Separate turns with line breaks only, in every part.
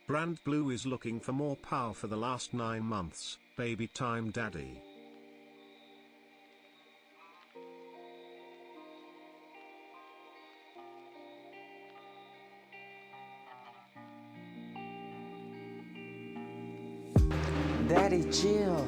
Brand Blue is looking for more power for the last 9 months, baby time daddy.
Daddy, chill.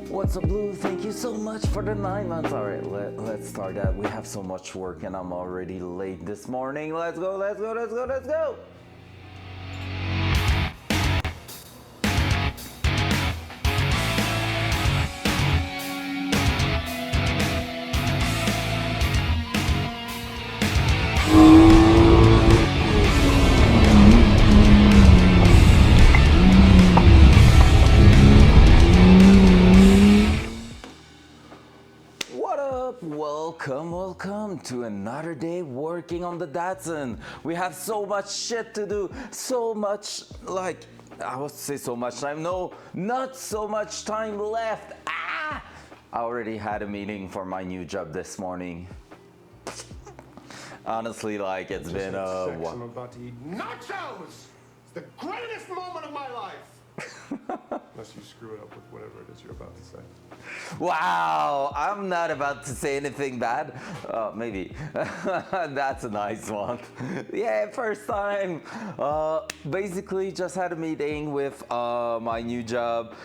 What's up, Blue? Thank you so much for the 9 months. All right, let's start that. We have so much work and I'm already late this morning. Let's go, let's go, let's go, let's go. Welcome to another day working on the Datsun. We have so much shit to do, so much, like, I would say so much time, no, not so much time left. I already had a meeting for my new job this morning. Honestly, like, it's been a while.
I'm about to eat nachos! It's the greatest moment of my life! Unless you screw it up with whatever it is you're about to say.
Wow, I'm not about to say anything bad. Maybe. That's a nice one. Yeah, first time. Basically, just had a meeting with my new job.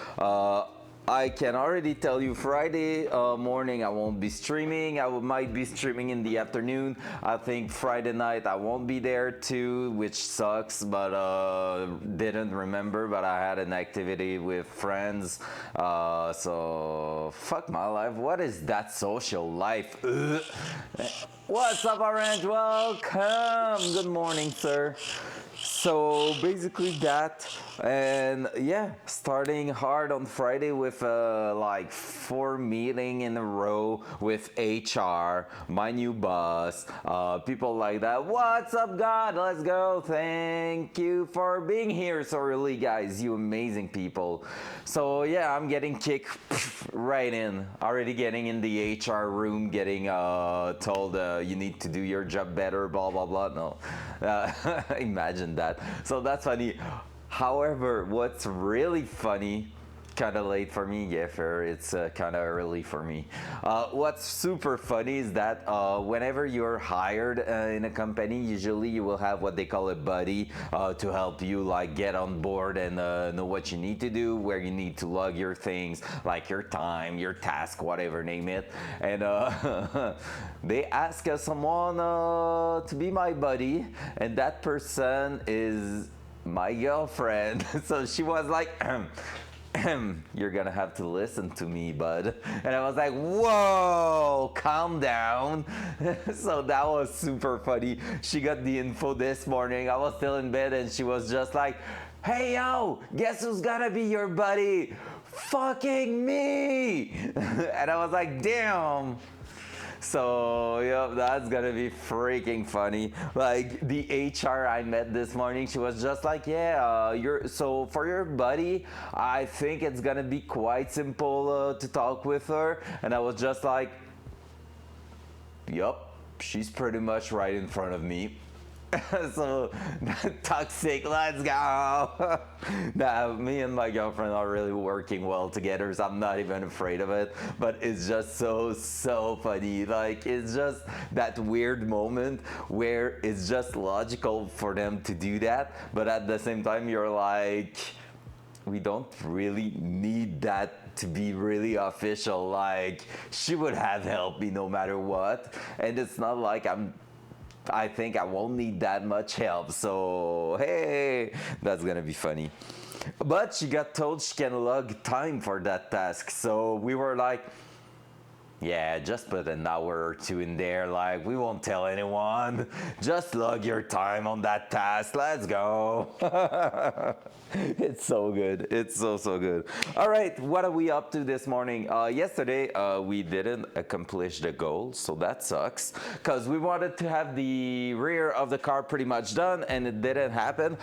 I can already tell you Friday morning I won't be streaming. I might be streaming in the afternoon. I think Friday night I won't be there too, which sucks, but didn't remember, but I had an activity with friends. So fuck my life. What is that social life? What's up, Orange? Welcome. Good morning, sir. So basically that, and yeah, starting hard on Friday with like 4 meeting in a row with HR, my new boss, people like that. What's up, God? Let's go. Thank you for being here so early, guys. You amazing people. So yeah, I'm getting kicked right in. Already getting in the HR room, getting told you need to do your job better, blah blah blah. No, imagine that. So that's funny. However, what's really funny, kind of late for me, yeah, fair, it's kind of early for me. What's super funny is that whenever you're hired in a company, usually you will have what they call a buddy to help you like get on board and know what you need to do, where you need to log your things, like your time, your task, whatever, name it. And they ask someone to be my buddy, and that person is my girlfriend. So she was like, you're gonna have to listen to me, bud. And I was like, whoa, calm down. So that was super funny. She got the info this morning. I was still in bed and she was just like, hey yo, guess who's gonna be your buddy? Fucking me. And I was like, damn. So yeah, that's gonna be freaking funny. Like the HR I met this morning, she was just like, yeah, so for your buddy, I think it's gonna be quite simple to talk with her. And I was just like, yup, she's pretty much right in front of me. So toxic, let's go. Now me and my girlfriend are really working well together, so I'm not even afraid of it, but it's just so funny. Like it's just that weird moment where it's just logical for them to do that, but at the same time you're like, we don't really need that to be really official. Like she would have helped me no matter what, and it's not like I think I won't need that much help, so hey, that's gonna be funny. But she got told she can log time for that task, so we were like, yeah, just put an hour or two in there, like we won't tell anyone. Just log your time on that task, let's go. It's so good, it's so good. All right, what are we up to this morning? Yesterday we didn't accomplish the goal, so that sucks, because we wanted to have the rear of the car pretty much done and it didn't happen.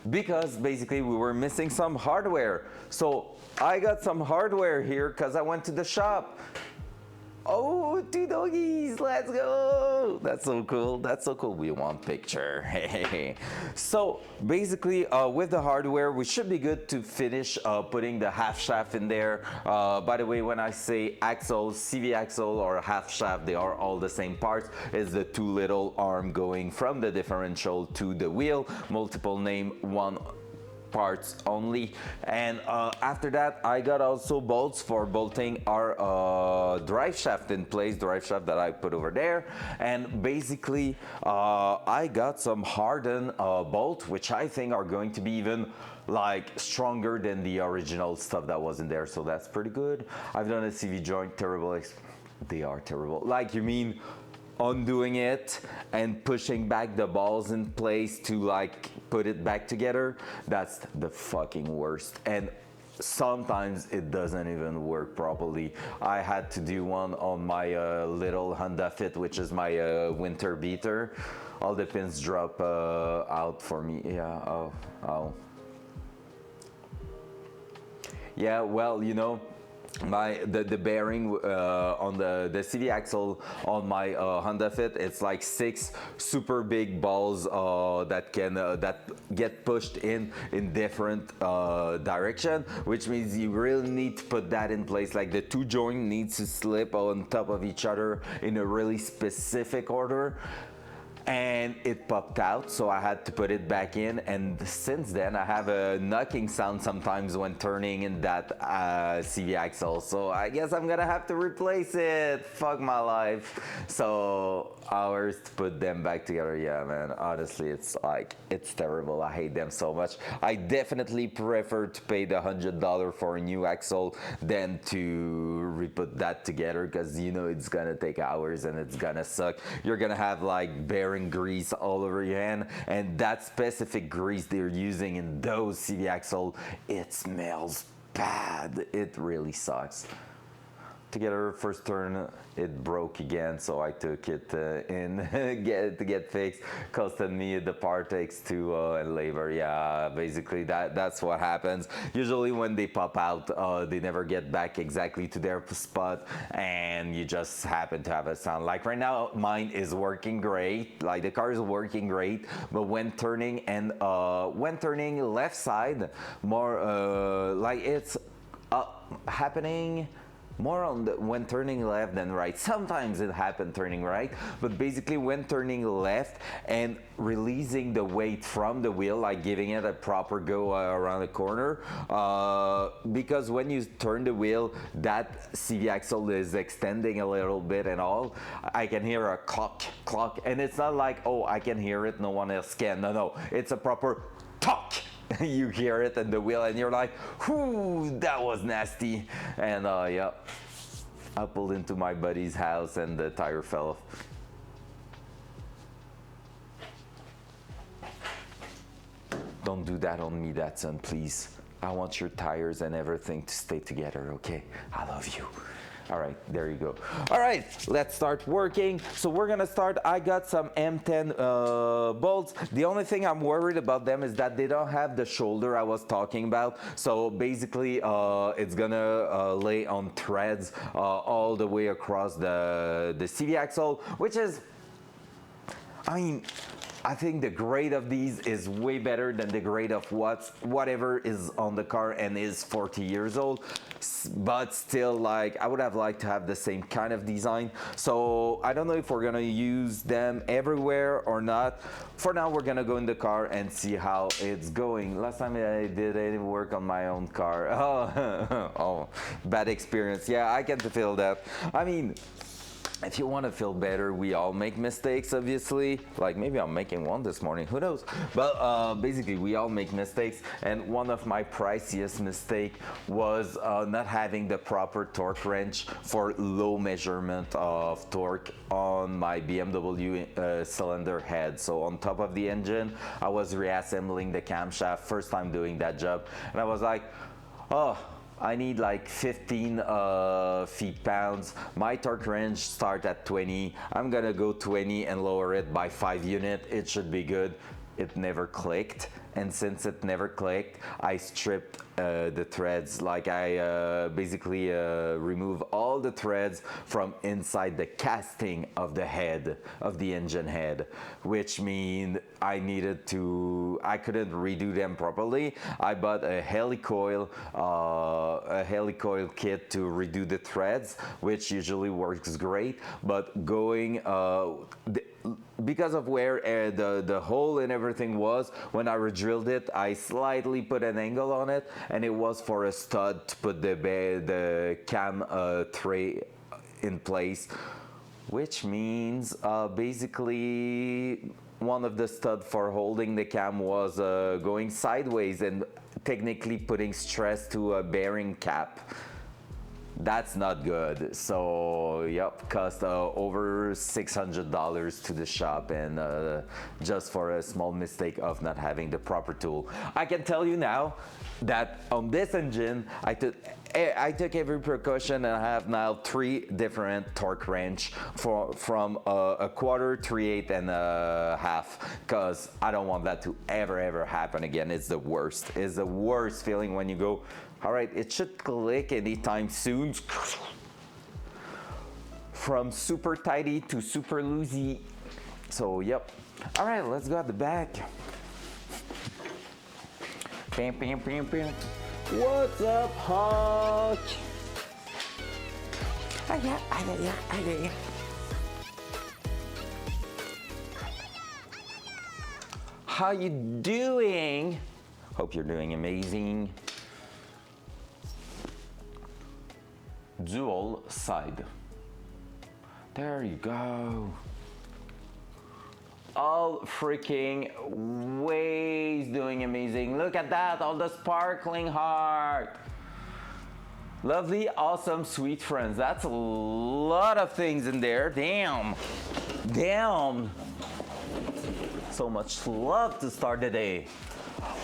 Because basically we were missing some hardware. So I got some hardware here because I went to the shop. Oh, 2 doggies, let's go. That's so cool, that's so cool. We want picture. Hey. So basically with the hardware, we should be good to finish putting the half shaft in there. By the way, when I say axle, CV axle or half shaft, they are all the same parts. It's the 2 little arm going from the differential to the wheel, multiple name, one parts only. And after that I got also bolts for bolting our drive shaft in place, drive shaft that I put over there. And basically I got some hardened bolt, which I think are going to be even like stronger than the original stuff that was in there, so that's pretty good. I've done a CV joint, terrible. They are terrible. Like, you mean undoing it and pushing back the balls in place to like put it back together? That's the fucking worst. And sometimes it doesn't even work properly. I had to do one on my little Honda Fit, which is my winter beater. All the pins drop out for me. Yeah, oh. Yeah, well, you know, the bearing on the CV axle on my Honda Fit, it's like 6 super big balls that can that get pushed in different direction, which means you really need to put that in place. Like the 2 joint needs to slip on top of each other in a really specific order. and it popped out, so I had to put it back in, and since then I have a knocking sound sometimes when turning in that CV axle, so I guess I'm gonna have to replace it. Fuck my life. So hours to put them back together. Yeah, man, honestly, it's terrible. I hate them so much. I definitely prefer to pay the $100 for a new axle than to re-put that together, because you know it's gonna take hours and it's gonna suck. You're gonna have like bearing grease all over your hand, and that specific grease they're using in those CV axle, it smells bad. It really sucks. Together, first turn, it broke again, so I took it in to get fixed. Costed me the part takes two and labor. Yeah, basically that's what happens. Usually when they pop out, they never get back exactly to their spot, and you just happen to have a sound. Like right now, mine is working great. Like the car is working great, but when turning left side, more like it's happening more on when turning left than right. Sometimes it happened turning right, but basically when turning left and releasing the weight from the wheel, like giving it a proper go around the corner, because when you turn the wheel, that CV axle is extending a little bit and all. I can hear a clock, and it's not like, oh, I can hear it, no one else can. No, it's a proper talk. You hear it in the wheel and you're like, whoo, that was nasty. And yeah, I pulled into my buddy's house and the tire fell off. Don't do that on me, Datsun, please. I want your tires and everything to stay together, okay? I love you. All right, there you go. All right, let's start working. So we're gonna start. I got some M10 bolts. The only thing I'm worried about them is that they don't have the shoulder I was talking about. So basically, it's gonna lay on threads all the way across the CV axle, which is, I mean, I think the grade of these is way better than the grade of whatever is on the car and is 40 years old. But still, like, I would have liked to have the same kind of design. So I don't know if we're gonna use them everywhere or not. For now, we're gonna go in the car and see how it's going. Last time I did any work on my own car. Oh, bad experience. Yeah, I can feel that. I mean, if you want to feel better, we all make mistakes, obviously. Like maybe I'm making one this morning, who knows? But basically, we all make mistakes. And one of my priciest mistake was not having the proper torque wrench for low measurement of torque on my BMW cylinder head. So on top of the engine, I was reassembling the camshaft, first time doing that job. And I was like, oh, I need like 15 feet-pounds. My torque wrench start at 20. I'm gonna go 20 and lower it by 5 units. It should be good. It never clicked. And since it never clicked, I stripped the threads. Like I basically remove all the threads from inside the casting of the head, of the engine head, which means I couldn't redo them properly. I bought a helicoil kit to redo the threads, which usually works great, but going, because of where the hole and everything was, when I re-drilled it, I slightly put an angle on it, and it was for a stud to put the cam tray in place, which means basically one of the stud for holding the cam was going sideways and technically putting stress to a bearing cap. That's not good. So yep, cost over $600 to the shop, and just for a small mistake of not having the proper tool. I can tell you now that on this engine, I took every precaution, and I have now 3 different torque wrench from a quarter, 3/8, and a half, because I don't want that to ever happen again. It's the worst. It's the worst feeling when you go, all right, it should click anytime soon. From super tighty to super loosey. So, yep. All right, let's go at the back. Bam, bam, bam, bam. What's up, Hawk? I got ya. how you doing? Hope you're doing amazing. Dual side. There you go. All freaking ways doing amazing. Look at that, all the sparkling heart. Lovely, awesome, sweet friends. That's a lot of things in there. Damn. Damn. So much love to start the day.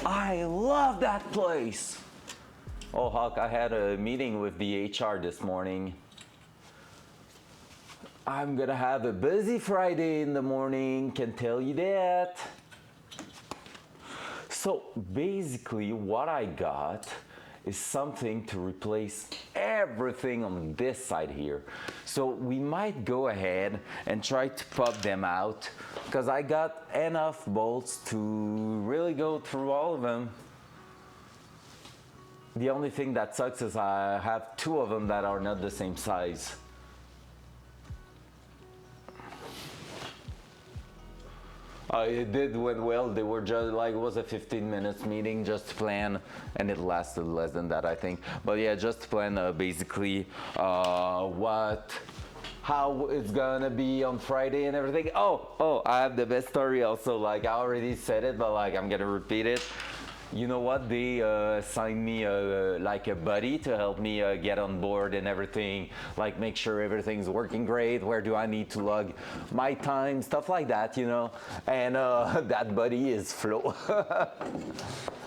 I love that place. Oh, Hawk, I had a meeting with the HR this morning. I'm gonna have a busy Friday in the morning, can tell you that. So basically what I got is something to replace everything on this side here. So we might go ahead and try to pop them out because I got enough bolts to really go through all of them. The only thing that sucks is I have two of them that are not the same size. It went well. They were just like, it was a 15 minutes meeting just to plan, and it lasted less than that, I think. But yeah, just to plan basically how it's gonna be on Friday and everything. Oh, I have the best story also. Like I already said it, but like I'm gonna repeat it. You know what? They assigned me like a buddy to help me get on board and everything, like make sure everything's working great. Where do I need to log my time, stuff like that, you know? And that buddy is Flo,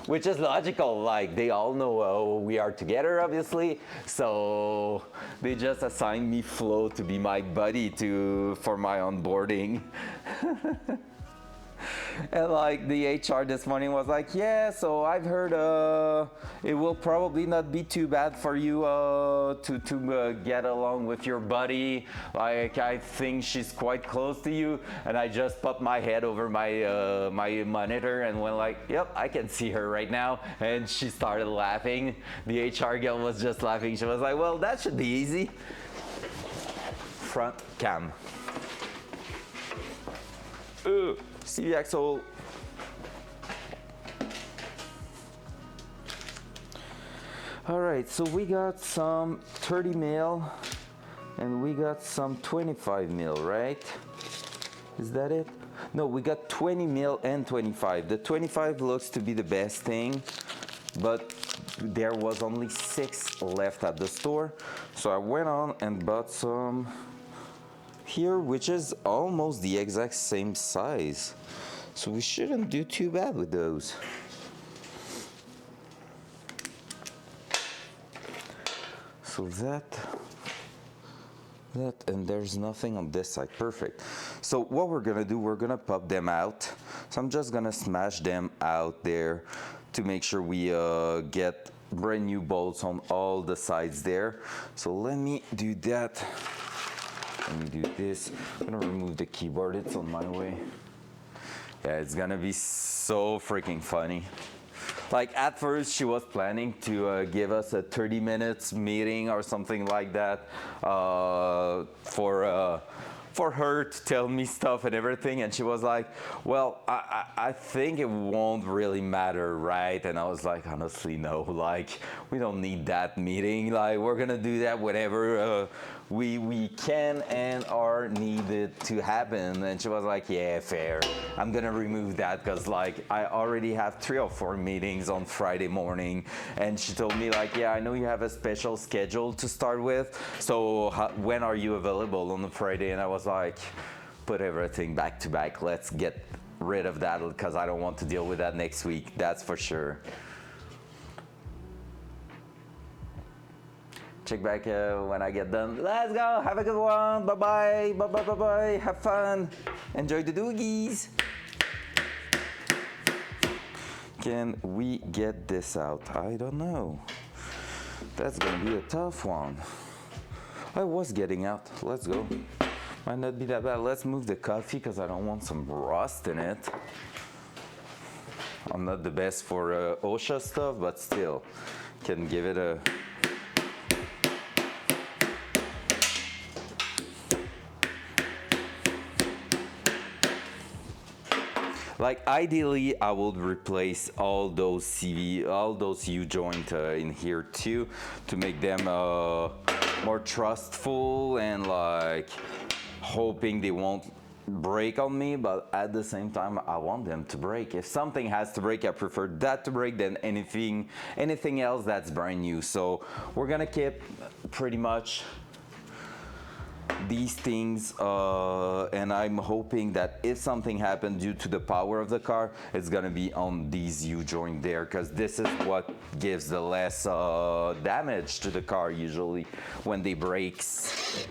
which is logical. Like they all know we are together, obviously. So they just assigned me Flo to be my buddy for my onboarding. And like the HR this morning was like, yeah, so I've heard it will probably not be too bad for you to get along with your buddy. Like I think she's quite close to you. And I just popped my head over my my monitor and went like, yep, I can see her right now. And she started laughing. The HR girl was just laughing. She was like, well, that should be easy. Front cam. CVXO. All right, so we got some 30 mil and we got some 25 mil, right? Is that it? No, we got 20 mil and 25. The 25 looks to be the best thing, but there was only 6 left at the store. So I went on and bought some here, which is almost the exact same size. So we shouldn't do too bad with those. So that, and there's nothing on this side. Perfect. So what we're gonna do, we're gonna pop them out. So I'm just gonna smash them out there to make sure we get brand new bolts on all the sides there. So let me do that. Let me do this. I'm gonna remove the keyboard, it's on my way. Yeah, it's gonna be so freaking funny. Like at first she was planning to give us a 30 minutes meeting or something like that for her to tell me stuff and everything, and she was like, well, I think it won't really matter, right? And I was like, honestly, no, like we don't need that meeting. Like we're gonna do that whenever we can and are needed to happen. And she was like, yeah, fair. I'm gonna remove that because like I already have 3 or 4 meetings on Friday morning. And she told me like, yeah, I know you have a special schedule to start with. So when are you available on the Friday? And I was like, put everything back to back. Let's get rid of that because I don't want to deal with that next week. That's for sure. Check back when I get done. Let's go. Have a good one. Bye-bye. Bye-bye. Bye-bye. Have fun. Enjoy the doogies. Can we get this out? I don't know. That's gonna be a tough one. I was getting out. Let's go. Might not be that bad. Let's move the coffee because I don't want some rust in it. I'm not the best for OSHA stuff, but still can give it a... Like ideally, I would replace all those U-joint in here too, to make them more trustful and like hoping they won't break on me, but at the same time I want them to break. If something has to break, I prefer that to break than anything else that's brand new. So we're gonna keep pretty much these things, and I'm hoping that if something happened due to the power of the car, it's gonna be on these U-joint there, because this is what gives the less damage to the car usually when they breaks.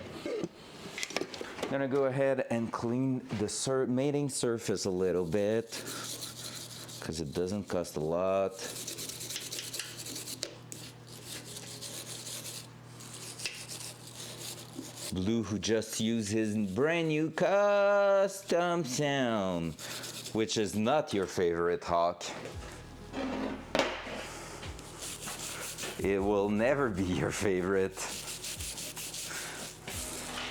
I'm gonna go ahead and clean the mating surface a little bit, because it doesn't cost a lot. Blue, who just used his brand new custom sound, which is not your favorite hawk. It will never be your favorite.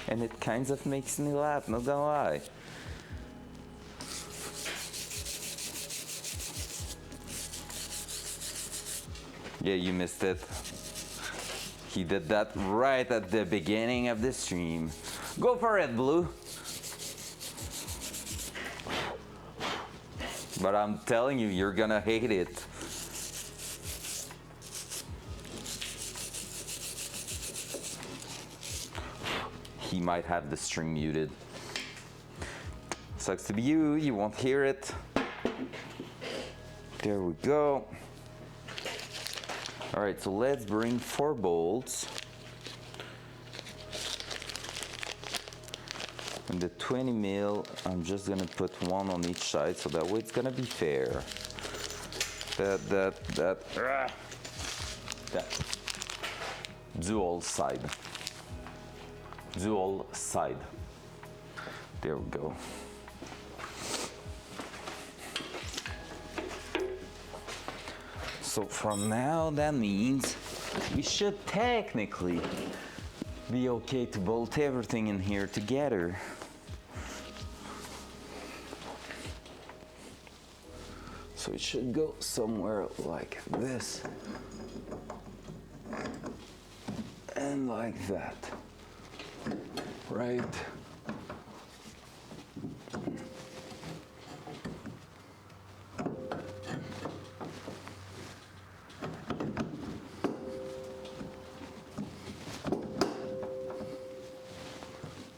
And it kind of makes me laugh, not gonna lie. Yeah, you missed it. He did that right at the beginning of the stream. Go for it, Blue. But I'm telling you, you're gonna hate it. He might have the string muted. Sucks to be you, you won't hear it. There we go. All right, so let's bring 4 bolts. And the 20 mil, I'm just gonna put 1 on each side, so that way it's gonna be fair. That. Dual side. Dual side. There we go. So from now, that means we should technically be okay to bolt everything in here together. So it should go somewhere like this and like that. Right.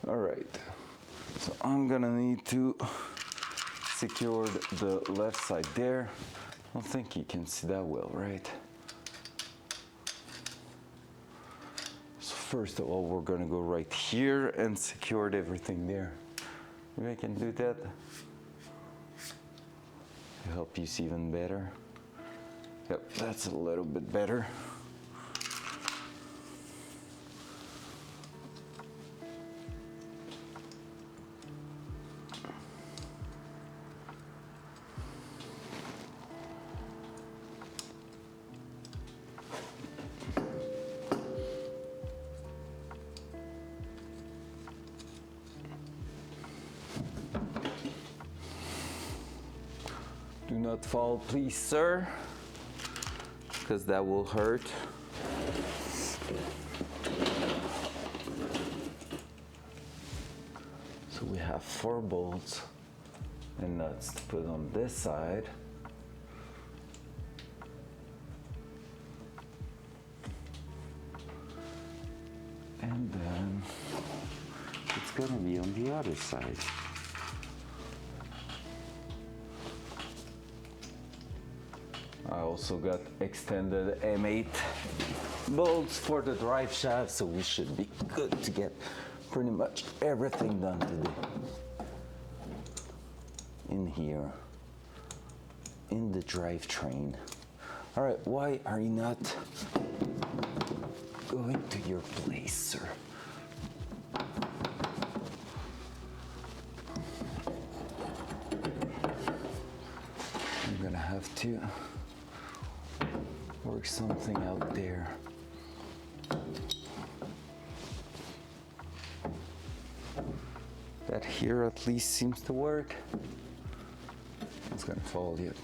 All right. So I'm gonna need to secure the left side there. I don't think you can see that well, right? First of all, we're gonna go right here and secure everything there. Maybe I can do that to help you see even better. Yep, that's a little bit better. Do not fall, please, sir, because that will hurt. So we have 4 bolts and nuts to put on this side. And then it's gonna be on the other side. I also got extended M8 bolts for the drive shaft, so we should be good to get pretty much everything done today. In here, in the drivetrain. All right, why are you not going to your place, sir? I'm gonna have to work something out there. That here at least seems to work. It's gonna fall yet.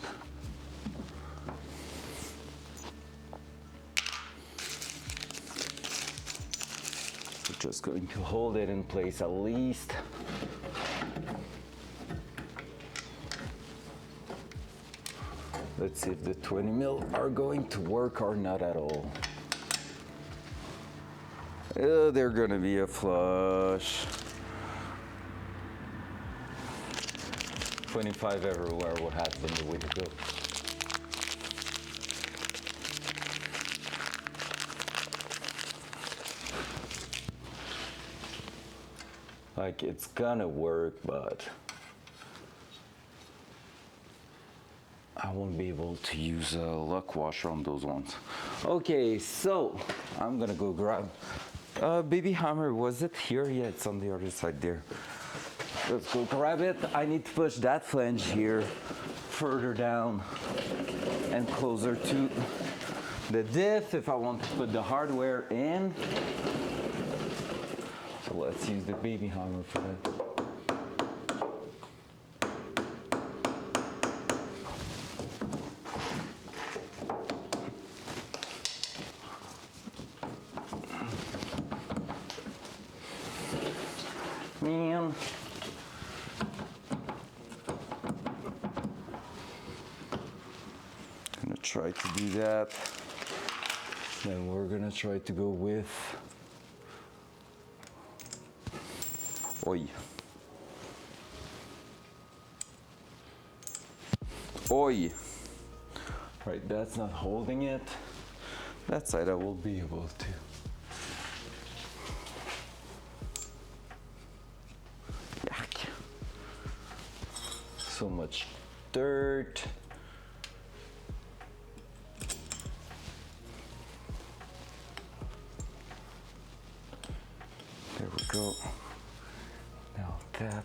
We're just going to hold it in place at least. Let's see if the 20 mil are going to work or not at all. They're gonna be a flush. 25 everywhere, what happens the way to go. Like, it's gonna work, but I won't be able to use a luck washer on those ones. Okay, so I'm gonna go grab baby hammer. Was it here? Yeah, it's on the other side there. Let's go grab it. I need to push that flange here further down and closer to the diff if I want to put the hardware in. So let's use the baby hammer for that. Man. Gonna try to do that. Then we're gonna try to go with oi. Oi. Right, that's not holding it. That side I will be able to. Yuck. So much dirt. There we go. Now that.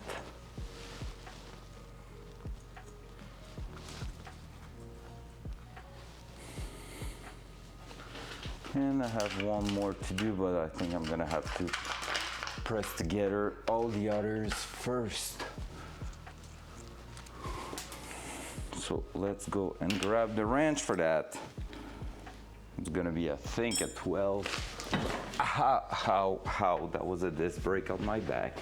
And I have one more to do, but I think I'm gonna have to press together all the others first. So let's go and grab the wrench for that. It's gonna be, I think, a 12. How, that was a disc break on my back.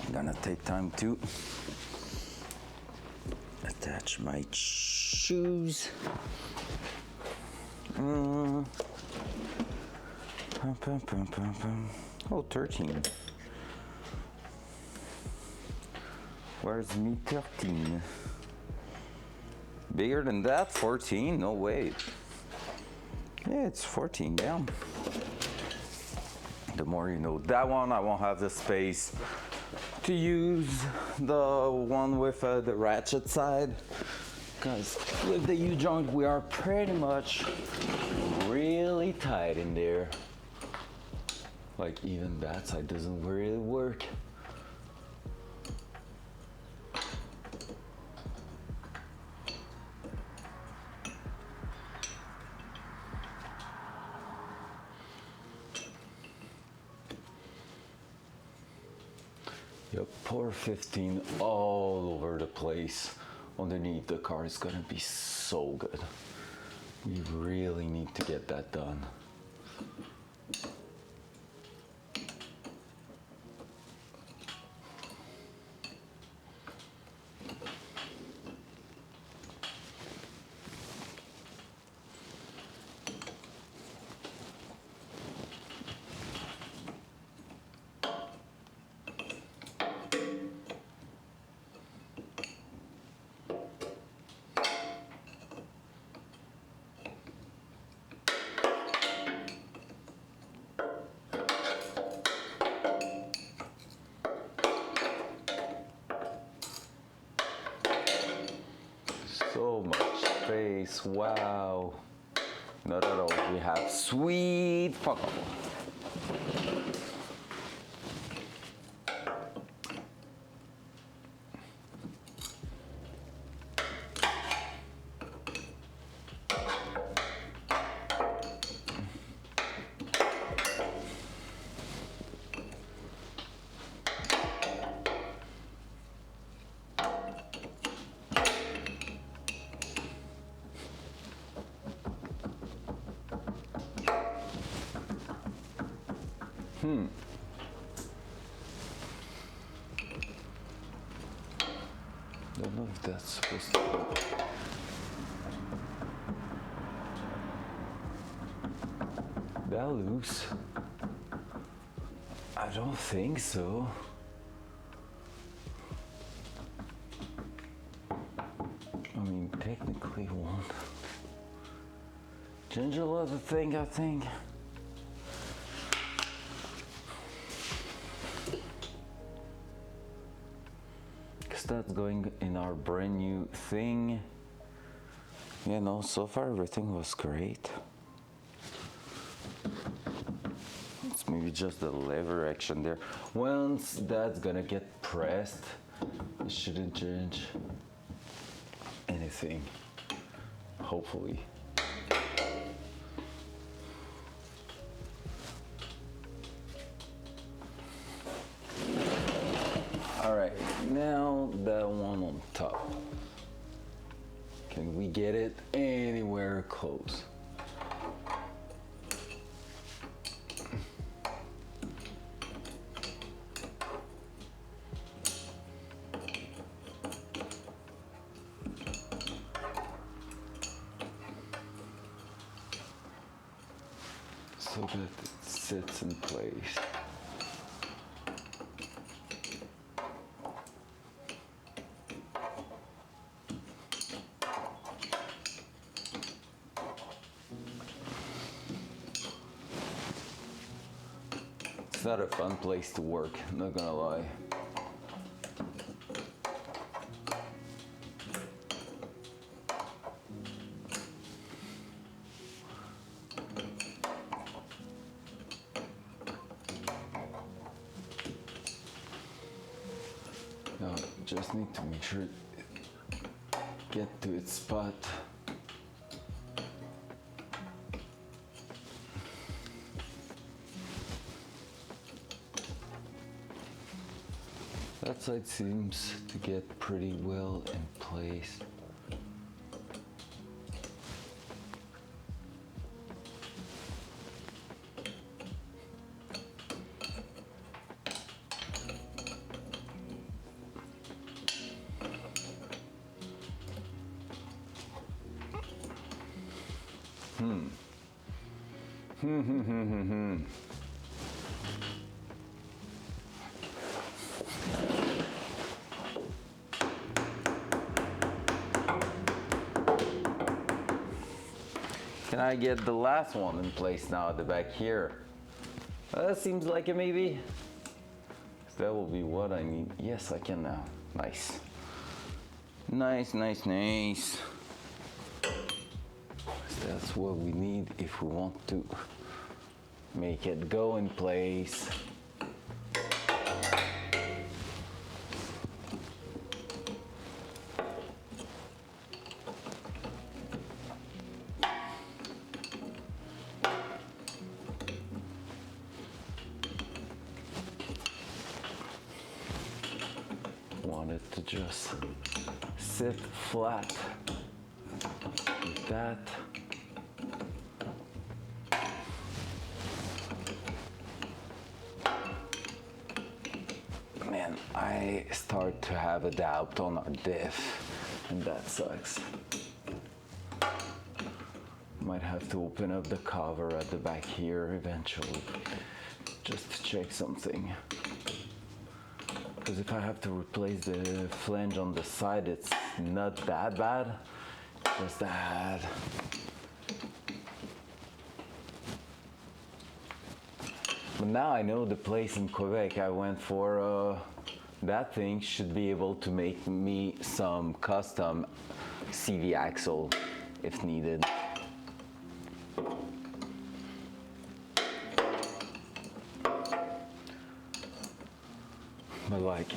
I'm gonna take time to attach my shoes. Oh, 13. Where's me 13? Bigger than that? 14? No way. Yeah, it's 14 down. The more you know. That one, I won't have the space to use the one with the ratchet side. Because with the U-joint, we are pretty much really tight in there. Like, even that side doesn't really work. Yep, pour 15 all over the place. Underneath the car is gonna be so good. We really need to get that done. So much space, wow. Not at all, we have sweet fuck all. Don't know if that's supposed to be. That loose? I don't think so. I mean, technically it won't change a lot of things, I think. Because that's going in our brand new thing. You know, so far everything was great. It's maybe just the lever action there. Once that's gonna get pressed, it shouldn't change anything, hopefully. All right, now that one on top. Can we get it anywhere close? So that it sits in place. It's not a fun place to work, not gonna lie. Now, just need to make sure it get to its spot. That side seems to get pretty well in place. Can I get the last one in place now at the back here? That seems like it maybe. That will be what I need. Yes, I can now. Nice. Nice, nice, nice. That's what we need if we want to make it go in place. Want it to just sit flat like that. Man, I start to have a doubt on our diff, and that sucks. Might have to open up the cover at the back here eventually, just to check something. Because if I have to replace the flange on the side, it's not that bad, just that. But now I know the place in Quebec I went for, that thing should be able to make me some custom CV axle if needed. But like,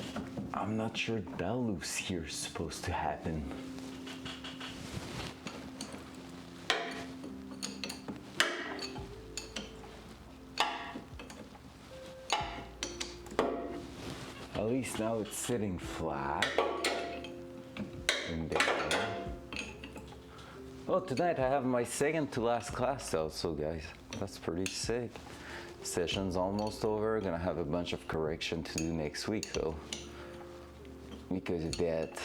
I'm not sure that loose here is supposed to happen. At least now it's sitting flat. And there. Oh, tonight I have my second to last class also, guys. That's pretty sick. Session's almost over. Gonna have a bunch of correction to do next week though, because of that.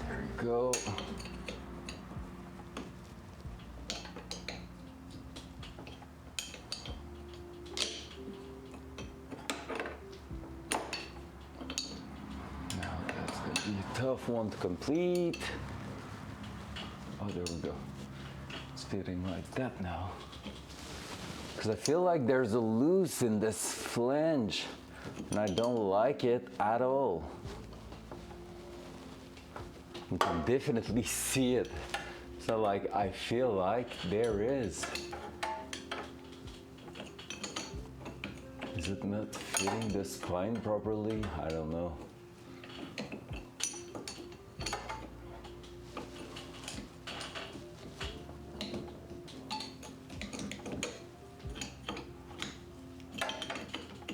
There we go. Tough one to complete. Oh, there we go. It's fitting like that now. Because I feel like there's a loose in this flange, and I don't like it at all. You can definitely see it. So like, I feel like there is. Is it not fitting the spine properly? I don't know.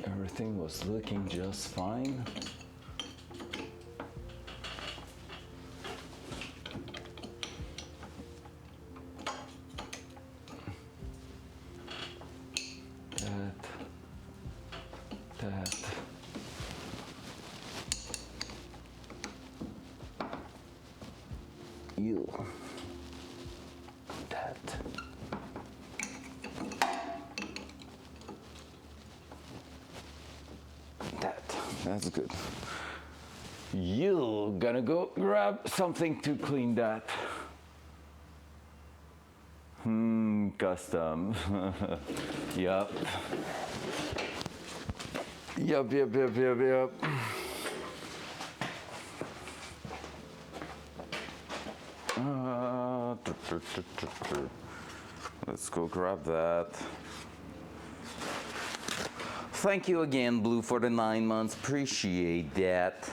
Everything was looking just fine. That. You. That. That's good. You're gonna go grab something to clean that. Custom. Yup. Yup. Let's go grab that. Thank you again, Blue, for the 9 months. Appreciate that.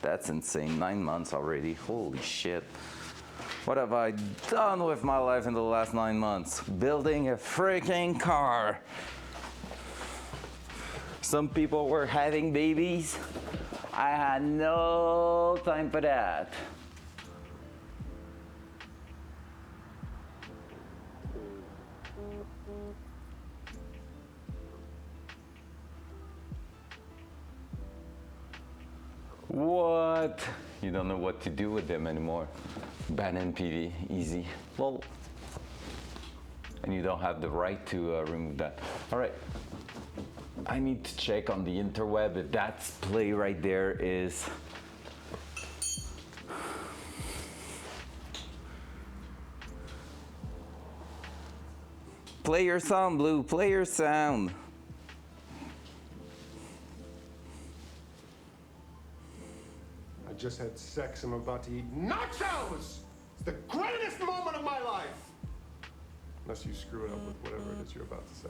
That's insane. 9 months already. Holy shit. What have I done with my life in the last 9 months? Building a freaking car. Some people were having babies. I had no time for that. What? You don't know what to do with them anymore. Ban NPV, easy. Lol. And you don't have the right to remove that. All right. I need to check on the interweb if that play right there is. Play your sound, Blue. Play your sound.
I just had sex. I'm about to eat nachos! It's the greatest moment of my life! Unless you screw it up with whatever it is you're about to say.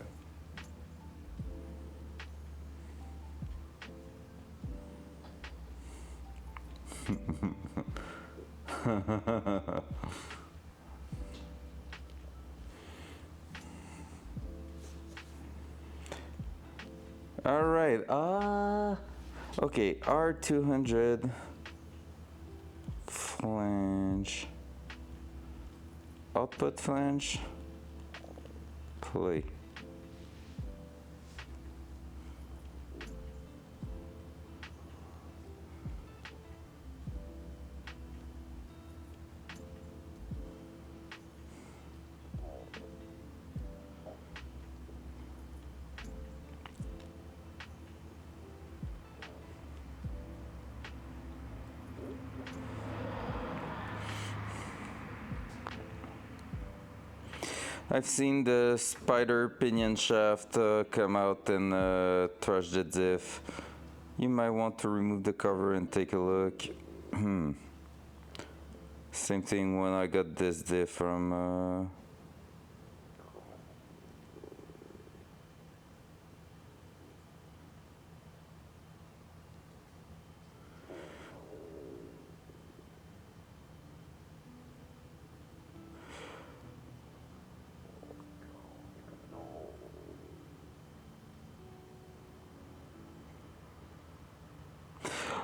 All right. Okay. R200 flange. Output flange. Play. I've seen the spider pinion shaft come out and trash the diff. You might want to remove the cover and take a look. Same thing when I got this diff from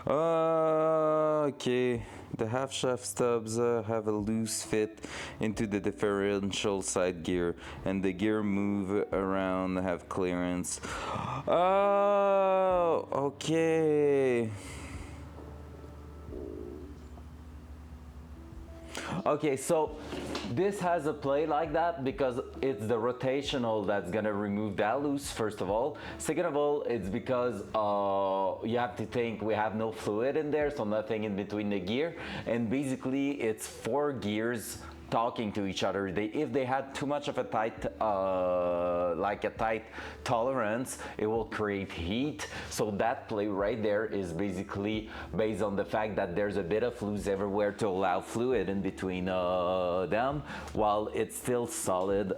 Okay. The half shaft stubs have a loose fit into the differential side gear, and the gear move around have clearance. Oh, okay. Okay, so this has a play like that because it's the rotational that's gonna remove that loose, first of all. Second of all, it's because you have to think we have no fluid in there, so nothing in between the gear. And basically, it's 4 gears talking to each other. If they had too much of a tight, like a tight tolerance, it will create heat. So that play right there is basically based on the fact that there's a bit of loose everywhere to allow fluid in between them, while it's still solid.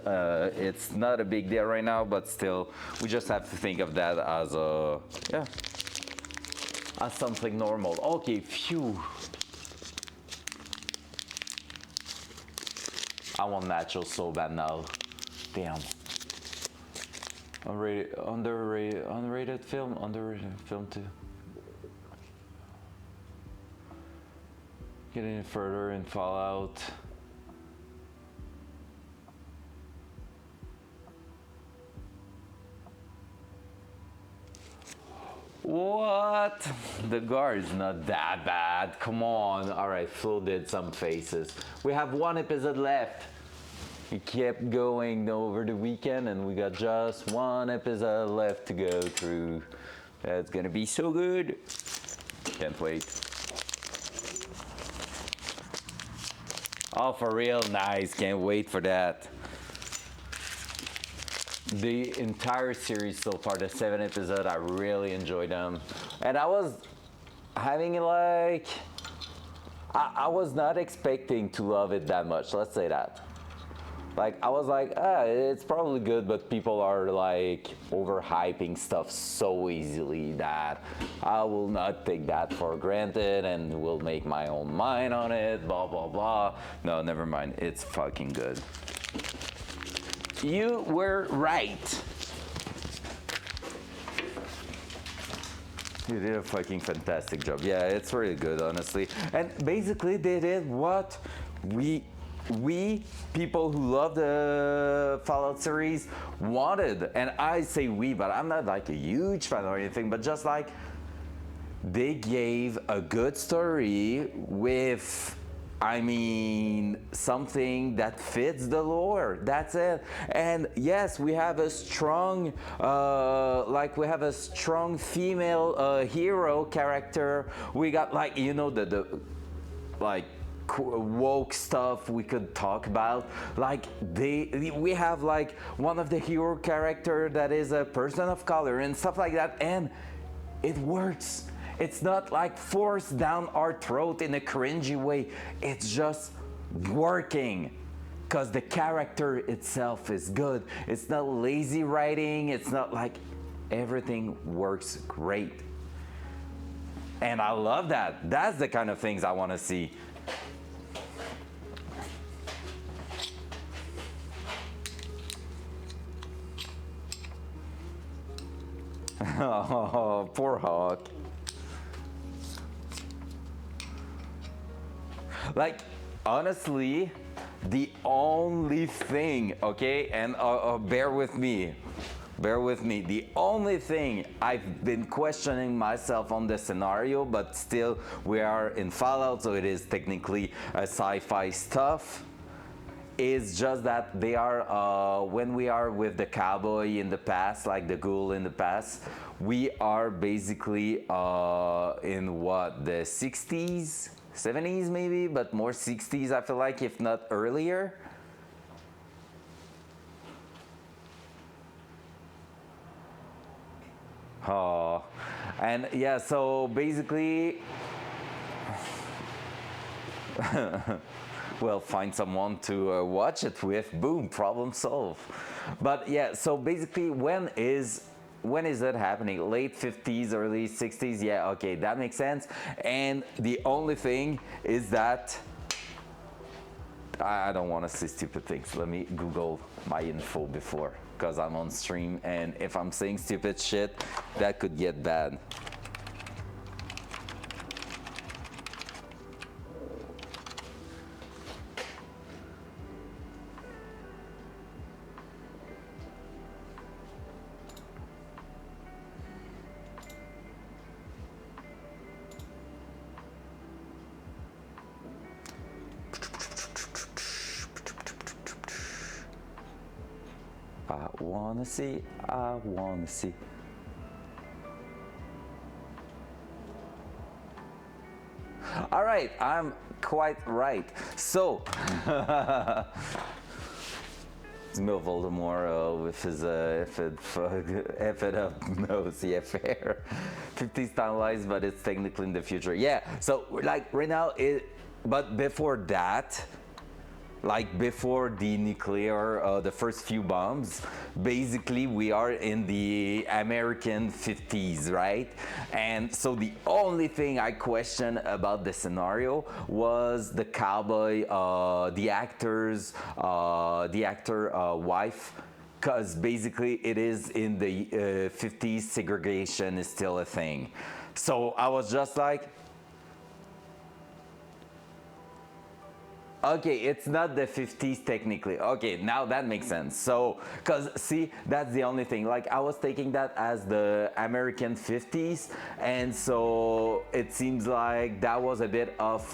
It's not a big deal right now, but still, we just have to think of that as a, yeah, as something normal. Okay, phew. I want nachos so bad now. Damn. Underrated film too. Getting further in Fallout. What? The guard is not that bad. Come on. All right, Flo did some faces. We have 1 episode left. We kept going over the weekend and we got just 1 episode left to go through. That's gonna be so good. Can't wait. Oh, for real? Nice. Can't wait for that. The entire series so far, the 7 episodes, I really enjoyed them. And I was having like, I was not expecting to love it that much, let's say that. Like, I was like, it's probably good, but people are like overhyping stuff so easily that I will not take that for granted and will make my own mind on it, blah, blah, blah. No, never mind, it's fucking good. You were right. You did a fucking fantastic job. Yeah, it's really good, honestly. And basically, they did what we people who love the Fallout series wanted. And I say we, but I'm not like a huge fan or anything, but just like they gave a good story with, I mean, something that fits the lore. That's it. And yes, we have a strong, we have a strong female hero character. We got like, you know, the like woke stuff we could talk about. Like we have like one of the hero character that is a person of color and stuff like that, and it works. It's not like forced down our throat in a cringy way. It's just working because the character itself is good. It's not lazy writing. It's not like, everything works great. And I love that. That's the kind of things I want to see. Oh, poor Hawk. Like, honestly, the only thing, okay, and bear with me, the only thing I've been questioning myself on the scenario, but still we are in Fallout, so it is technically a sci-fi stuff, is just that they are, when we are with the cowboy in the past, like the ghoul in the past, we are basically in what, the 60s? 70s maybe, but more 60s I feel like, if not earlier. Oh, and yeah, so basically, well, find someone to watch it with, boom, problem solved. But yeah, so basically, when is it happening? Late 50s, early 60s? Yeah, okay, that makes sense. And the only thing is that I don't want to say stupid things. Let me Google my info before, because I'm on stream, and if I'm saying stupid shit, that could get bad. I wanna see, I wanna see. All right, I'm quite right. So, it's Mill Voldemort with his effort up nose, yeah, fair. 50 stylized, but it's technically in the future. Yeah, so like right now, but before that, like before the nuclear, the first few bombs, basically we are in the American 50s, right? And so the only thing I question about the scenario was the cowboy, the actor wife, because basically it is in the 50s, segregation is still a thing. So I was just like, okay, it's not the 50s technically. Okay, now that makes sense. So, because see, that's the only thing. Like, I was taking that as the American 50s, and so it seems like that was a bit of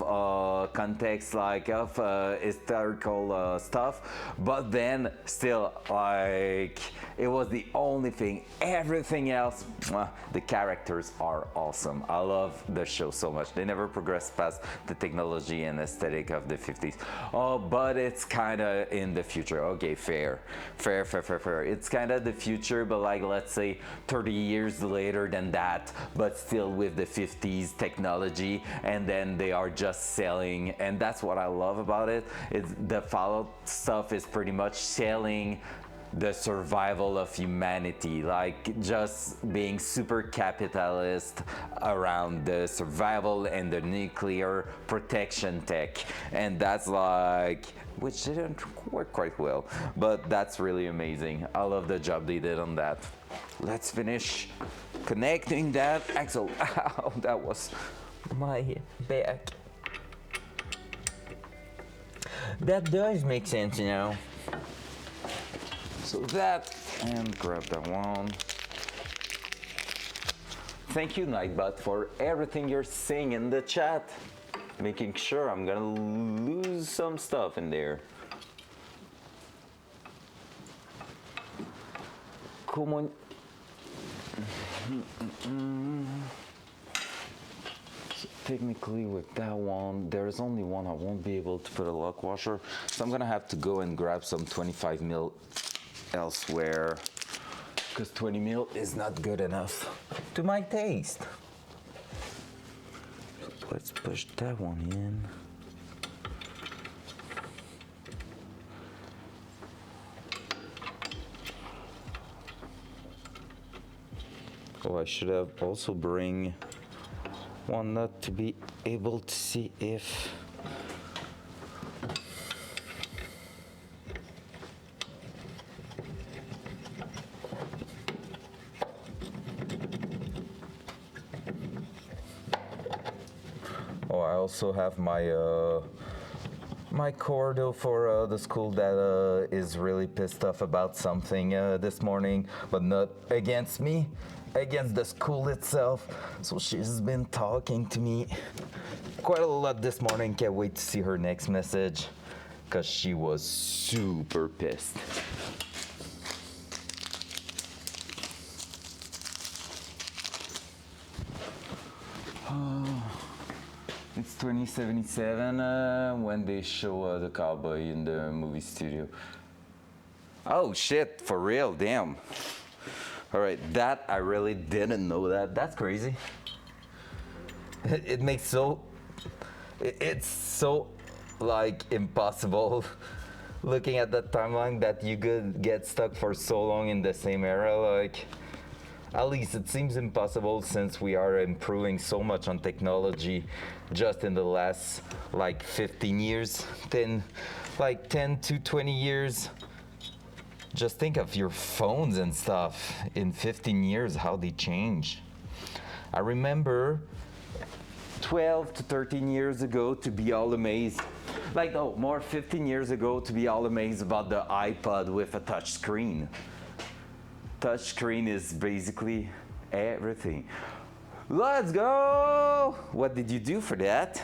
context, like of historical stuff. But then, still, like, it was the only thing. Everything else, the characters are awesome. I love the show so much. They never progressed past the technology and aesthetic of the 50s. Oh, but it's kind of in the future. Okay, fair. It's kind of the future, but like, let's say 30 years later than that, but still with the 50s technology, and then they are just selling, and that's what I love about it. It's the Fallout stuff is pretty much selling the survival of humanity, like just being super capitalist around the survival and the nuclear protection tech. And that's like, which didn't work quite well, but that's really amazing. I love the job they did on that. Let's finish connecting that axle. Ow, that was my back. That does make sense, you know. So that, and grab that one. Thank you, Nightbot, for everything you're saying in the chat. Making sure I'm gonna lose some stuff in there. Come on. So technically with that one, there's only one I won't be able to put a lock washer. So I'm gonna have to go and grab some 25 mil elsewhere, because 20 mil is not good enough to my taste. So let's push that one in. Oh, I should have also bring one nut to be able to see if I also have my my cordo for the school that is really pissed off about something this morning, but not against me, against the school itself. So she's been talking to me quite a lot this morning. Can't wait to see her next message, because she was super pissed. It's 2077 when they show the cowboy in the movie studio. Oh shit, for real, damn. All right, that I really didn't know that. That's crazy. It makes it's so like impossible looking at that timeline that you could get stuck for so long in the same era. Like, at least it seems impossible since we are improving so much on technology just in the last like 15 years, 10 to 20 years. Just think of your phones and stuff in 15 years, how they change. I remember 12 to 13 years ago to be all amazed. Like, no, more 15 years ago to be all amazed about the iPod with a touch screen. Touchscreen is basically everything. Let's go! What did you do for that?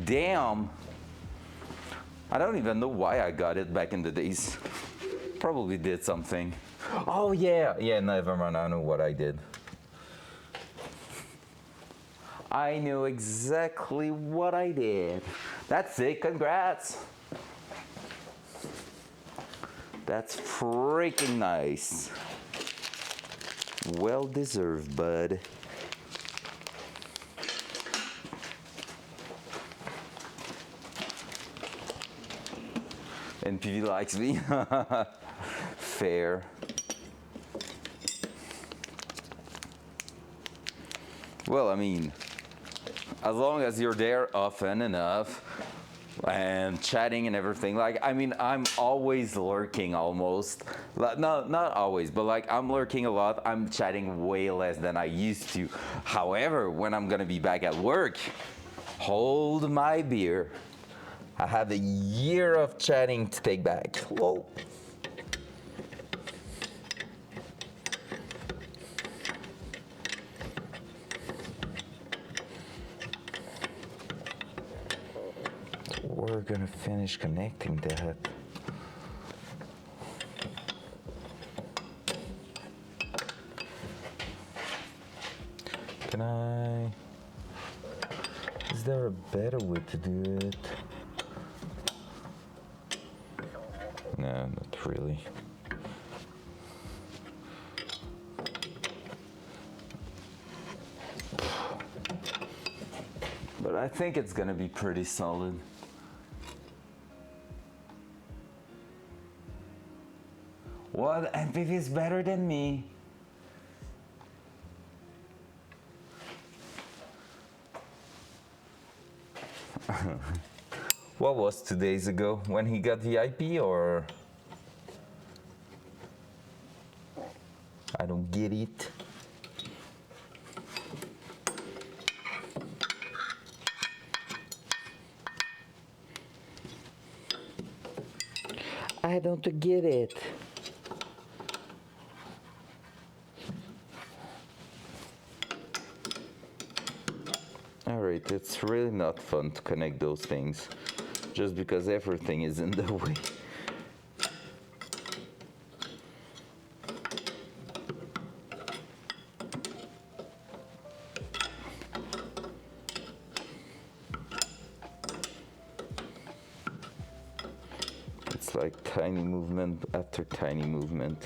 Damn. I don't even know why I got it back in the days. probably did something. Oh yeah, never mind, I know what I did. I know exactly what I did. That's it, congrats. That's freaking nice. Well deserved, bud. And PV likes me. Fair. Well, I mean, as long as you're there often enough and chatting and everything, like, I mean, I'm always lurking almost. No, not always, but like, I'm lurking a lot. I'm chatting way less than I used to. However, when I'm gonna be back at work, hold my beer. I have a year of chatting to take back. Whoa. We're gonna finish connecting that. Can I? Is there a better way to do it? No, not really. But I think it's gonna be pretty solid. What? MPV is better than me. What was 2 days ago when he got the IP, or? I don't get it. I don't get it. Alright, it's really not fun to connect those things just because everything is in the way. It's like tiny movement after tiny movement.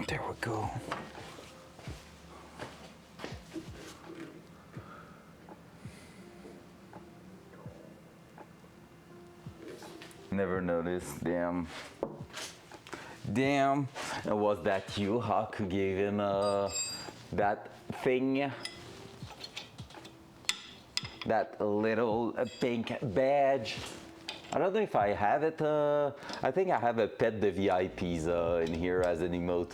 There we go. Never noticed, damn. Damn, was that you, Hawk, who gave him that thing? That little pink badge? I don't know if I have it. I think I have a pet the VIPs in here as an emote.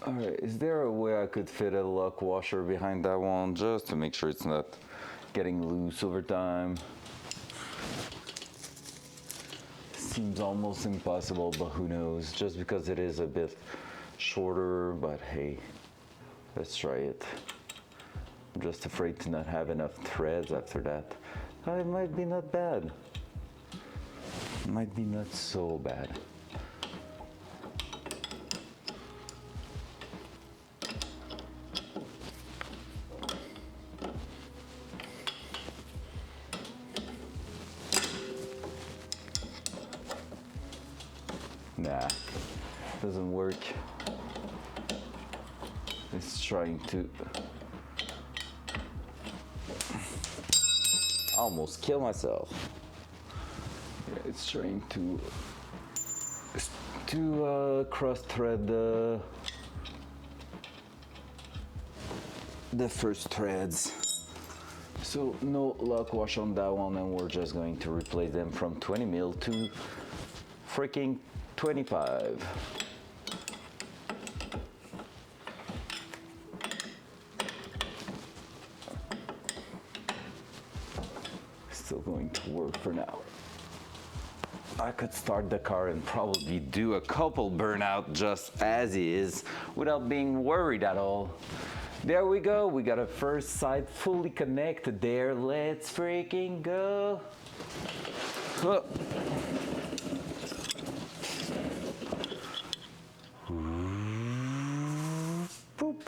Alright, is there a way I could fit a lock washer behind that one just to make sure it's not getting loose over time? Seems almost impossible, but who knows, just because it is a bit shorter, but hey, let's try it. I'm just afraid to not have enough threads after that. It might be not bad. It might be not so bad. Nah. Doesn't work. It's trying to almost kill myself. Yeah, it's trying to cross thread the first threads. So no lock wash on that one, and we're just going to replace them from 20 mil to freaking 25. Still going to work for now. I could start the car and probably do a couple burnout just as is without being worried at all. There we go, we got a first side fully connected there. Let's freaking go. Huh. Boop.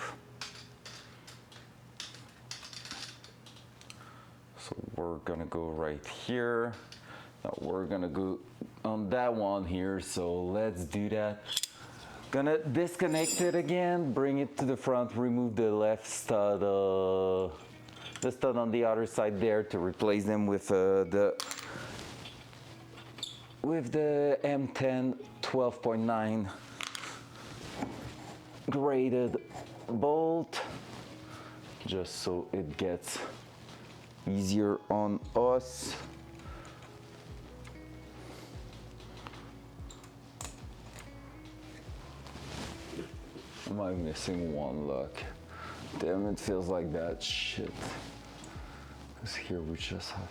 So we're gonna go right here. Now we're gonna go on that one here, so let's do that. Gonna disconnect it again, bring it to the front, remove the left stud, the stud on the other side there to replace them with the M10 12.9 graded bolt, just so it gets easier on us. Am I missing one? Look, damn, it feels like that shit. Because here we just have,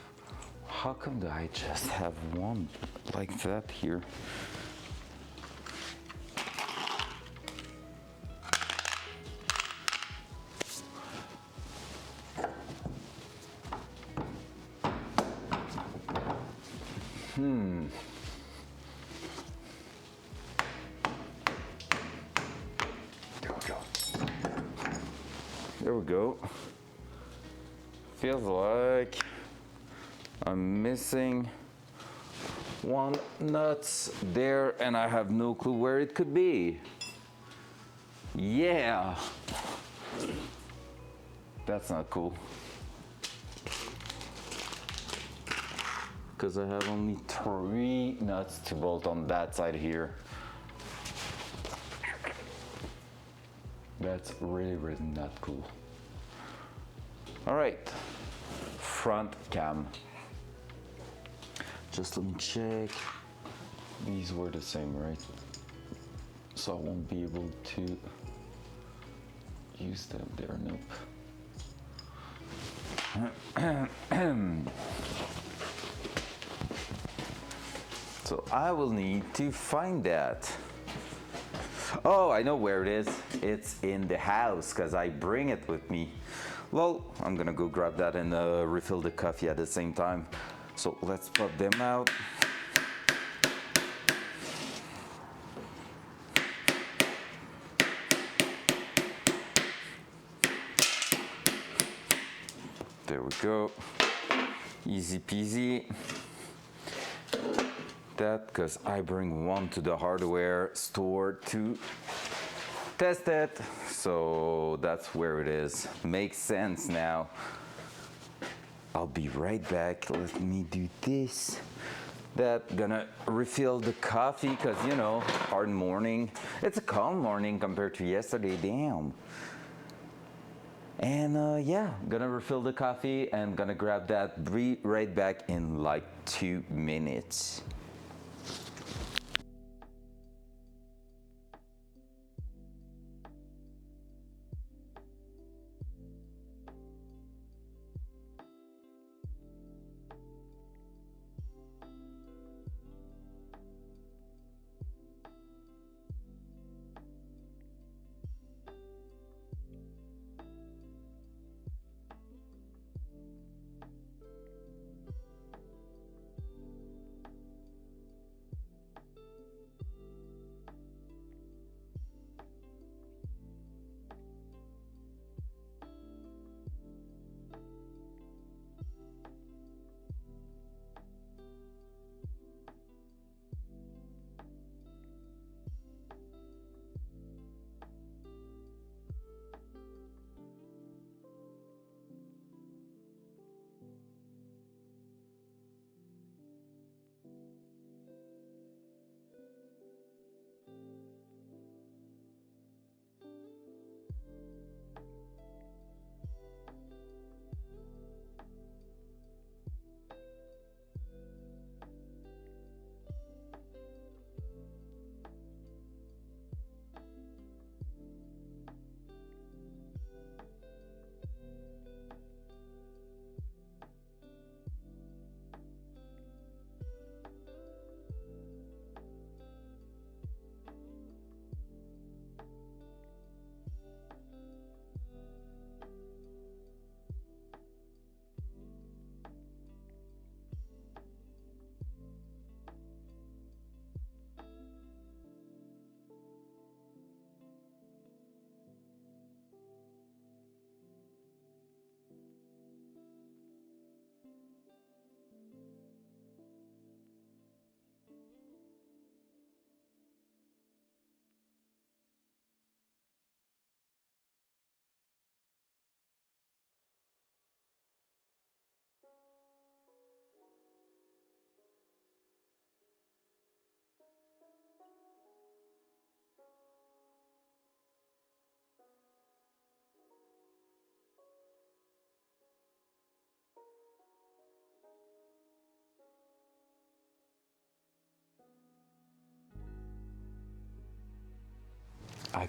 how come do I just have one like that here? There we go. Feels like I'm missing one nut there and I have no clue where it could be. Yeah. That's not cool. Because I have only 3 nuts to bolt on that side here. That's really, really not cool. All right, front cam. Just let me check. These were the same, right? So I won't be able to use them there, nope. So I will need to find that. Oh, I know where it is. It's in the house because I bring it with me. Well, I'm gonna go grab that and refill the coffee at the same time. So let's pop them out. There we go. Easy peasy. That because I bring one to the hardware store to test it, so that's where it is. Makes sense now. I'll be right back. Let me do this. That gonna refill the coffee because, you know, hard morning. It's a calm morning compared to yesterday. Damn. And yeah, gonna refill the coffee and gonna grab that. Be right back in like 2 minutes.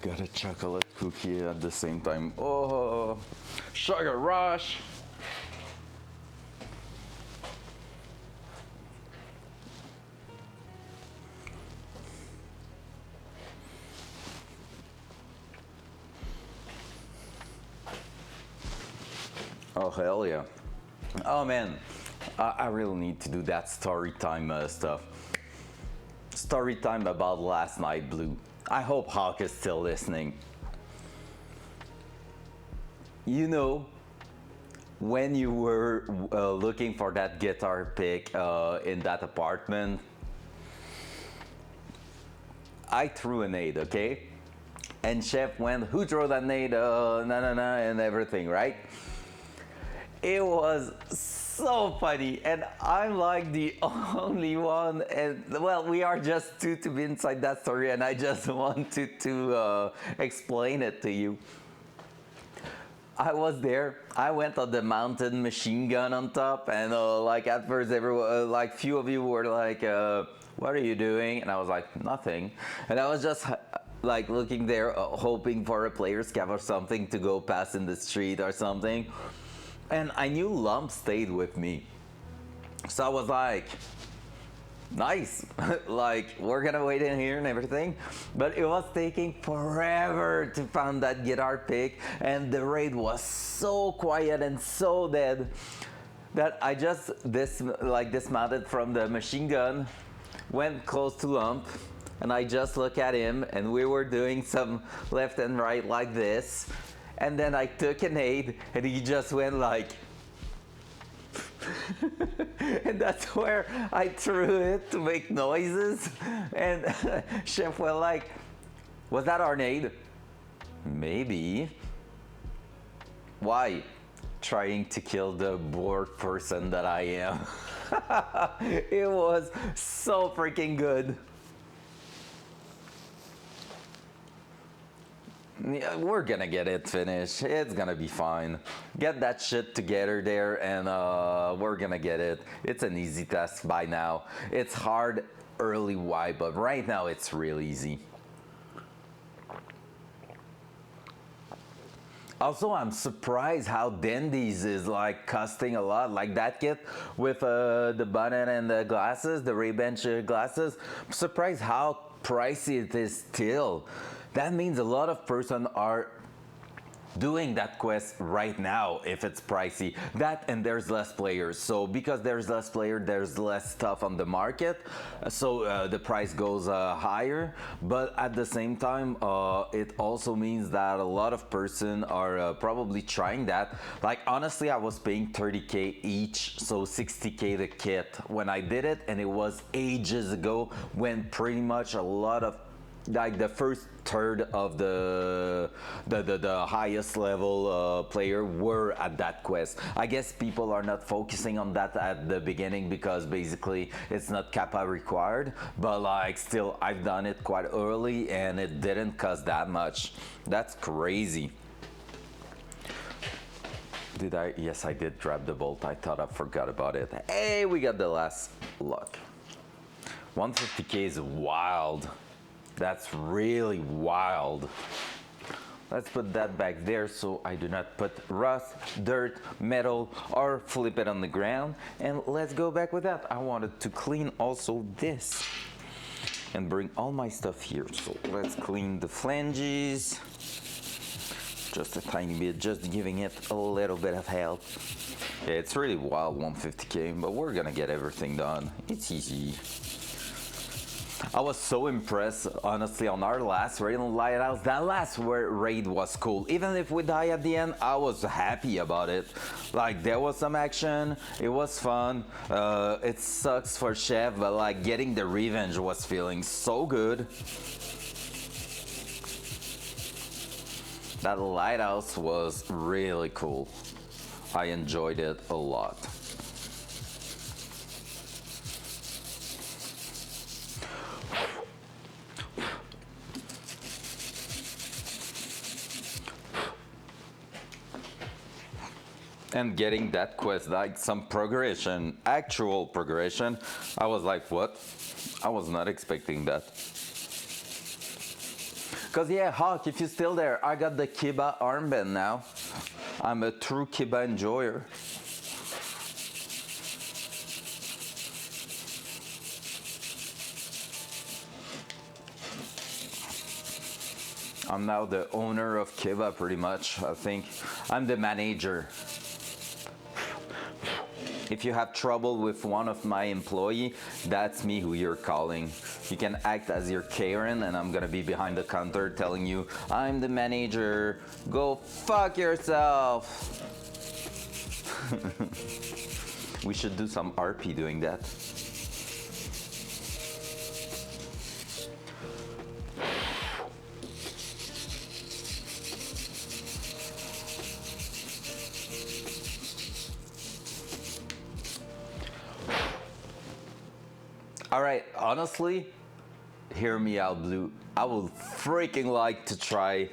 got a chocolate cookie at the same time. Oh, sugar rush. Oh, hell yeah. Oh man, I really need to do that story time stuff. Story time about last night, Blue. I hope Hawk is still listening. You know, when you were looking for that guitar pick in that apartment, I threw a nade, okay? And Chef went, who threw that nade? And everything, right? It was so funny, and I'm like the only one, and well, we are just two to be inside that story, and I just wanted to explain it to you. I was there. I went on the mountain machine gun on top, and like at first, everyone, like few of you were like, "What are you doing?" And I was like, "Nothing." And I was just like looking there, hoping for a player scav or something to go past in the street or something. And I knew Lump stayed with me. So I was like, nice, like we're gonna wait in here and everything. But it was taking forever to find that guitar pick, and the raid was so quiet and so dead that I just dismounted from the machine gun, went close to Lump, and I just looked at him, and we were doing some left and right like this. And then I took a nade, and he just went like, and that's where I threw it to make noises. And Chef went like, was that our nade? Maybe. Why? Trying to kill the bored person that I am. It was so freaking good. Yeah, we're gonna get it finished. It's gonna be fine. Get that shit together there, and we're gonna get it. It's an easy task by now. It's hard early why, but right now it's real easy. Also, I'm surprised how Dendy's is like costing a lot. Like that kit with the bonnet and the glasses, the Ray-Ban glasses. I'm surprised how pricey it is still. That means a lot of person are doing that quest right now if it's pricey. That, and there's less players. So because there's less player, there's less stuff on the market. So the price goes higher. But at the same time, it also means that a lot of person are probably trying that. Like honestly, I was paying 30K each, so 60K the kit when I did it, and it was ages ago when pretty much a lot of like the first third of the highest level player were at that quest. I guess people are not focusing on that at the beginning because basically it's not kappa required, but like still I've done it quite early and it didn't cost that much. That's crazy. Did I? Yes, I did grab the bolt. I thought I forgot about it. Hey, we got the last lock. 150K is wild. That's really wild. Let's put that back there so I do not put rust, dirt, metal, or flip it on the ground. And let's go back with that. I wanted to clean also this and bring all my stuff here. So let's clean the flanges. Just a tiny bit, just giving it a little bit of help. Yeah, it's really wild, 150K, but we're gonna get everything done. It's easy. I was so impressed, honestly, on our last raid on Lighthouse. That last raid was cool. Even if we die at the end, I was happy about it. Like, there was some action, it was fun. It sucks for Chef, but like getting the revenge was feeling so good. That Lighthouse was really cool. I enjoyed it a lot. And getting that quest, like some progression, actual progression, I was like, what? I was not expecting that. Cause yeah, Hawk, if you're still there, I got the Kiba armband now. I'm a true Kiba enjoyer. I'm now the owner of Kiba pretty much, I think. I'm the manager. If you have trouble with one of my employee, that's me who you're calling. You can act as your Karen and I'm gonna be behind the counter telling you, I'm the manager, go fuck yourself. We should do some RP doing that. All right, honestly, hear me out, Blue. I would freaking like to try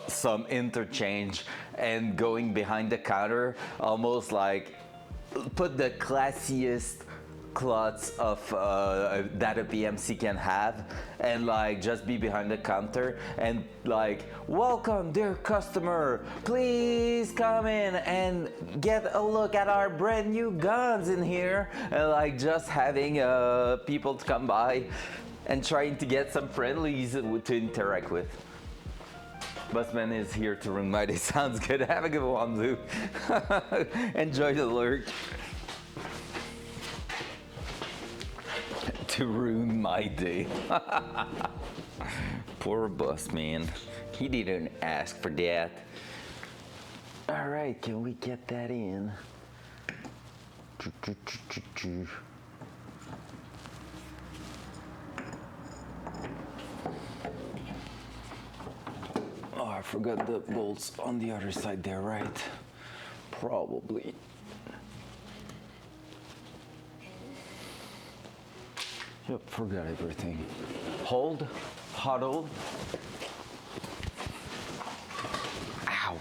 some interchange and going behind the counter, almost like put the classiest clots of that a PMC can have, and like just be behind the counter and like, welcome dear customer, please come in and get a look at our brand new guns in here, and like just having people to come by and trying to get some friendlies to interact with. Busman is here to ruin my day. Sounds good. Have a good one, Blue. Enjoy the lurk. To ruin my day. Poor Busman. He didn't ask for that. All right, can we get that in? Oh, I forgot the bolts on the other side there, right? Probably. Yep, forgot everything. Hold, huddle. Ow.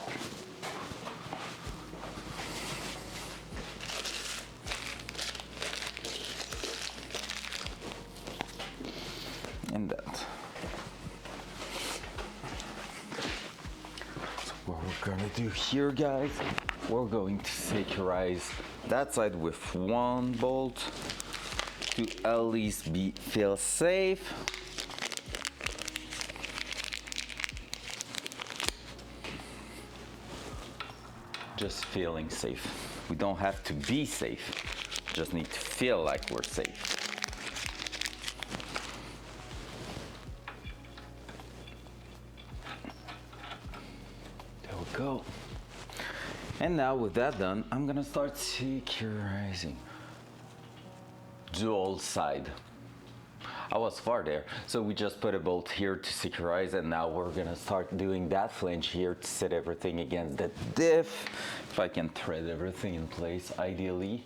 And that. So what we're gonna do here, guys, we're going to securize that side with one bolt to at least feel safe. Just feeling safe. We don't have to be safe. Just need to feel like we're safe. There we go. And now with that done, I'm gonna start securizing. Dual side. I was far there, so we just put a bolt here to securize, and now we're gonna start doing that flange here to set everything against the diff. If I can thread everything in place, ideally.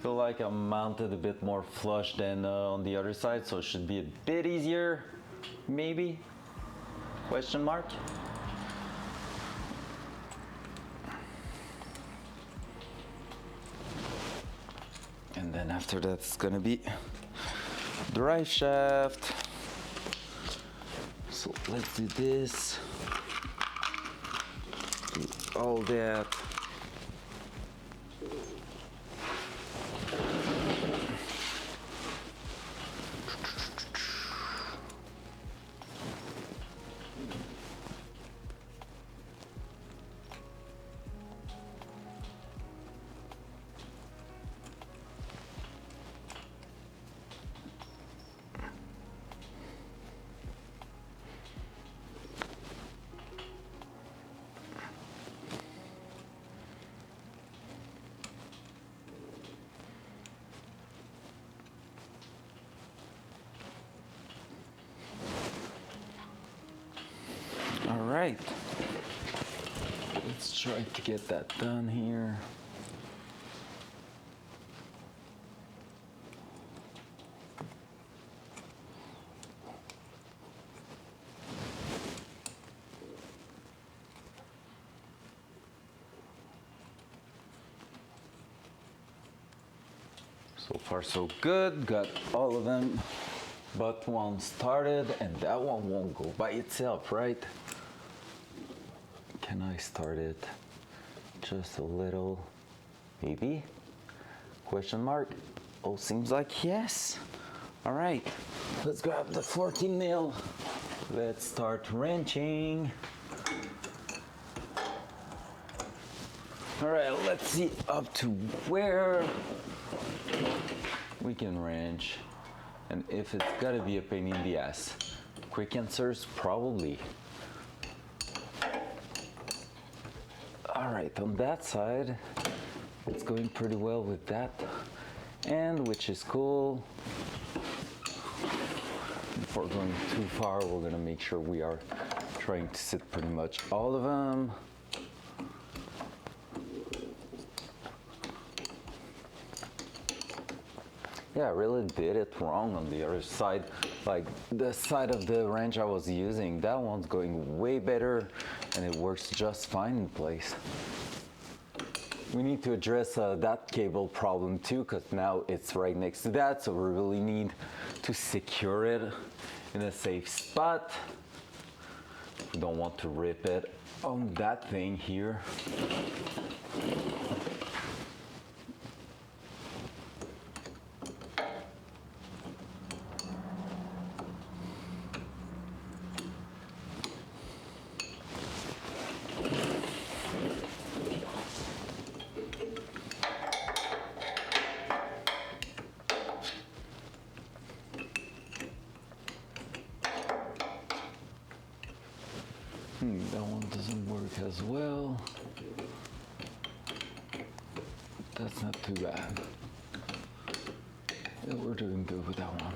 Feel like I'm mounted a bit more flush than on the other side, so it should be a bit easier, maybe? Question mark? And then after that, it's gonna be drive shaft. So let's do this. Do all that. All right, let's try to get that done here. So far so good, got all of them But one started and that one won't go by itself, right? Can I start it just a little? Maybe? Question mark? Oh, seems like yes. All right, let's grab the 14 mil. Let's start wrenching. All right, let's see up to where we can wrench. And if it's gotta be a pain in the ass. Quick answers, probably. All right, on that side, it's going pretty well with that. And which is cool. Before going too far, we're gonna make sure we are trying to sit pretty much all of them. Yeah, I really did it wrong on the other side. Like the side of the wrench I was using, that one's going way better and it works just fine in place. We need to address that cable problem too, because now it's right next to that, so we really need to secure it in a safe spot. We don't want to rip it on that thing here. That one doesn't work as well. That's not too bad. Yeah, we're doing good with that one.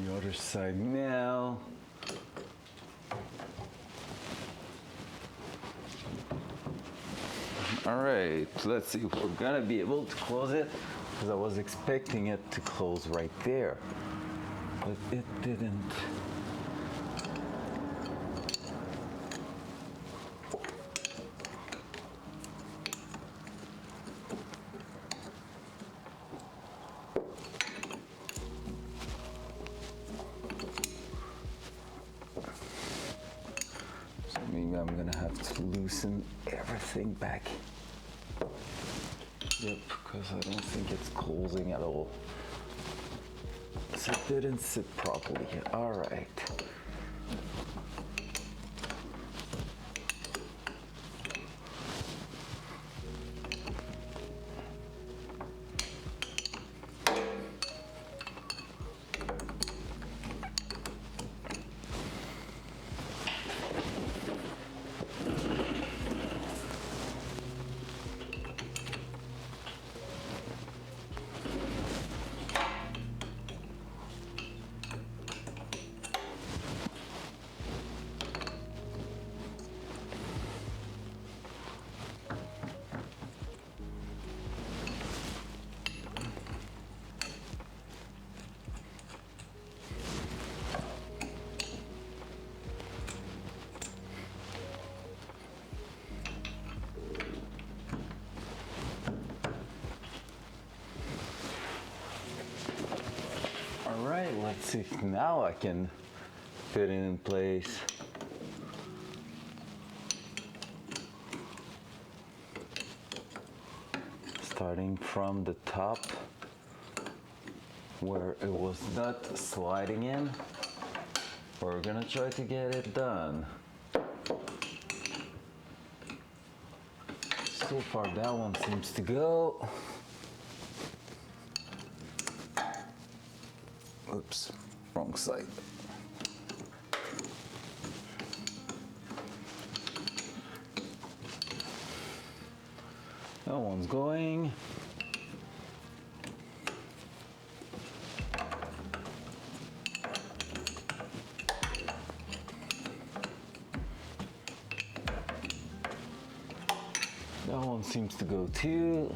The other side now. All right, let's see if we're gonna be able to close it, because I was expecting it to close right there, but it didn't. So maybe I'm gonna have to loosen everything back. Yep, because I don't think it's closing at all. So it didn't sit properly. All right. All right, let's see if now I can fit it in place. Starting from the top where it was not sliding in, we're gonna try to get it done. So far that one seems to go. Oops, wrong side. That one's going. That one seems to go too.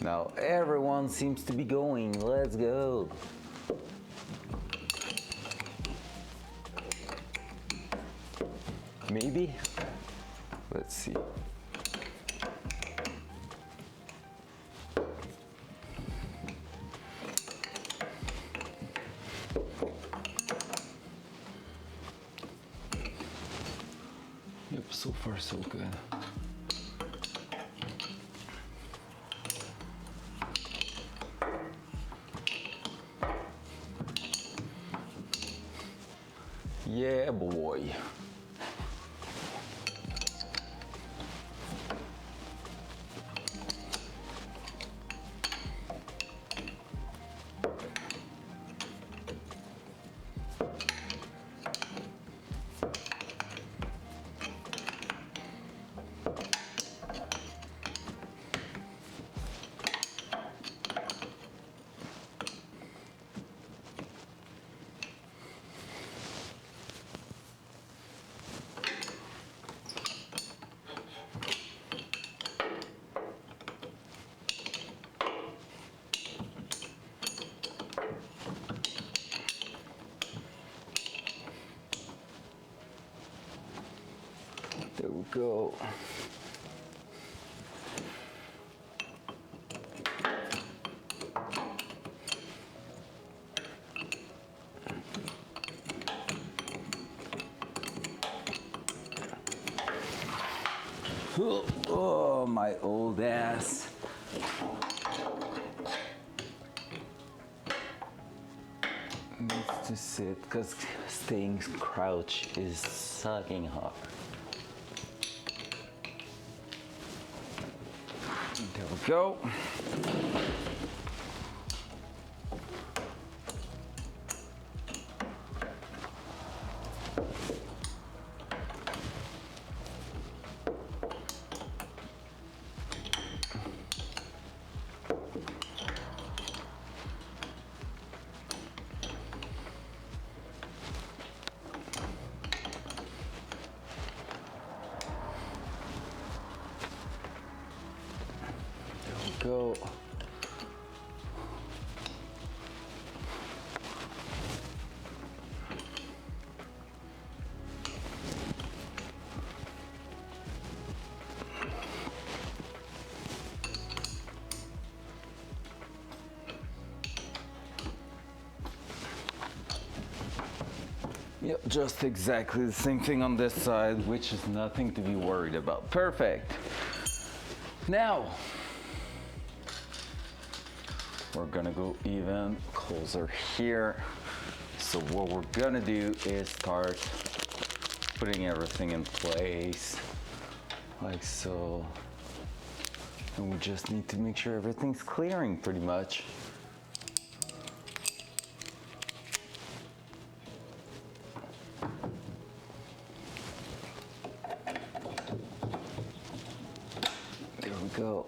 Now everyone seems to be going. Let's go. Maybe? Let's see. Yep, so far so good. Yeah, boy. There we go. Oh, my old ass. Needs to sit because staying crouched is sucking hard. There we go. Go. Yep, just exactly the same thing on this side, which is nothing to be worried about. Perfect. Now, we're gonna go even closer here. So what we're gonna do is start putting everything in place, like so. And we just need to make sure everything's clearing pretty much. There we go.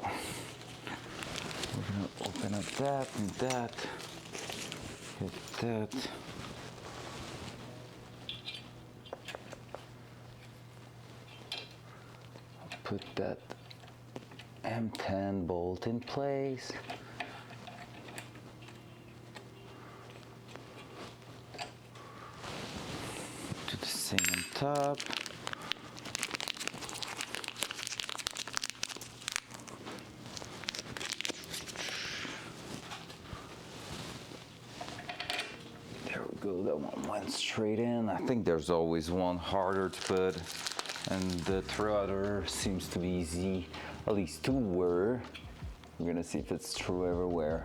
We're gonna open up that and that, hit that. Put that M10 bolt in place. Do the same on top. Go, that one went straight in. I think there's always one harder to put, and the throtter seems to be easy. At least two were. We're gonna see if it's true everywhere.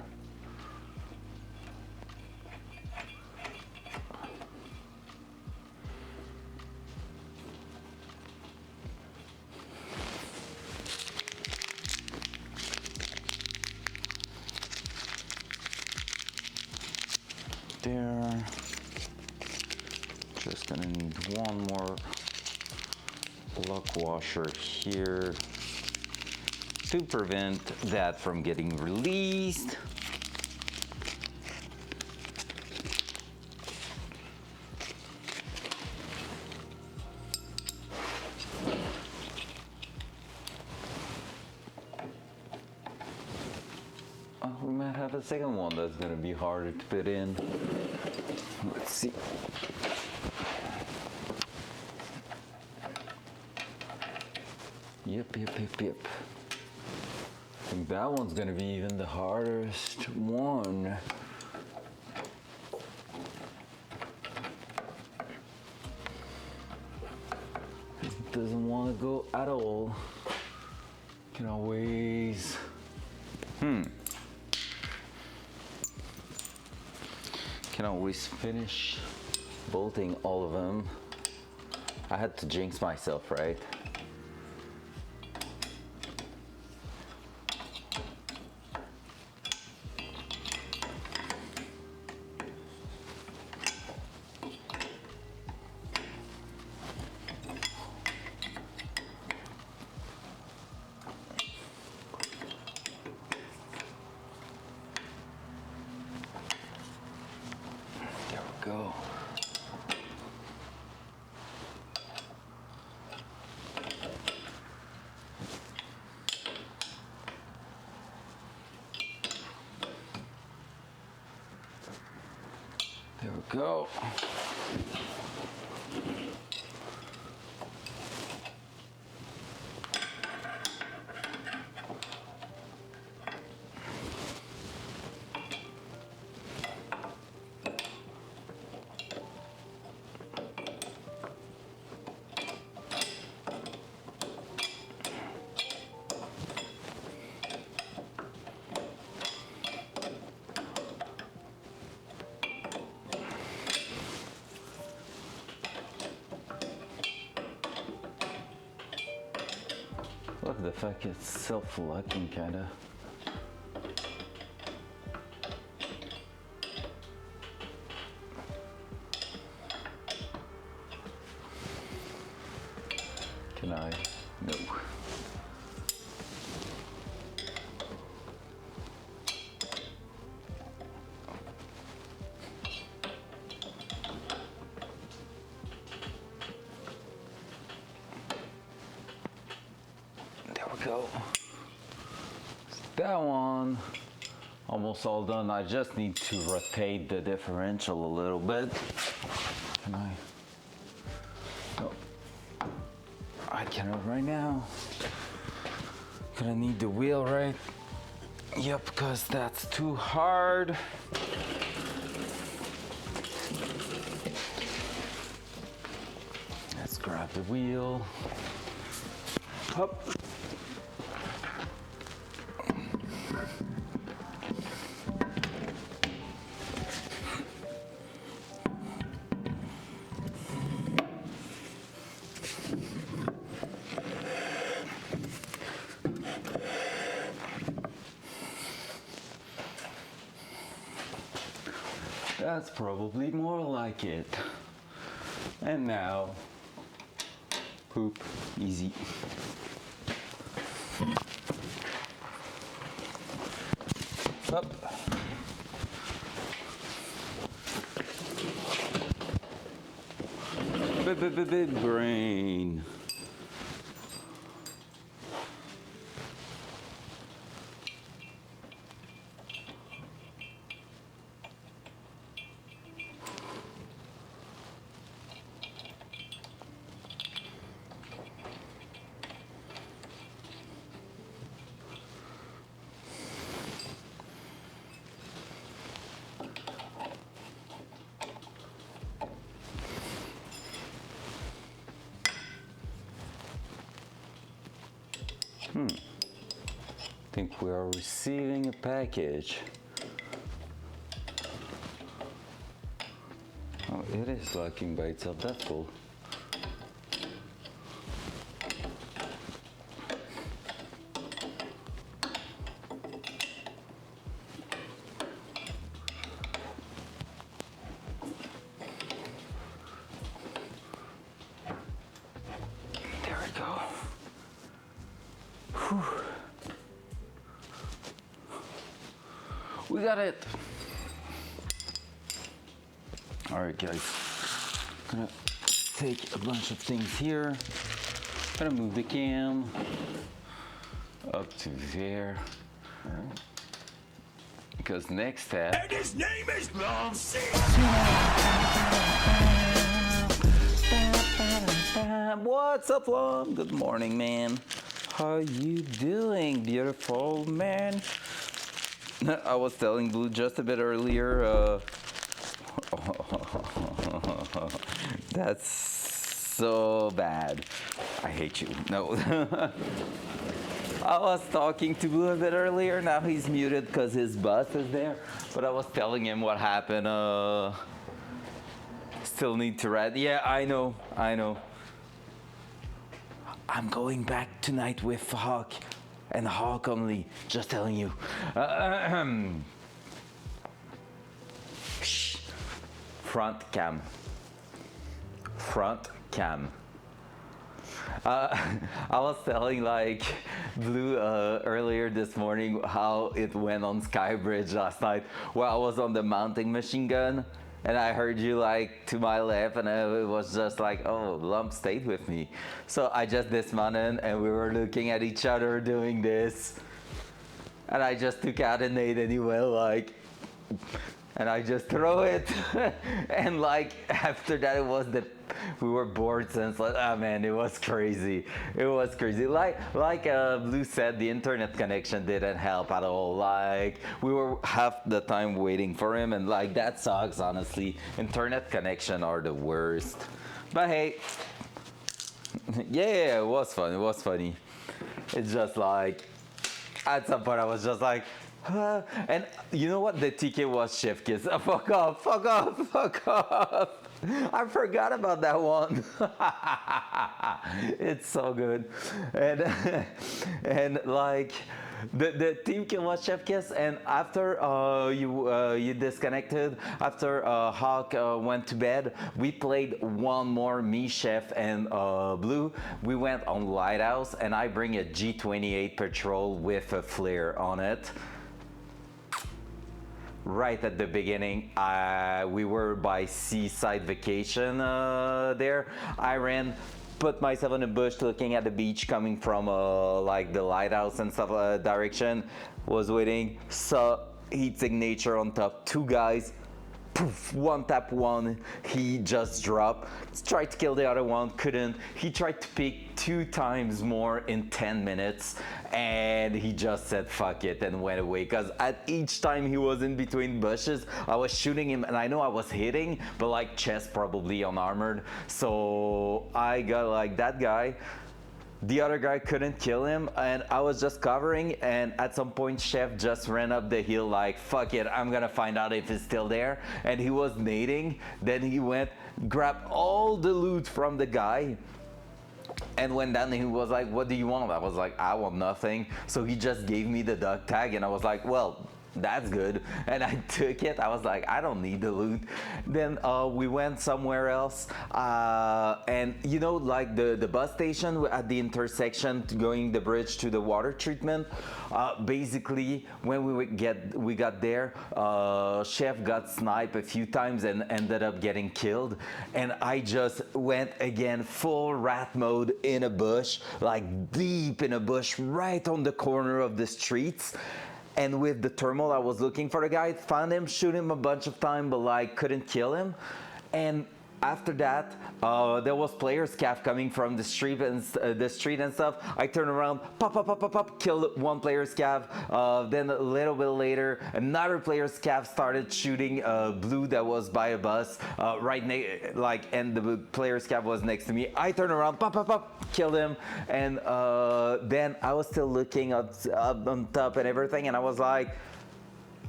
There. Just gonna need one more lock washer here to prevent that from getting released. we might have a second one that's gonna be harder to fit in. Let's see. Yep. I think that one's gonna be even the hardest one. It doesn't want to go at all. Can always. Can always finish bolting all of them. I had to jinx myself, right? Go. There we go. Look at the fact it's self-locking kinda. Can I? No. Go. That one almost all done. I just need to rotate the differential a little bit. Can I? No. I cannot right now. Gonna need the wheel, right? Yep, because that's too hard. Let's grab the wheel. Up. That's probably more like it. And now, poop, easy. Up. Big brain. I think we are receiving a package. Oh, it is locking by itself. That's cool. There we go. Whew. We got it. All right, guys. Gonna take a bunch of things here. Gonna move the cam up to there. because next step.
And his name is Long C.
What's up, Lom? Good morning, man. How you doing, beautiful man? I was telling Blue just a bit earlier. That's so bad. I hate you. No. I was talking to Blue a bit earlier. Now he's muted because his bus is there. But I was telling him what happened. Still need to read. Yeah, I know. I'm going back tonight with Hawk and Hawk only. Just telling you. Front cam. I was telling like Blue earlier this morning how it went on Skybridge last night where I was on the mounting machine gun and I heard you like to my left and it was just like, oh, Lump stayed with me. So I just dismounted and we were looking at each other doing this and I just took out a nade and he went like, and I just throw it and like after that we were bored since like, oh man, it was crazy. Like Blue said, the internet connection didn't help at all. Like we were half the time waiting for him and like that sucks, honestly. Internet connection are the worst. But hey, yeah, it was funny. It's just like at some point I was just like, and you know what? The TK was chef kiss. Fuck off. I forgot about that one. It's so good. And like the team kill was chef kiss, and after you disconnected, after Hawk went to bed, we played one more, me, Chef, and Blue. We went on Lighthouse, and I bring a G28 Patrol with a flare on it. Right at the beginning, we were by Seaside Vacation there. I ran, put myself in a bush looking at the beach coming from like the lighthouse and stuff direction. Was waiting, saw heat signature on top, two guys. Poof, one tap one, he just dropped. Tried to kill the other one, couldn't. He tried to pick 2 times more in 10 minutes and he just said fuck it and went away, because at each time he was in between bushes I was shooting him and I know I was hitting, but like chest probably unarmored, so I got like that guy. The other guy couldn't kill him and I was just covering, and at some point Chef just ran up the hill like fuck it, I'm gonna find out if it's still there, and he was nading. Then he went, grabbed all the loot from the guy and went down and he was like, what do you want? I was like, I want nothing. So he just gave me the duck tag and I was like, well, that's good, and I took it. I was like, I don't need the loot. Then we went somewhere else, and you know, like the bus station at the intersection going the bridge to the water treatment. Basically, when we got there, Chef got sniped a few times and ended up getting killed, and I just went again full rat mode in a bush, like deep in a bush right on the corner of the streets. And with the thermal, I was looking for the guy, found him, shoot him a bunch of times, but like couldn't kill him. And after that, there was player scav coming from the street and stuff. I turned around, pop, killed one player scav. Then a little bit later, another player scav started shooting Blue that was by a bus, and the player scav was next to me. I turned around, pop, killed him, and then I was still looking up on top and everything, and I was like,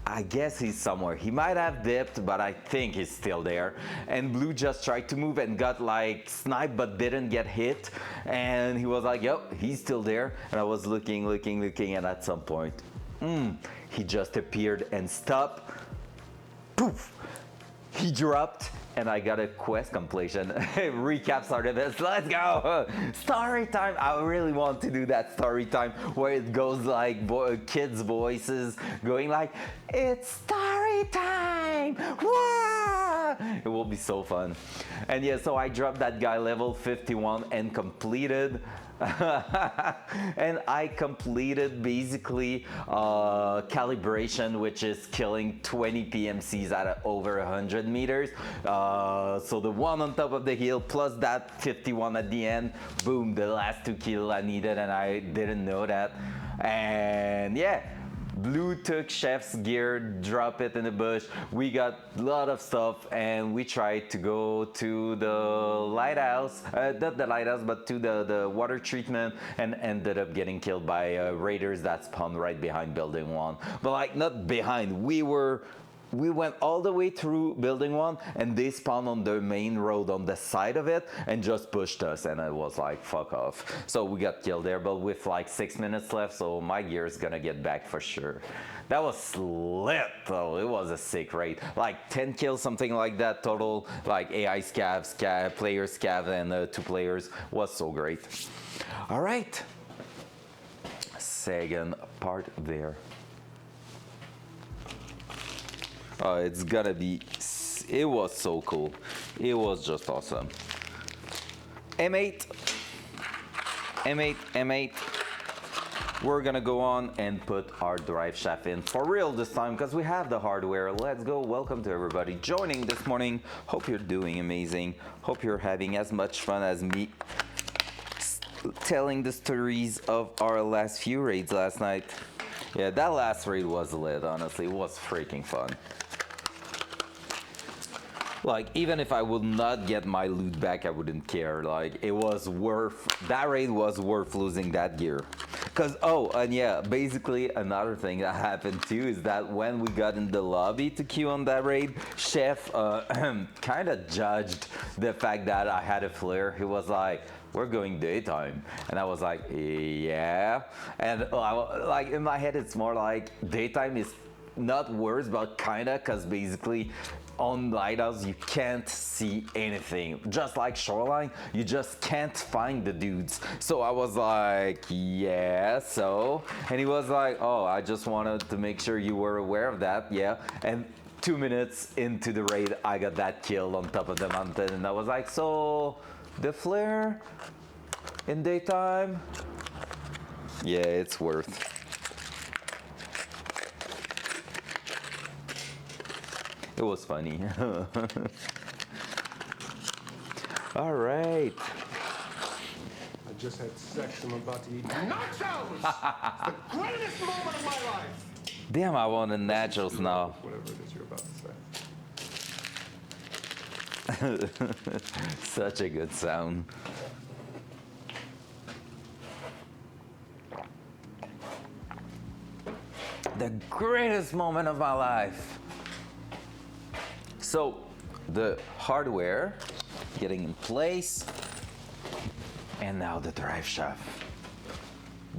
I guess he's somewhere. He might have dipped, but I think he's still there. And Blue just tried to move and got like sniped, but didn't get hit. And he was like, yep, he's still there. And I was looking, and at some point, he just appeared and stopped. Poof! He dropped, and I got a quest completion. Recap started this. Let's go! Story time! I really want to do that story time where it goes like kids' voices going like, it's story time! Whoa! It will be so fun. And yeah, so I dropped that guy level 51 and completed and I completed basically calibration, which is killing 20 PMCs at over 100 meters. So the one on top of the hill plus that 51 at the end, boom, the last 2 kills I needed, and I didn't know that. And yeah, Blue took Chef's gear, drop it in the bush. We got a lot of stuff, and we tried to go to the lighthouse, not the lighthouse, but to the water treatment, and ended up getting killed by raiders that spawned right behind building 1. But like, not behind, we went all the way through building 1, and they spawned on the main road on the side of it and just pushed us, and it was like, fuck off. So we got killed there, but with like 6 minutes left, so my gear is gonna get back for sure. That was lit though. It was a sick raid. Like 10 kills, something like that total, like AI scav, player scav, and 2 players. Was so great. All right, second part there. It's gonna be, it was so cool. It was just awesome. M8, M8, M8. We're gonna go on and put our drive shaft in for real this time because we have the hardware. Let's go. Welcome to everybody joining this morning. Hope you're doing amazing. Hope you're having as much fun as me telling the stories of our last few raids last night. Yeah, that last raid was lit, honestly. It was freaking fun. Like, even if I would not get my loot back, I wouldn't care. Like, it was worth, that raid was worth losing that gear. Cause, oh, and yeah, basically another thing that happened too is that when we got in the lobby to queue on that raid, Chef kind of judged the fact that I had a flare. He was like, we're going daytime. And I was like, yeah. And like in my head, it's more like daytime is not worse, but kinda, cause basically on lighthouse you can't see anything, just like shoreline you just can't find the dudes. So I was like, yeah, so, and he was like, oh, I just wanted to make sure you were aware of that. Yeah. And 2 minutes into the raid I got that kill on top of the mountain, and I was like, so the flare in daytime, yeah, it's worth. It was funny. All right.
I just had sex. I'm about to eat nachos. It's the greatest moment of my life.
Damn, I want the nachos now.
Whatever it is you're about to say.
Such a good sound. The greatest moment of my life. So the hardware getting in place, and now the drive shaft,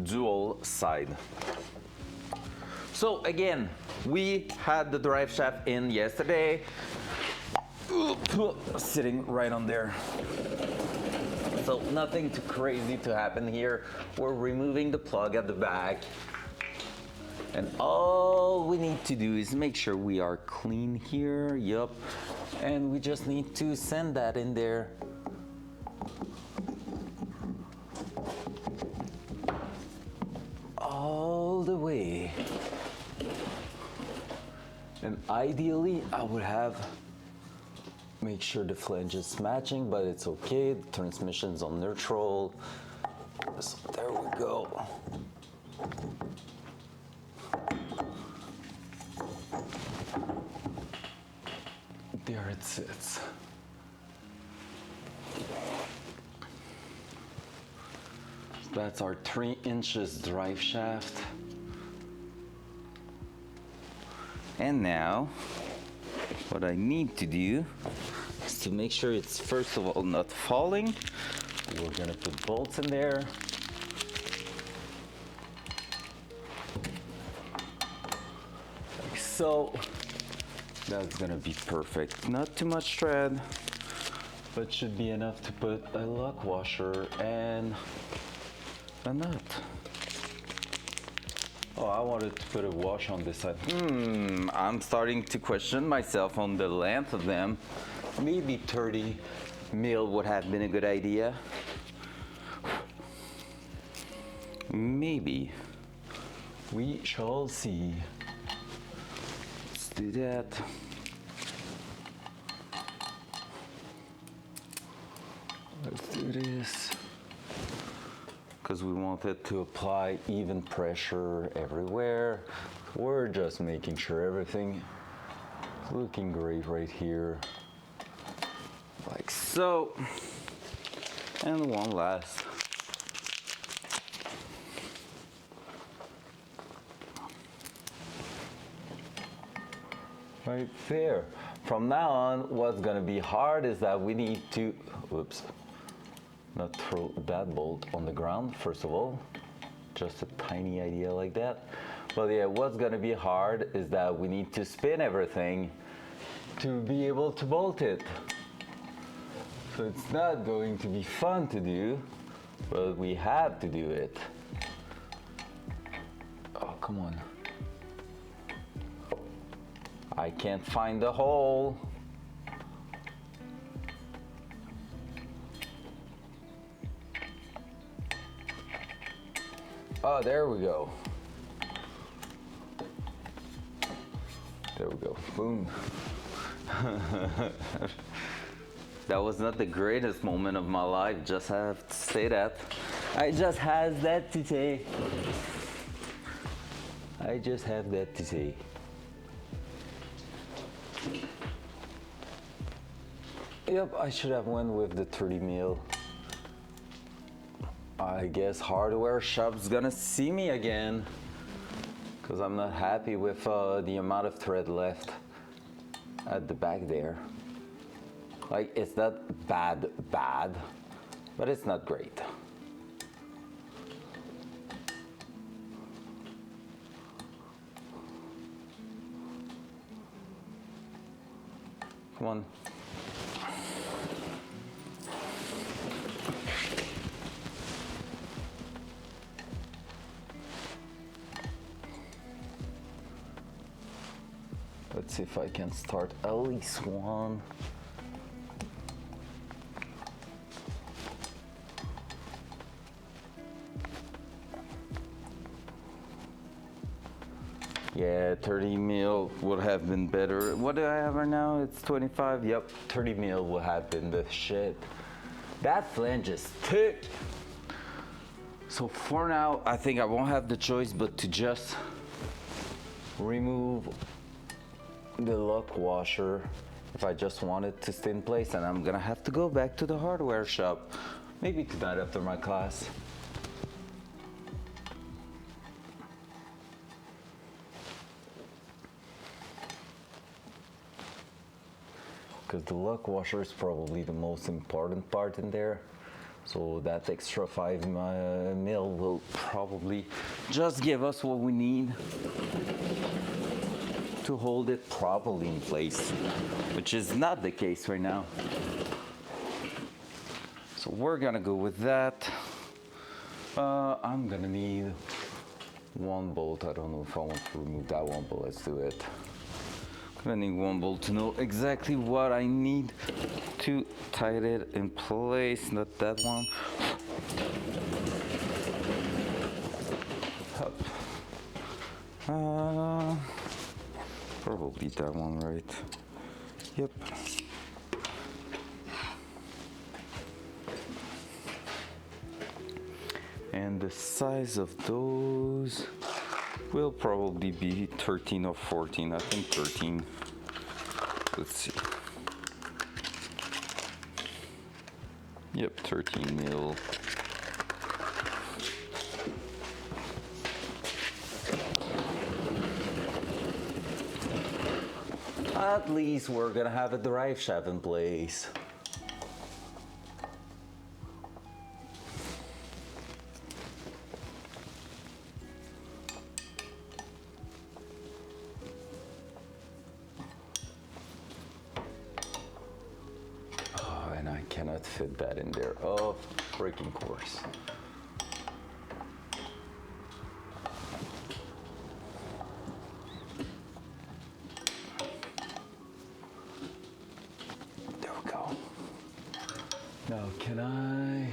dual side. So again, we had the drive shaft in yesterday, sitting right on there. So nothing too crazy to happen here. We're removing the plug at the back. And all we need to do is make sure we are clean here. Yup. And we just need to send that in there. All the way. And ideally, I would have make sure the flange is matching, but it's okay. The transmission's on neutral. So there we go. There it sits. That's our 3 inches drive shaft. And now, what I need to do is to make sure it's first of all not falling. We're gonna put bolts in there. Like so. That's gonna be perfect. Not too much thread, but should be enough to put a lock washer and a nut. Oh, I wanted to put a wash on this side. I'm starting to question myself on the length of them. Maybe 30 mil would have been a good idea. Maybe. We shall see. Let's do that. Let's do this. Because we wanted to apply even pressure everywhere. We're just making sure everything is looking great right here. Like so. And one last. Right there. From now on, what's gonna be hard is that we need to, whoops, not throw that bolt on the ground, first of all. Just a tiny idea like that. But yeah, what's gonna be hard is that we need to spin everything to be able to bolt it. So it's not going to be fun to do, but we have to do it. Oh, come on. I can't find the hole. Oh, there we go. There we go. Boom. That was not the greatest moment of my life, just have to say that. I just have that to say. I just have that to say. Yep, I should have went with the 30 mil. I guess hardware shop's gonna see me again, because I'm not happy with the amount of thread left at the back there. Like, it's not bad, but it's not great. Come on. Let's see if I can start at least one. Yeah, 30 mil would have been better. What do I have right now? It's 25. Yep, 30 mil would have been the shit. That flange is thick. So for now, I think I won't have the choice but to just remove the lock washer if I just want it to stay in place, and I'm gonna have to go back to the hardware shop maybe tonight after my class. Because the lock washer is probably the most important part in there, so that extra 5 mil will probably just give us what we need to hold it properly in place, which is not the case right now. So we're gonna go with that. I'm gonna need one bolt. I don't know if I want to remove that one, but let's do it. I'm gonna need one bolt to know exactly what I need to tighten it in place, not that one. Probably that one, right? Yep. And the size of those will probably be 13 or 14. I think 13. Let's see. Yep, 13 mil. At least we're gonna have a drive shaft in place. Oh, and I cannot fit that in there. Of freaking course. Now can I?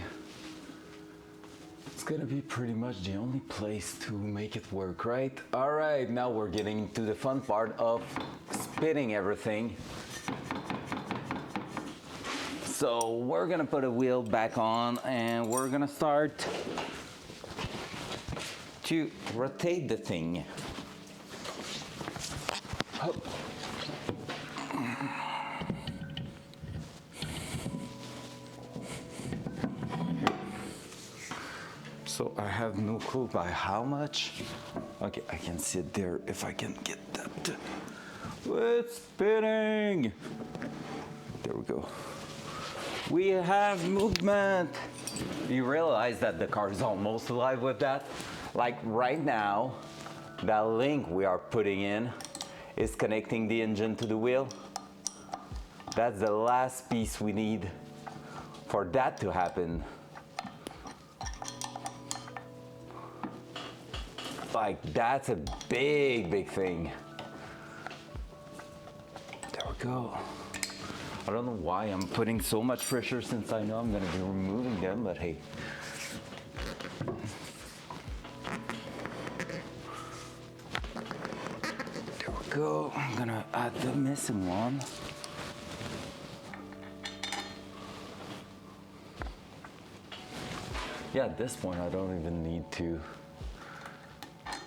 It's gonna be pretty much the only place to make it work, right? All right, now we're getting into the fun part of spinning everything. So we're gonna put a wheel back on and we're gonna start to rotate the thing. So I have no clue by how much. Okay, I can sit there if I can get that. It's spinning. There we go. We have movement. You realize that the car is almost alive with that? Like right now, that link we are putting in is connecting the engine to the wheel. That's the last piece we need for that to happen. Like that's a big, big thing. There we go. I don't know why I'm putting so much pressure since I know I'm gonna be removing them, but hey. There we go. I'm gonna add the missing one. Yeah, at this point I don't even need to.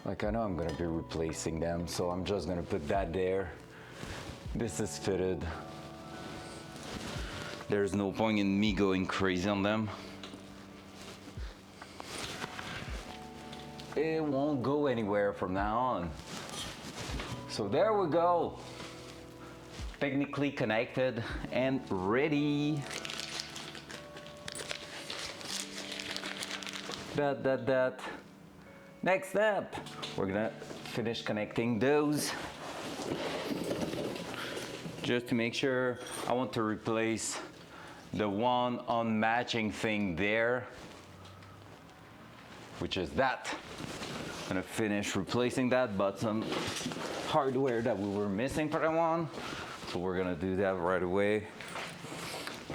Like I know I'm gonna be replacing them, so I'm just gonna put that there. This is fitted. There's no point in me going crazy on them. It won't go anywhere from now on. So there we go. Technically connected and ready. That. Next step, we're gonna finish connecting those. Just to make sure, I want to replace the one unmatching thing there, which is that. I'm gonna finish replacing that, but some hardware that we were missing for that one. So we're gonna do that right away.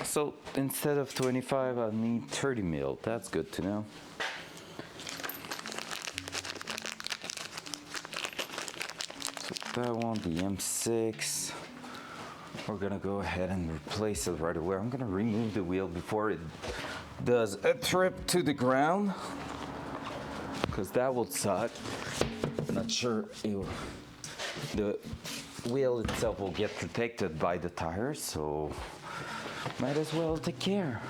So instead of 25, I need 30 mil. That's good to know. So that one, the M6. We're gonna go ahead and replace it right away. I'm gonna remove the wheel before it does a trip to the ground, because that would suck. I'm not sure the wheel itself will get protected by the tires, so might as well take care.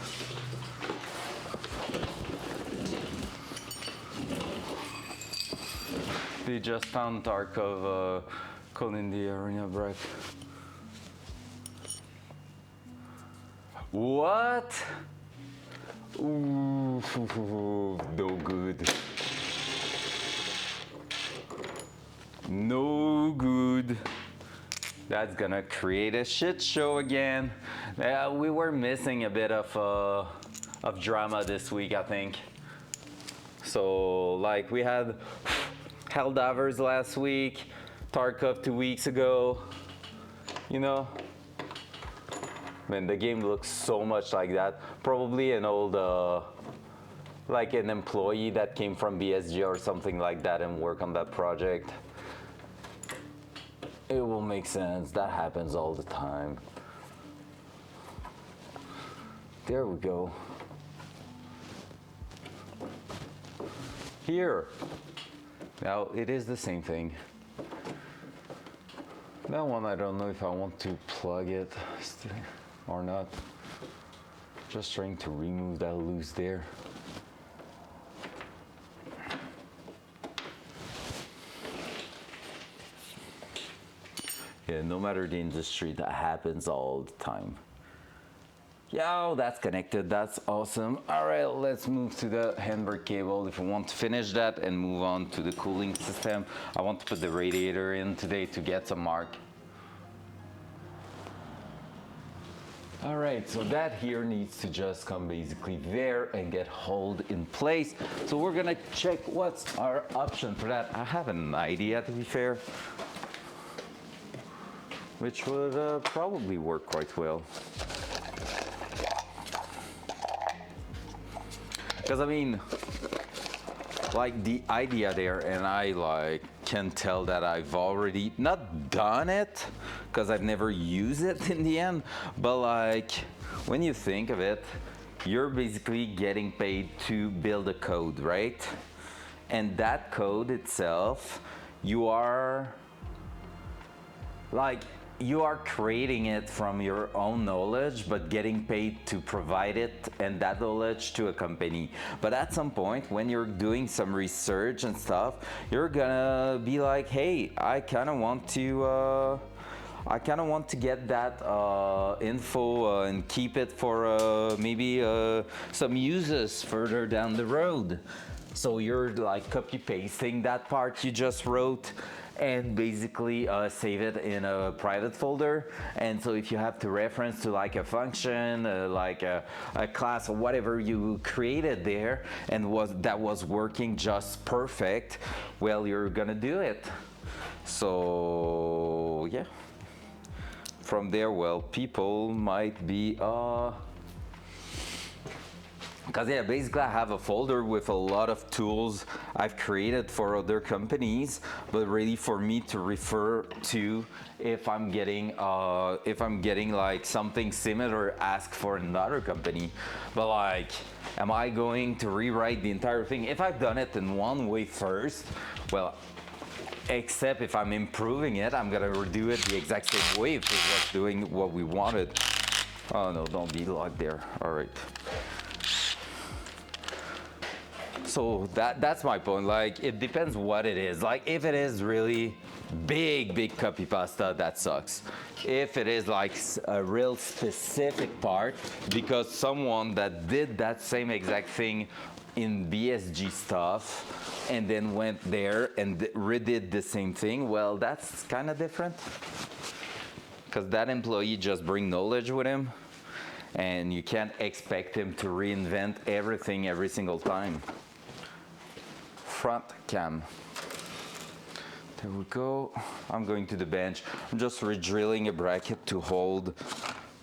They just found Tarkov calling the arena break. What? Ooh, no good. No good. That's gonna create a shit show again. We were missing a bit of drama this week, I think. So, like, we had Helldivers last week, Tarkov 2 weeks ago, you know? Man, the game looks so much like that. Probably an old, like an employee that came from BSG or something like that and work on that project. It will make sense. That happens all the time. There we go. Here. Now, it is the same thing. That one, I don't know if I want to plug it or not. Just trying to remove that loose there. Yeah, no matter the industry, that happens all the time. Yo, that's connected, that's awesome. All right, let's move to the handbrake cable. If we want to finish that and move on to the cooling system, I want to put the radiator in today to get some mark. All right, so that here needs to just come basically there and get hold in place. So we're gonna check what's our option for that. I have an idea, to be fair, which would probably work quite well. Because I mean, like the idea there, and I like can tell that I've already not done it because I've never used it in the end, but like when you think of it, you're basically getting paid to build a code, right? And that code itself, you are creating it from your own knowledge, but getting paid to provide it and that knowledge to a company. But at some point, when you're doing some research and stuff, you're gonna be like, hey, I kind of want to get that info and keep it for maybe some uses further down the road. So you're like copy pasting that part you just wrote and basically save it in a private folder. And so if you have to reference to like a function, like a class or whatever you created there and that was working just perfect, well, you're gonna do it. So yeah. From there, well, people might be because yeah, basically I have a folder with a lot of tools I've created for other companies, but really for me to refer to if I'm getting like something similar asked for another company. But like, am I going to rewrite the entire thing? If I've done it in one way first, well, except if I'm improving it, I'm gonna redo it the exact same way if it was doing what we wanted. Oh no, don't be locked there. All right. So that's my point. Like, it depends what it is. Like, if it is really big copy pasta, that sucks. If it is like a real specific part, because someone that did that same exact thing in BSG stuff and then went there and redid the same thing, well, that's kind of different. Because that employee just bring knowledge with him, and you can't expect him to reinvent everything every single time. Front cam. There we go. I'm going to the bench. I'm just re-drilling a bracket to hold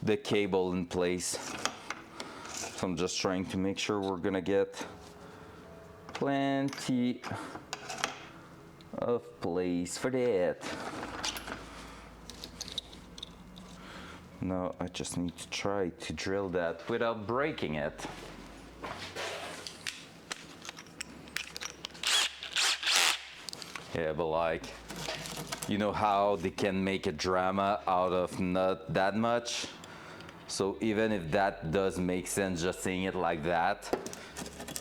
the cable in place. So I'm just trying to make sure we're gonna get plenty of place for that. Now I just need to try to drill that without breaking it. Yeah, but like, you know how they can make a drama out of not that much? So even if that does make sense, just saying it like that,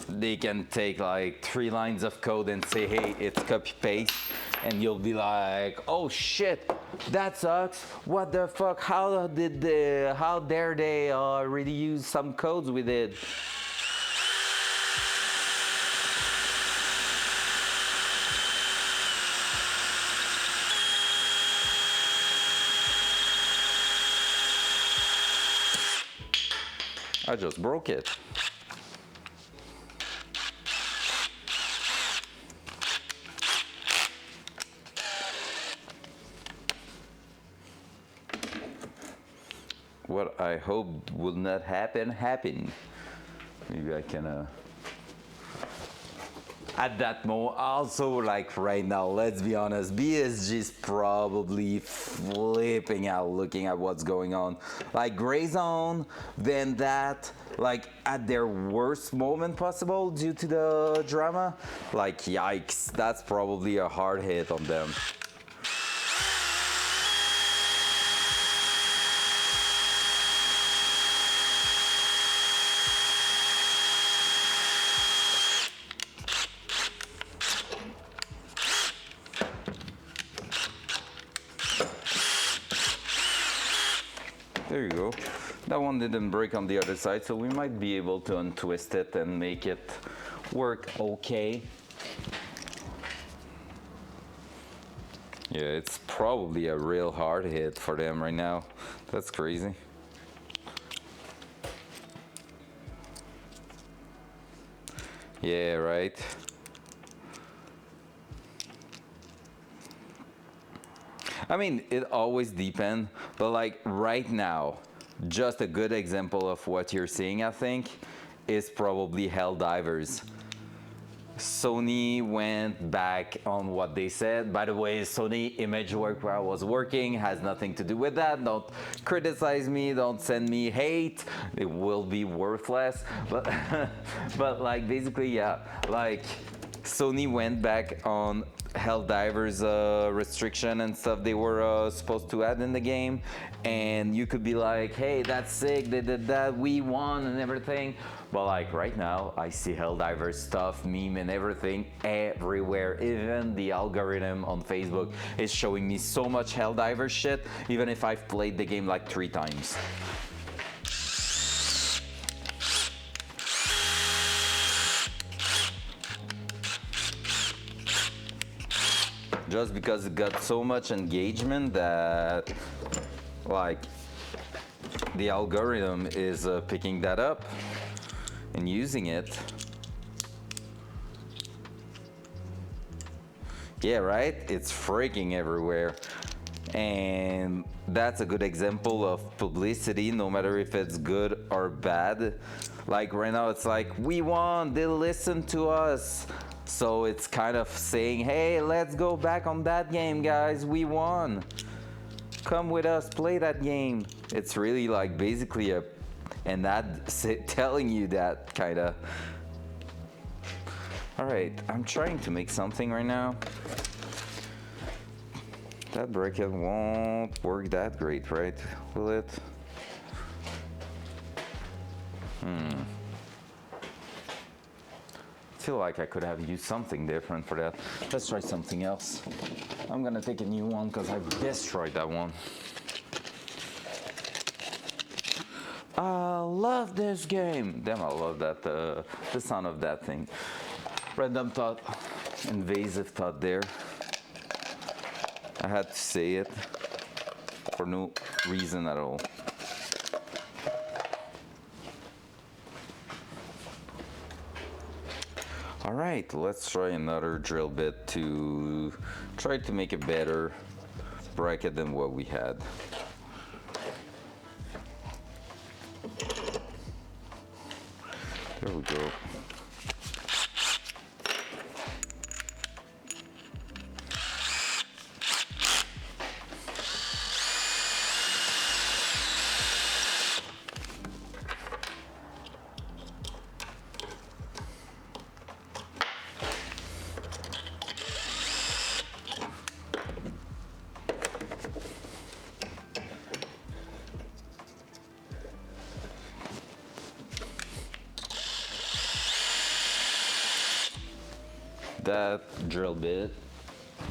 they can take like 3 lines of code and say, hey, it's copy paste, and you'll be like, oh shit, that sucks. What the fuck? How dare they already use some codes with it? I just broke it. What I hope will not happen. Maybe I can at that moment. Also, like right now, let's be honest, BSG is probably flipping out looking at what's going on. Like Gray Zone, then that, like at their worst moment possible due to the drama. Like yikes, that's probably a hard hit on them. There you go. That one didn't break on the other side, so we might be able to untwist it and make it work okay. Yeah, it's probably a real hard hit for them right now. That's crazy. Yeah, right. I mean, it always depends, but like right now, just a good example of what you're seeing, I think, is probably Helldivers. Sony went back on what they said. By the way, Sony image work where I was working has nothing to do with that. Don't criticize me, don't send me hate. It will be worthless. But but like basically, yeah, like Sony went back on Helldivers restriction and stuff they were supposed to add in the game, and you could be like, hey, that's sick, they did that, we won and everything. But like right now, I see Helldivers stuff, meme and everything everywhere. Even the algorithm on Facebook is showing me so much Helldivers shit, even if I've played the game like 3 times. Just because it got so much engagement that like the algorithm is picking that up and using it. Yeah, right? It's freaking everywhere. And that's a good example of publicity, no matter if it's good or bad. Like right now, it's like, we won, they listened to us. So it's kind of saying, hey, let's go back on that game, guys, we won. Come with us, play that game. It's really like basically an ad telling you that, kinda. All right, I'm trying to make something right now. That bracket won't work that great, right? Will it? I feel like I could have used something different for that. Let's try something else. I'm gonna take a new one because I've destroyed that one. I love this game. Damn, I love that, the sound of that thing. Random thought, invasive thought there. I had to say it for no reason at all. All right, let's try another drill bit to try to make a better bracket than what we had. There we go. That drill bit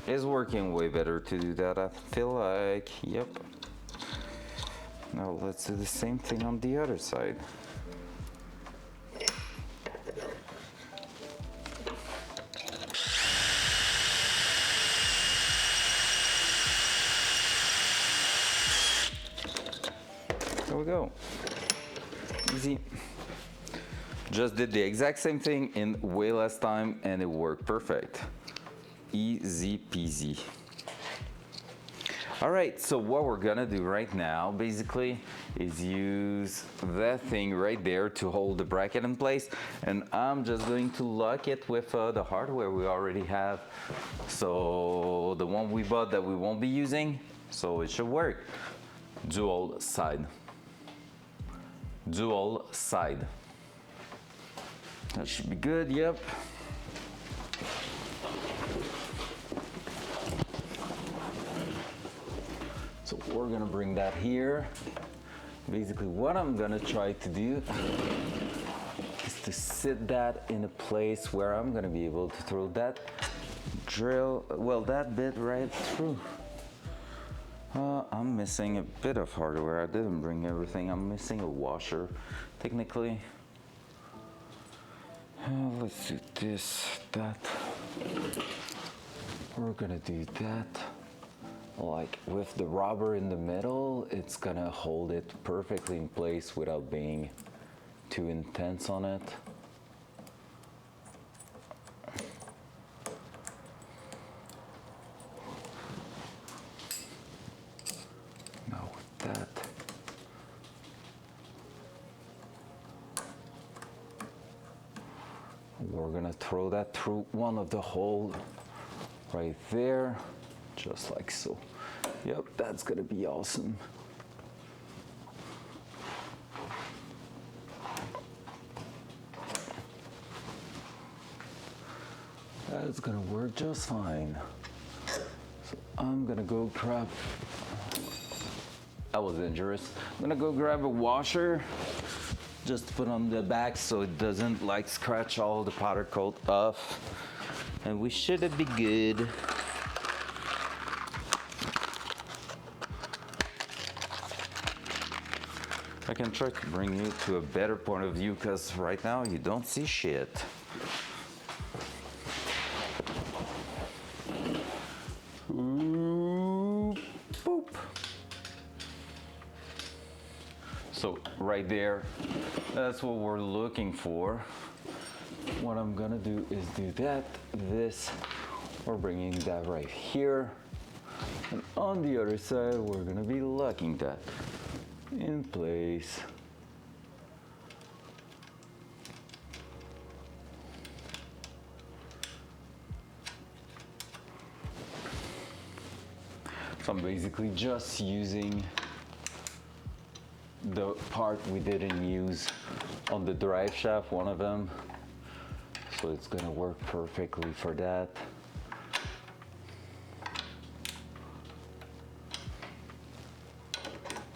is working way better to do that, I feel like. Yep. Now let's do the same thing on the other side. There we go. Easy. Just did the exact same thing in way less time and it worked perfect. Easy peasy. All right, so what we're gonna do right now basically is use that thing right there to hold the bracket in place, and I'm just going to lock it with the hardware we already have. So the one we bought that we won't be using, so it should work. Dual side. Dual side. That should be good, yep. So we're gonna bring that here. Basically what I'm gonna try to do is to sit that in a place where I'm gonna be able to throw that drill, well, that bit right through. I'm missing a bit of hardware. I didn't bring everything. I'm missing a washer, technically. Let's do this, that. We're gonna do that. Like with the rubber in the middle, it's gonna hold it perfectly in place without being too intense on it. Now with that. we're gonna throw that through one of the holes right there, just like so. Yep, that's gonna be awesome. That's gonna work just fine. So I'm gonna go grab, that was dangerous. I'm gonna go grab a washer, just to put on the back so it doesn't like scratch all the powder coat off. And we should be good. I can try to bring you to a better point of view because right now you don't see shit. Ooh, boop. So right there, that's what we're looking for. What I'm gonna do is do that, this, we're bringing that right here. And on the other side, we're gonna be locking that in place. So I'm basically just using the part we didn't use on the drive shaft, one of them. So it's gonna work perfectly for that.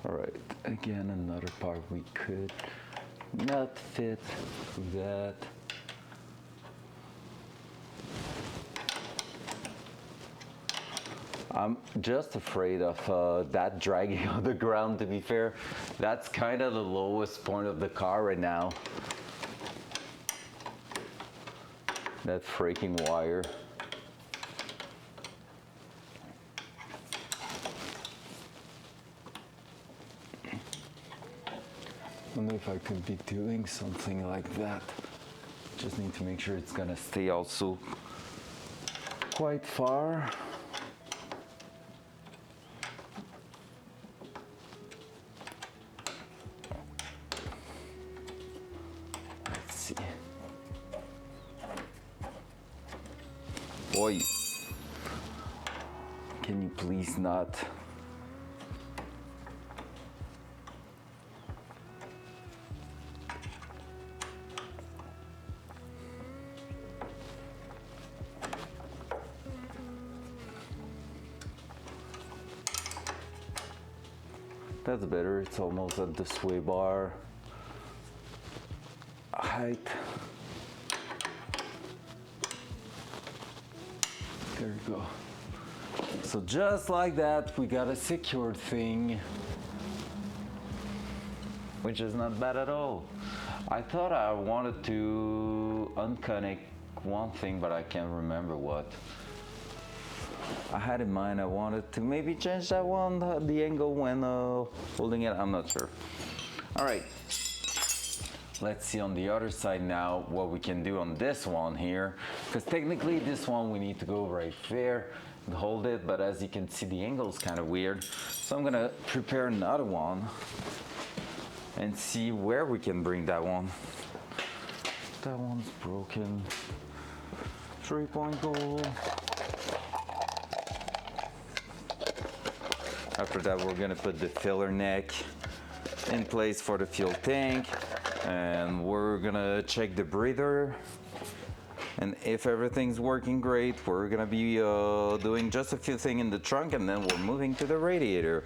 All right, again, another part we could not fit that. I'm just afraid of that dragging on the ground, to be fair. That's kind of the lowest point of the car right now. That freaking wire. I wonder if I could be doing something like that. Just need to make sure it's gonna stay also quite far. Let's see. Boy, can you please not? That's better, it's almost at the sway bar height. There you go. So just like that, we got a secured thing, which is not bad at all. I thought I wanted to unconnect one thing, but I can't remember what. I had in mind I wanted to maybe change that one, the angle when holding it, I'm not sure. All right, let's see on the other side now what we can do on this one here, because technically this one we need to go right there and hold it, but as you can see the angle is kind of weird. So I'm gonna prepare another one and see where we can bring that one. That one's broken. 3-point goal. After that, we're gonna put the filler neck in place for the fuel tank, and we're gonna check the breather. And if everything's working great, we're gonna be doing just a few things in the trunk, and then we're moving to the radiator.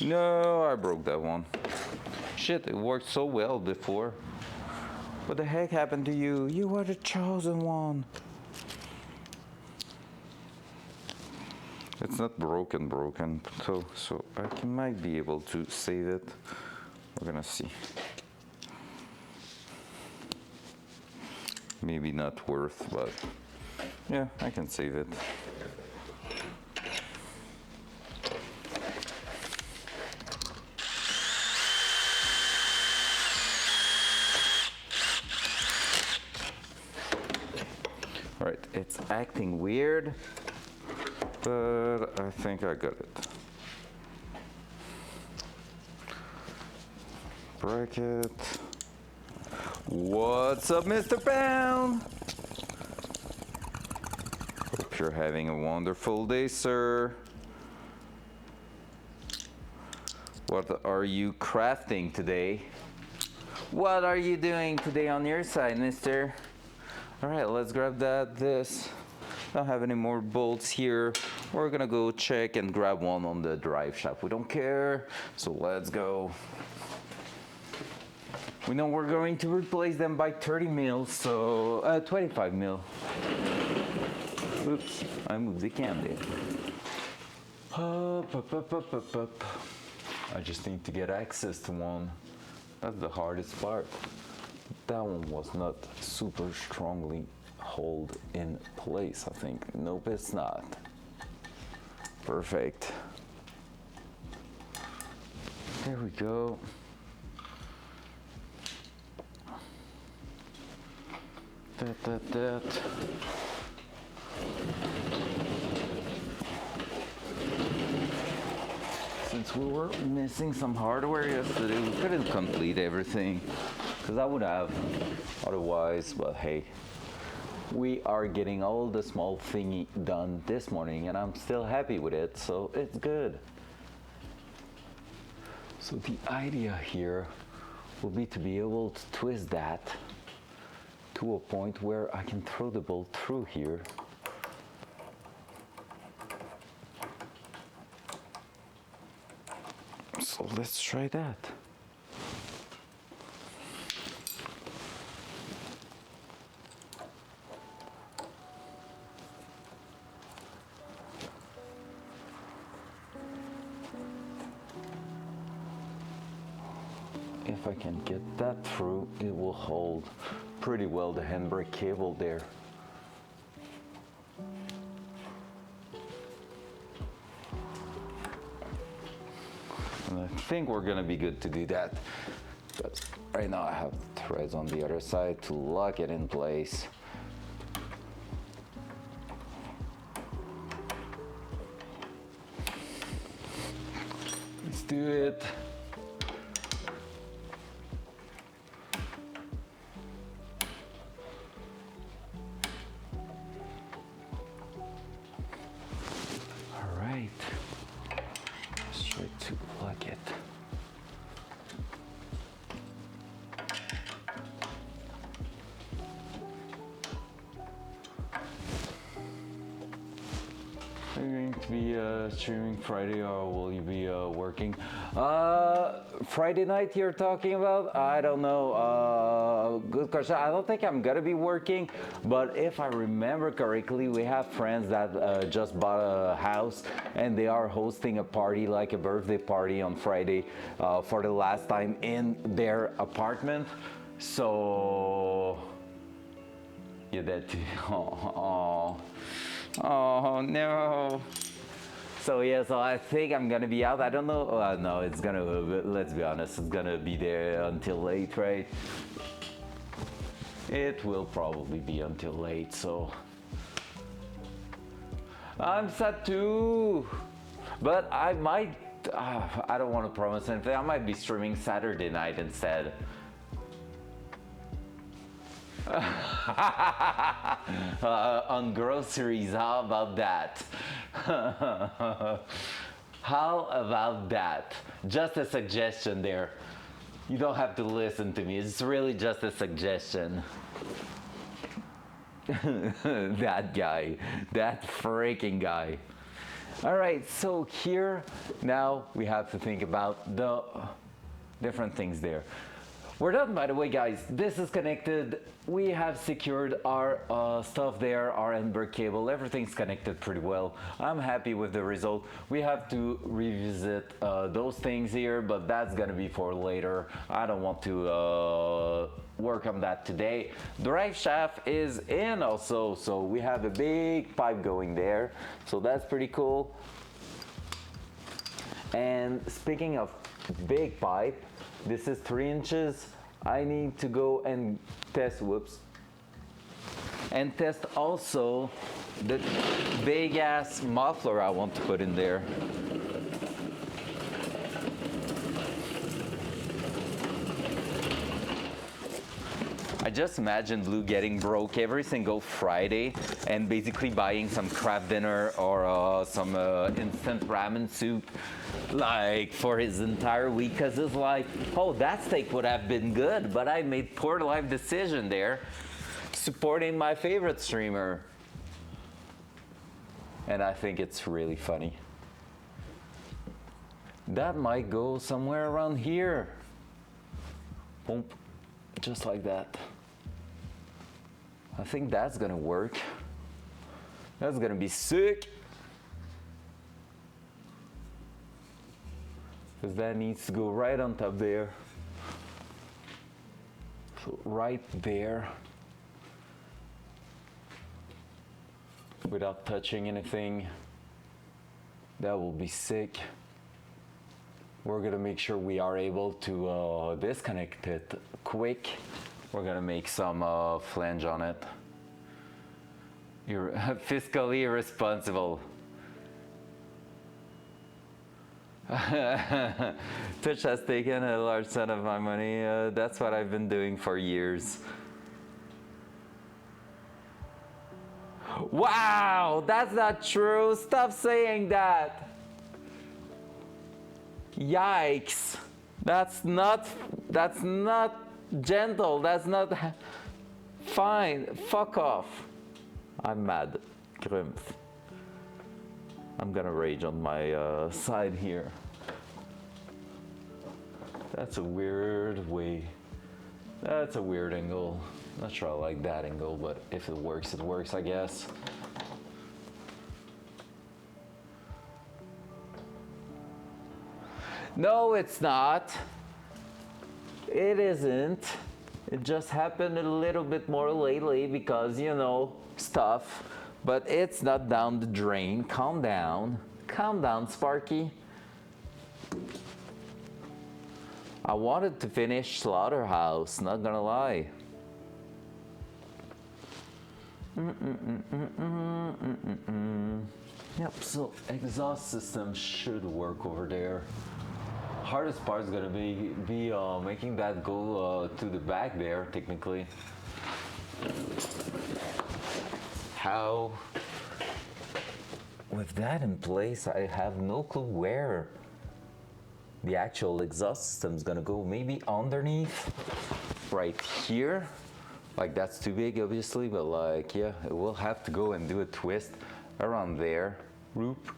No, I broke that one. Shit, it worked so well before. What the heck happened to you? You were the chosen one. It's not broken, so I might be able to save it. We're gonna see. Maybe not worth, but yeah, I can save it. All right, it's acting weird, but I think I got it. Bracket. What's up, Mr. Pound? Hope you're having a wonderful day, sir. What are you crafting today? What are you doing today on your side, mister? All right, let's grab this. Don't have any more bolts here. We're gonna go check and grab one on the drive shaft. We don't care, so let's go. We know we're going to replace them by 30 mil, so 25 mil. Oops, I moved the camera. Up. I just need to get access to one. That's the hardest part. That one was not super strongly held in place, I think. Nope, it's not. Perfect. There we go. That. Since we were missing some hardware yesterday, we couldn't complete everything, because I would have otherwise, but hey, we are getting all the small thingy done this morning, and I'm still happy with it, so it's good. So the idea here will be to be able to twist that to a point where I can throw the bolt through here. So let's try that. If I can get that through, it will hold pretty well the handbrake cable there. And I think we're gonna be good to do that. But right now I have threads on the other side to lock it in place. Let's do it. Are you going to be streaming Friday, or will you be working? Friday night you're talking about? I don't know. Good question. I don't think I'm gonna be working, but if I remember correctly, we have friends that just bought a house and they are hosting a party, like a birthday party on Friday for the last time in their apartment. So yeah, that too. Oh no. So yeah, so I think I'm gonna be out. I don't know. No, it's gonna, let's be honest, it's gonna be there until late, right? It will probably be until late, so. I'm sad too. But I might, I don't want to promise anything. I might be streaming Saturday night instead. On groceries, how about that? How about that? Just a suggestion there. You don't have to listen to me, it's really just a suggestion. That guy, that freaking guy. All right, so here now we have to think about the different things there. We're done, by the way, guys. This is connected. We have secured our stuff there, our handbrake cable. Everything's connected pretty well. I'm happy with the result. We have to revisit those things here, but that's gonna be for later. I don't want to work on that today. Drive shaft is in also, so we have a big pipe going there. So that's pretty cool. And speaking of big pipe, this is 3 inches. I need to go and test, whoops. and test also the big ass muffler I want to put in there. I just imagine Blue getting broke every single Friday and basically buying some crab dinner or some instant ramen soup like for his entire week, because it's like, oh, that steak would have been good, but I made poor life decision there supporting my favorite streamer. And I think it's really funny. That might go somewhere around here. Boom. Just like that. I think that's gonna work. That's gonna be sick. Because that needs to go right on top there. So right there. Without touching anything. That will be sick. We're gonna make sure we are able to disconnect it quick. We're gonna make some flange on it. You're fiscally irresponsible. Twitch has taken a large set of my money. That's what I've been doing for years. Wow, that's not true. Stop saying that. Yikes. That's not gentle. That's not fine. Fuck off. I'm mad. Grump. I'm gonna rage on my side here. That's a weird way. That's a weird angle. Not sure I like that angle, but if it works, I guess. No, it's not. It isn't. It just happened a little bit more lately because, you know, stuff. But it's not down the drain. Calm down. Calm down, Sparky. I wanted to finish Slaughterhouse, not gonna lie. Yep, so exhaust system should work over there. Hardest part is gonna be making that go to the back there, technically. How? With that in place, I have no clue where the actual exhaust system is gonna go. Maybe underneath, right here. Like that's too big, obviously, but like, yeah, it will have to go and do a twist around there, whoop,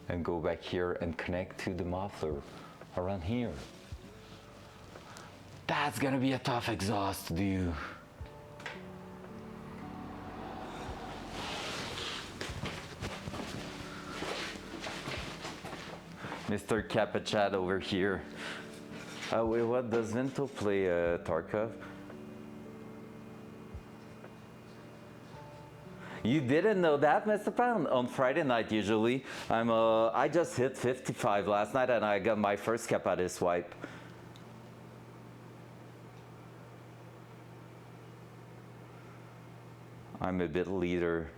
and go back here and connect to the muffler around here. That's gonna be a tough exhaust to do. Mr. Capachat over here. Wait, what does Vento play, Tarkov? You didn't know that, Mr. Pound? On Friday night, usually, I just hit 55 last night and I got my first cap at this swipe. I'm a bit leader.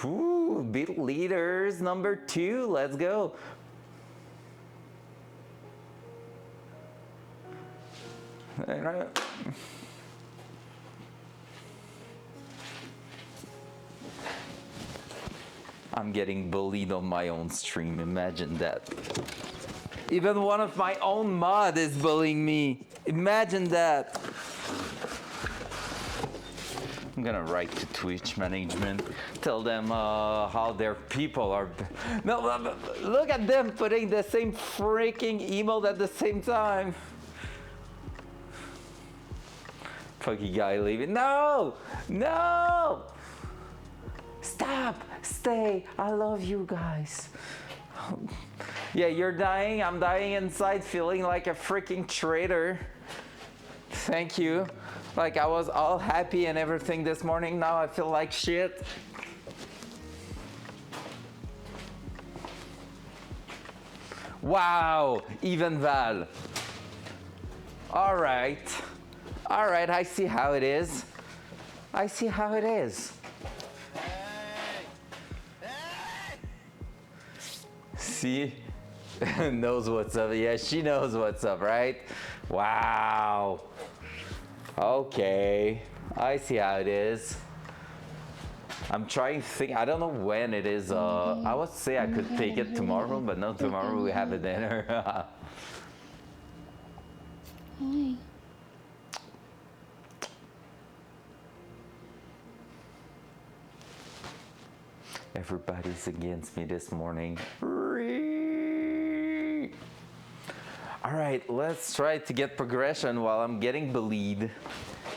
Whoo, bit leaders, number 2, let's go. I'm getting bullied on my own stream, imagine that. Even one of my own mod is bullying me. Imagine that. I'm gonna write to Twitch management, tell them how their people are. No, look at them putting the same freaking emote at the same time. Fucky guy leaving. No! No! Stop! Stay! I love you guys. Yeah, you're dying. I'm dying inside, feeling like a freaking traitor. Thank you. Like I was all happy and everything this morning. Now I feel like shit. Wow! Even Val. All right. All right, I see how it is. I see how it is. See? Knows what's up. Yeah, she knows what's up, right? Wow. Okay. I see how it is. I'm trying to think. I don't know when it is. I would say I could take it tomorrow, but no, tomorrow we have a dinner.
Hi.
Everybody's against me this morning. All right, let's try to get progression while I'm getting bullied.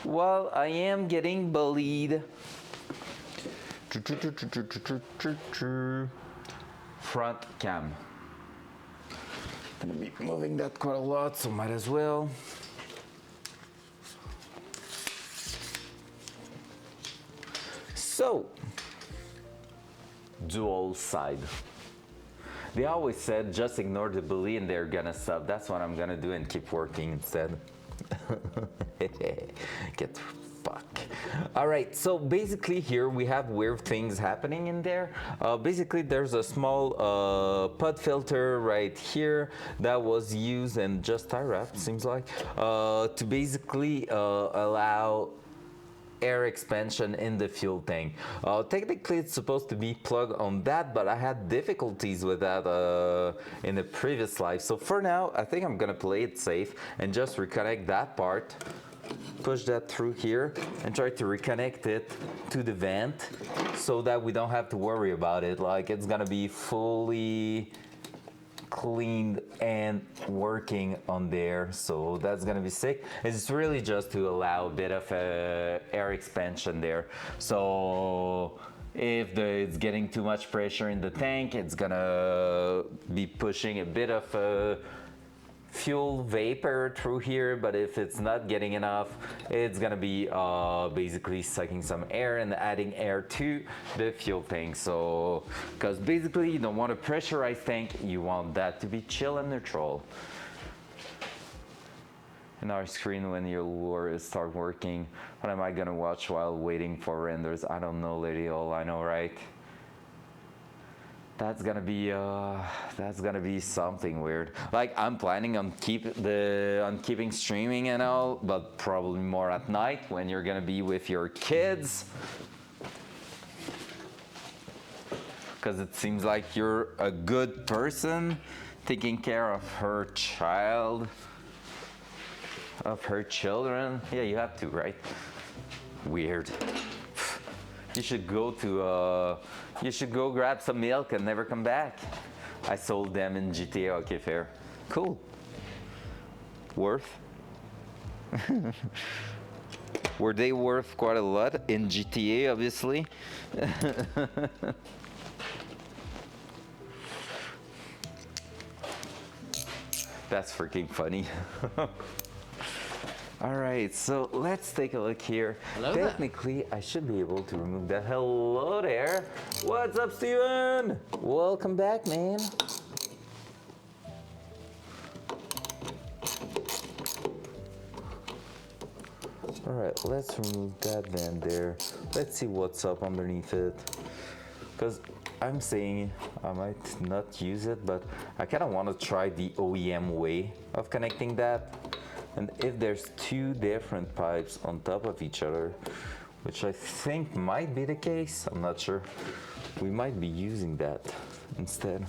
While I am getting bullied. Front cam. Gonna be moving that quite a lot, so might as well. So, dual side. They always said just ignore the bully and they're gonna stop. That's what I'm gonna do and keep working instead. Get fuck. All right, so basically here we have weird things happening in there. Basically there's a small pod filter right here that was used and just tie wrapped, seems like, to basically allow air expansion in the fuel tank. Technically it's supposed to be plugged on that, but I had difficulties with that in the previous life. So for now, I think I'm gonna play it safe and just reconnect that part, push that through here and try to reconnect it to the vent so that we don't have to worry about it. Like it's gonna be fully cleaned and working on there, so that's gonna be sick. It's really just to allow a bit of air expansion there, so if it's getting too much pressure in the tank, it's gonna be pushing a bit of fuel vapor through here, but if it's not getting enough, it's gonna be basically sucking some air and adding air to the fuel tank. So because basically you don't want a pressurized tank, you want that to be chill and neutral. In our screen when your lure start working, what am I gonna watch while waiting for renders? I don't know, Lady All, I know, right? That's gonna be something weird. Like I'm planning on keeping streaming and all, but probably more at night when you're gonna be with your kids. Because it seems like you're a good person taking care of her child, of her children. Yeah, you have to, right? Weird. You should go grab some milk and never come back. I sold them in GTA. Okay, fair. Cool. Worth? Were they worth quite a lot in GTA, obviously? That's freaking funny. All right, so let's take a look here.
Hello
Technically, I should be able to remove that. Hello there. What's up, Steven? Welcome back, man. All right, let's remove that vent there. Let's see what's up underneath it. Because I'm saying I might not use it, but I kind of want to try the OEM way of connecting that. And if there's two different pipes on top of each other, which I think might be the case, I'm not sure, we might be using that instead.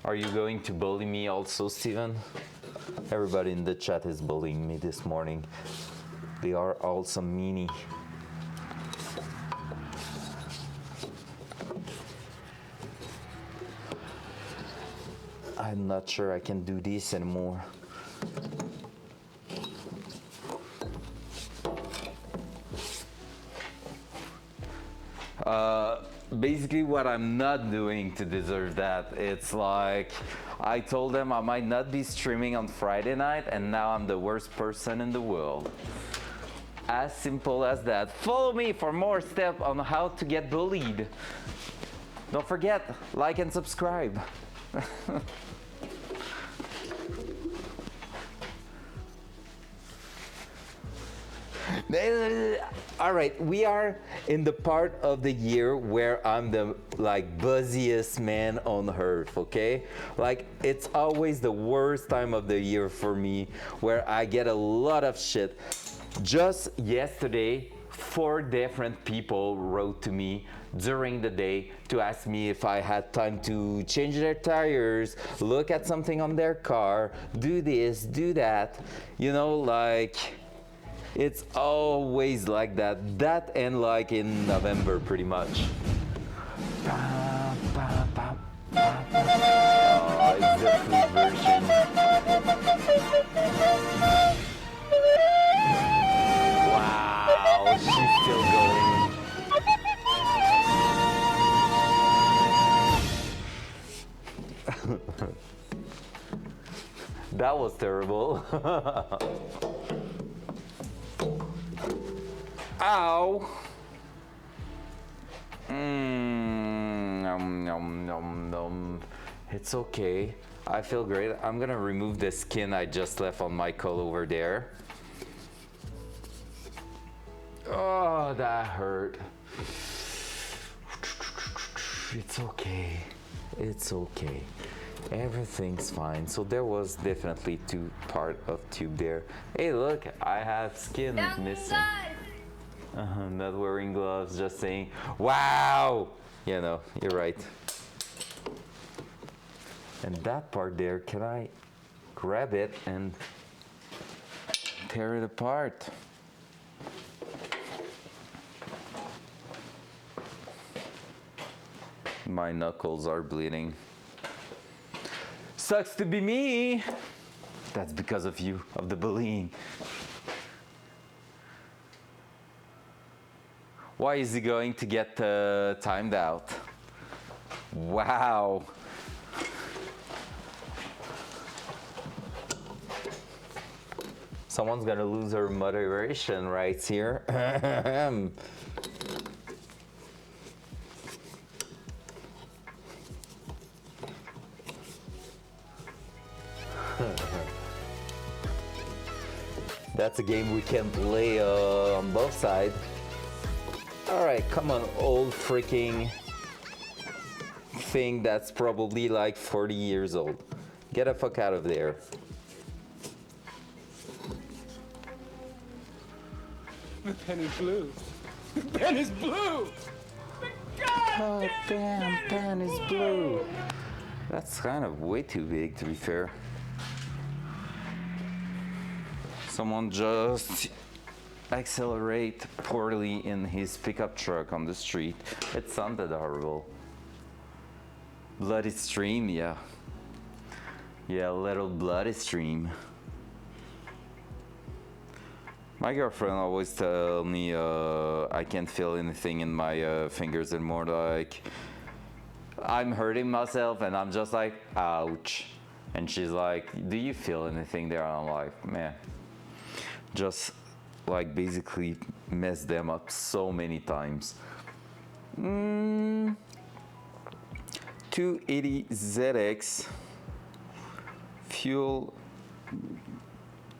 Are you going to bully me also, Steven? Everybody in the chat is bullying me this morning. They are all some meanie. I'm not sure I can do this anymore. Basically what I'm not doing to deserve that, it's like I told them I might not be streaming on Friday night and now I'm the worst person in the world. As simple as that. Follow me for more steps on how to get bullied. Don't forget, like and subscribe. All right, we are in the part of the year where I'm the like buzziest man on earth, okay? Like it's always the worst time of the year for me where I get a lot of shit. Just yesterday, 4 different people wrote to me during the day to ask me if I had time to change their tires, look at something on their car, do this, do that. You know, like it's always like that. That and like in November pretty much. Oh, it's the food version. Wow, she's still going. That was terrible. Ow. Nom, nom, nom, nom. It's okay. I feel great. I'm gonna remove the skin I just left on my coat over there. Oh, that hurt. It's okay. It's okay. Everything's fine. So there was definitely 2 part of tube there. Hey, look, I have skin missing. Not wearing gloves, just saying, wow! You know, you're right. And that part there, can I grab it and tear it apart? My knuckles are bleeding. Sucks to be me. That's because of you, of the bullying. Why is he going to get timed out? Wow. Someone's gonna lose her motivation right here. That's a game we can play on both sides. Alright, come on, old freaking thing that's probably like 40 years old. Get the fuck out of there.
The pen is blue. The pen is blue!
Oh damn, pen is blue. That's kind of way too big, to be fair. Someone just accelerate poorly in his pickup truck on the street. It sounded horrible. Bloody stream, yeah. Yeah, a little bloody stream. My girlfriend always tell me I can't feel anything in my fingers anymore. Like I'm hurting myself and I'm just like, ouch. And she's like, do you feel anything there? And I'm like, man, just like basically messed them up so many times. 280 ZX fuel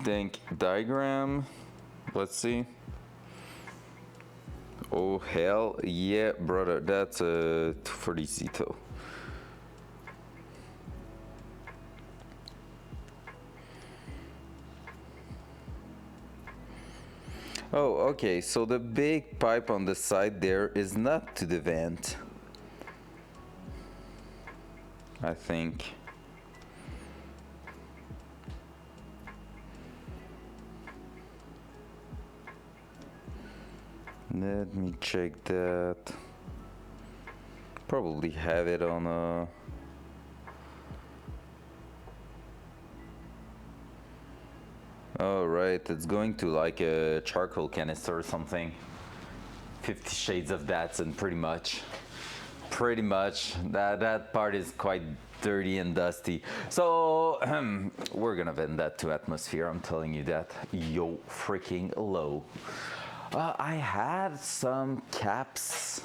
tank diagram. Let's see. Oh hell yeah, brother, that's a 240 Zito. Oh, okay, so the big pipe on the side there is not to the vent, I think. Let me check that. Probably have it on a... Oh right, it's going to like a charcoal canister or something. 50 Shades of Datsun, pretty much. Pretty much. That part is quite dirty and dusty. So we're gonna vent that to atmosphere, I'm telling you that. Yo freaking low. I had some caps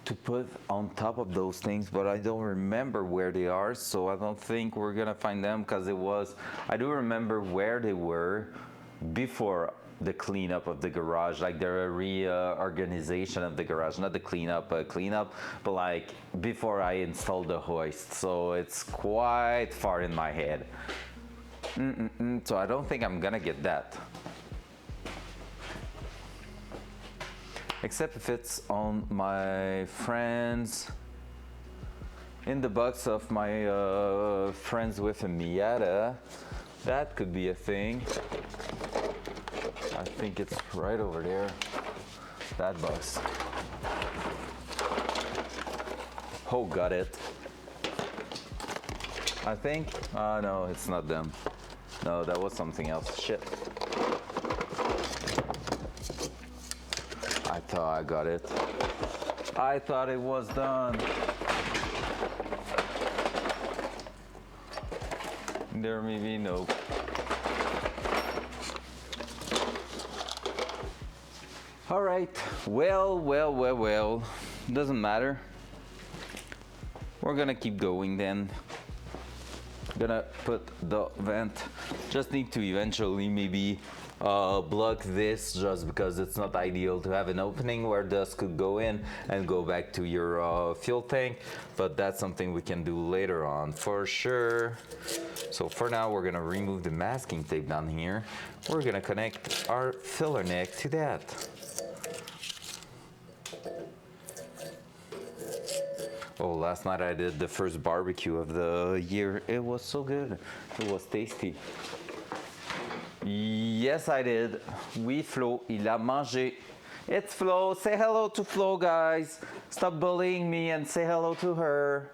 to put on top of those things, but I don't remember where they are, so I don't think we're gonna find them because it was, I do remember where they were, before the cleanup of the garage, like the reorganization of the garage, not the cleanup, but like before I installed the hoist. So it's quite far in my head. So I don't think I'm gonna get that. Except if it's on my friends, in the box of my friends with a Miata. That could be a thing. I think it's right over there. That box. Oh, got it. I think. No, it's not them. No, that was something else. Shit. I thought I got it. I thought it was done. There may be no. All right. Well. Doesn't matter. We're gonna keep going then. Gonna put the vent. Just need to eventually maybe block this, just because it's not ideal to have an opening where dust could go in and go back to your fuel tank, but that's something we can do later on for sure. So for now, we're gonna remove the masking tape down here. We're gonna connect our filler neck to that. Oh, last night I did the first barbecue of the year. It was so good. It was tasty. Yes, I did. Oui, Flo, il a mangé. It's Flo. Say hello to Flo, guys. Stop bullying me and say hello to her.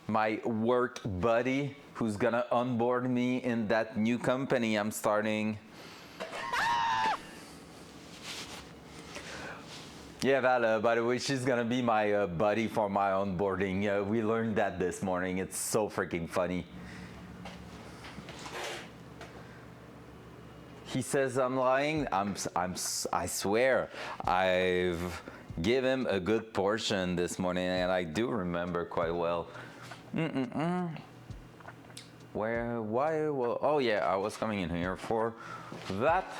My work buddy who's gonna onboard me in that new company I'm starting. Yeah, Val, by the way, she's gonna be my buddy for my onboarding. We learned that this morning. It's so freaking funny. He says I'm lying. I swear. I've given him a good portion this morning, and I do remember quite well. Why? Well, oh yeah, I was coming in here for that.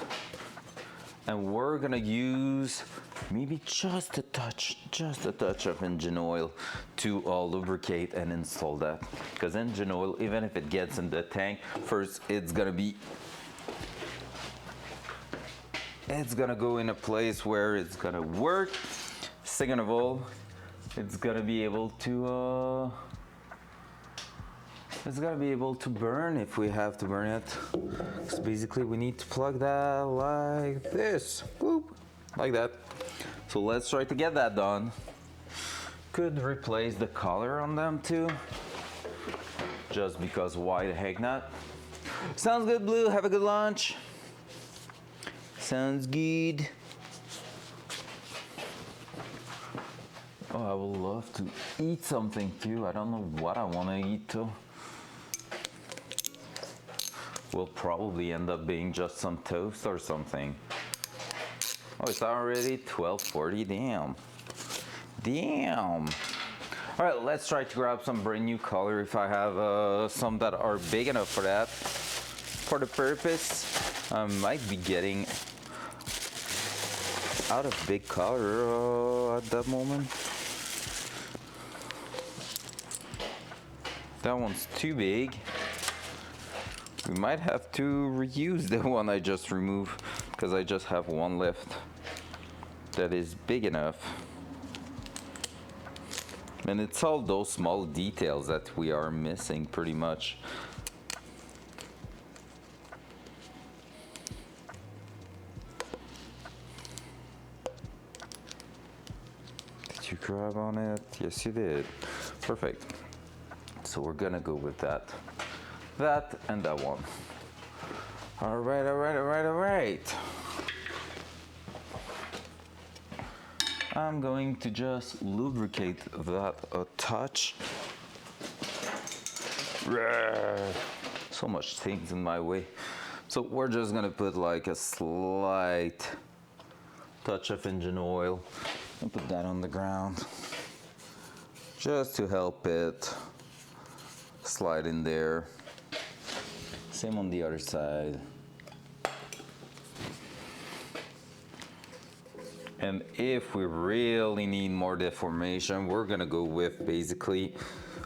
And we're gonna use maybe just a touch of engine oil to lubricate and install that. Because engine oil, even if it gets in the tank, first it's gonna go in a place where it's gonna work. Second of all, it's gonna be able to burn if we have to burn it. So basically we need to plug that like this. Boop. Like that. So let's try to get that done. Could replace the color on them too. Just because why the heck not? Sounds good, Blue. Have a good lunch. Sounds good. Oh, I would love to eat something too. I don't know what I want to eat though. Will probably end up being just some toast or something. Oh, it's already 12:40. Damn. All right, let's try to grab some brand new color if I have some that are big enough for that. For the purpose, I might be getting out of big color at that moment. That one's too big. We might have to reuse the one I just removed because I just have one left that is big enough. And it's all those small details that we are missing pretty much. Did you grab on it? Yes, you did. Perfect. So we're gonna go with that. That and that one. All right. I'm going to just lubricate that a touch. So much things in my way. So we're just gonna put like a slight touch of engine oil and put that on the ground just to help it slide in there. Same on the other side. And if we really need more deformation, we're gonna go with basically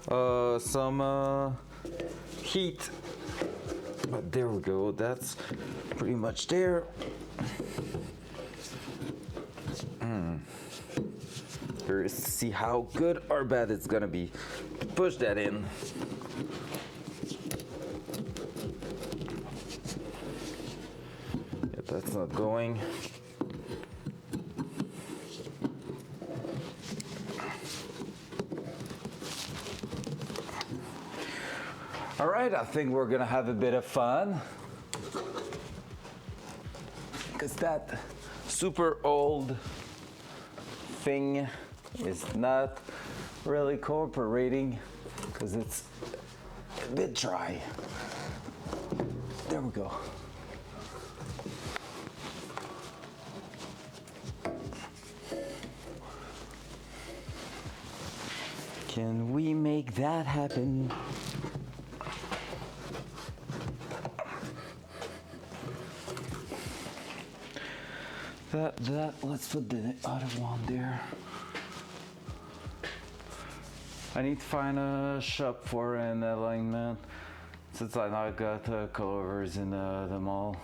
some heat. But there we go, that's pretty much there. Let's see how good or bad it's gonna be. Push that in. Yeah, that's not going. All right, I think we're gonna have a bit of fun. Because that super old thing is not really cooperating because it's a bit dry. There we go. Can we make that happen? Let's put the other one there. I need to find a shop for an alignment since I now got coilovers in the mall.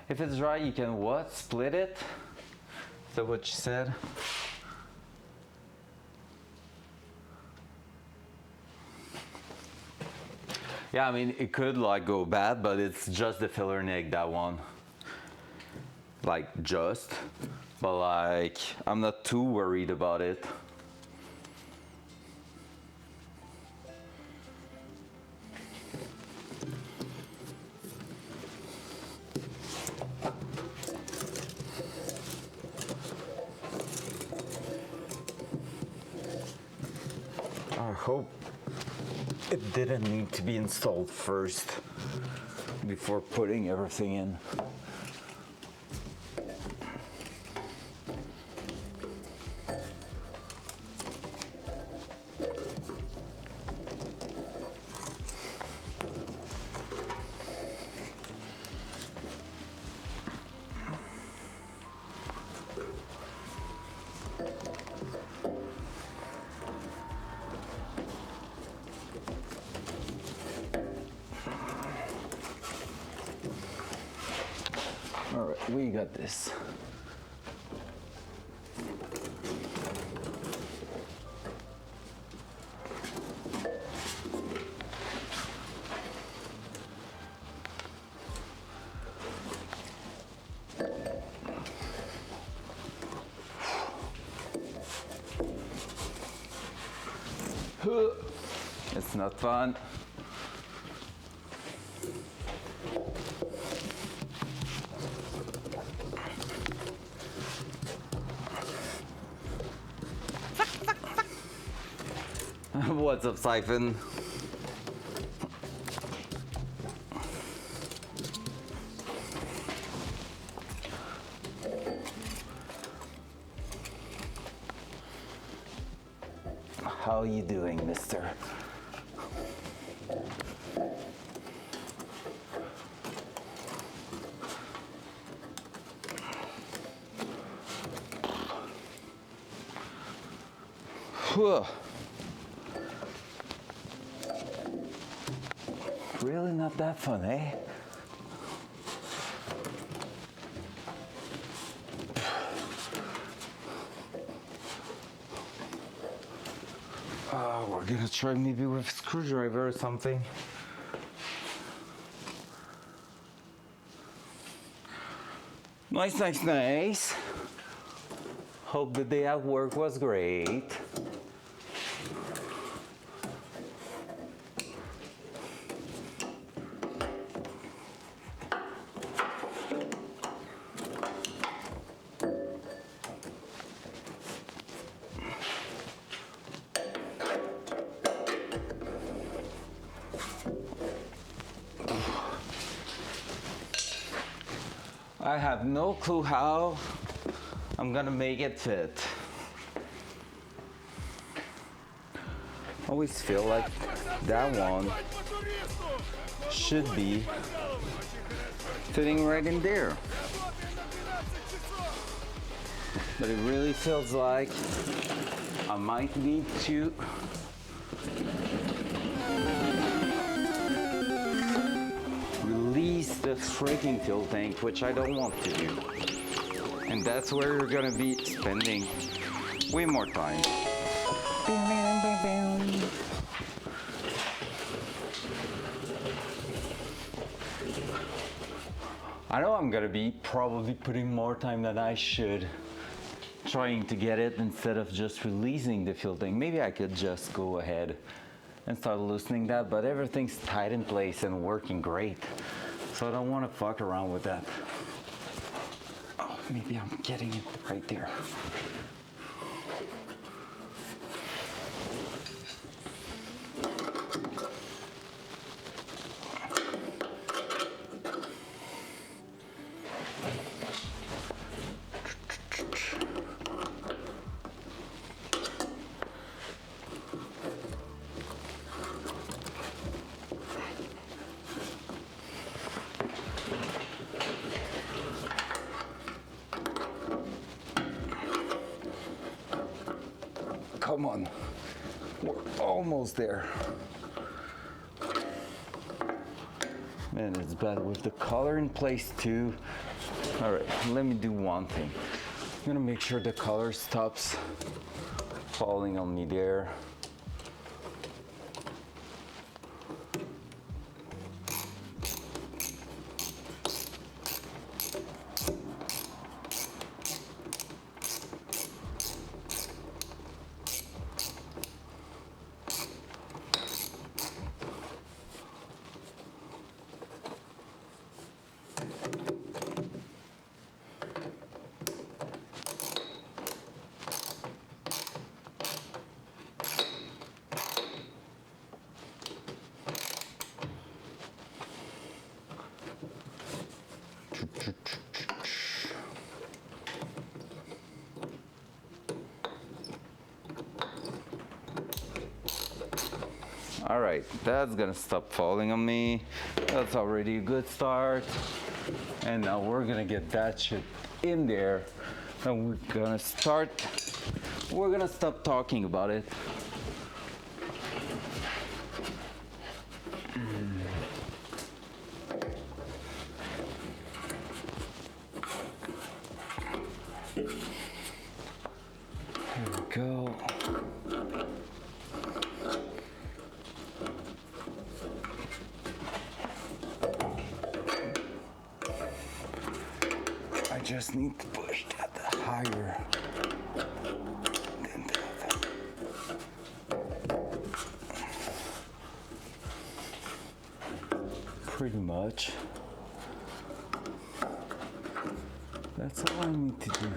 If it's dry, you can what? Split it? Is that what you said? Yeah, I mean, it could like go bad, but it's just the filler neck, that one. Like just, but like, I'm not too worried about it. I hope it didn't need to be installed first before putting everything in. All right, we got this. It's not fun. What's up, Siphon? How are you doing, mister? Whew. Really not that fun, eh? We're gonna try maybe with a screwdriver or something. Nice, nice, nice. Hope the day at work was great. I have no clue how, I'm gonna make it fit. Always feel like that one should be fitting right in there. But it really feels like I might need to release the freaking fuel tank, which I don't want to do. And that's where you're gonna be spending way more time. I know I'm gonna be probably putting more time than I should trying to get it instead of just releasing the fuel tank. Maybe I could just go ahead and start loosening that, but everything's tight in place and working great. So I don't want to fuck around with that. Oh, maybe I'm getting it right there. Come on, we're almost there. Man, it's bad with the color in place too. All right, let me do one thing. I'm gonna make sure the color stops falling on me there. All right, that's gonna stop falling on me. That's already a good start. And now we're gonna get that shit in there. And we're gonna stop talking about it. There we go. I just need to push that higher than that. Pretty much. That's all I need to do.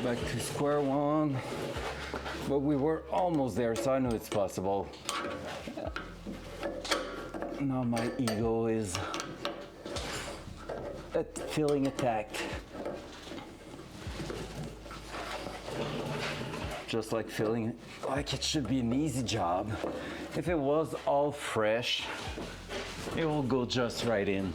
Back to square one, but we were almost there, so I know it's possible. Now my ego is feeling attacked. Just like feeling like it should be an easy job. If it was all fresh, it will go just right in.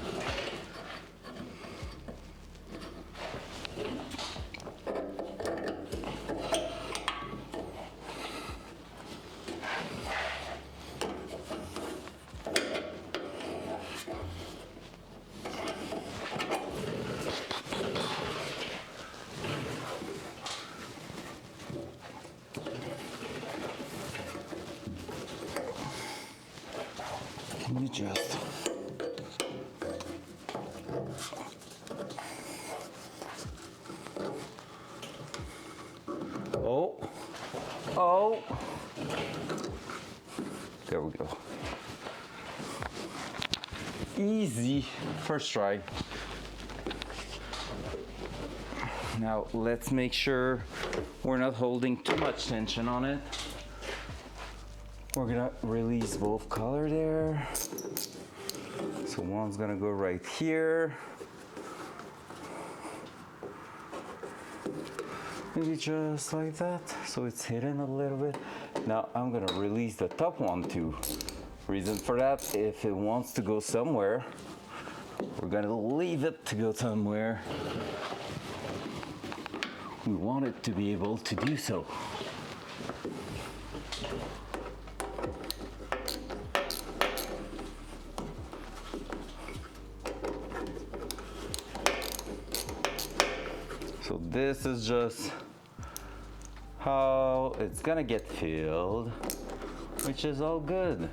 Can you just... Oh. There we go. Easy. First try. Now let's make sure we're not holding too much tension on it. We're gonna release both color there. So one's gonna go right here. Maybe just like that, so it's hidden a little bit. Now I'm gonna release the top one too. Reason for that, if it wants to go somewhere, we're gonna leave it to go somewhere. We want it to be able to do so. So this is just how it's gonna get filled, which is all good.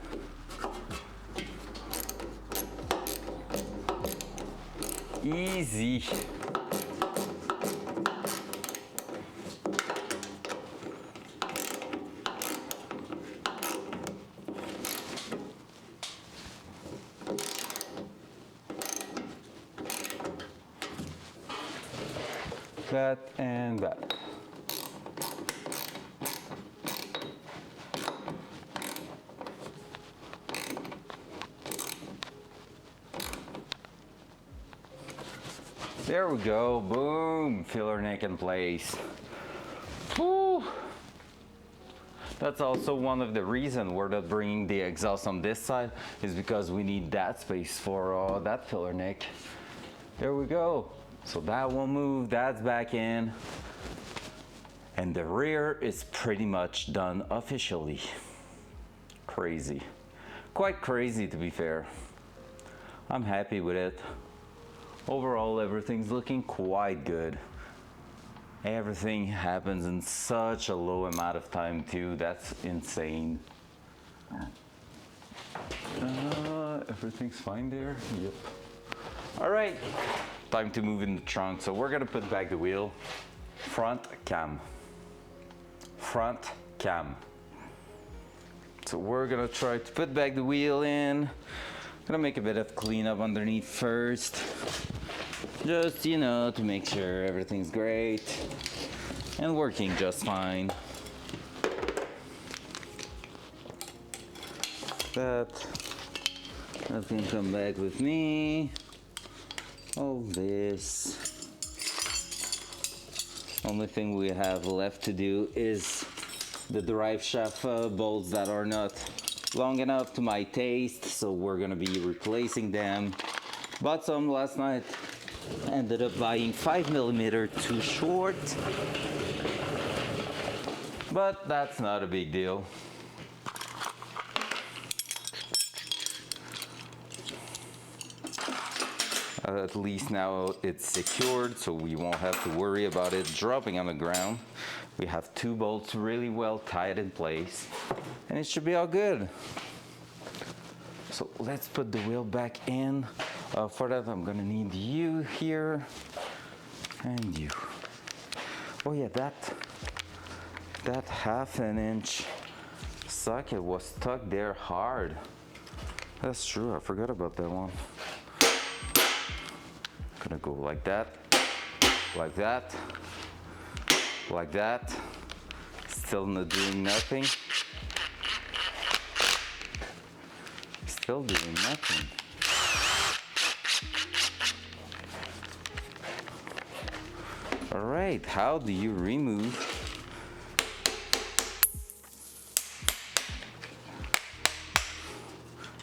Easy. That and that. There we go, boom, filler neck in place. Whew. That's also one of the reasons we're not bringing the exhaust on this side, is because we need that space for that filler neck. There we go. So that will move, that's back in. And the rear is pretty much done officially. Crazy. Quite crazy, to be fair. I'm happy with it. Overall, everything's looking quite good. Everything happens in such a low amount of time too. That's insane. Everything's fine there? Yep. All right, time to move in the trunk. So we're gonna put back the wheel. Front cam. Front cam. So we're gonna try to put back the wheel in. Gonna make a bit of cleanup underneath first. Just, you know, to make sure everything's great and working just fine. That's gonna come back with me. All this. Only thing we have left to do is the drive shaft bolts that are not long enough to my taste, so we're gonna be replacing them. Bought some last night, ended up buying 5mm too short, but that's not a big deal. At least now it's secured, so we won't have to worry about it dropping on the ground. We have two bolts really well tied in place, and it should be all good. So let's put the wheel back in. For that, I'm gonna need you here, and you. Oh yeah, that 1/2 inch socket was stuck there hard. That's true, I forgot about that one. Gonna go like that, like that, like that. Still not doing nothing. Still doing nothing. All right, how do you remove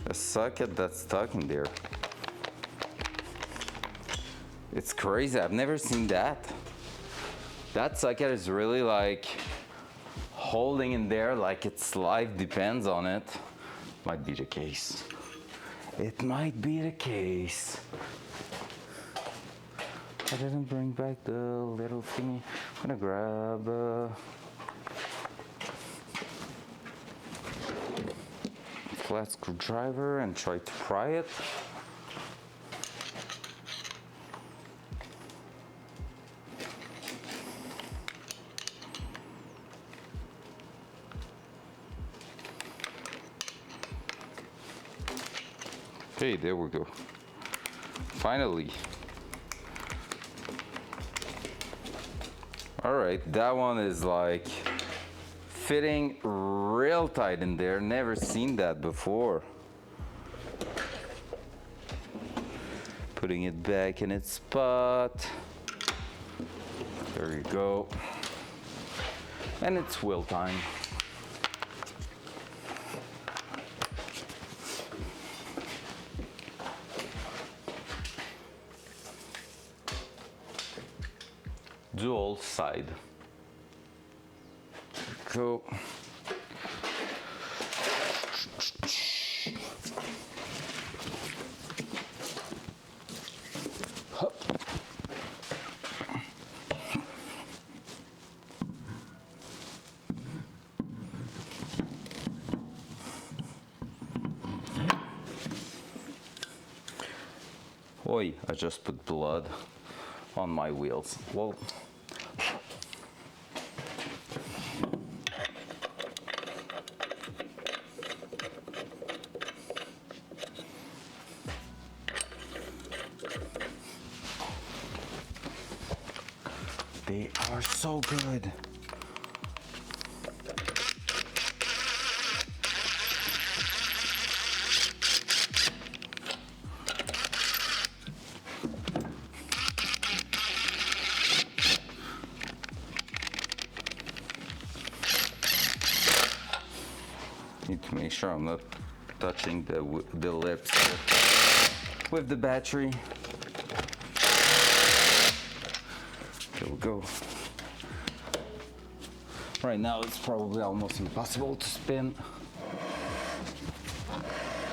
a socket that's stuck in there? It's crazy, I've never seen that. That socket is really like holding in there like its life depends on it. Might be the case. It might be the case. I didn't bring back the little thingy. I'm gonna grab a flat screwdriver and try to pry it. Okay, there we go. All right, that one is like fitting real tight in there. Never seen that before. Putting it back in its spot. There you go. And it's wheel time. Dual side. Go. Hup. Oi, I just put blood on my wheels. Well, they are so good. Need to make sure I'm not touching the lips with the battery. There we go. Right now it's probably almost impossible to spin.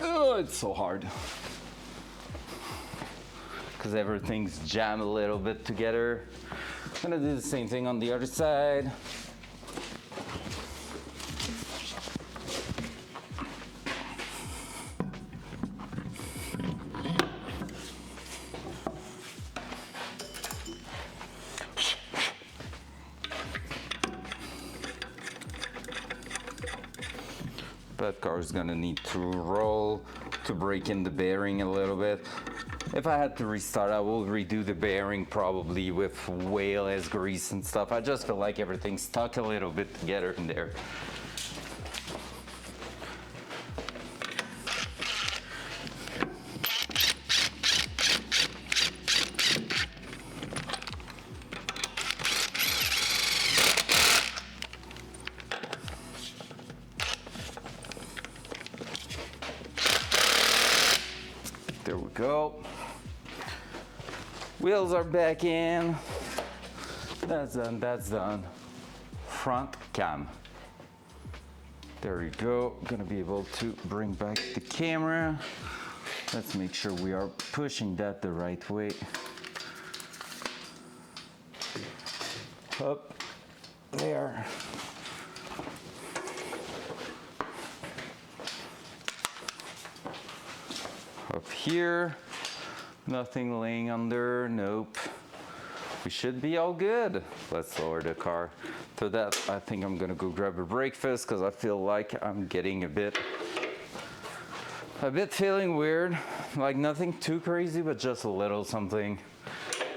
Oh, it's so hard. Because everything's jammed a little bit together. I'm gonna do the same thing on the other side. That car is gonna need to roll to break in the bearing a little bit. If I had to restart, I will redo the bearing probably with way less grease and stuff. I just feel like everything's stuck a little bit together in there. There we go. Wheels are back in. That's done, that's done. Front cam. There we go. Gonna be able to bring back the camera. Let's make sure we are pushing that the right way. Up there. Up here, nothing laying under, nope. We should be all good. Let's lower the car. To that, I think I'm gonna go grab a breakfast because I feel like I'm getting a bit feeling weird. Like nothing too crazy, but just a little something.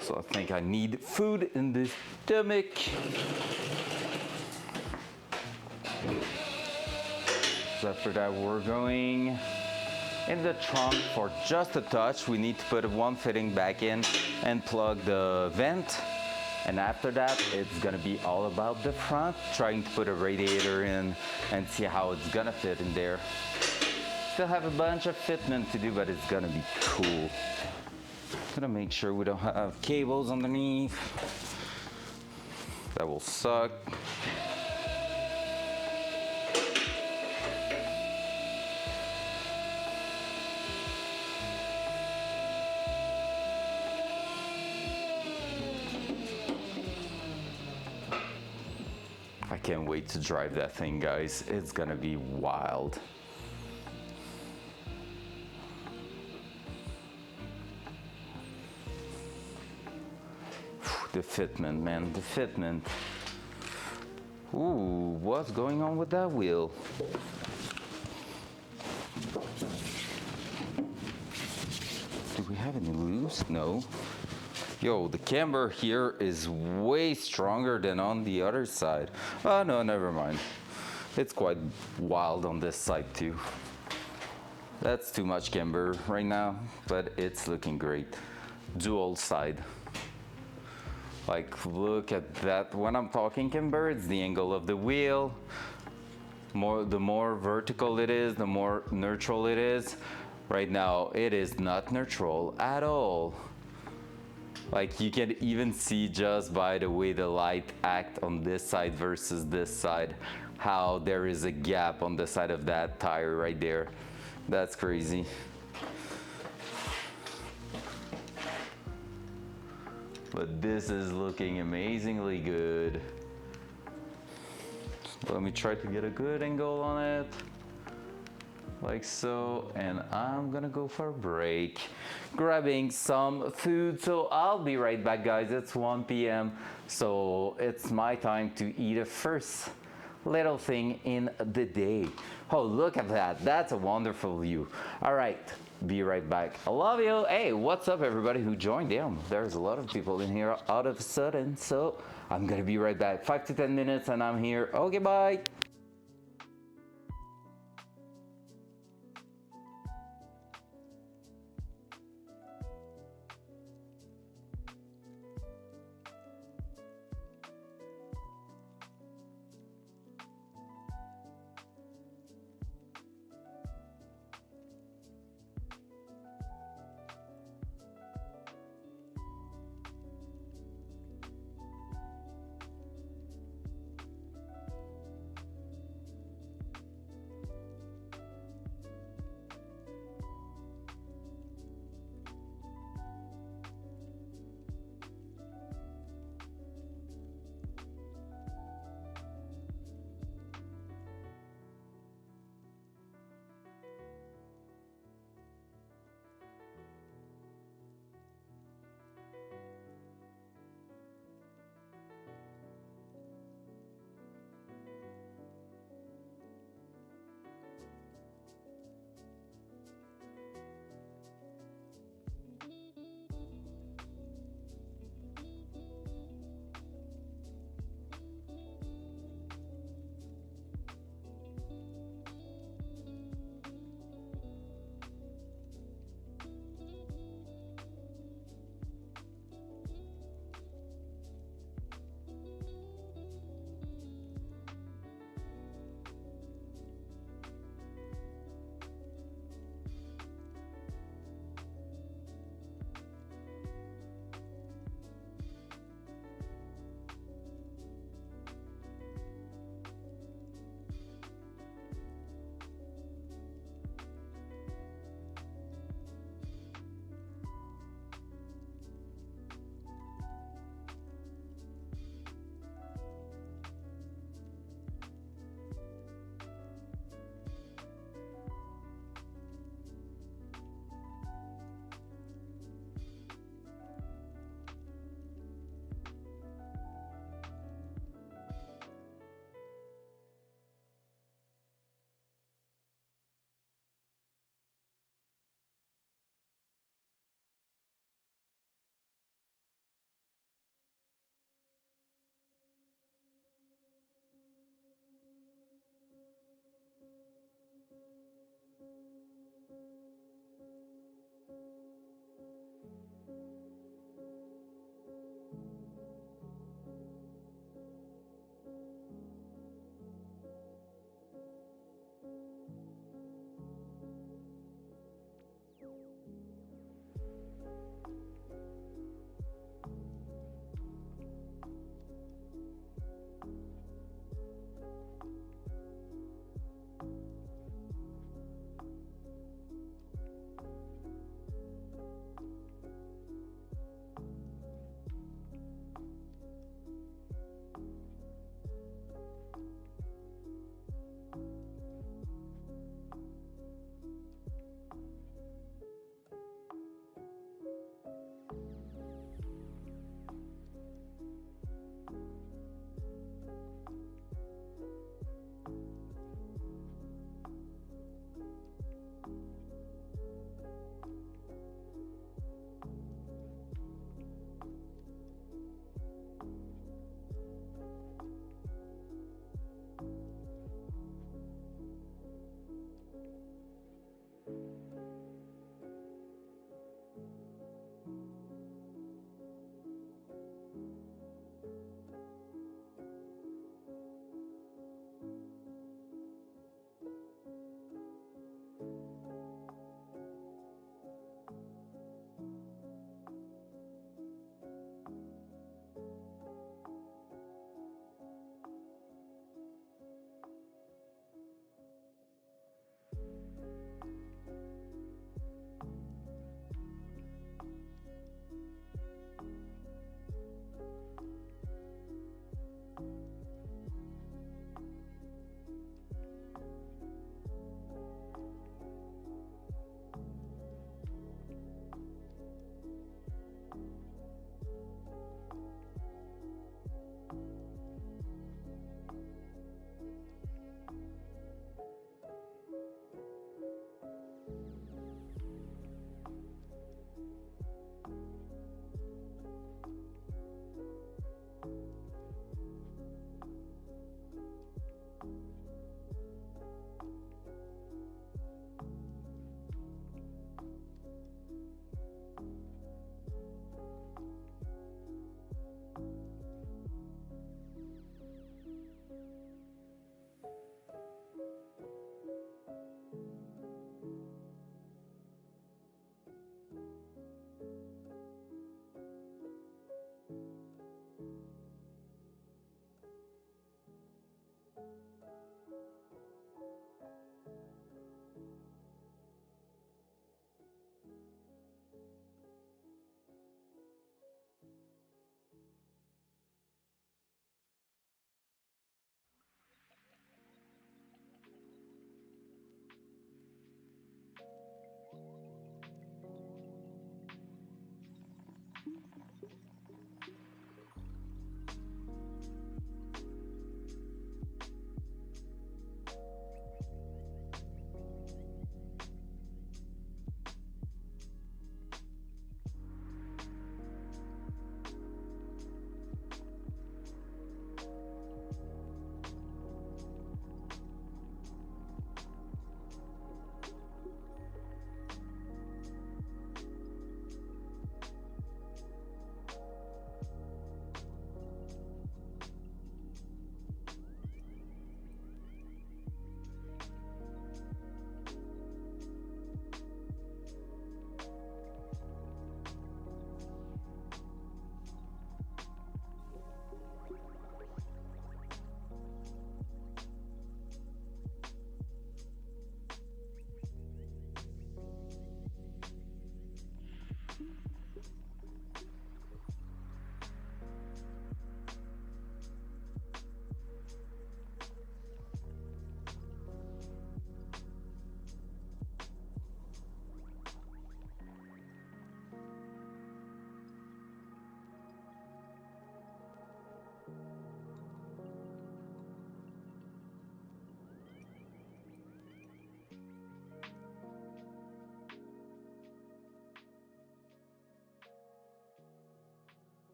So I think I need food in the stomach. So after that, we're going in the trunk for just a touch. We need to put one fitting back in and plug the vent. And after that, it's gonna be all about the front, trying to put a radiator in and see how it's gonna fit in there. Still have a bunch of fitment to do, but it's gonna be cool. Gonna make sure we don't have cables underneath. That will suck. I can't wait to drive that thing, guys. It's gonna be wild. The fitment, man, the fitment. Ooh, what's going on with that wheel? Do we have any loose? No. Yo, the camber here is way stronger than on the other side. Oh no, never mind. It's quite wild on this side too. That's too much camber right now, but it's looking great. Dual side. Like, look at that. When I'm talking camber, it's the angle of the wheel. The more vertical it is, the more neutral it is. Right now, it is not neutral at all. Like, you can even see just by the way the light act on this side versus this side, how there is a gap on the side of that tire right there. That's crazy. But this is looking amazingly good. Let me try to get a good angle on it. Like so, and I'm gonna go for a break, grabbing some food. So I'll be right back, guys. It's 1 p.m. So it's my time to eat a first little thing in the day. Oh, look at that. That's a wonderful view. All right, be right back. I love you. Hey, what's up, everybody who joined? Damn, there's a lot of people in here all of a sudden. So I'm gonna be right back. 5 to 10 minutes and I'm here. Okay, bye.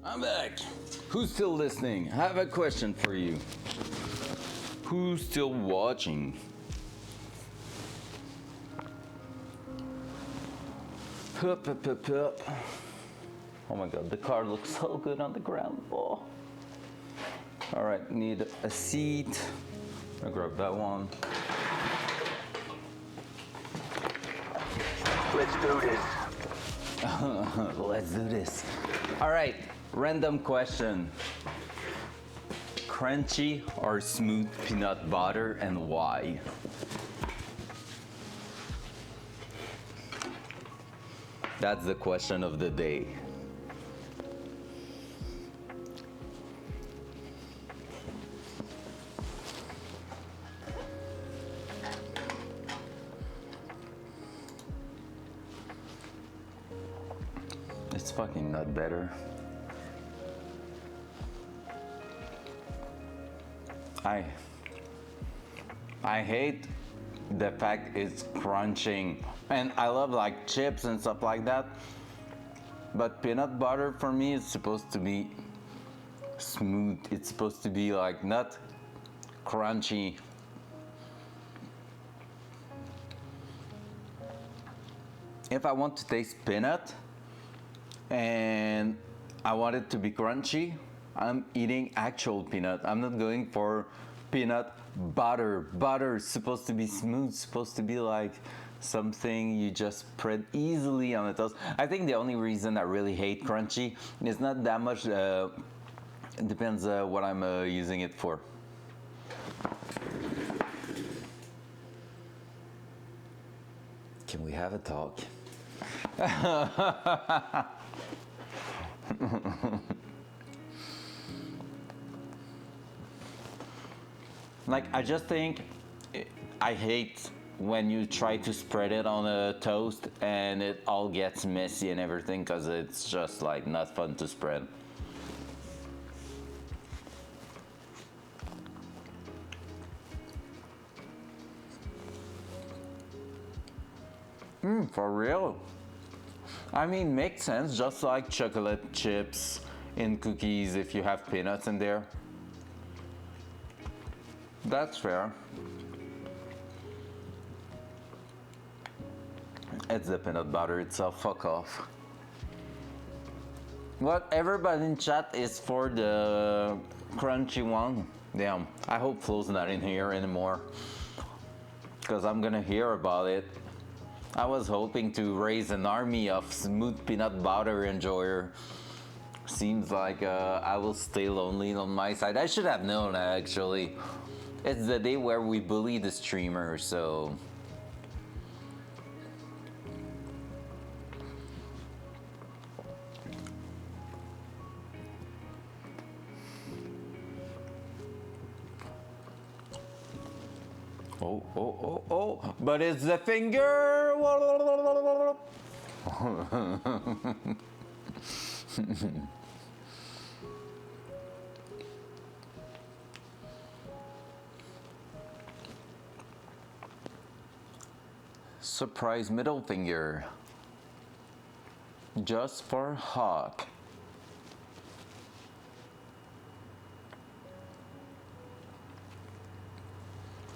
I'm back. Who's still listening? I have a question for you. Who's still watching? Hup, hup, hup, hup. Oh my god, the car looks so good on the ground. Oh. All right, need a seat. I'll grab that one.
Let's do this.
Let's do this. All right, random question. Crunchy or smooth peanut butter and why? That's the question of the day. It's fucking not better. I hate the fact it's crunching, and I love like chips and stuff like that, but peanut butter for me is supposed to be smooth. It's supposed to be like not crunchy. If I want to taste peanut and I want it to be crunchy, I'm eating actual peanut. I'm not going for peanut butter. Butter is supposed to be smooth, supposed to be like something you just spread easily on the toast. I think the only reason I really hate crunchy is not that much, it depends what I'm using it for. Can we have a talk? Like, I just think I hate when you try to spread it on a toast and it all gets messy and everything, because it's just like not fun to spread. For real? I mean, makes sense, just like chocolate chips in cookies if you have peanuts in there. That's fair. It's the peanut butter itself, fuck off. What, everybody in chat is for the crunchy one? Damn, I hope Flo's not in here anymore, because I'm gonna hear about it. I was hoping to raise an army of smooth peanut butter enjoyer. Seems like I will stay lonely on my side. I should have known, actually. It's the day where we bully the streamer, so... Oh, but it's the finger! Surprise middle finger. Just for Hawk.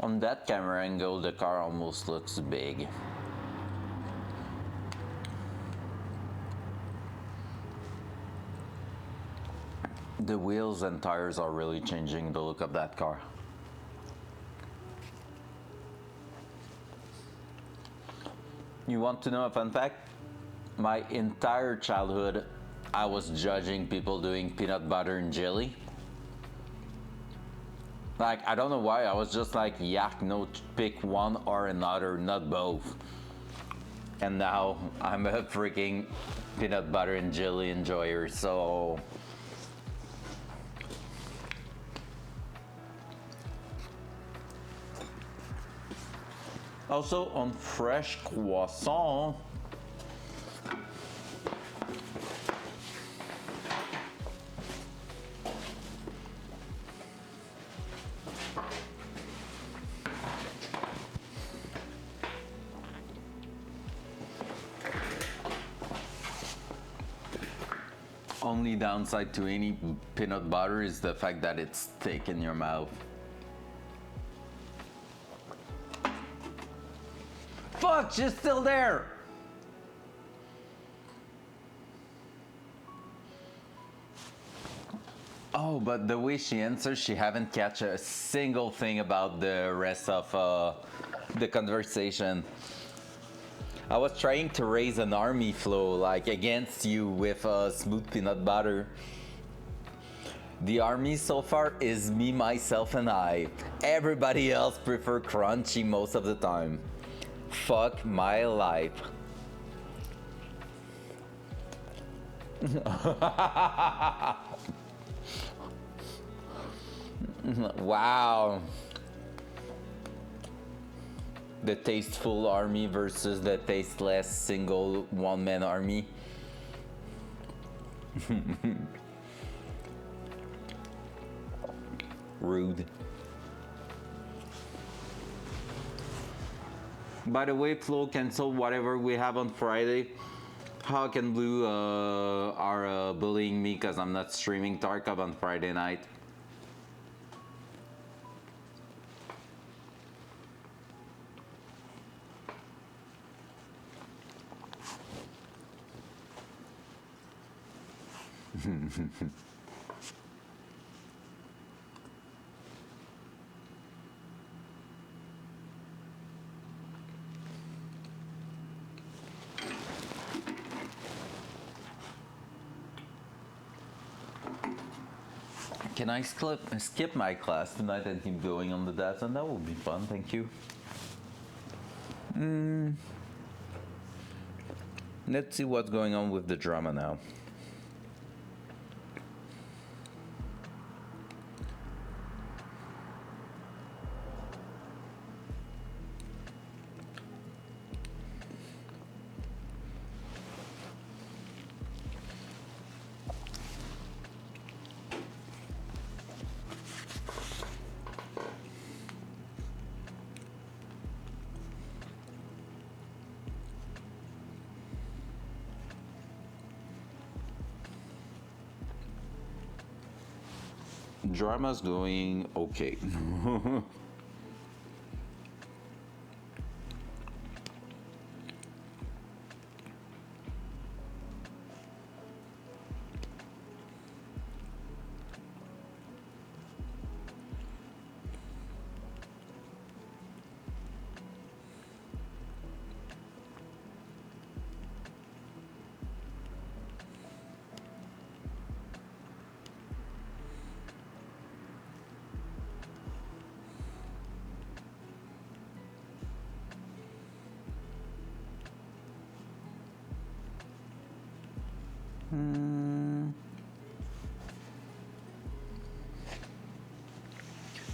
On that camera angle, the car almost looks big. The wheels and tires are really changing the look of that car. You want to know a fun fact? My entire childhood, I was judging people doing peanut butter and jelly. Like, I don't know why, I was just like, yak, no, pick one or another, not both. And now I'm a freaking peanut butter and jelly enjoyer, so... Also on fresh croissant. Only downside to any peanut butter is the fact that it's thick in your mouth. Fuck, she's still there! Oh, but the way she answers, she haven't catch a single thing about the rest of the conversation. I was trying to raise an army flow, like, against you with smooth peanut butter. The army so far is me, myself, and I. Everybody else prefer crunchy most of the time. Fuck my life. Wow. The tasteful army versus the tasteless single one-man army. Rude. By the way, Flo, cancel whatever we have on Friday. Hawk and Blue are bullying me because I'm not streaming Tarkov on Friday night. Can I skip my class tonight and keep going on the Datsun? That would be fun, thank you. Let's see what's going on with the drama now. Drama's doing okay.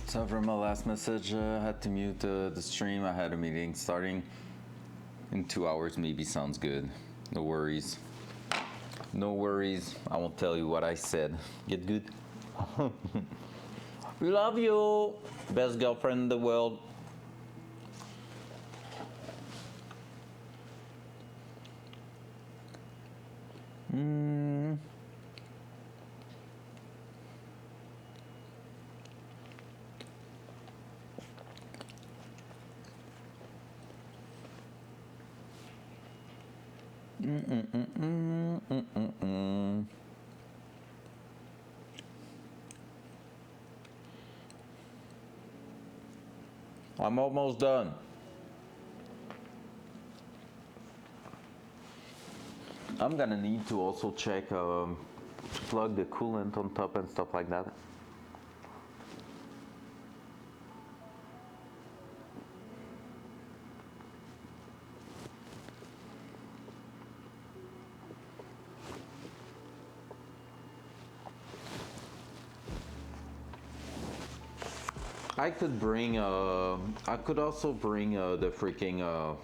So for my last message, I had to mute the stream. I had a meeting starting in 2 hours. Maybe sounds good. No worries. No worries. I won't tell you what I said. Get good. We love you. Best girlfriend in the world. I'm almost done. I'm gonna need to also check, plug the coolant on top and stuff like that. I could bring, I could also bring the freaking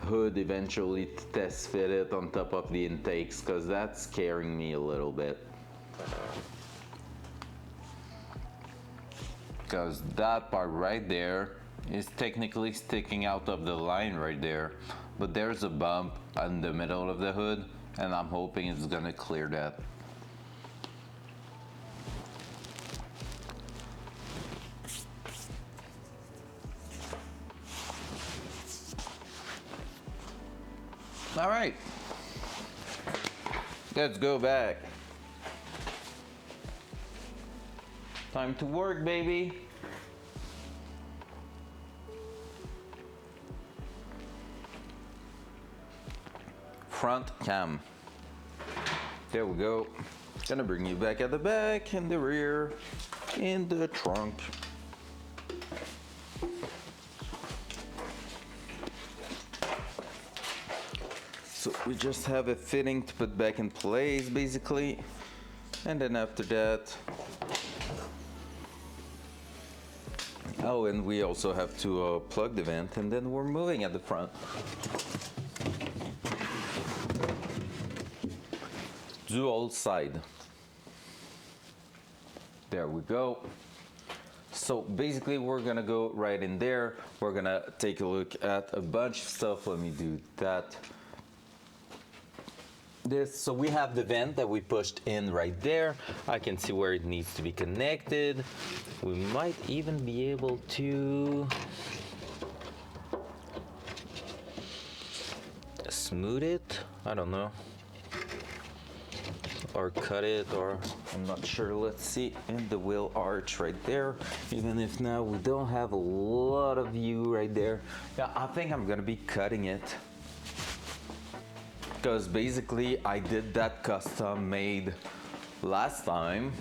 hood eventually to test fit it on top of the intakes, because that's scaring me a little bit. Because that part right there is technically sticking out of the line right there, but there's a bump in the middle of the hood, and I'm hoping it's gonna clear that. All right, let's go back. Time to work, baby. Front cam. There we go. Gonna bring you back at the back, in the rear, in the trunk. So we just have a fitting to put back in place, basically. And then after that, oh, and we also have to plug the vent, and then we're moving at the front. Dual side. There we go. So basically we're gonna go right in there. We're gonna take a look at a bunch of stuff. Let me do that. So we have the vent that we pushed in right there. I can see where it needs to be connected. We might even be able to smooth it. I don't know. Or cut it, or I'm not sure. Let's see. In the wheel arch right there. Even if now we don't have a lot of view right there. Yeah, I think I'm gonna be cutting it. Because basically I did that custom made last time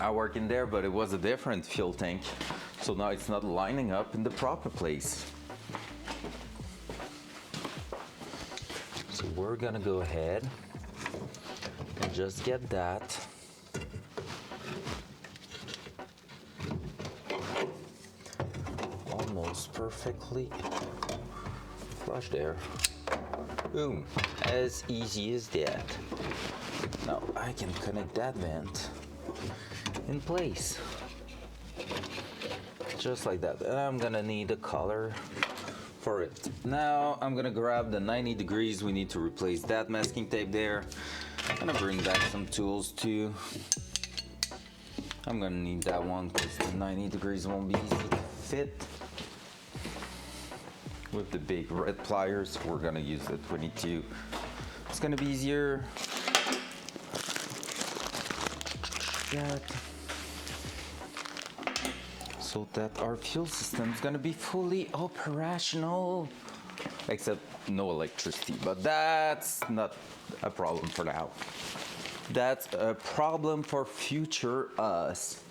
I worked in there, but it was a different fuel tank, so now it's not lining up in the proper place. So we're gonna go ahead and just get that almost perfectly flush there. Boom, as easy as that. Now I can connect that vent in place. Just like that. And I'm gonna need a color for it. Now I'm gonna grab the 90 degrees. We need to replace that masking tape there. I'm gonna bring back some tools too. I'm gonna need that one because the 90 degrees won't be easy to fit. With the big red pliers, we're gonna use the 22. It's gonna be easier. That. So that our fuel system is gonna be fully operational. Except no electricity, but that's not a problem for now. That's a problem for future us.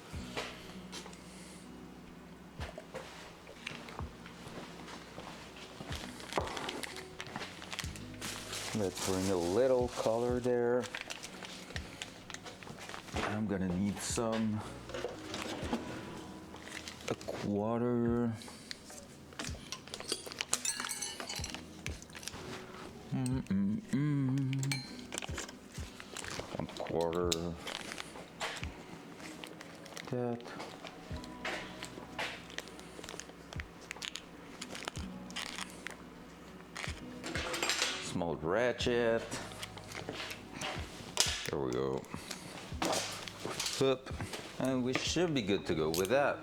Let's bring a little color there. I'm gonna need some a quarter. One quarter. That. Small ratchet. There we go. Up. And we should be good to go with that.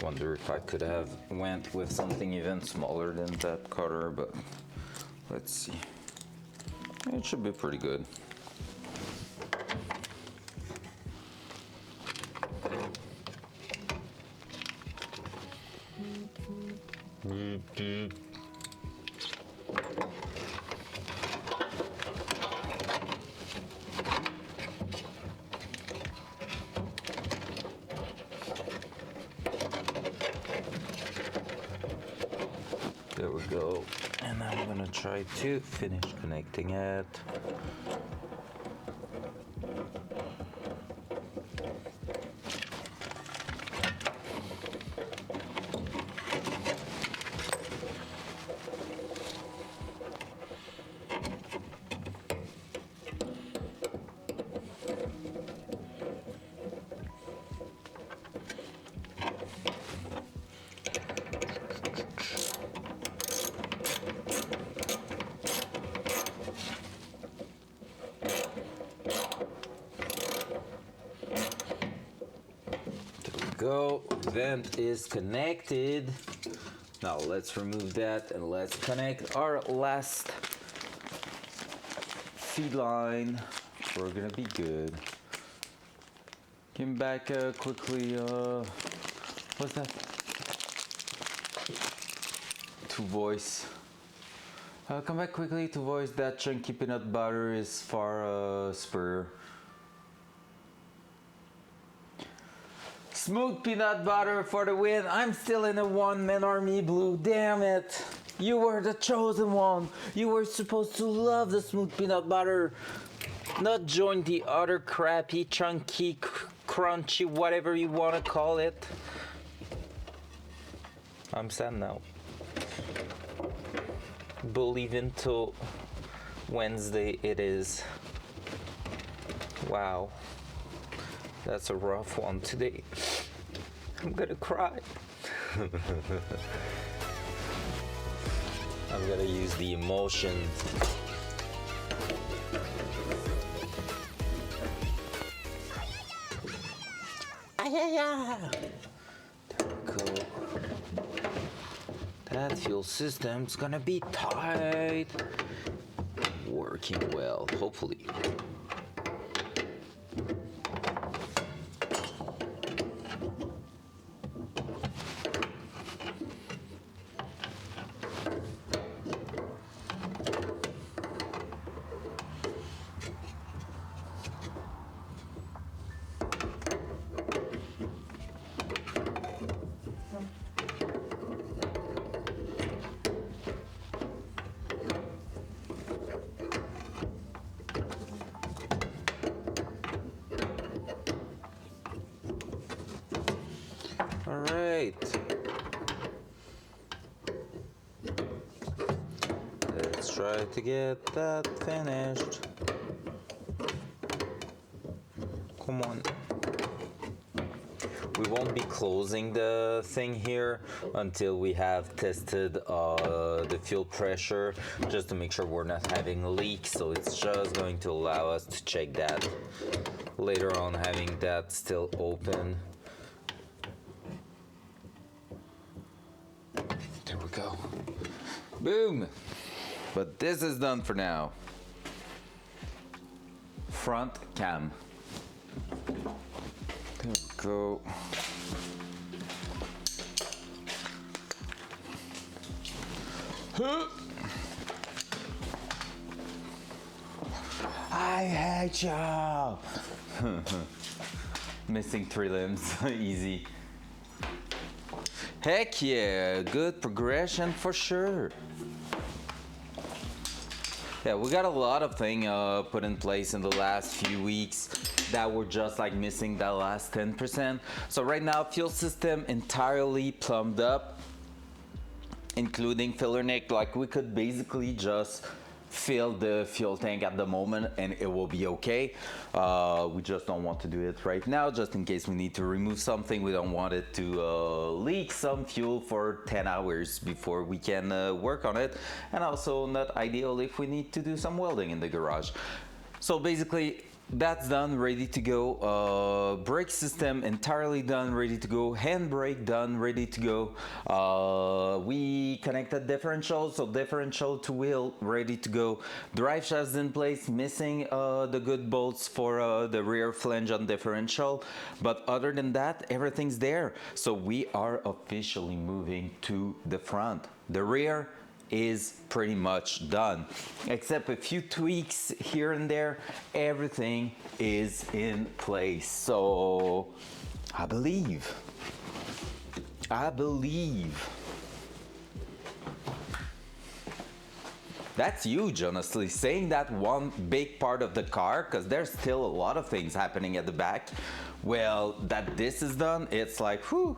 Wonder if I could have went with something even smaller than that cutter, but let's see. It should be pretty good. There we go. And I'm gonna try to finish connecting it. Go, vent is connected. Now let's remove that and let's connect our last feed line. We're gonna be good. Come back quickly. What's that? To voice. Come back quickly to voice that chunky peanut butter is far superior. Smooth peanut butter for the win. I'm still in a one-man army, Blue. Damn it. You were the chosen one. You were supposed to love the smooth peanut butter. Not join the other crappy, chunky, crunchy, whatever you want to call it. I'm sad now. Believe until Wednesday it is. Wow. That's a rough one today. I'm gonna cry. I'm gonna use the emotion. There we go. That fuel system's gonna be tight. Working well, hopefully. All right. Let's try to get that finished. Come on. We won't be closing the thing here until we have tested the fuel pressure, just to make sure we're not having leaks. So it's just going to allow us to check that later on, having that still open. There we go. Boom! But this is done for now. Front cam. There we go. I hate you. Missing 3 limbs. Easy. Heck yeah, good progression for sure. Yeah, we got a lot of things put in place in the last few weeks that were just like missing that last 10%. So right now, fuel system entirely plumbed up, including filler neck. Like we could basically just fill the fuel tank at the moment and it will be okay. We just don't want to do it right now, just in case we need to remove something. We don't want it to leak some fuel for 10 hours before we can work on it, and also not ideal if we need to do some welding in the garage. So basically that's done, ready to go. Brake system entirely done, ready to go. Handbrake done, ready to go. We connected differential, so differential to wheel ready to go. Drive shafts in place, missing the good bolts for the rear flange on differential, but other than that, everything's there. So we are officially moving to the front. The rear is pretty much done, except a few tweaks here and there. Everything is in place. So I believe. That's huge, honestly. Saying that one big part of the car, because there's still a lot of things happening at the back. Well, that this is done, it's like, whew.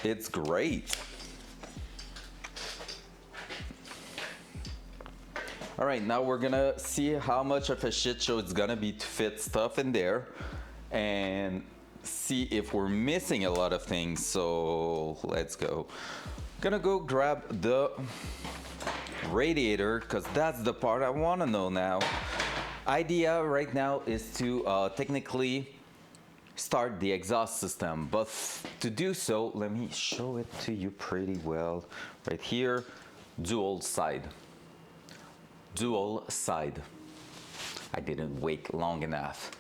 It's great. All right, now we're gonna see how much of a shit show it's gonna be to fit stuff in there and see if we're missing a lot of things. So let's go. Gonna go grab the radiator, because that's the part I wanna know now. Idea right now is to technically start the exhaust system, but to do so, let me show it to you pretty well. Right here, dual side. I didn't wait long enough.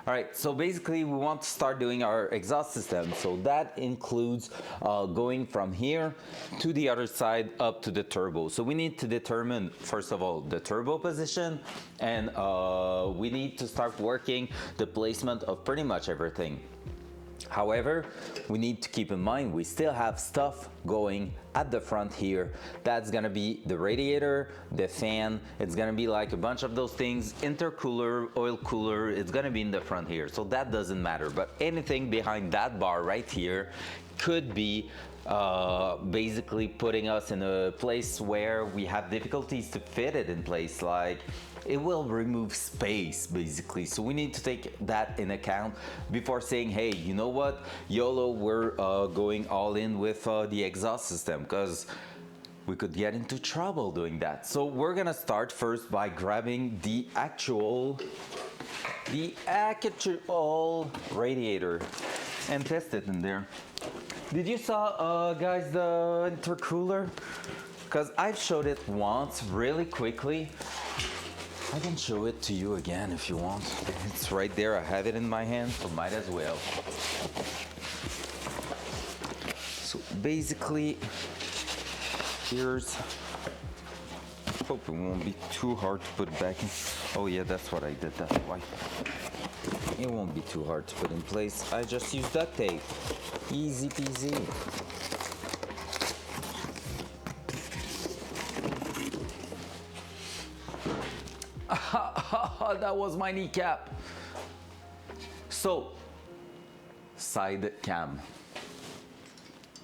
All right, so basically we want to start doing our exhaust system. So that includes going from here to the other side up to the turbo. So we need to determine, first of all, the turbo position, and we need to start working the placement of pretty much everything. However, we need to keep in mind we still have stuff going at the front here. That's gonna be the radiator, the fan. It's gonna be like a bunch of those things, intercooler, oil cooler. It's gonna be in the front here, so that doesn't matter. But anything behind that bar right here could be basically putting us in a place where we have difficulties to fit it in place. Like, it will remove space basically. So we need to take that in account before saying, hey, you know what, YOLO, we're going all in with the exhaust system, because we could get into trouble doing that. So we're gonna start first by grabbing the actual radiator and test it in there. Did you saw guys the intercooler? Because I've showed it once really quickly. I can show it to you again if you want. It's right there. I have it in my hand, so might as well. So basically, here's. Hope it won't be too hard to put back in. Oh yeah, that's what I did. That's why. It won't be too hard to put in place. I just use duct tape. Easy peasy. That was my kneecap. So, side cam.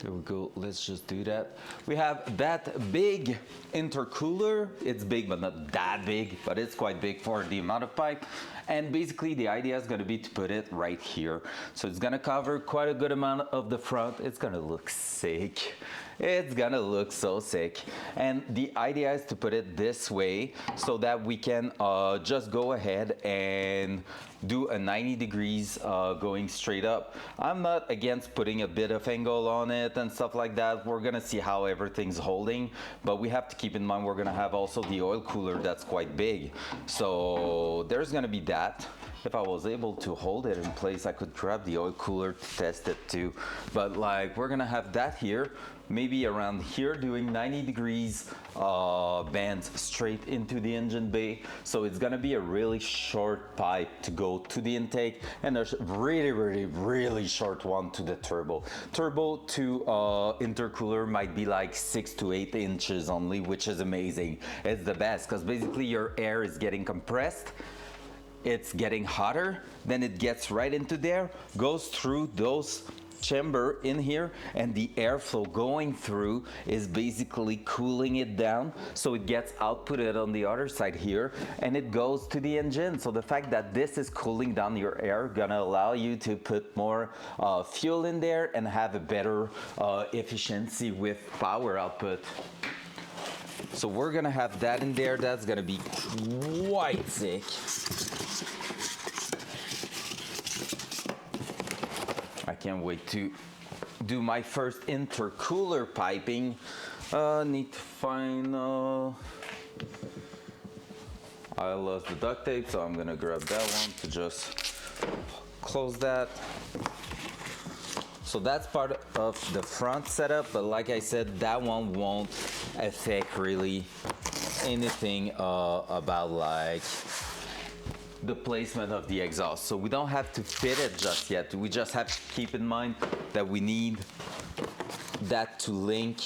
There we go, let's just do that. We have that big intercooler. It's big, but not that big, but it's quite big for the amount of pipe. And basically the idea is gonna be to put it right here. So it's gonna cover quite a good amount of the front. It's gonna look sick. It's gonna look so sick. And the idea is to put it this way so that we can just go ahead and do a 90 degrees going straight up. I'm not against putting a bit of angle on it and stuff like that. We're gonna see how everything's holding, but we have to keep in mind we're gonna have also the oil cooler that's quite big. So there's gonna be that. If I was able to hold it in place, I could grab the oil cooler to test it too. But like, we're gonna have that here, maybe around here, doing 90 degrees bands straight into the engine bay. So it's gonna be a really short pipe to go to the intake, and a really short one to the turbo. Turbo to intercooler might be like 6 to 8 inches only, which is amazing. It's the best, because basically your air is getting compressed, it's getting hotter, then it gets right into there, goes through those chamber in here, and the airflow going through is basically cooling it down, so it gets outputted on the other side here, and it goes to the engine. So the fact that this is cooling down your air gonna allow you to put more fuel in there and have a better efficiency with power output. So we're gonna have that in there. That's gonna be quite sick. I can't wait to do my first intercooler piping. Need to find, I lost the duct tape, so I'm gonna grab that one to just close that. So that's part of the front setup, but like I said, that one won't affect really anything about like the placement of the exhaust. So we don't have to fit it just yet. We just have to keep in mind that we need that to link.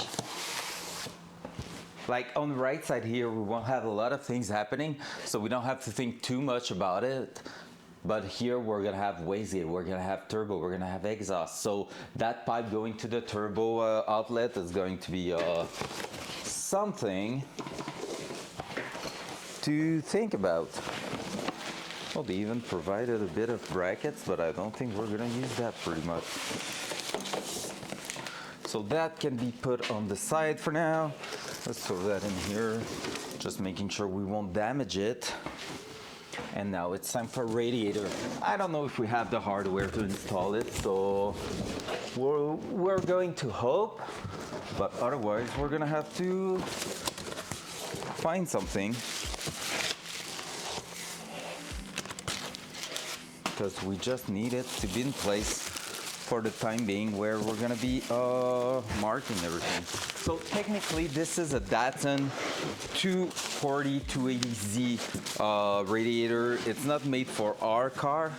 Like on the right side here, we won't have a lot of things happening, so we don't have to think too much about it. But here we're gonna have wastegate, we're gonna have turbo, we're gonna have exhaust. So that pipe going to the turbo outlet is going to be something to think about. Well, they even provided a bit of brackets, but I don't think we're gonna use that pretty much. So that can be put on the side for now. Let's throw that in here, just making sure we won't damage it. And now it's time for radiator. I don't know if we have the hardware to install it, so we're going to hope, but otherwise we're gonna have to find something. Because we just need it to be in place for the time being, where we're gonna be marking everything. So technically this is a Datsun 240 280Z radiator. It's not made for our car,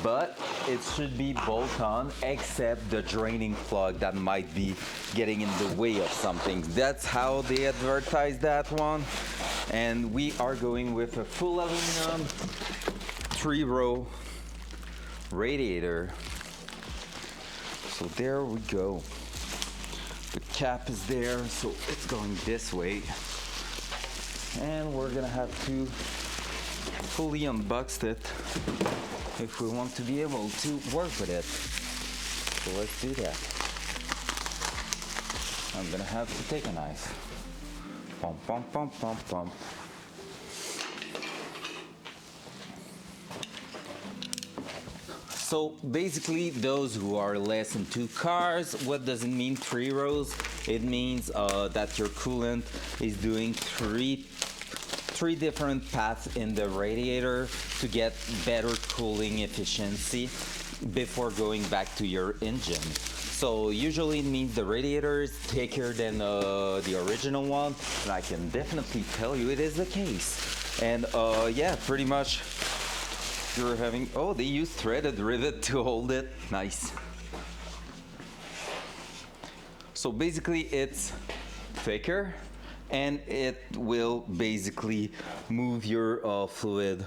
but it should be bolt-on, except the draining plug that might be getting in the way of something. That's how they advertise that one. And we are going with a full aluminum 3-row radiator. So there we go. The cap is there, so it's going this way. And we're gonna have to fully unbox it if we want to be able to work with it. So let's do that. I'm gonna have to take a knife. Pump, pump, pump, pump, pump. So basically, those who are less into cars, what does it mean 3 rows? It means that your coolant is doing three different paths in the radiator to get better cooling efficiency before going back to your engine. So usually it means the radiator is thicker than the original one, and I can definitely tell you it is the case. And yeah, pretty much you're having, oh, they use threaded rivet to hold it. Nice. So basically it's thicker, and it will basically move your fluid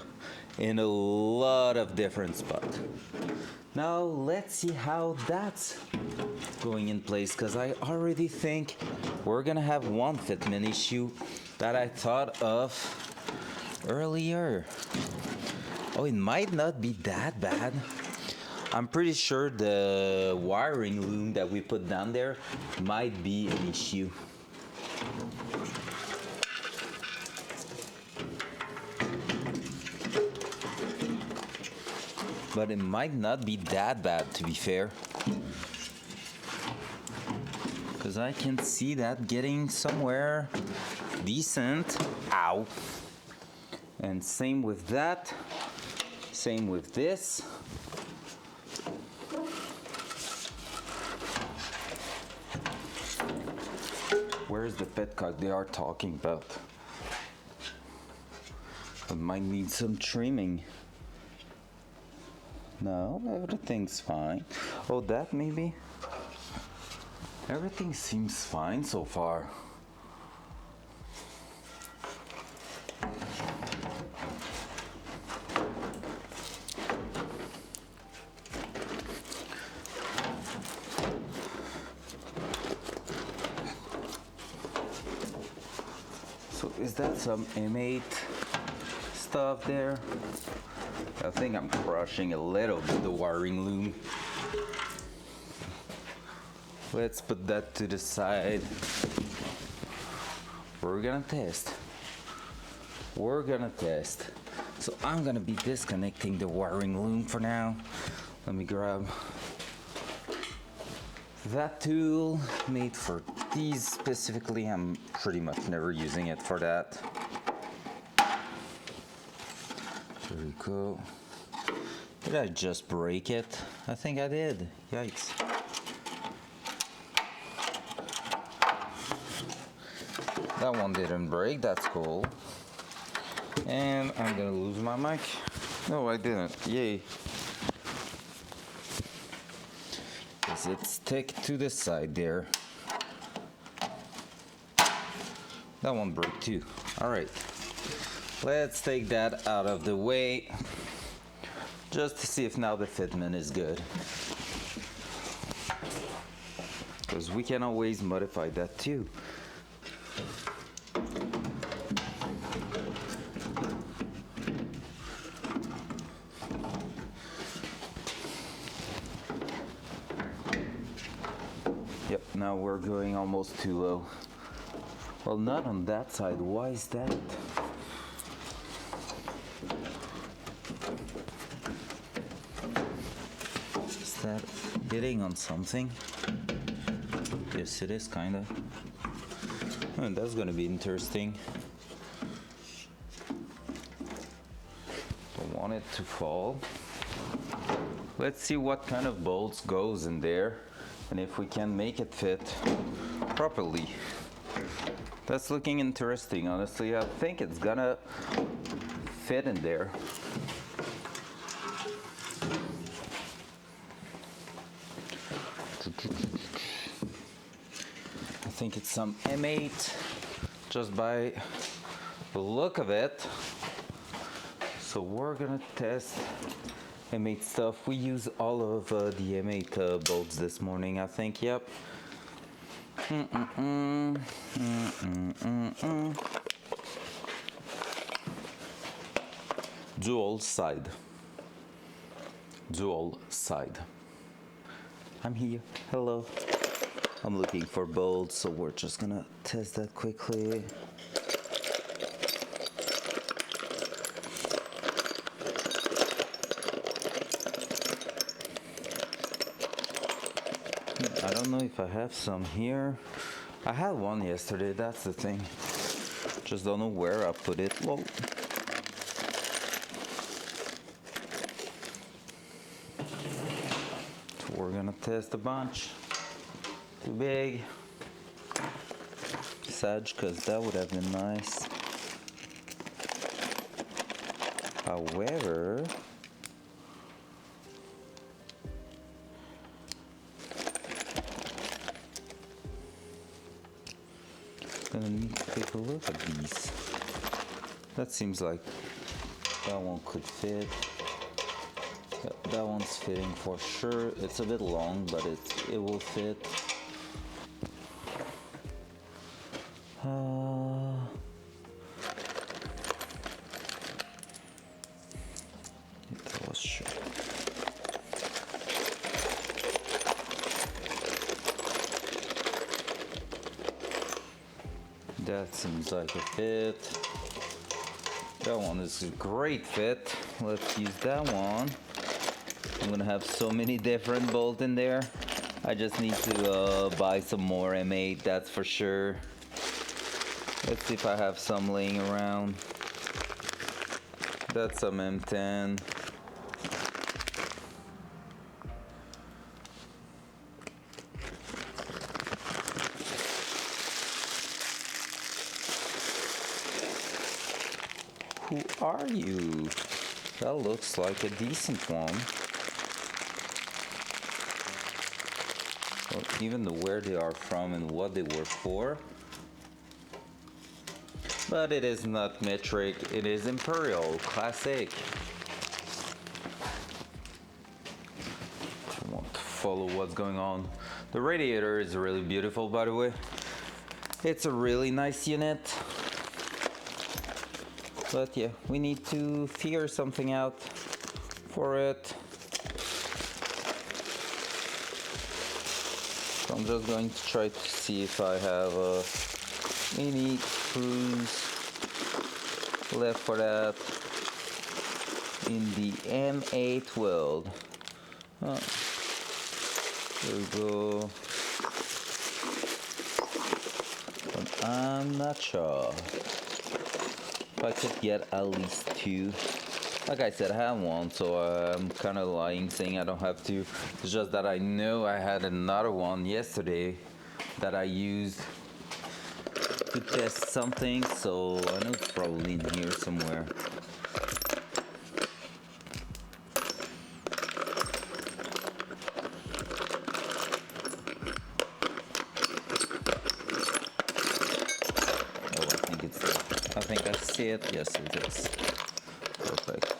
in a lot of different spots. Now let's see how that's going in place, because I already think we're gonna have one fitment issue that I thought of earlier. Oh, it might not be that bad. I'm pretty sure the wiring loom that we put down there might be an issue. But it might not be that bad, to be fair. Because I can see that getting somewhere decent. Ow. And same with that. Same with this. Where's the petcock they are talking about? It might need some trimming. No, everything's fine. Oh, that maybe? Everything seems fine so far. So is that some M8 stuff there? I think I'm crushing a little bit the wiring loom. Let's put that to the side. We're gonna test. So I'm gonna be disconnecting the wiring loom for now. Let me grab that tool made for these specifically. I'm pretty much never using it for that. There we go. Did I just break it? I think I did. Yikes. That one didn't break, that's cool. And I'm gonna lose my mic. No, I didn't. Yay. Does it stick to the side there? That one broke too. Alright. Let's take that out of the way. Just to see if now the fitment is good. Because we can always modify that too. Yep, now we're going almost too low. Well, not on that side. Why is that? Is that hitting on something? Yes, it is, kind of. Oh, that's going to be interesting. Don't want it to fall. Let's see what kind of bolts goes in there and if we can make it fit properly. That's looking interesting, honestly. I think it's gonna fit in there. I think it's some M8 just by the look of it. So we're gonna test M8 stuff. We use all of the M8 bolts this morning, I think. Yep. Dual side. I'm here. Hello. I'm looking for bolts, so we're just gonna test that quickly. I don't know if I have some here. I had one yesterday, that's the thing. Just don't know where I put it. Well, so we're gonna test a bunch. Too big. Sad, because that would have been nice. However, gonna need to take a look at these. That seems like that one could fit. Yep, that one's fitting for sure. It's a bit long, but it will fit. That was sure. That seems like a fit. That one is a great fit. Let's use that one. I'm gonna have so many different bolts in there. I just need to buy some more M8, that's for sure. Let's see if I have some laying around. That's some M10. Who are you? That looks like a decent one. Well, even where they are from and what they were for. But it is not metric, it is imperial, classic. If you want to follow what's going on. The radiator is really beautiful, by the way. It's a really nice unit. But yeah, we need to figure something out for it. So I'm just going to try to see if I have any screws left for that in the M8 world. Oh, there we go. But I'm not sure. If I could get at least two. Like I said, I have one, so I'm kind of lying saying I don't have to. It's just that I know I had another one yesterday that I used to test something, so I know it's probably in here somewhere. I think I see it. Yes, it is. Perfect.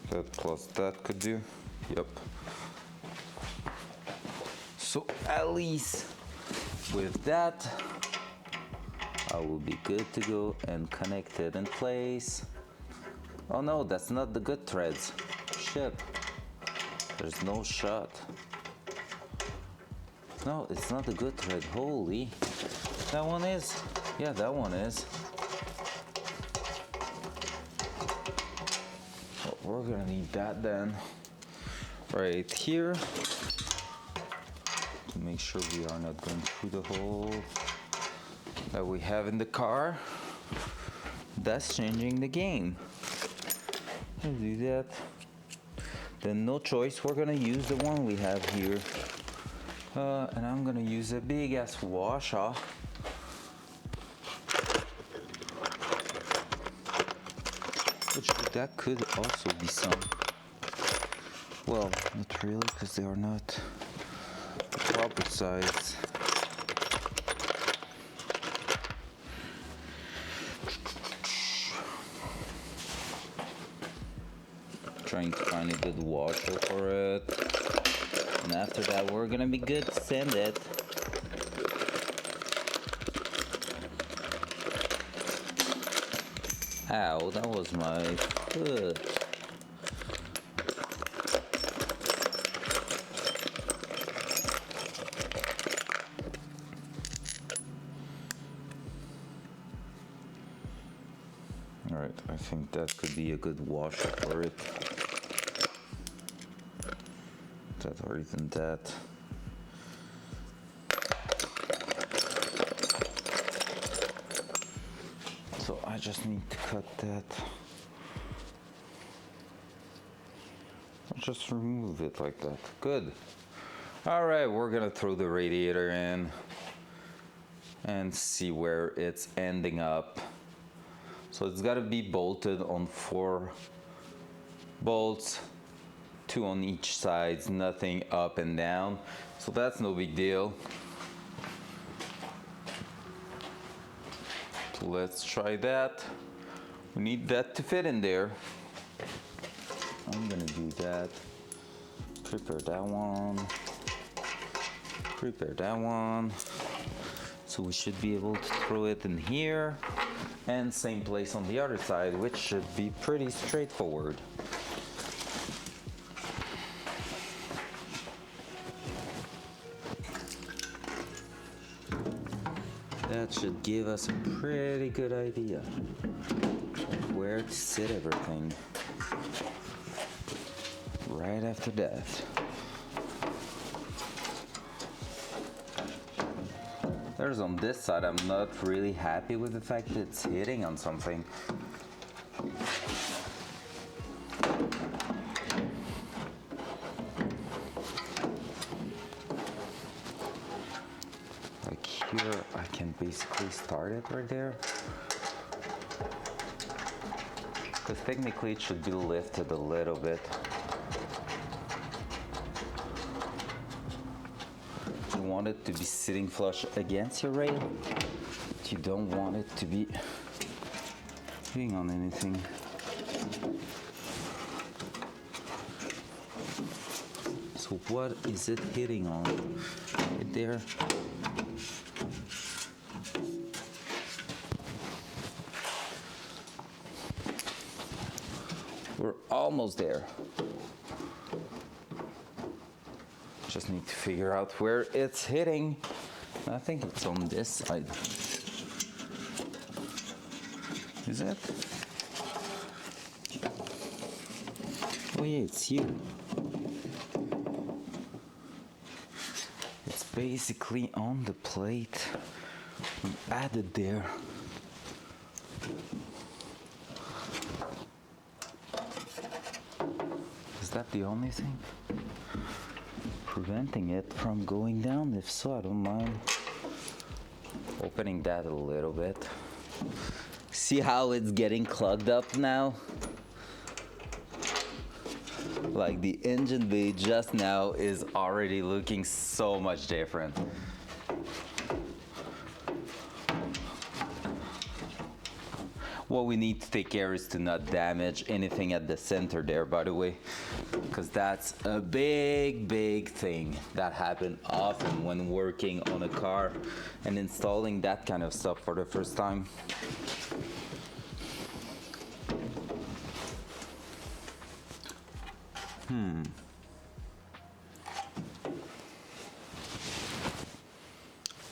That plus that could do. Yep. So at least with that, I will be good to go and connect it in place. Oh no, that's not the good threads. Shit. There's no shot. No, it's not the good thread. Holy. That one is. Yeah, that one is. Well, we're gonna need that then. Right here. To make sure we are not going through the hole that we have in the car. That's changing the game. I'll do that. Then no choice, we're gonna use the one we have here. And I'm gonna use a big ass washer. Which that could also be some. Well, not really, because they are not the proper size. Trying to find a good washer for it. And after that, we're gonna be good to sand it. Ow, that was my foot. Alright, I think that could be a good washer for it. That or even that. So I just need to cut that. Just remove it like that. Good. All right, we're gonna throw the radiator in and see where it's ending up. So it's gotta be bolted on 4 bolts, 2 on each side, nothing up and down. So that's no big deal. So let's try that. We need that to fit in there. I'm gonna do that. Prepare that one. Prepare that one. So we should be able to throw it in here. And same place on the other side, which should be pretty straightforward. That should give us a pretty good idea of where to sit everything. Right after that. There's on this side, I'm not really happy with the fact that it's hitting on something. Like here, I can basically start it right there. Because technically it should be lifted a little bit. You want it to be sitting flush against your rail, but you don't want it to be hitting on anything. So what is it hitting on? Right there. We're almost there. Just need to figure out where it's hitting. I think it's on this side. Is it? Oh yeah, it's you. It's basically on the plate. We added there. Is that the only thing preventing it from going down? If so, I don't mind opening that a little bit. See how it's getting clogged up now? Like the engine bay just now is already looking so much different. What we need to take care is to not damage anything at the center there, by the way, because that's a big thing that happens often when working on a car and installing that kind of stuff for the first time.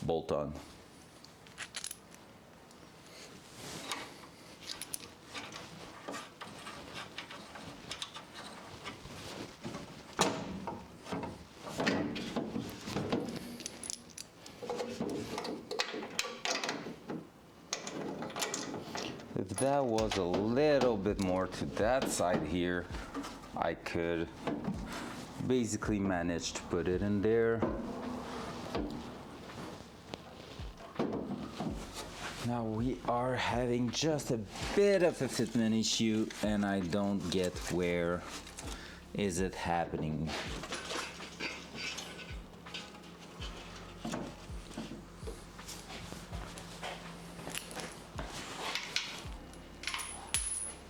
Bolt on. If that was a little bit more to that side here, I could basically manage to put it in there. Now we are having just a bit of a fitment issue and I don't get where is it happening.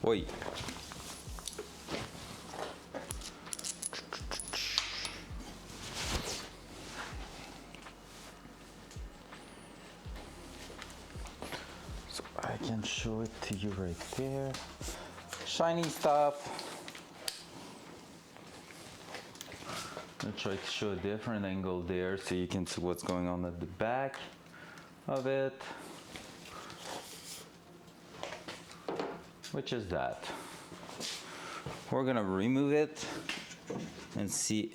Oi. So I can show it to you right there. Shiny stuff. I'll try to show a different angle there so you can see what's going on at the back of it. Which is that. We're gonna remove it and see.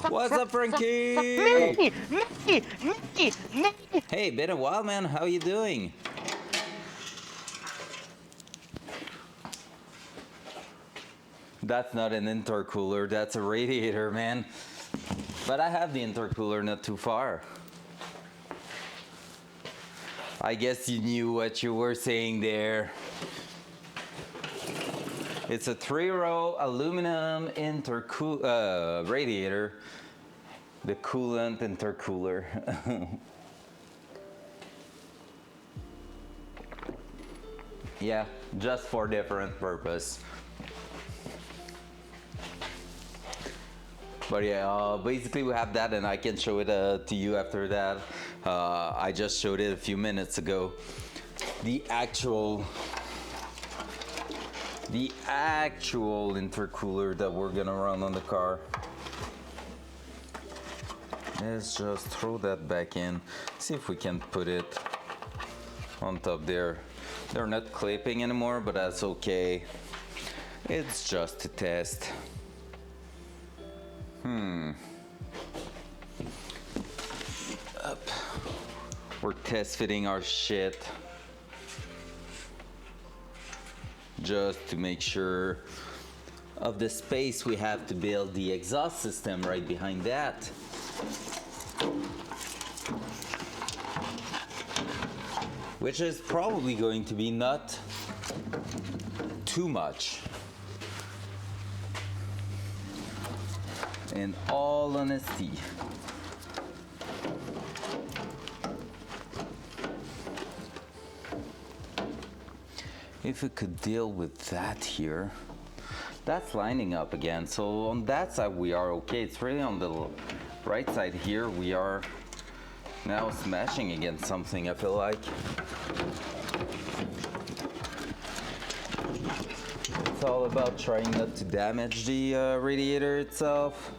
What's up, Frankie? Hey, been a while, man. How you doing? That's not an intercooler, that's a radiator, man. But I have the intercooler not too far. I guess you knew what you were saying there. It's a 3-row aluminum radiator, the coolant intercooler. Yeah, just for different purpose. But yeah, basically we have that, and I can show it to you after that. I just showed it a few minutes ago. The actual intercooler that we're gonna run on the car. Let's just throw that back in. See if we can put it on top there. They're not clipping anymore, but that's okay. It's just a test. Up. We're test fitting our shit. Just to make sure of the space we have to build the exhaust system right behind that. Which is probably going to be not too much. In all honesty. If we could deal with that here, that's lining up again. So on that side we are okay. It's really on the right side here we are now smashing against something, I feel like. It's all about trying not to damage the radiator itself.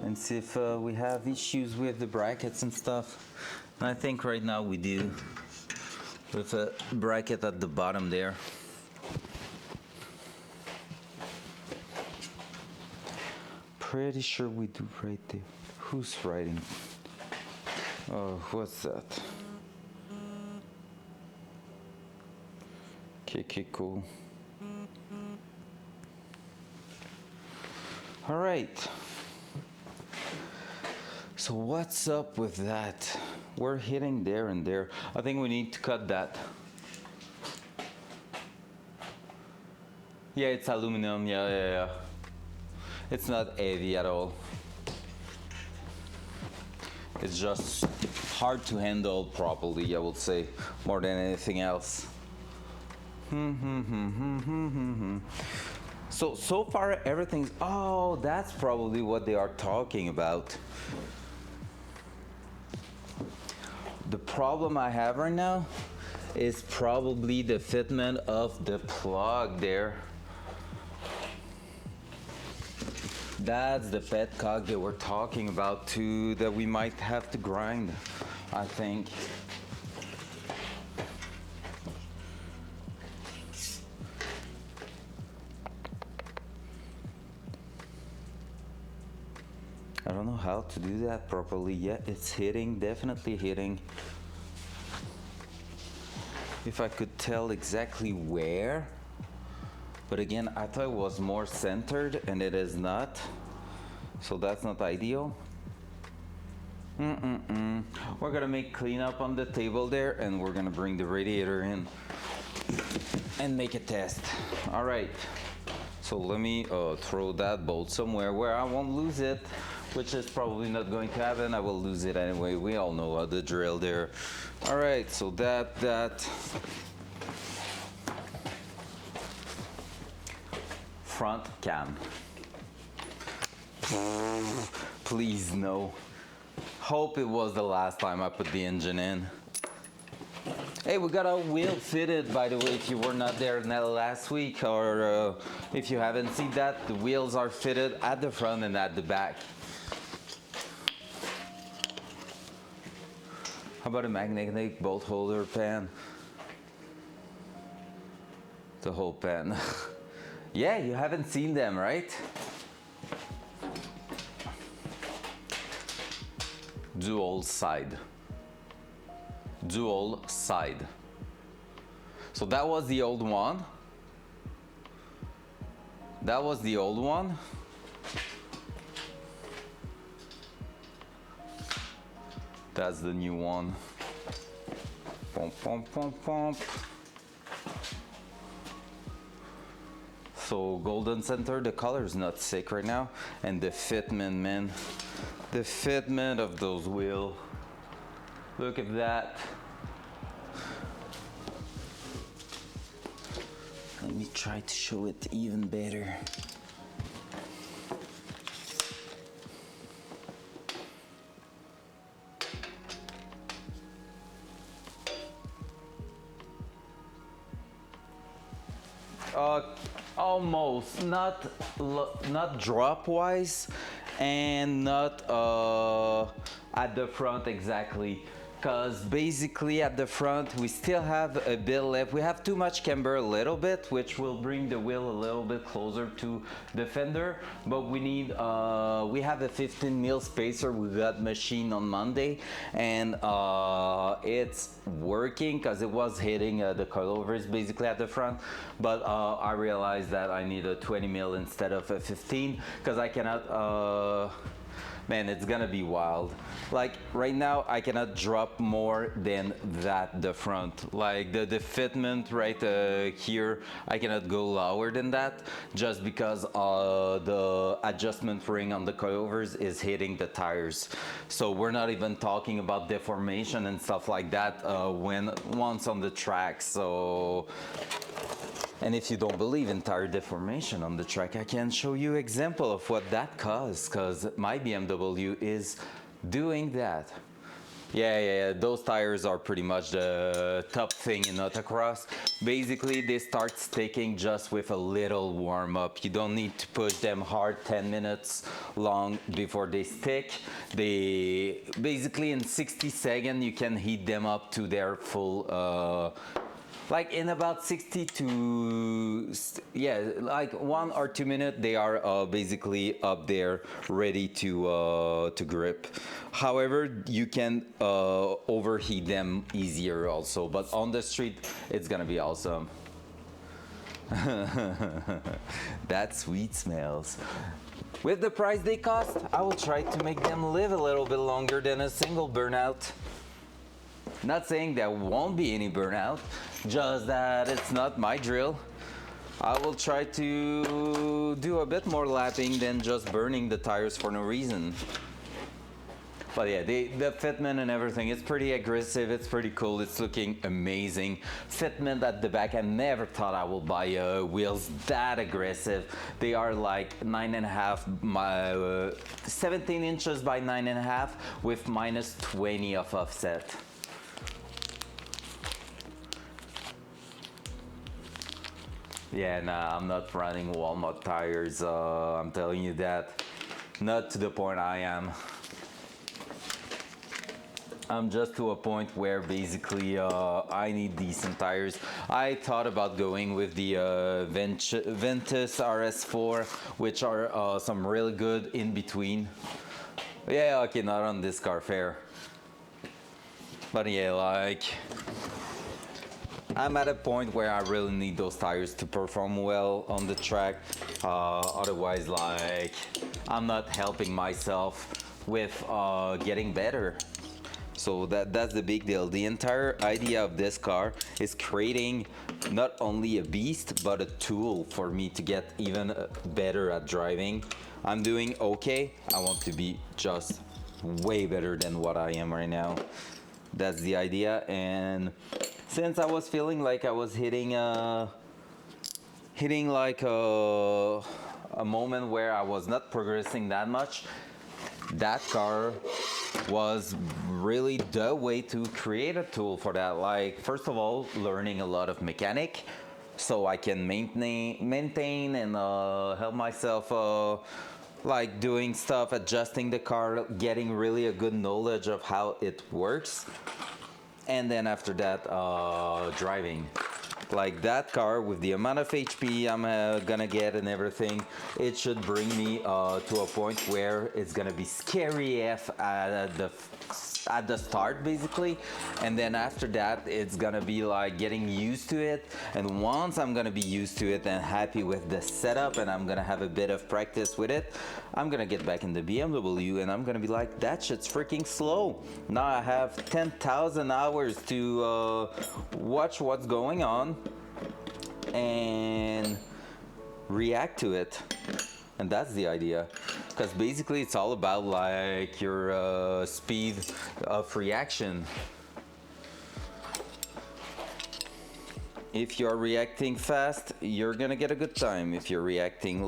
And see if we have issues with the brackets and stuff. And I think right now we do, with a bracket at the bottom there. Pretty sure we do right there. Who's writing? Oh, what's that? Okay, cool. All right. So what's up with that? We're hitting there and there. I think we need to cut that. Yeah, it's aluminum. Yeah. It's not heavy at all. It's just hard to handle properly, I would say, more than anything else. So far everything's, oh, that's probably what they are talking about. The problem I have right now is probably the fitment of the plug there. That's the petcock that we're talking about too, that we might have to grind, I think. I don't know how to do that properly yet. It's hitting, definitely hitting. If I could tell exactly where. But again, I thought it was more centered and it is not. So that's not ideal. We're gonna make cleanup on the table there and we're gonna bring the radiator in and make a test. All right. So let me throw that bolt somewhere where I won't lose it, which is probably not going to happen. I will lose it anyway. We all know the drill there. All right, so that. Front cam. Please no. Hope it was the last time I put the engine in. Hey, we got a wheel fitted, by the way, if you were not there last week, or if you haven't seen that, the wheels are fitted at the front and at the back. How about a magnetic bolt holder pan? The whole pan. Yeah, you haven't seen them, right? Dual side. Dual side. So that was the old one. That was the old one. That's the new one. Pump, pump, pump, pump. So golden center, the color is not sick right now, and the fitment, man, the fitment of those wheels. Look at that. Let me try to show it even better. Almost, not drop wise and not at the front exactly, because basically at the front we still have a bit left. We have too much camber a little bit, which will bring the wheel a little bit closer to the fender, but we need we have a 15 mil spacer we got machined on Monday, and it's working because it was hitting the coilovers basically at the front, but I realized that I need a 20 mil instead of a 15 because I cannot man, it's gonna be wild. Like right now I cannot drop more than that the front, like the fitment right here, I cannot go lower than that just because the adjustment ring on the coilovers is hitting the tires. So we're not even talking about deformation and stuff like that once on the track. So, and if you don't believe in tire deformation on the track, I can show you example of what that caused, because my BMW is doing that. Yeah, those tires are pretty much the top thing in autocross. Basically, they start sticking just with a little warm up. You don't need to push them hard 10 minutes long before they stick. They basically in 60 seconds, you can heat them up to their full like in about 60 to, yeah, like 1 or 2 minutes, they are basically up there ready to grip. However, you can overheat them easier also, but on the street, it's gonna be awesome. That sweet smells. With the price they cost, I will try to make them live a little bit longer than a single burnout. Not saying there won't be any burnout, just that it's not my drill. I will try to do a bit more lapping than just burning the tires for no reason. But yeah, the fitment and everything, it's pretty aggressive, it's pretty cool, it's looking amazing. Fitment at the back, I never thought I would buy wheels that aggressive. They are like 9.5, 17 inches by 9.5 with minus 20 of offset. Yeah, nah, I'm not running Walmart tires, I'm telling you that. Not to the point I am. I'm just to a point where basically I need decent tires. I thought about going with the Ventus RS4, which are some really good in between. Yeah, okay, not on this car fair. But yeah, like, I'm at a point where I really need those tires to perform well on the track. Otherwise, like, I'm not helping myself with getting better. So that's the big deal. The entire idea of this car is creating not only a beast, but a tool for me to get even better at driving. I'm doing okay. I want to be just way better than what I am right now. That's the idea. And since I was feeling like I was hitting like a moment where I was not progressing that much, that car was really the way to create a tool for that. Like, first of all, learning a lot of mechanic so I can maintain and help myself like doing stuff, adjusting the car, getting really a good knowledge of how it works. And then after that, driving. Like that car with the amount of HP I'm gonna get and everything, it should bring me to a point where it's gonna be scary AF at the start basically, and then after that it's gonna be like getting used to it. And once I'm gonna be used to it and happy with the setup and I'm gonna have a bit of practice with it, I'm gonna get back in the BMW and I'm gonna be like, that shit's freaking slow. Now I have 10,000 hours to watch what's going on and react to it. And that's the idea. because basically it's all about like your speed of reaction. If you're reacting fast, you're gonna get a good time. If you're reacting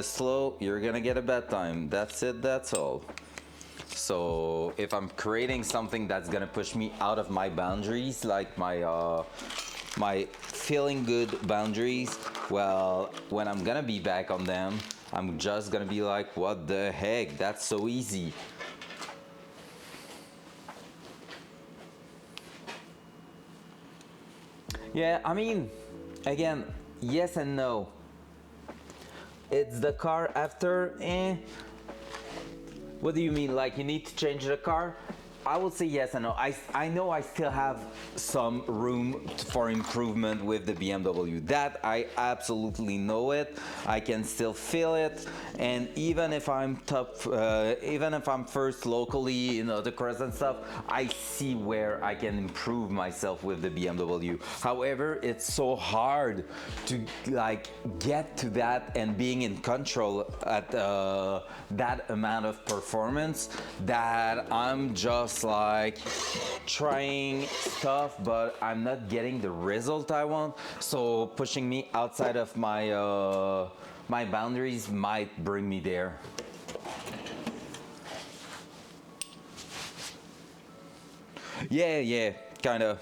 slow, you're gonna get a bad time. That's it, that's all. So if I'm creating something that's gonna push me out of my boundaries, like my feeling good boundaries, well, when I'm gonna be back on them, I'm just gonna be like, what the heck, that's so easy. Yeah, I mean, again, yes and no. It's the car after, What do you mean, like you need to change the car? I would say yes and no. I know I still have some room for improvement with the BMW. That I absolutely know it. I can still feel it. And even if I'm even if I'm first locally in other cars and stuff, I see where I can improve myself with the BMW. However, it's so hard to like get to that and being in control at that amount of performance that I'm just like trying stuff, but I'm not getting the result I want. So pushing me outside of my my boundaries might bring me there. Yeah, kind of.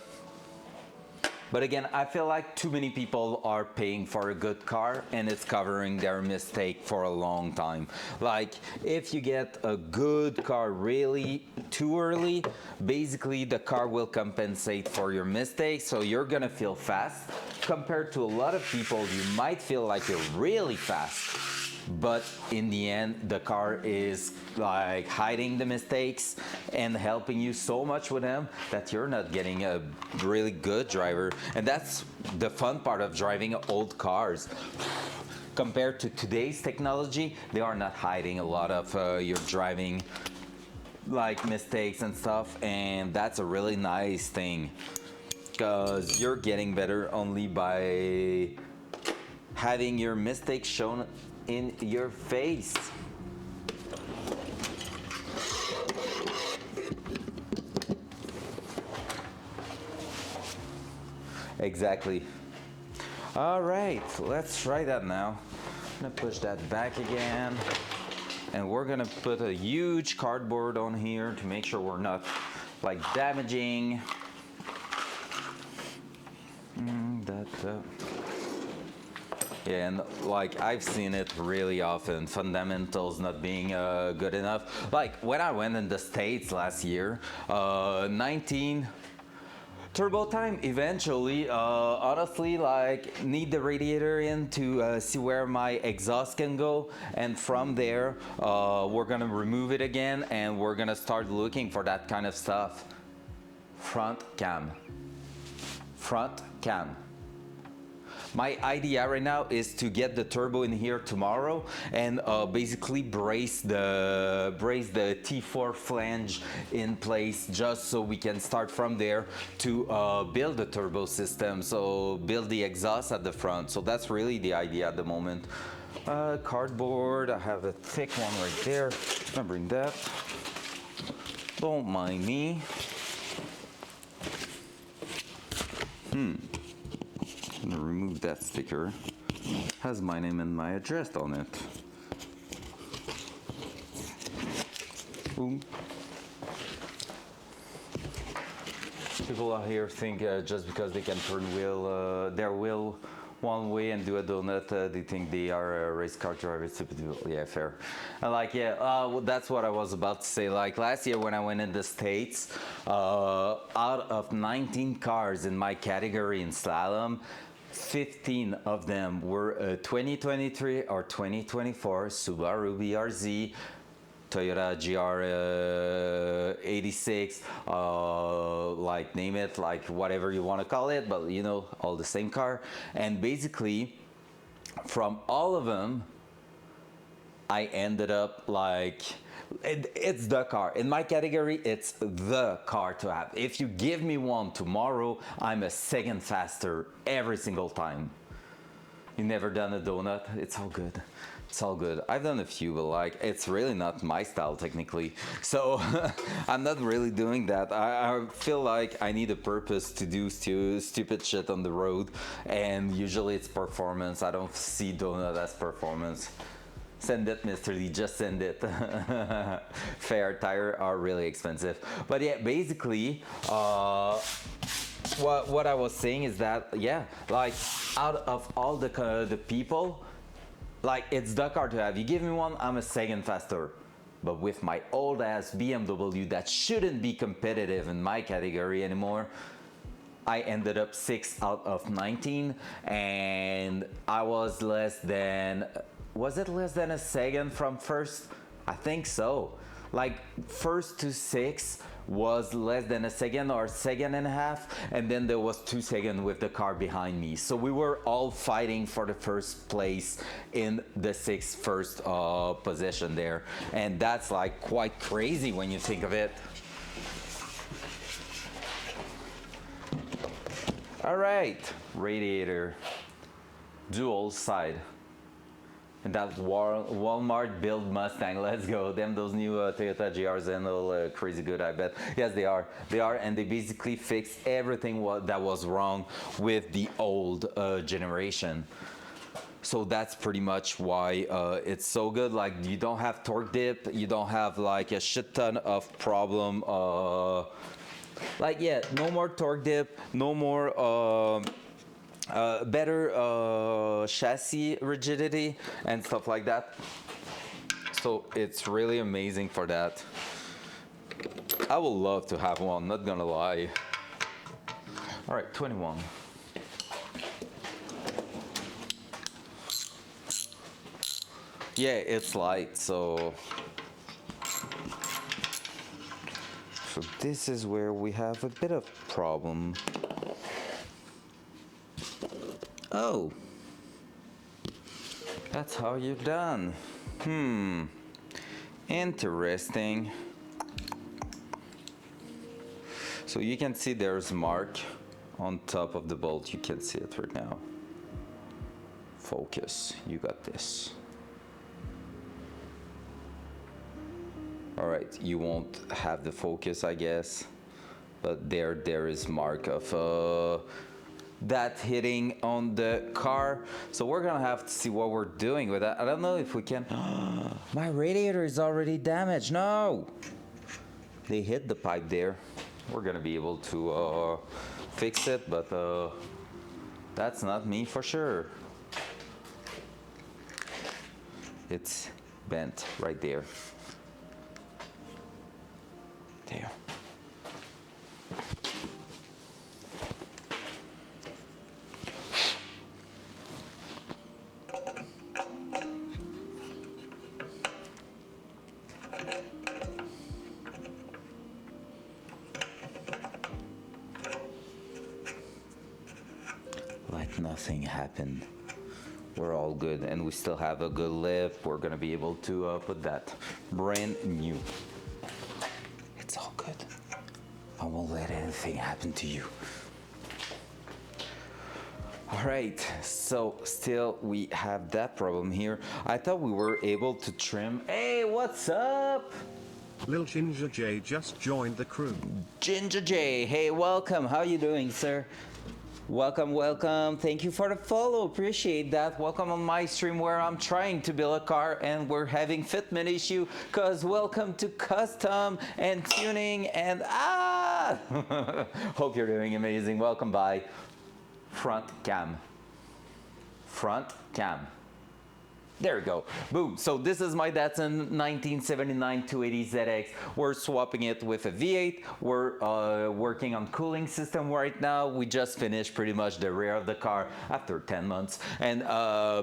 But again, I feel like too many people are paying for a good car and it's covering their mistake for a long time. Like if you get a good car really too early, basically the car will compensate for your mistakes, so you're gonna feel fast. Compared to a lot of people, you might feel like you're really fast, but in the end the car is like hiding the mistakes and helping you so much with them that you're not getting a really good driver. And that's the fun part of driving old cars. Compared to today's technology, they are not hiding a lot of your driving like mistakes and stuff, and that's a really nice thing because you're getting better only by having your mistakes shown in your face. Exactly. All right, let's try that now. I'm gonna push that back again, and we're gonna put a huge cardboard on here to make sure we're not like damaging Yeah, and like I've seen it really often, fundamentals not being good enough. Like when I went in the States last year, 19 turbo time eventually, honestly, like need the radiator in to see where my exhaust can go, and from there we're gonna remove it again and we're gonna start looking for that kind of stuff. Front cam. My idea right now is to get the turbo in here tomorrow and basically brace the T4 flange in place, just so we can start from there to build the turbo system, so build the exhaust at the front. So that's really the idea at the moment. Cardboard, I have a thick one right there. I'm gonna bring that. Don't mind me. I'm gonna remove that sticker. Has my name and my address on it. Boom. People out here think just because they can turn their wheel one way and do a donut, they think they are a race car driver. Stupid people. Yeah, fair. And like, yeah, well, that's what I was about to say. Like last year when I went in the States, out of 19 cars in my category in slalom, 15 of them were 2023 or 2024 Subaru BRZ, Toyota GR 86, like name it, like whatever you want to call it, but you know, all the same car. And basically from all of them, I ended up like, it's the car. In my category, it's the car to have. If you give me one tomorrow, I'm a second faster every single time. You never done a donut? It's all good. It's all good. I've done a few, but like it's really not my style technically. So I'm not really doing that. I feel like I need a purpose to do stupid shit on the road, and usually it's performance. I don't see donut as performance. Send it, Mr. Lee, just send it. Fair, tire are really expensive. But yeah, basically, what I was saying is that, yeah, like out of all the people, like it's the car to have. You give me one, I'm a second faster. But with my old ass BMW that shouldn't be competitive in my category anymore, I ended up 6 out of 19, and I was less than, was it less than a second from first? I think so. Like first to 6 was less than a second or second and a half, and then there was 2 seconds with the car behind me. So we were all fighting for the first place in the first position there, and that's like quite crazy when you think of it. All right, radiator, dual side. And that Walmart built Mustang, let's go. Those new Toyota GRs and all crazy good, I bet. Yes, they are. They are, and they basically fixed everything that was wrong with the old generation. So that's pretty much why it's so good. Like you don't have torque dip, you don't have like a shit ton of problem. Like yeah, no more torque dip, no more. Better chassis rigidity and stuff like that. So it's really amazing for that. I would love to have one, not gonna lie. All right, 21. Yeah, it's light, so this is where we have a bit of problem. Oh, that's how you're done. Interesting. So you can see there's mark on top of the bolt. You can see it right now. Focus, you got this. All right, you won't have the focus, I guess, but there is mark of that hitting on the car. So we're gonna have to see what we're doing with that. I don't know if we can. My radiator is already damaged. No, they hit the pipe there. We're gonna be able to fix it, but that's not me for sure. It's bent right there. There. Like nothing happened. We're all good, and we still have a good lip. We're gonna be able to put that brand new. It's all good. I won't let anything happen to you. All right, so still we have that problem here. I thought we were able to trim. Hey, what's up?
Lil Ginger J just joined the crew.
Ginger J, hey, welcome. How you doing, sir? Welcome, welcome. Thank you for the follow. Appreciate that. Welcome on my stream where I'm trying to build a car and we're having fitment issue. Cause welcome to custom and tuning and hope you're doing amazing. Welcome by front cam. Front cam. There we go. Boom. So this is my Datsun 1979 280 ZX. We're swapping it with a V8. We're working on cooling system right now. We just finished pretty much the rear of the car after 10 months. And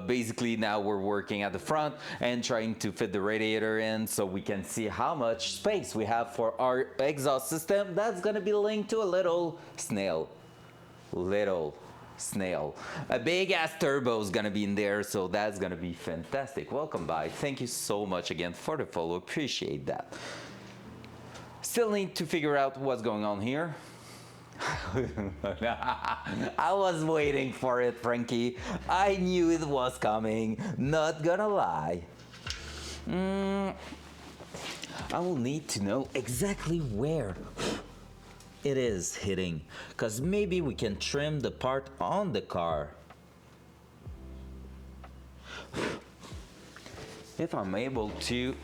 basically now we're working at the front and trying to fit the radiator in so we can see how much space we have for our exhaust system. That's going to be linked to a little snail. A big ass turbo is gonna be in there, so that's gonna be fantastic. Welcome by. Thank you so much again for the follow. Appreciate that. Still need to figure out what's going on here. I was waiting for it, Frankie. I knew it was coming. Not gonna lie. I will need to know exactly where it is hitting, because maybe we can trim the part on the car. If I'm able to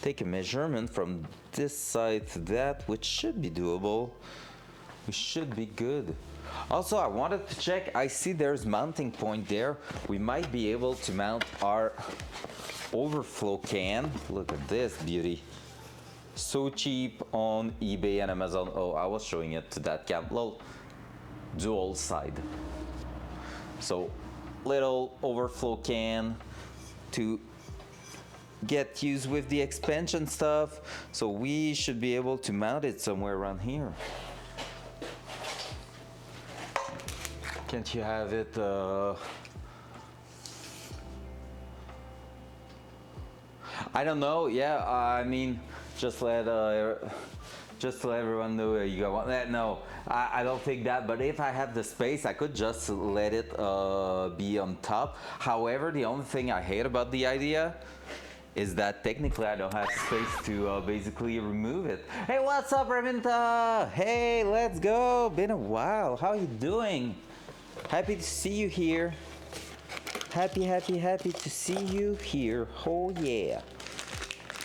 take a measurement from this side to that, which should be doable, we should be good. Also, I wanted to check, I see there's mounting point there. We might be able to mount our overflow can. Look at this beauty. So cheap on eBay and Amazon. Oh, I was showing it to that cam. Little dual side. So little overflow can to get used with the expansion stuff. So we should be able to mount it somewhere around here. Can't you have it I don't know. Yeah, I mean, just to let everyone know you got that. No, I don't think that. But if I have the space, I could just let it be on top. However, the only thing I hate about the idea is that technically I don't have space to basically remove it. Hey, what's up, Raminta? Hey, let's go. Been a while. How you doing? Happy to see you here. Happy to see you here. Oh yeah.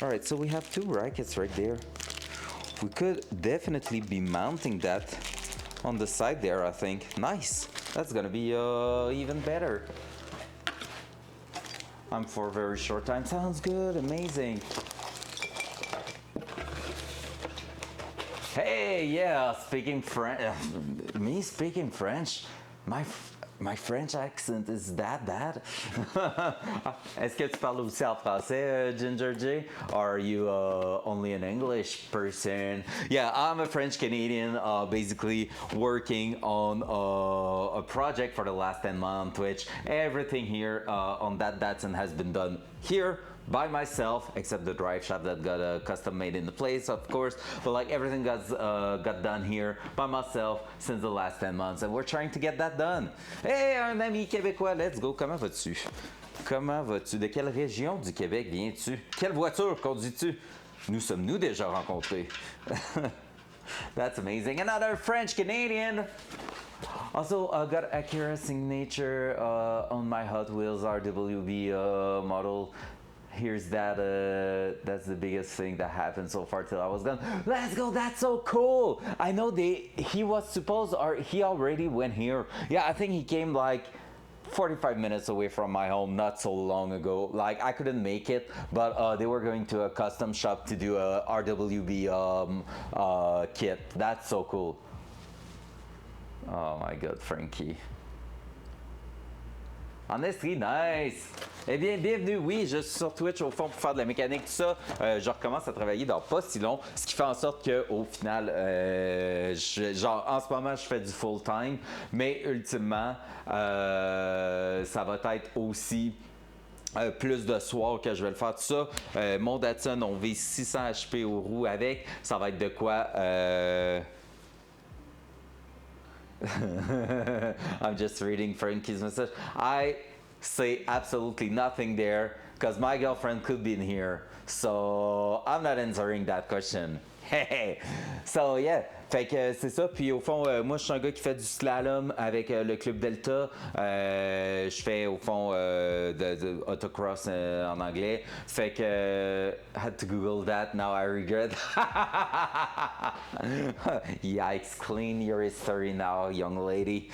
All right, so we have two brackets right there. We could definitely be mounting that on the side there, I think. Nice. That's gonna be even better. I'm for a very short time. Sounds good. Amazing. Hey, yeah, speaking French. Me speaking French. My French accent is that bad? Est-ce que tu parles aussi en français, Ginger J? Or are you only an English person? Yeah, I'm a French Canadian, basically working on a project for the last 10 months on Twitch. Everything here on that Datsun has been done here by myself, except the drive shaft that got custom made in the place, of course. But like everything got done here by myself since the last 10 months, and we're trying to get that done. Hey, un ami québécois, let's go. Comment vas-tu? Comment vas-tu? De quelle région du Québec viens-tu? Quelle voiture conduis-tu? Nous sommes-nous déjà rencontrés? That's amazing. Another French Canadian. Also, I got Acura signature on my Hot Wheels RWB model. Here's that, that's the biggest thing that happened so far till I was done. Let's go, that's so cool. I know he was supposed, or he already went here. Yeah, I think he came like 45 minutes away from my home not so long ago. Like, I couldn't make it, but they were going to a custom shop to do a RWB kit. That's so cool. Oh my God, Frankie. Honestly, nice! Eh bien, bienvenue, oui, je suis sur Twitch au fond pour faire de la mécanique, tout ça. Je recommence à travailler dans pas si long, ce qui fait en sorte qu'au final, genre, en ce moment, je fais du full-time, mais ultimement, ça va être aussi plus de soir que je vais le faire, tout ça. Mon Datsun, on vise 600 HP aux roues avec, ça va être de quoi... I'm just reading Frankie's message. I say absolutely nothing there because my girlfriend could be in here, so I'm not answering that question. So yeah, fait que c'est ça. Puis au fond, moi je suis un gars qui fait du slalom avec le club Delta. Je fais au fond de autocross en anglais. Fait que had to Google that. Now I regret. Yikes! Clean your history now, young lady.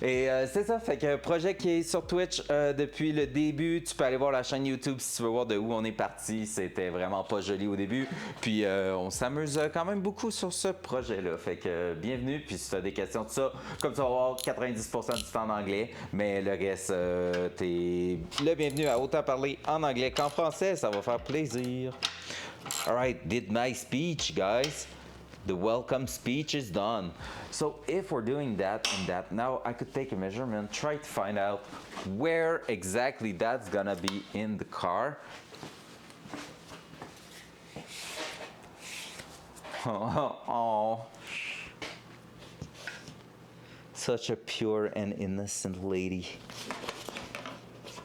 Et c'est ça, fait que projet qui est sur Twitch depuis le début. Tu peux aller voir la chaîne YouTube si tu veux voir de où on est parti. C'était vraiment pas joli au début. Puis on s'amuse quand même beaucoup sur ce projet-là. Fait que bienvenue. Puis si tu as des questions de ça, comme tu vas voir, 90% du temps en anglais. Mais le reste, t'es le bienvenu à autant parler en anglais qu'en français. Ça va faire plaisir. Alright, did my speech, guys. The welcome speech is done. So if we're doing that and that, now I could take a measurement, try to find out where exactly that's gonna be in the car. Oh. such a pure and innocent lady.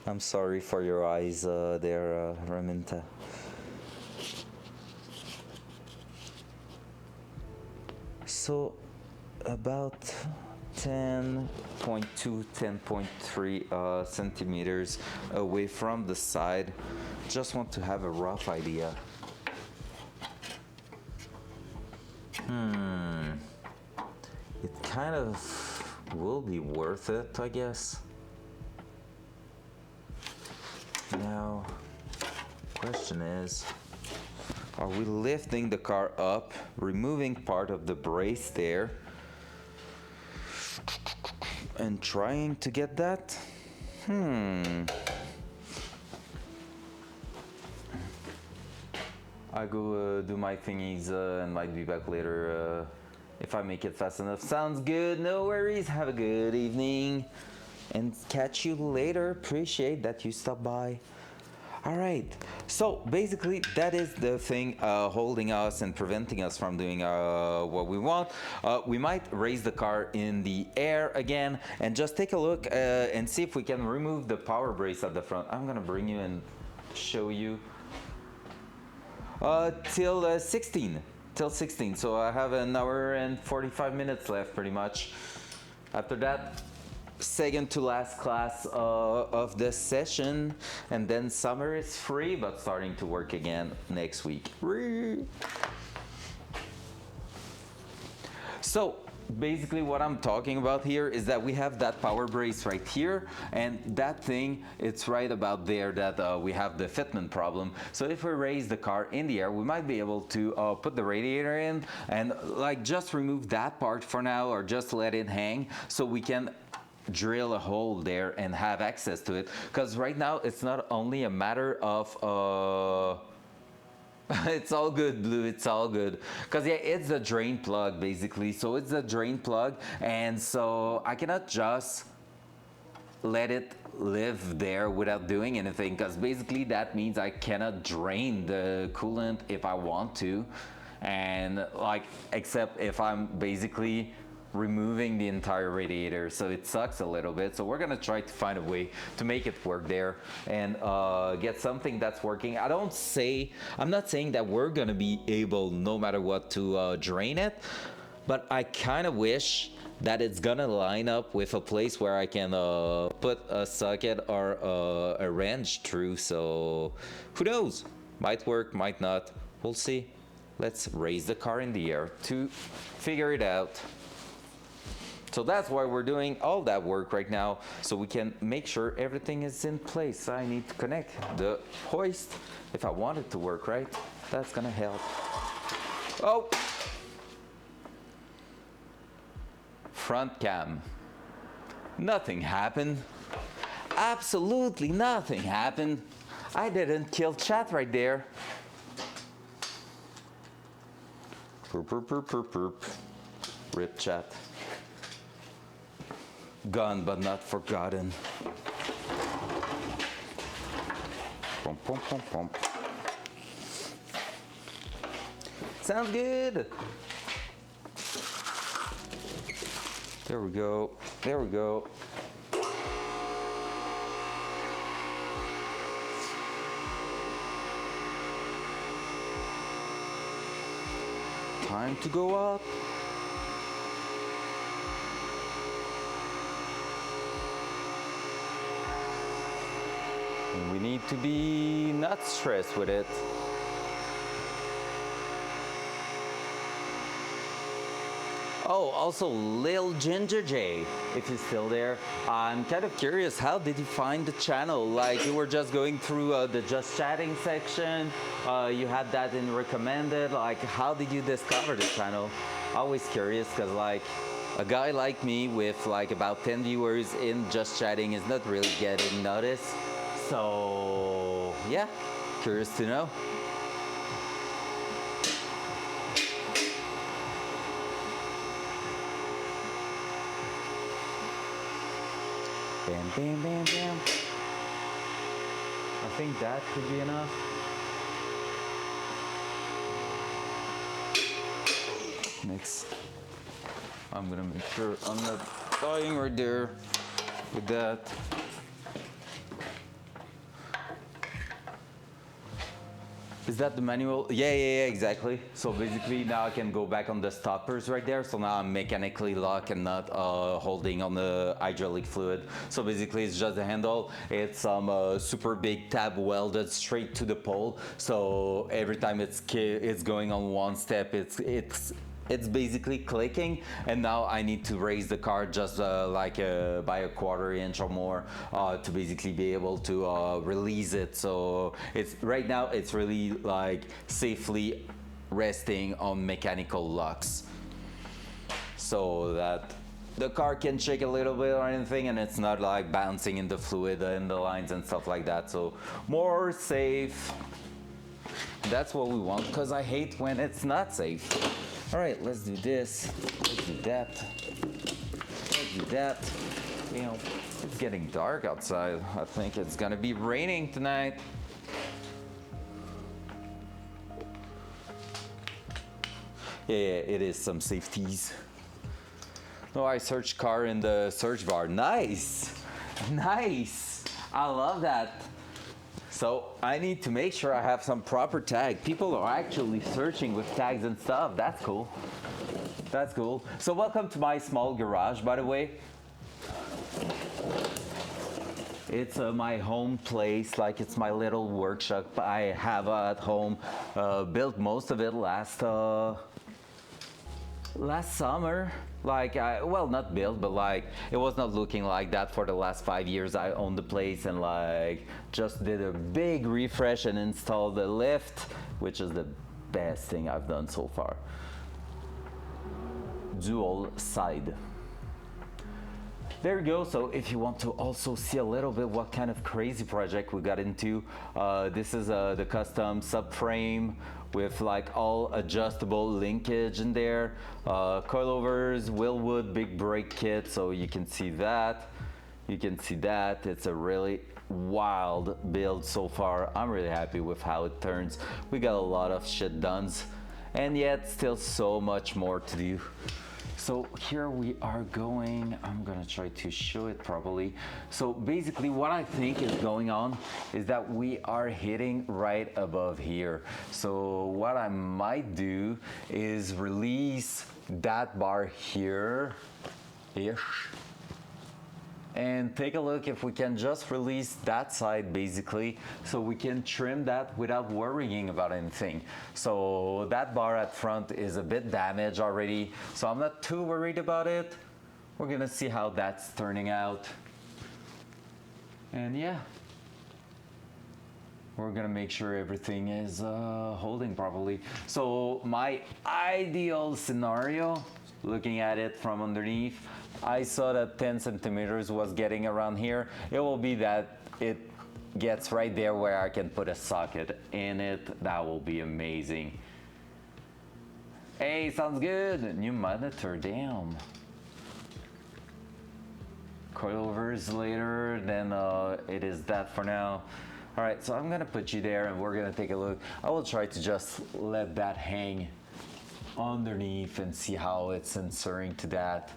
I'm sorry for your eyes there, Raminta. So, about 10.2, 10.3 centimeters away from the side. Just want to have a rough idea. It kind of will be worth it, I guess. Now, question is, are we lifting the car up, removing part of the brace there, and trying to get that? I go do my thingies and might be back later if I make it fast enough. Sounds good, no worries. Have a good evening and catch you later. Appreciate that you stopped by. All right, so basically that is the thing holding us and preventing us from doing what we want. We might raise the car in the air again and just take a look and see if we can remove the power brace at the front. I'm gonna bring you and show you till 16. So I have an hour and 45 minutes left pretty much. After that, second to last class of the session, and then summer is free but starting to work again next week. So basically what I'm talking about here is that we have that power brace right here, and that thing, it's right about there that we have the fitment problem. So if we raise the car in the air, we might be able to put the radiator in and like just remove that part for now, or just let it hang so we can drill a hole there and have access to it. Because right now it's not only a matter of it's all good, Blue, it's all good. Because yeah, it's a drain plug basically. So it's a drain plug, and so I cannot just let it live there without doing anything, because basically that means I cannot drain the coolant if I want to, and like except if I'm basically removing the entire radiator, so it sucks a little bit. So we're gonna try to find a way to make it work there and get something that's working. I'm not saying that we're gonna be able no matter what to drain it, but I kind of wish that it's gonna line up with a place where I can put a socket or a wrench through. So who knows, might work, might not, we'll see. Let's raise the car in the air to figure it out. So that's why we're doing all that work right now, so we can make sure everything is in place. I need to connect the hoist if I want it to work right. That's gonna help. Oh! Front cam. Nothing happened. Absolutely nothing happened. I didn't kill chat right there. Rip chat. Gone but not forgotten. Pom, pom, pom, pom. Sounds good. There we go. There we go. Time to go up. We need to be not stressed with it. Oh, also Lil Ginger J, if he's still there. I'm kind of curious, how did you find the channel? Like, you were just going through the Just Chatting section, you had that in recommended, like how did you discover the channel? Always curious, because like a guy like me with like about 10 viewers in Just Chatting is not really getting noticed. So yeah, curious to know. Bam, bam, bam, bam. I think that could be enough. Next, I'm gonna make sure I'm not dying right there with that. Is that the manual? Yeah, exactly. So basically now I can go back on the stoppers right there. So now I'm mechanically locked and not holding on the hydraulic fluid. So basically it's just the handle. It's some super big tab welded straight to the pole. So every time it's going on one step, it's basically clicking, and now I need to raise the car just by a quarter inch or more to basically be able to release it. So it's right now it's really like safely resting on mechanical locks, so that the car can shake a little bit or anything, and it's not like bouncing in the fluid and the lines and stuff like that. So more safe. That's what we want, because I hate when it's not safe. All right, let's do this. Let's do that. Let's do that. You know, it's getting dark outside. I think it's gonna be raining tonight. Yeah, it is some safeties. No, I searched car in the search bar. Nice, nice. I love that. So I need to make sure I have some proper tag. People are actually searching with tags and stuff. That's cool. That's cool. So welcome to my small garage, by the way. It's my home place, like it's my little workshop I have at home. Built most of it last summer. Like, well, not built, but like, it was not looking like that for the last 5 years I owned the place, and like, just did a big refresh and installed the lift, which is the best thing I've done so far. Dual side. There you go. So if you want to also see a little bit what kind of crazy project we got into, this is the custom subframe with like all adjustable linkage in there, coilovers, Willwood big brake kit, so you can see that. You can see that. It's a really wild build so far. I'm really happy with how it turns. We got a lot of shit done, and yet still so much more to do. So here we are going. I'm gonna try to show it properly. So basically what I think is going on is that we are hitting right above here. So what I might do is release that bar here-ish, and take a look if we can just release that side basically, so we can trim that without worrying about anything. So that bar at front is a bit damaged already, so I'm not too worried about it. We're gonna see how that's turning out. And yeah, we're gonna make sure everything is holding properly. So my ideal scenario, looking at it from underneath, I saw that 10 centimeters was getting around here. It will be that it gets right there where I can put a socket in it. That will be amazing. Hey, sounds good. New monitor, damn. Coilovers later, then it is that for now. All right, so I'm gonna put you there and we're gonna take a look. I will try to just let that hang underneath and see how it's answering to that.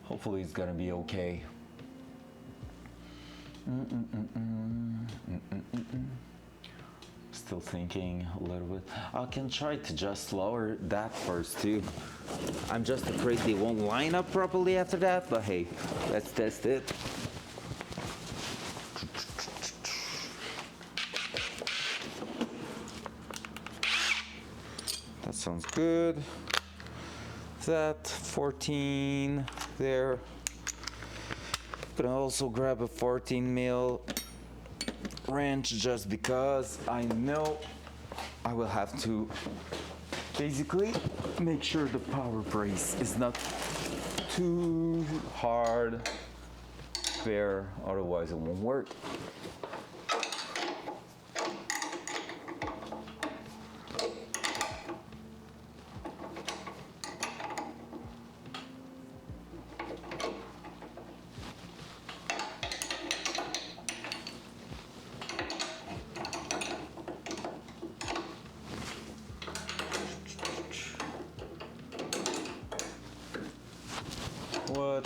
Hopefully it's gonna be okay. Still thinking a little bit. I can try to just lower that first too. I'm just afraid they won't line up properly after that, but hey, let's test it. That sounds good. That 14 there. Gonna also grab a 14 mil wrench just because I know I will have to basically make sure the power brace is not too hard there, otherwise it won't work. What?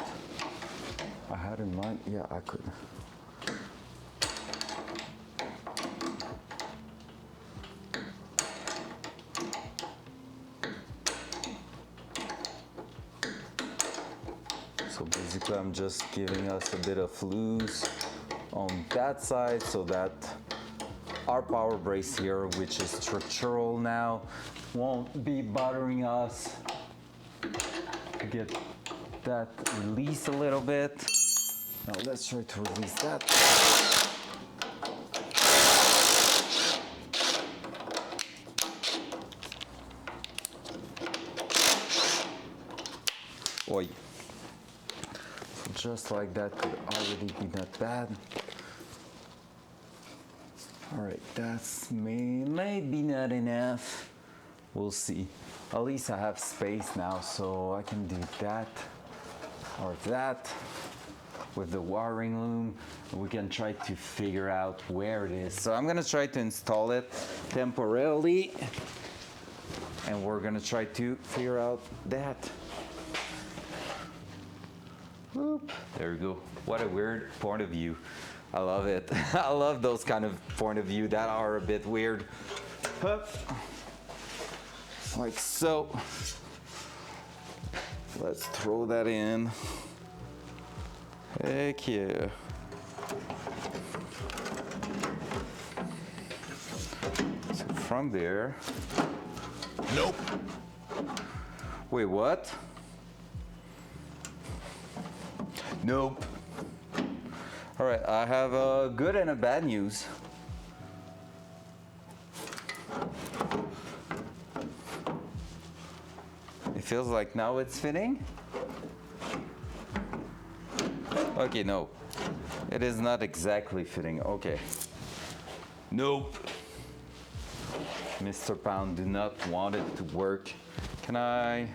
mind? Yeah, I could. So basically I'm just giving us a bit of loose on that side so that our power brace here, which is structural now, won't be bothering us. Get that release a little bit. Now let's try to release that. Oi. So just like that could already be not bad. All right, that's maybe not enough. We'll see. At least I have space now, so I can do that or that with the wiring loom. We can try to figure out where it is. So I'm gonna try to install it temporarily, and we're gonna try to figure out that. Whoop, there we go. What a weird point of view. I love it. I love those kind of point of view that are a bit weird. Hup. Like so. Let's throw that in. Heck yeah. So from there. Nope. Wait, what? Nope. All right, I have a good and a bad news. It feels like now it's fitting. Okay, no. It is not exactly fitting. Okay. Nope. Mr. Pound do not want it to work. Can I?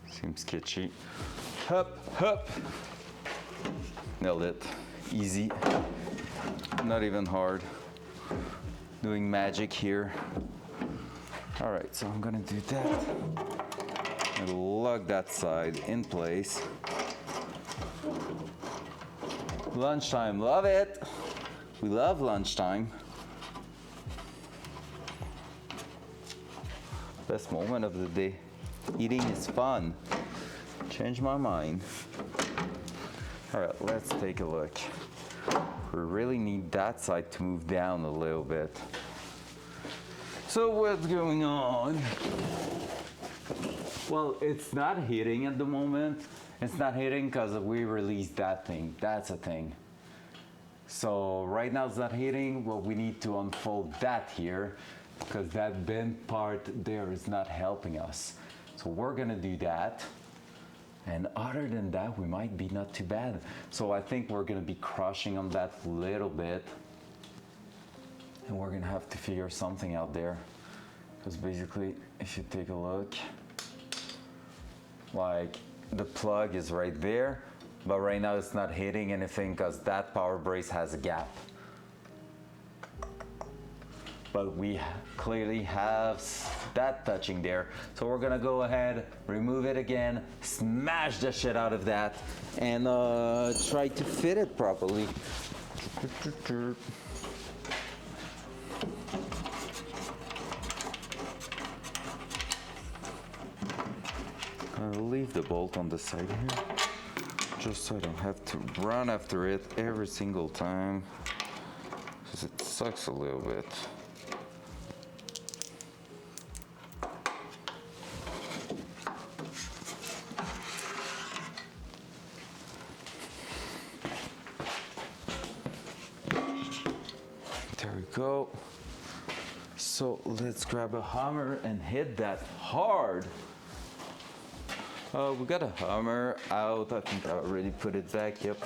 Seems sketchy. Hup, hup. Nailed it. Easy. Not even hard. Doing magic here. All right, so I'm gonna do that. And lock that side in place. Lunchtime, love it. We love lunchtime. Best moment of the day. Eating is fun. Change my mind. All right, let's take a look. We really need that side to move down a little bit. So what's going on? Well, it's not hitting at the moment. It's not hitting because we released that thing. That's a thing. So right now it's not hitting. Well, we need to unfold that here because that bent part there is not helping us. So we're gonna do that. And other than that, we might be not too bad. So I think we're gonna be crushing on that a little bit. And we're gonna have to figure something out there. Because basically, if you take a look, like the plug is right there, but right now it's not hitting anything because that power brace has a gap. But we clearly have that touching there. So we're gonna go ahead, remove it again, smash the shit out of that, and try to fit it properly. I'll leave the bolt on the side here, just so I don't have to run after it every single time, because it sucks a little bit. There we go. So let's grab a hammer and hit that hard. We got a hammer out. I think I already put it back. Yep.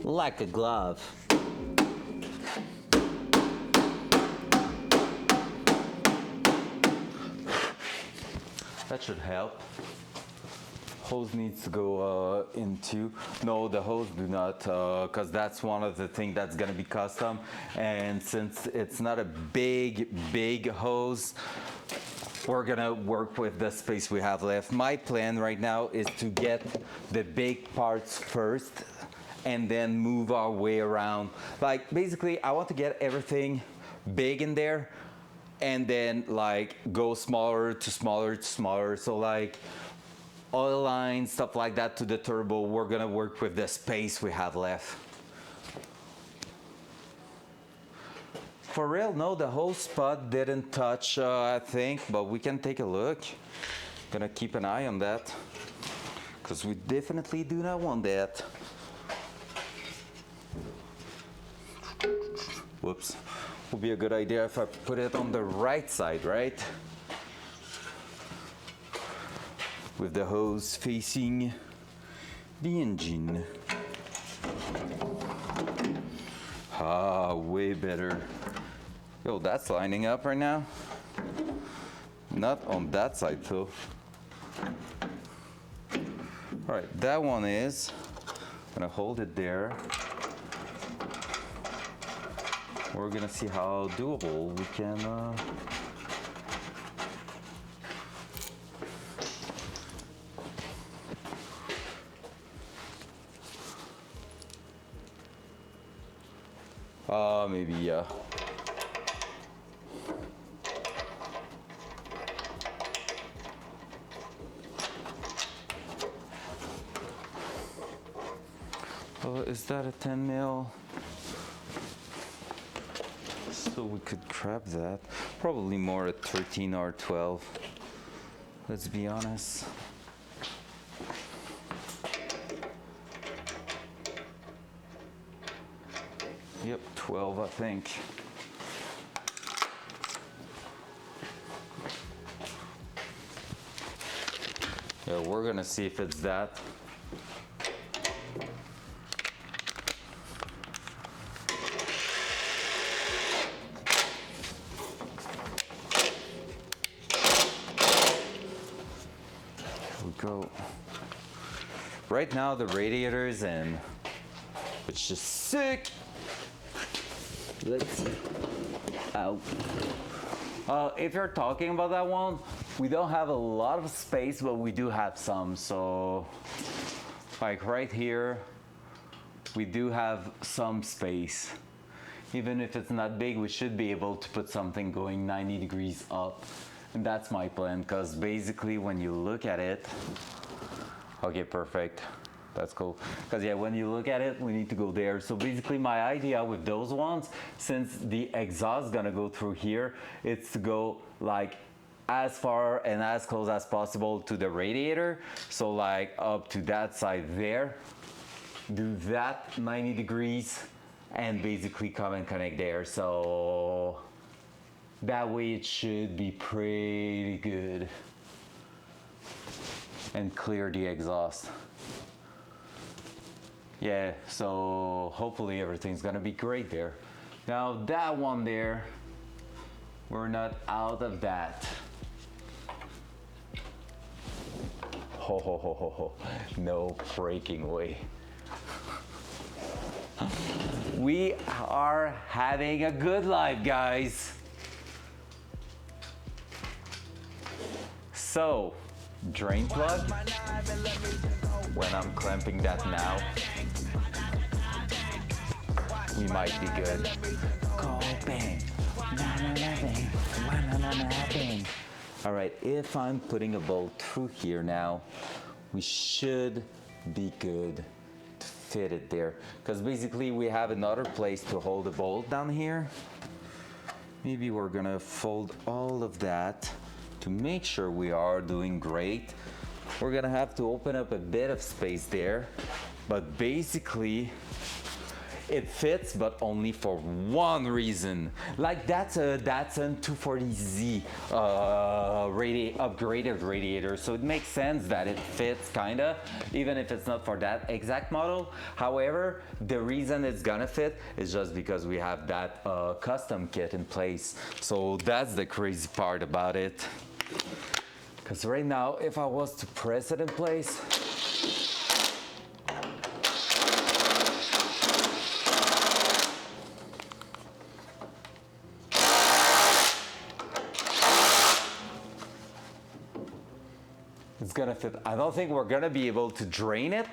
Like a glove. That should help. Hose needs to go into, no, the hose do not, because that's one of the things that's gonna be custom. And since it's not a big hose, we're gonna work with the space we have left. My plan right now is to get the big parts first and then move our way around. Like basically, I want to get everything big in there and then like go smaller to smaller to smaller. So like, oil lines, stuff like that to the turbo, we're gonna work with the space we have left. For real, no, the whole spot didn't touch, I think, but we can take a look. Gonna keep an eye on that, because we definitely do not want that. Whoops. Would be a good idea if I put it on the right side, right? With the hose facing the engine. Ah, way better. Yo, that's lining up right now. Not on that side though. All right, that one is. I'm gonna hold it there. We're gonna see how doable we can. Maybe, yeah. Is that a 10 mil? So we could grab that. Probably more at 13 or 12. Let's be honest. Yep, 12, I think. Yeah, we're gonna see if it's that. Here we go. Right now the radiator is in, which is sick. Let's see. Ow. If you're talking about that one, we don't have a lot of space, but we do have some. So, like right here, we do have some space. Even if it's not big, we should be able to put something going 90 degrees up. And that's my plan, because basically when you look at it, okay, perfect. That's cool. Because yeah, when you look at it, we need to go there. So basically my idea with those ones, since the exhaust is gonna go through here, it's to go like as far and as close as possible to the radiator. So like up to that side there, do that 90 degrees and basically come and connect there. So that way it should be pretty good and clear the exhaust. Yeah, so hopefully everything's gonna be great there. Now that one there, we're not out of that. Ho ho ho ho ho, no breaking way. We are having a good life, guys. So, drain plug, when I'm clamping that now, we might be good. Go bang, na na na bang, na na na bang. All right, if I'm putting a bolt through here now, we should be good to fit it there. Because basically we have another place to hold the bolt down here. Maybe we're gonna fold all of that to make sure we are doing great. We're gonna have to open up a bit of space there, but basically it fits, but only for one reason. Like that's a Datsun 240Z upgraded radiator, so it makes sense that it fits kinda, even if it's not for that exact model. However, the reason it's gonna fit is just because we have that custom kit in place. So that's the crazy part about it. Because right now, if I was to press it in place, it's gonna fit. I don't think we're gonna be able to drain it.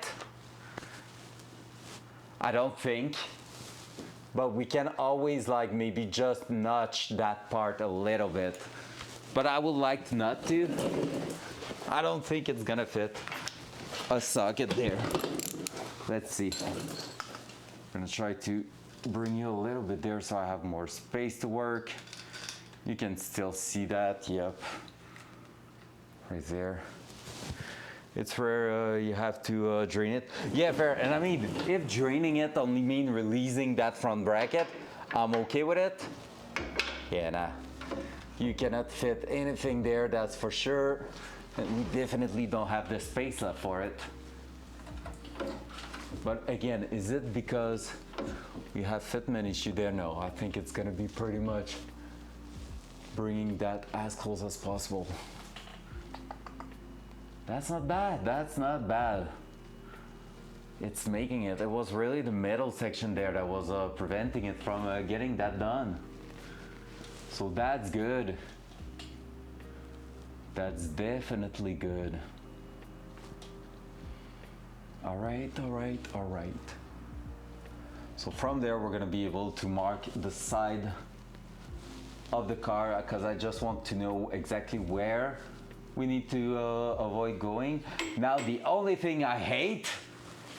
I don't think. But we can always like maybe just notch that part a little bit. But I would like not to. I don't think it's gonna fit a socket there. Let's see. I'm gonna try to bring you a little bit there so I have more space to work. You can still see that, yep. Right there. It's where you have to drain it. Yeah, fair. And I mean, if draining it only mean releasing that front bracket, I'm okay with it. Yeah, nah. You cannot fit anything there, that's for sure. And we definitely don't have the space left for it. But again, is it because we have fitment issue there? No, I think it's gonna be pretty much bringing that as close as possible. That's not bad, that's not bad. It's making it. It was really the metal section there that was preventing it from getting that done. So that's good. That's definitely good. All right, all right, all right. So from there, we're gonna be able to mark the side of the car because I just want to know exactly where we need to avoid going. Now, the only thing I hate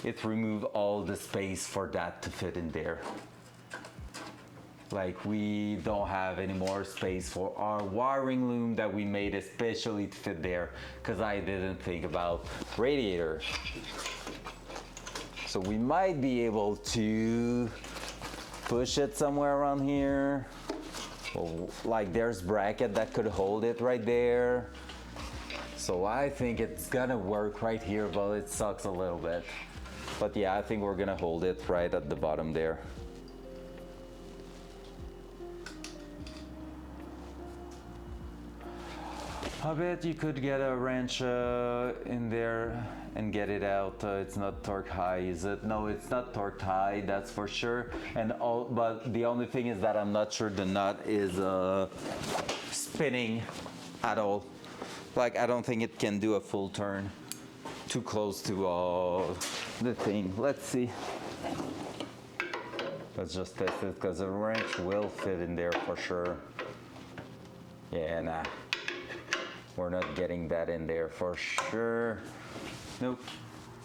is remove all the space for that to fit in there. Like we don't have any more space for our wiring loom that we made especially to fit there because I didn't think about radiator. So we might be able to push it somewhere around here. Well, like there's bracket that could hold it right there. So I think it's gonna work right here, but it sucks a little bit. But yeah, I think we're gonna hold it right at the bottom there. I bet you could get a wrench in there and get it out. It's not torque high, is it? No, it's not torque high, that's for sure. But the only thing is that I'm not sure the nut is spinning at all. Like I don't think it can do a full turn. Too close to the thing. Let's see. Let's just test it because the wrench will fit in there for sure. Yeah, nah. We're not getting that in there for sure. Nope.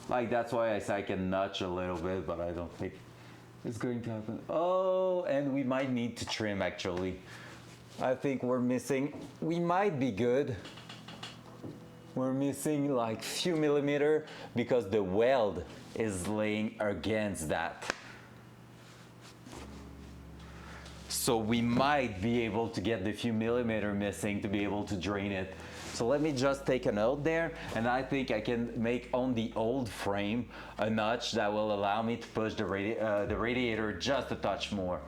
Like that's why I say I can notch a little bit, but I don't think it's going to happen. Oh, and we might need to trim actually. I think we're missing, we might be good. We're missing like few millimeter because the weld is laying against that. So we might be able to get the few millimeter missing to be able to drain it. So let me just take a note there, and I think I can make on the old frame a notch that will allow me to push the radiator just a touch more.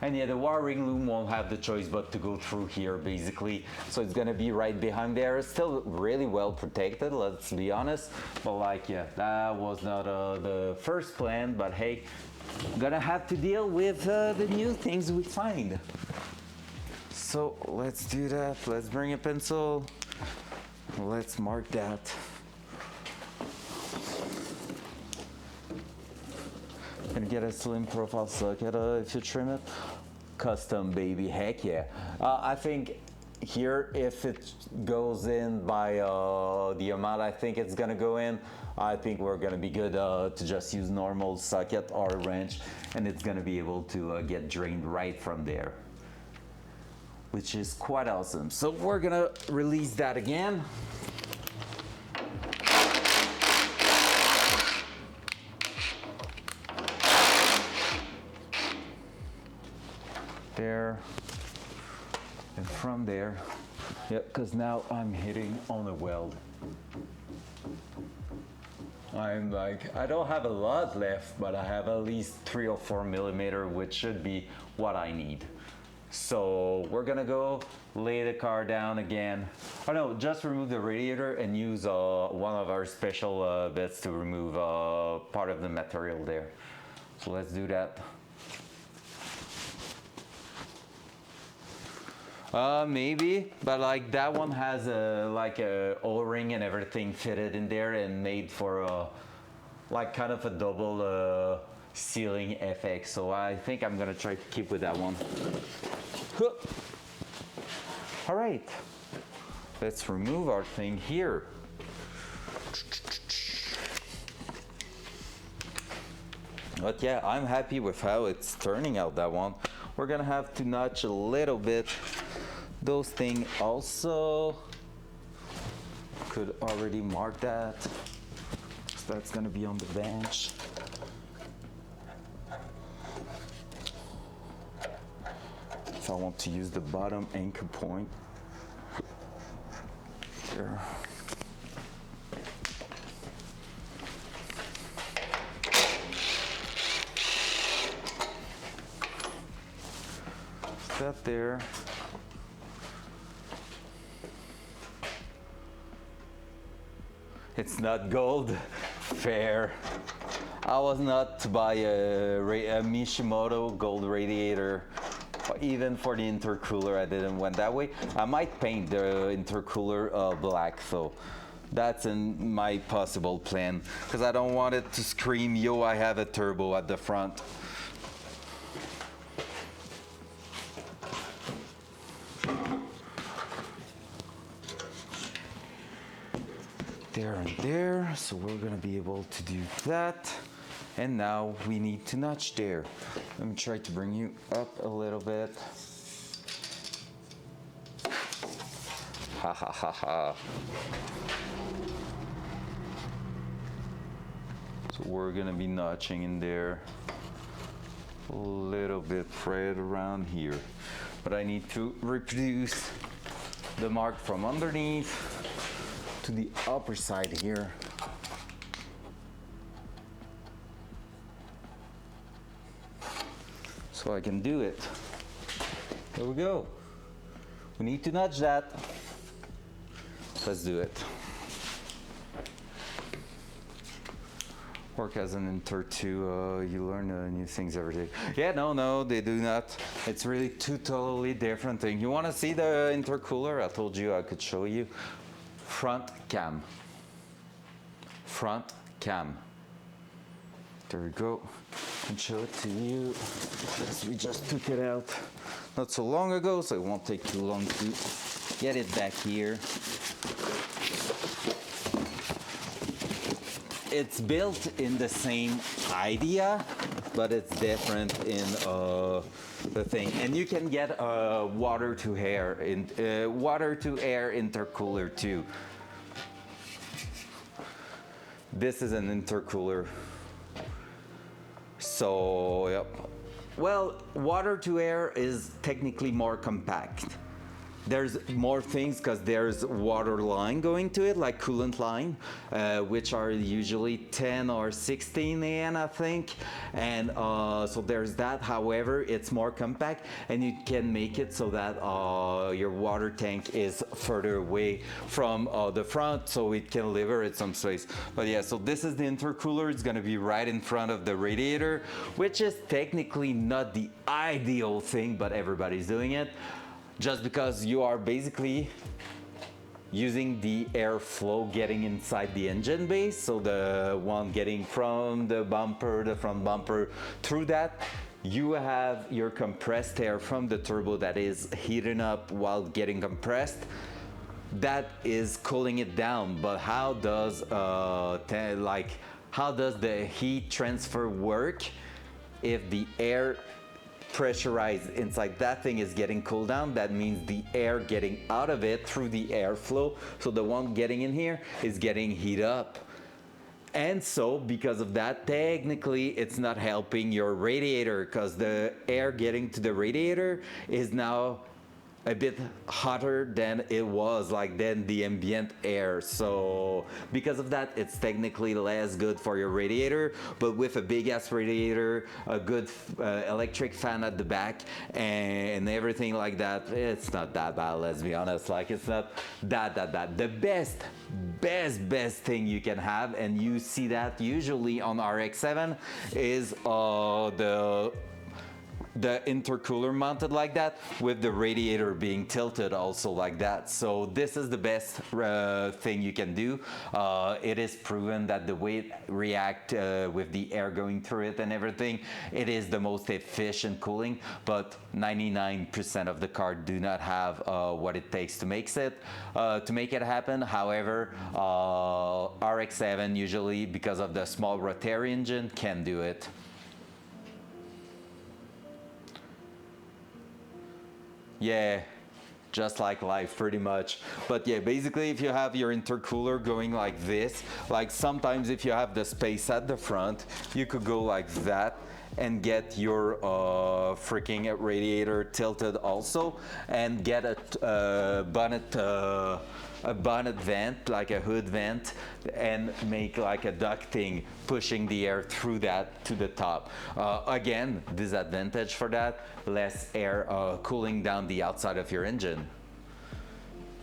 And yeah, the wiring loom won't have the choice but to go through here basically. So it's gonna be right behind there. It's still really well protected, let's be honest. But like, yeah, that was not the first plan, but hey, gonna have to deal with the new things we find. So let's do that. Let's bring a pencil. Let's mark that. And get a slim profile socket if you trim it. Custom, baby, heck yeah. I think here, if it goes in by the amount I think it's gonna go in, I think we're gonna be good to just use normal socket or wrench, and it's gonna be able to get drained right from there, which is quite awesome. So we're gonna release that again. There, and from there, yeah, because now I'm hitting on the weld. I'm like, I don't have a lot left, but I have at least 3 or 4 millimeter, which should be what I need. So we're gonna go lay the car down again. Oh no, just remove the radiator and use one of our special bits to remove part of the material there. So let's do that. Maybe, but like that one has like a O-ring and everything fitted in there and made for like kind of a double sealing effect. So I think I'm gonna try to keep with that one. All right, let's remove our thing here. But yeah, I'm happy with how it's turning out, that one. We're gonna have to notch a little bit. Those things also could already mark that. So that's gonna be on the bench. If I want to use the bottom anchor point. There. That there. It's not gold. Fair. I was not to buy a Mishimoto gold radiator. Even for the intercooler, I didn't went that way. I might paint the intercooler black, so that's in my possible plan. Because I don't want it to scream, yo, I have a turbo at the front. There and there, so we're gonna be able to do that. And now we need to notch there. Let me try to bring you up a little bit. Ha ha ha ha. So we're gonna be notching in there a little bit right around here. But I need to reproduce the mark from underneath to the upper side here. So I can do it. There we go. We need to nudge that. Let's do it. Work as an inter too, you learn new things every day. Yeah, no, they do not. It's really two totally different things. You wanna see the intercooler? I told you I could show you. Front cam. Front cam. There we go. And show it to you. We just took it out not so long ago, so it won't take too long to get it back here. It's built in the same idea, but it's different in the thing. And you can get a water to air intercooler too. This is an intercooler. So, yep. Well, water to air is technically more compact. There's more things because there's water line going to it, like coolant line, which are usually 10 or 16 AN, I think. And so there's that. However, it's more compact and you can make it so that your water tank is further away from the front so it can liberate some space. But yeah, so this is the intercooler. It's gonna be right in front of the radiator, which is technically not the ideal thing, but everybody's doing it. Just because you are basically using the airflow getting inside the engine base, so the one getting from the bumper, the front bumper, through that, you have your compressed air from the turbo that is heating up while getting compressed. That is cooling it down, but how does the heat transfer work if the air pressurized inside that thing is getting cooled down? That means the air getting out of it through the airflow, so the one getting in here is getting heat up. And so because of that, technically it's not helping your radiator, because the air getting to the radiator is now a bit hotter than it was like than the ambient air. So because of that, it's technically less good for your radiator. But with a big ass radiator, a good electric fan at the back, and everything like that, it's not that bad. Let's be honest. Like it's not that bad. The best thing you can have, and you see that usually on RX-7, is the intercooler mounted like that, with the radiator being tilted also like that. So this is the best thing you can do. It is proven that the way it reacts with the air going through it and everything, it is the most efficient cooling, but 99% of the car do not have what it takes to make it happen. However, RX-7 usually, because of the small rotary engine, can do it. Yeah, just like life pretty much. But yeah, basically if you have your intercooler going like this, like sometimes if you have the space at the front, you could go like that and get your freaking radiator tilted also, and get a bonnet vent, like a hood vent, and make like a ducting pushing the air through that to the top. Again, disadvantage for that, less air cooling down the outside of your engine.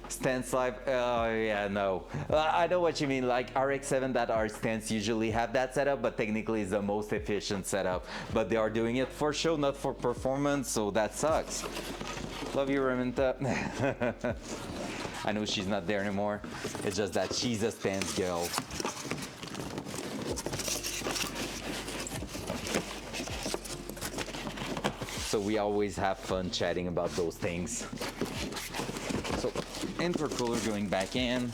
Stance life, oh yeah, no. I know what you mean, like RX-7 that are stance usually have that setup, but technically it's the most efficient setup. But they are doing it for show, not for performance, so that sucks. Love you, Raminta. I know she's not there anymore. It's just that she's a stance girl. So we always have fun chatting about those things. So intercooler going back in.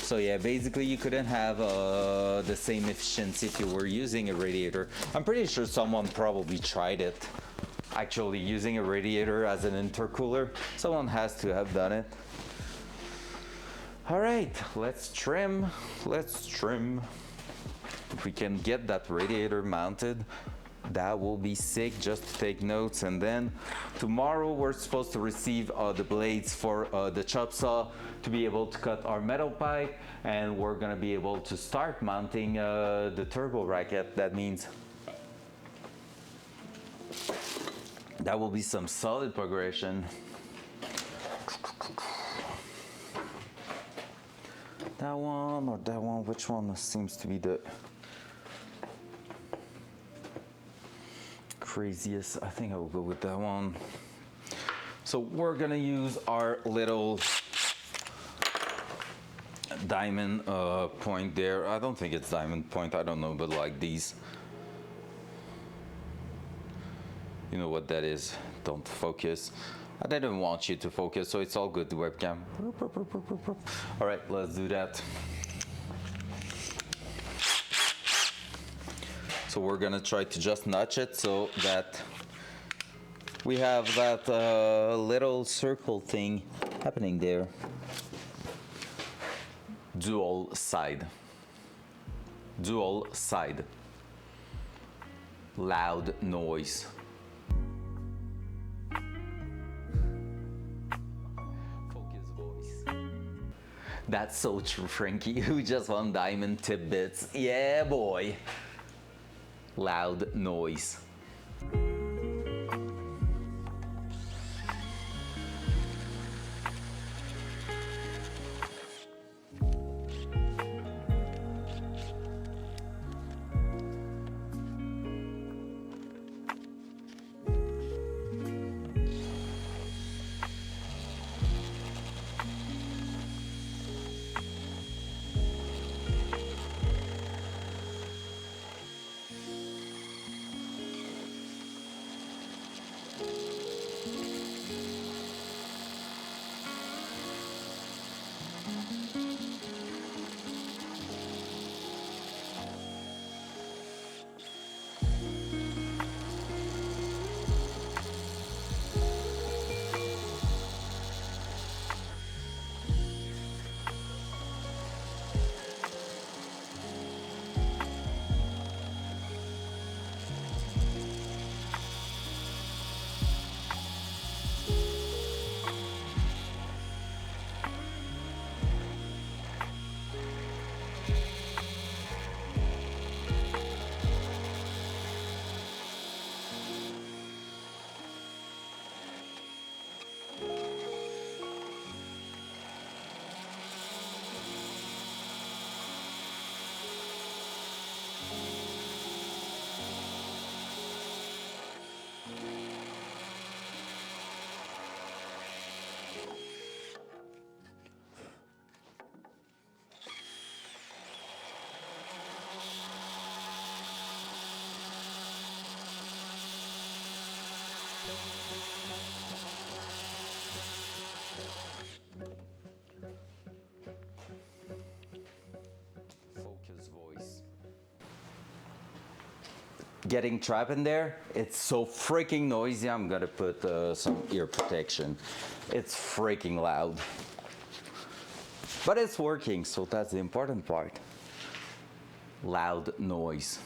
So yeah, basically you couldn't have the same efficiency if you were using a radiator. I'm pretty sure someone probably tried it. Actually using a radiator as an intercooler. Someone has to have done it. All right, let's trim. If we can get that radiator mounted, that will be sick. Just to take notes. And then tomorrow we're supposed to receive the blades for the chop saw to be able to cut our metal pipe, and we're gonna be able to start mounting the turbo racket. That means that will be some solid progression. That one or that one? Which one seems to be the craziest? I think I will go with that one. So we're gonna use our little diamond point there. I don't think it's diamond point, I don't know, but like these. You know what that is. Don't focus. I didn't want you to focus, so it's all good, the webcam. All right, let's do that. So we're gonna try to just notch it so that we have that little circle thing happening there. Dual side. Loud noise. That's so true, Frankie. Who just won diamond tidbits? Yeah, boy. Loud noise. getting trapped in there. It's so freaking noisy. I'm gonna put some ear protection. It's freaking loud. But it's working, so that's the important part. Loud noise.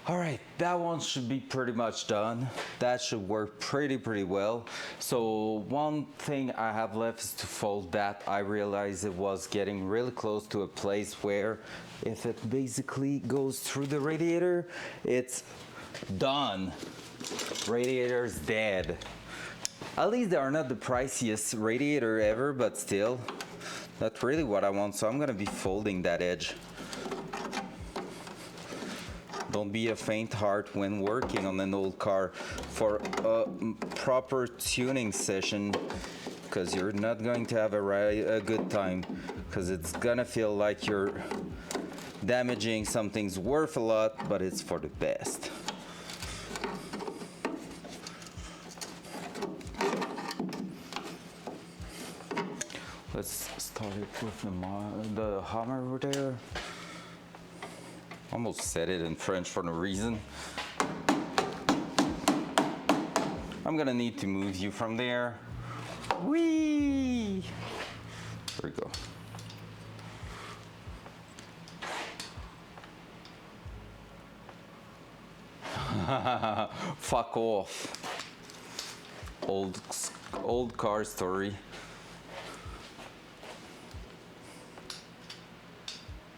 All right, that one should be pretty much done. That should work pretty well. So one thing I have left is to fold that. I realized it was getting really close to a place where if it basically goes through the radiator, it's done. Radiator's dead. At least they are not the priciest radiator ever, but still, not really what I want. So I'm gonna be folding that edge. Don't be a faint heart when working on an old car for a proper tuning session, because you're not going to have a good time, because it's gonna feel like you're damaging something's worth a lot, but it's for the best. Let's start it with the hammer over there. Almost said it in French for no reason. I'm gonna need to move you from there. Whee! There we go. Fuck off. Old car story.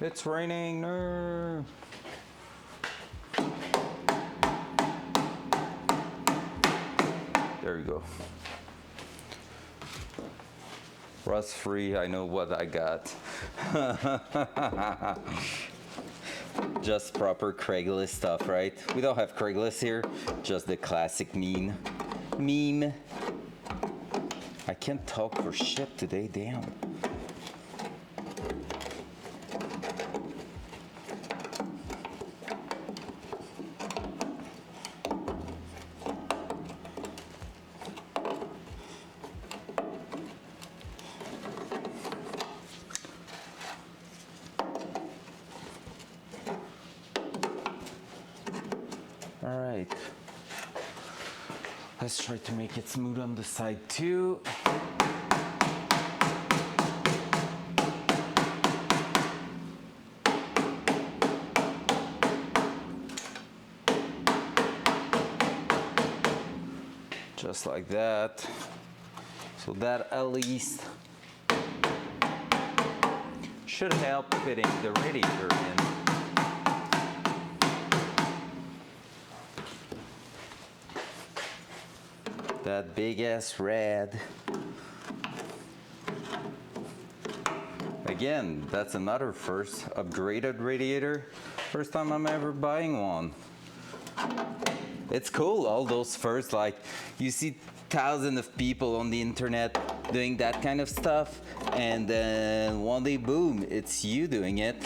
It's raining. No. There you go. Rust free, I know what I got. Just proper Craigslist stuff, right? We don't have Craigslist here, just the classic meme. I can't talk for shit today, damn. All right, let's try to make it smooth on the side too. Just like that. So that at least should help fitting the radiator in. That big ass rad. Again, that's another first. Upgraded radiator. First time I'm ever buying one. It's cool, all those first, like, you see thousands of people on the internet doing that kind of stuff, and then one day, boom, it's you doing it.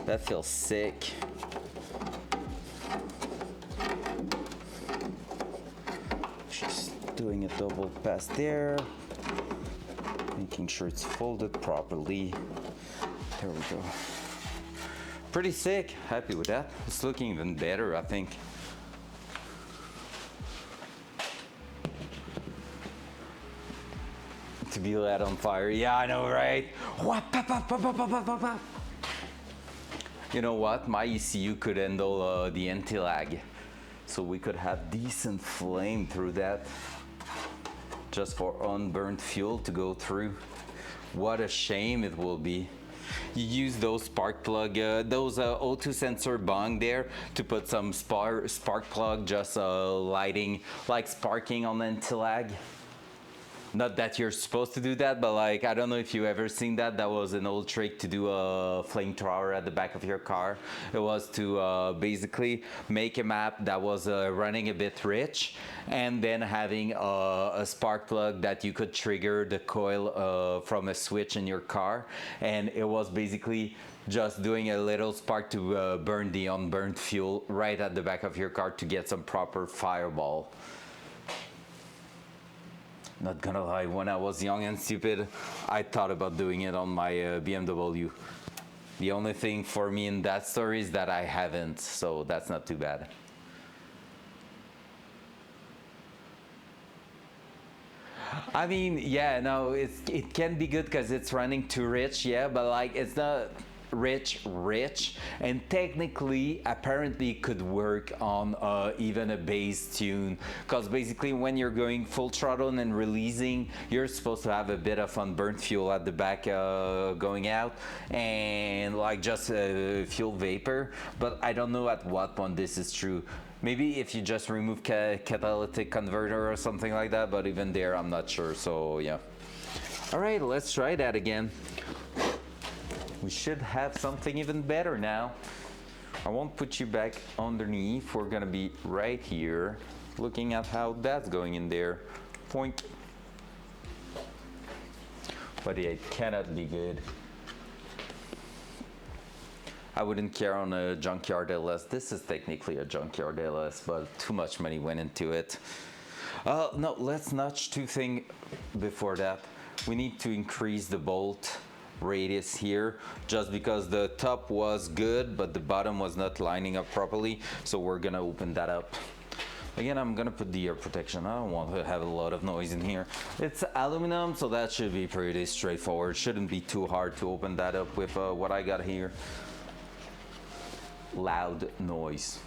That feels sick. Doing a double pass there, making sure it's folded properly. There we go. Pretty sick, happy with that. It's looking even better, I think. To be lit on fire, yeah, I know, right? You know what, my ECU could handle the anti-lag, so we could have decent flame through that. Just for unburned fuel to go through. What a shame it will be. You use those spark plug, those O2 sensor bung there to put some spark plug, just lighting, like sparking on anti-lag. Not that you're supposed to do that, but like, I don't know if you ever seen that. That was an old trick to do a flamethrower at the back of your car. It was to basically make a map that was running a bit rich, and then having a spark plug that you could trigger the coil from a switch in your car. And it was basically just doing a little spark to burn the unburned fuel right at the back of your car to get some proper fireball. Not gonna lie, when I was young and stupid, I thought about doing it on my BMW. The only thing for me in that story is that I haven't, so that's not too bad. I mean, yeah, no, it can be good because it's running too rich, yeah, but like, it's not rich, and technically apparently could work on even a bass tune, because basically when you're going full throttle and releasing, you're supposed to have a bit of unburnt fuel at the back going out, and like just fuel vapor, but I don't know at what point this is true. Maybe if you just remove catalytic converter or something like that, but even there I'm not sure, so yeah. All right, let's try that again. We should have something even better now. I won't put you back underneath. We're gonna be right here, looking at how that's going in there. Point. But yeah, it cannot be good. I wouldn't care on a junkyard LS. This is technically a junkyard LS, but too much money went into it. No, let's notch two things before that. We need to increase the bolt radius here, just because the top was good but the bottom was not lining up properly. So we're gonna open that up. Again, I'm gonna put the ear protection. I don't want to have a lot of noise in here. It's aluminum, so that should be pretty straightforward. Shouldn't be too hard to open that up with what I got here. Loud noise.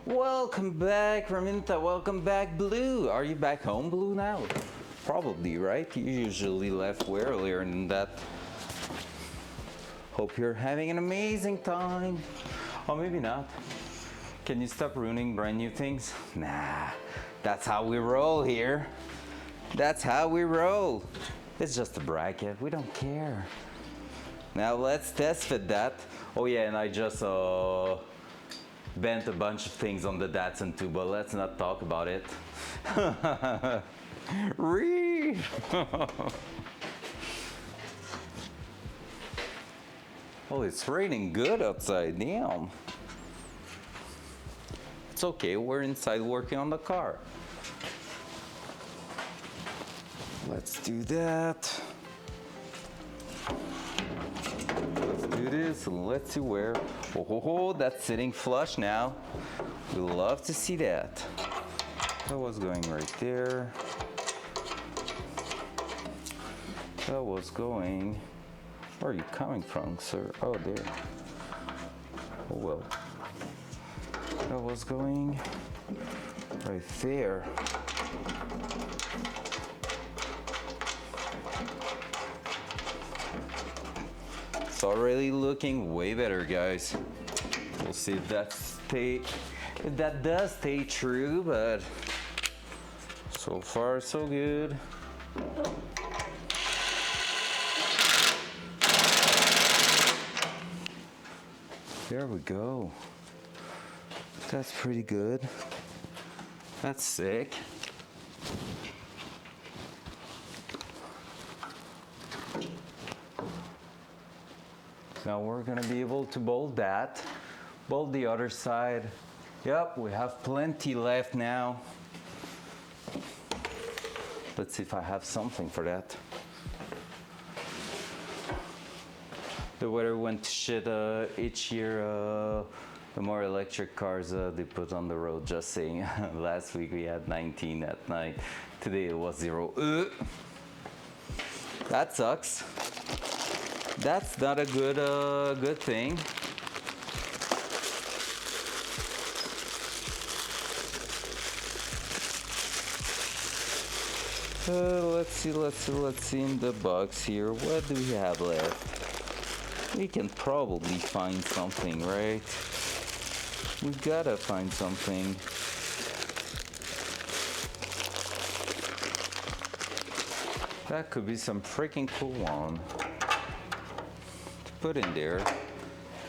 Welcome back, Raminta. Welcome back, Blue. Are you back home, Blue, now? Probably, right? You usually left way earlier than that. Hope you're having an amazing time. Or maybe not. Can you stop ruining brand new things? Nah, that's how we roll here. That's how we roll. It's just a bracket. We don't care. Now let's test fit that. Oh yeah, and I just bent a bunch of things on the Datsun too, but let's not talk about it. Read. Oh, it's raining good outside. Damn. It's okay, we're inside working on the car. Let's do that. Let's do this and let's see where. Oh, that's sitting flush now. We love to see that. That was going right there. That was going. Where are you coming from, sir? Oh, there. Oh well. That was going right there. It's already looking way better, guys. We'll see if that does stay true, but so far so good. There we go. That's pretty good. That's sick. Now we're gonna be able to bolt that. Bolt the other side. Yep, we have plenty left now. Let's see if I have something for that. The weather went to shit each year. The more electric cars they put on the road, just saying. Last week we had 19 at night. Today it was 0. That sucks. That's not a good thing. Let's see in the box here. What do we have left? We can probably find something, right? We gotta find something. That could be some freaking cool one to put in there.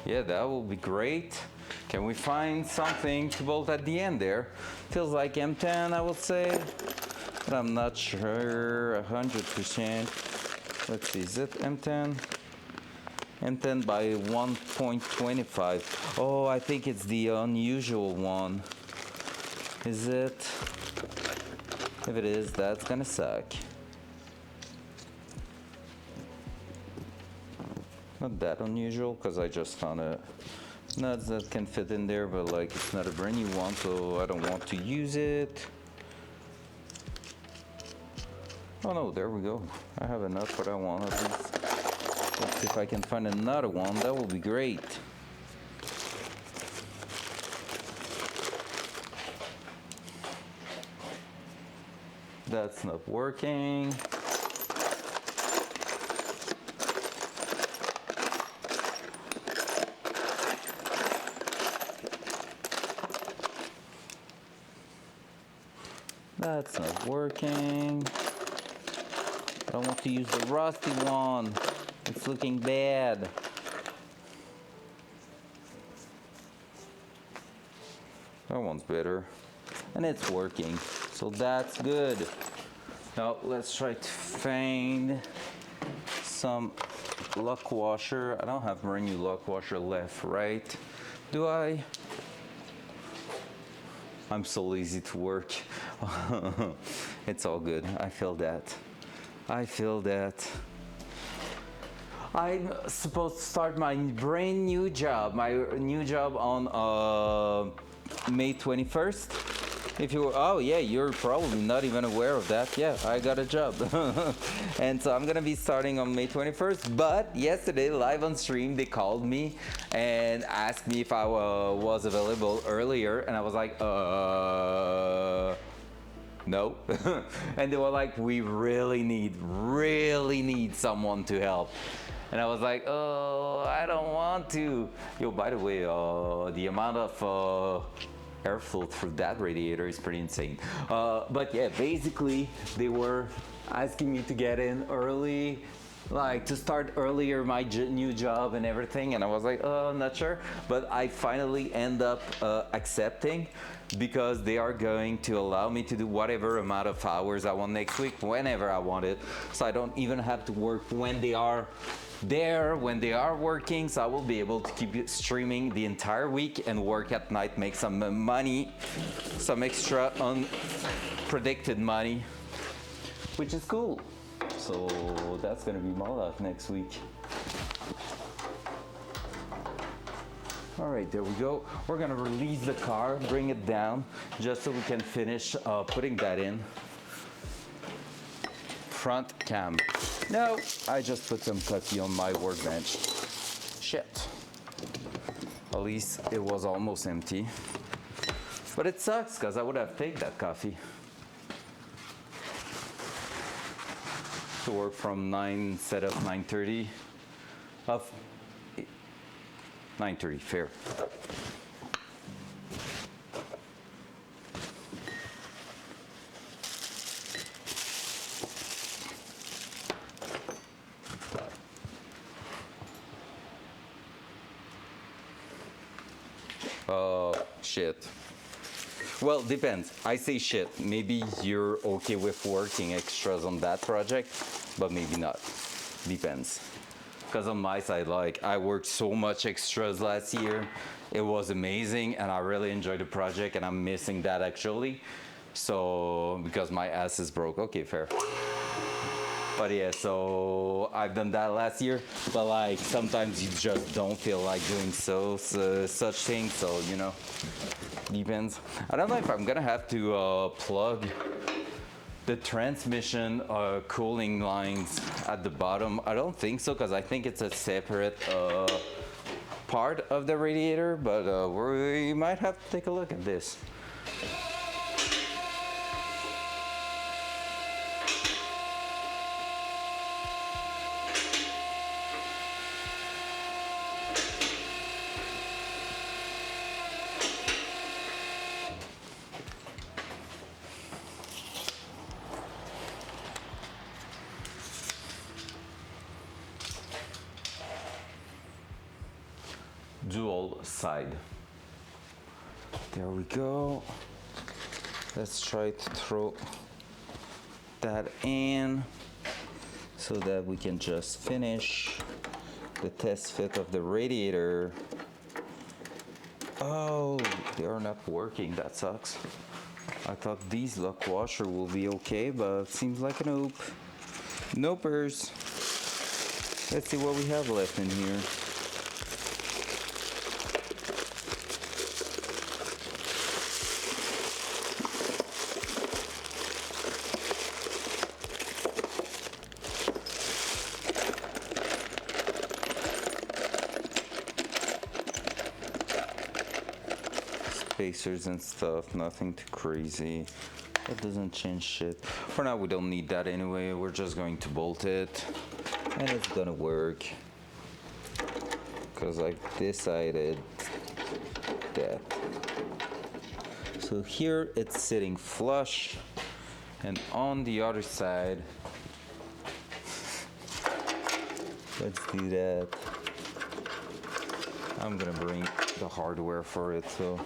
Yeah, that will be great. Can we find something to bolt at the end there? Feels like M10, I would say, but I'm not sure 100%. Let's see, is it M10? M10 by 1.25. Oh, I think it's the unusual one. Is it? If it is, that's gonna suck. Not that unusual, because I just found a nuts that can fit in there, but like it's not a brand new one, so I don't want to use it. Oh no, there we go. I have enough for that one at least. Let's see if I can find another one. That will be great. That's not working. That's not working. I don't want to use the rusty one. It's looking bad. That one's better. And it's working. So that's good. Now let's try to find some lock washer. I don't have brand new lock washer left, right? Do I? I'm so lazy to work. It's all good. I feel that. I feel that. I'm supposed to start my brand new job. My new job on May 21st. If you were, oh yeah, you're probably not even aware of that. Yeah, I got a job. And so I'm gonna be starting on May 21st. But yesterday, live on stream, they called me and asked me if I was available earlier. And I was like, no. And they were like, we really need someone to help. And I was like, oh, I don't want to. Yo, by the way, the amount of airflow through that radiator is pretty insane. But yeah, basically they were asking me to get in early, like to start earlier my new job and everything. And I was like, oh, not sure. But I finally end up accepting, because they are going to allow me to do whatever amount of hours I want next week, whenever I want it. So I don't even have to work when they are there, when they are working. So I will be able to keep streaming the entire week and work at night, make some money, some extra unpredicted money, which is cool. So that's gonna be my luck next week. All right, there we go. We're gonna release the car, bring it down, just so we can finish putting that in. Front cam. No, I just put some coffee on my workbench. Shit. At least it was almost empty. But it sucks, because I would have taken that coffee. To work from 9 instead of 9:30. Of 9:30, fair. Shit. Well, depends. I say shit. Maybe you're okay with working extras on that project, but maybe not. Depends. Because on my side, like, I worked so much extras last year. It was amazing, and I really enjoyed the project, and I'm missing that actually. So, because my ass is broke. Okay, fair. But yeah, so I've done that last year, but like sometimes you just don't feel like doing such things, so you know, depends. I don't know if I'm gonna have to plug the transmission cooling lines at the bottom. I don't think so, because I think it's a separate part of the radiator, but we might have to take a look at this. Dual side. There we go. Let's try to throw that in so that we can just finish the test fit of the radiator. Oh, they are not working. That sucks. I thought these lock washer will be okay, but it seems like a nope. Nopers. Let's see what we have left in here. Spacers and stuff, nothing too crazy. That doesn't change shit. For now, we don't need that anyway. We're just going to bolt it, and it's gonna work. Because I decided that. So here it's sitting flush, and on the other side, let's do that. I'm gonna bring the hardware for it, so.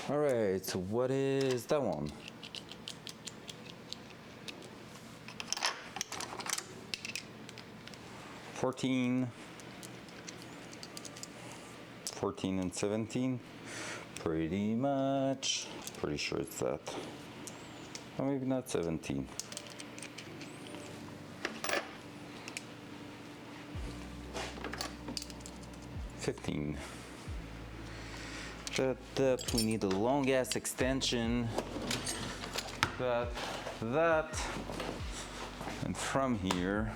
All right, so what is that one? $14 and $17, pretty much. Pretty sure it's that. Or maybe not 17. $15. That we need a long ass extension. That, and from here.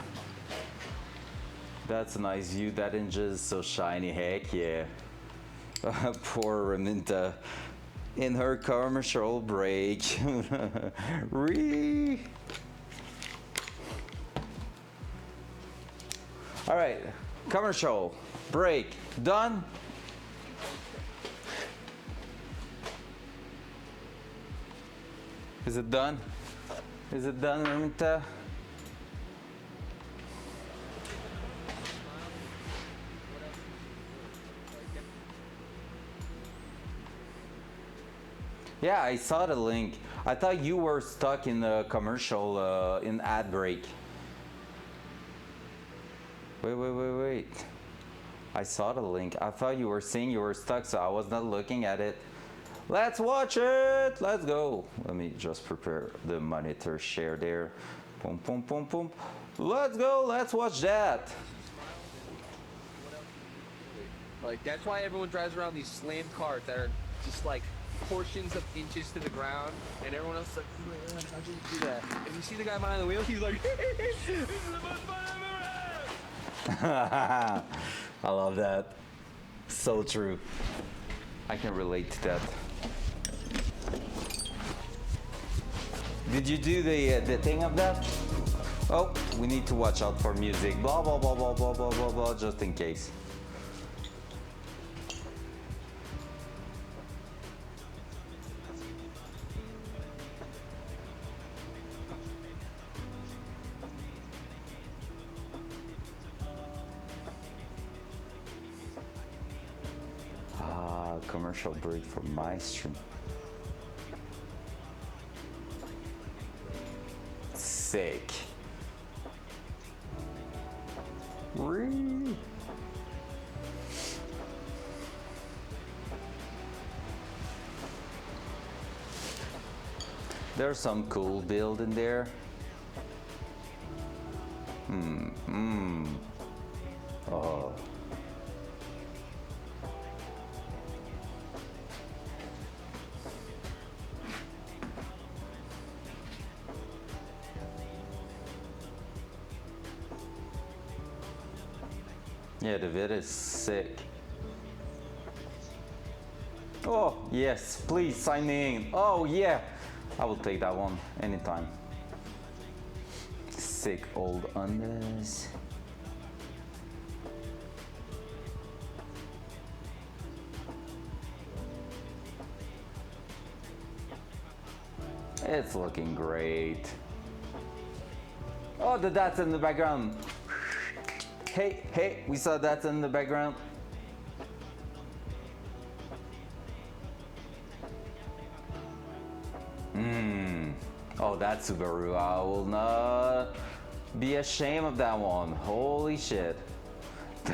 That's a nice view. That engine is so shiny. Heck yeah. Poor Raminta in her commercial break. All right, commercial break done. Is it done? Is it done, Raminta? Yeah, I saw the link. I thought you were stuck in the commercial in ad break. Wait. I saw the link. I thought you were saying you were stuck, so I was not looking at it. Let's watch it. Let's go. Let me just prepare the monitor share there. Boom, boom, boom, boom. Let's go. Let's watch that.
Like, that's why everyone drives around these slammed cars that are just like portions of inches to the ground, and everyone else is like, how'd you do that? And you see the guy behind the wheel, he's like, this is the most fun I've ever had.
I love that. So true. I can relate to that. Did you do the thing of that? Oh, we need to watch out for music. Blah, blah, blah, blah, blah, blah, blah, blah, just in case. Commercial break for my stream. Sick. Whee. There's some cool build in there. Oh. Yeah, the vid is sick. Oh, yes, please sign me in. Oh, yeah. I will take that one anytime. Sick old undies. It's looking great. Oh, the Datsun in the background. Hey, we saw Datsun in the background. Oh, that Subaru, I will not be ashamed of that one. Holy shit.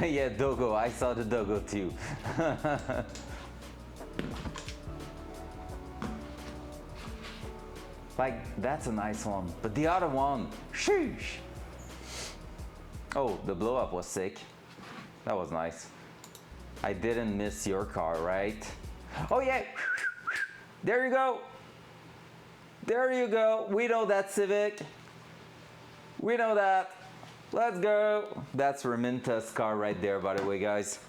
Yeah, Dogo, I saw the Dogo too. Like, that's a nice one. But the other one, sheesh. Oh, the blow up was sick. That was nice. I didn't miss your car, right? Oh yeah, there you go. There you go. We know that Civic. We know that. Let's go. That's Raminta's car right there, by the way, guys.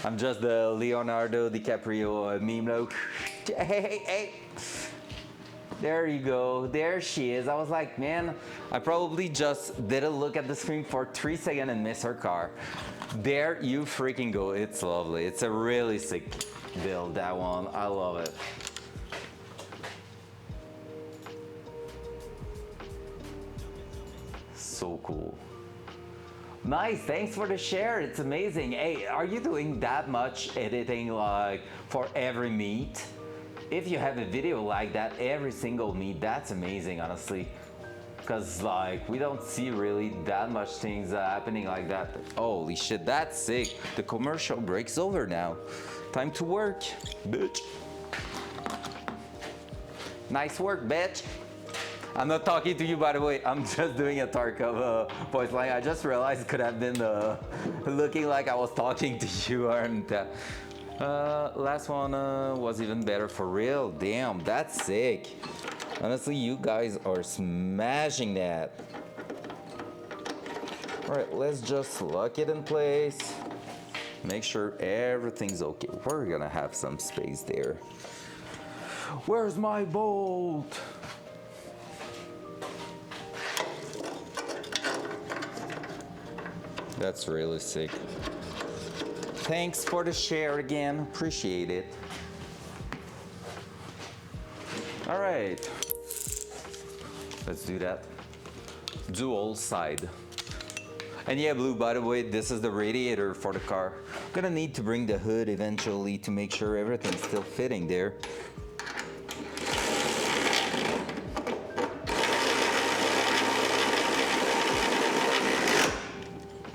I'm just the Leonardo DiCaprio meme though. Hey. There you go. There she is. I was like, man, I probably just didn't look at the screen for 3 seconds and miss her car. There you freaking go. It's lovely. It's a really sick build, that one. I love it. So cool. Nice, thanks for the share. It's amazing. Hey, are you doing that much editing like for every meet? If you have a video like that every single meet, that's amazing, honestly. Cause like we don't see really that much things happening like that. Holy shit, that's sick. The commercial break's over now. Time to work, bitch. Nice work, bitch. I'm not talking to you, by the way. I'm just doing a Tarkov voice line. I just realized it could have been looking like I was talking to you, and last one was even better for real. Damn, that's sick. Honestly, you guys are smashing that. All right, let's just lock it in place. Make sure everything's okay. We're gonna have some space there. Where's my bolt? That's really sick. Thanks for the share again. Appreciate it. All right. Let's do that. Dual side. And yeah, Blue, by the way, this is the radiator for the car. I'm gonna need to bring the hood eventually to make sure everything's still fitting there.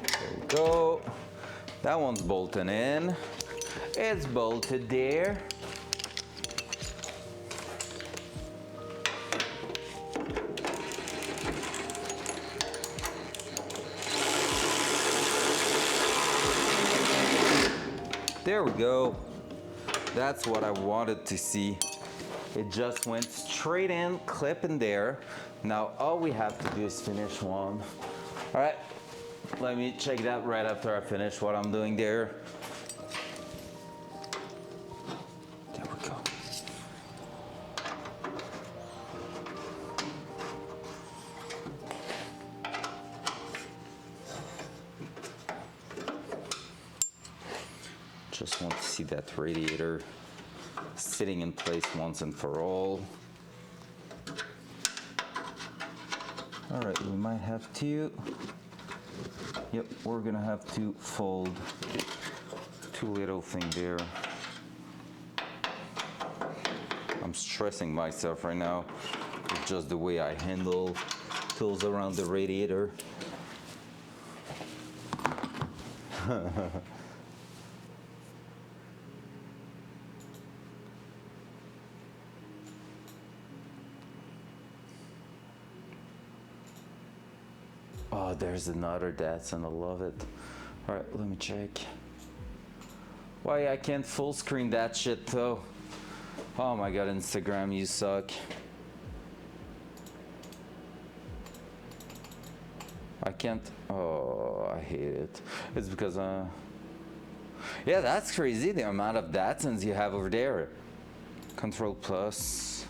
There we go. That one's bolted in. It's bolted there. There we go. That's what I wanted to see. It just went straight in, clip in there. Now all we have to do is finish one. All right, let me check that right after I finish what I'm doing there. There we go. Just want to see that radiator sitting in place once and for all. All right, we might have to. Yep, we're gonna have to fold two little thing there. I'm stressing myself right now with just the way I handle tools around the radiator. Oh, there's another Datsun, I love it. All right, let me check. Why I can't full screen that shit though? Oh my god, Instagram, you suck. I can't, oh, I hate it. It's because, yeah, that's crazy, the amount of Datsuns you have over there. Control plus.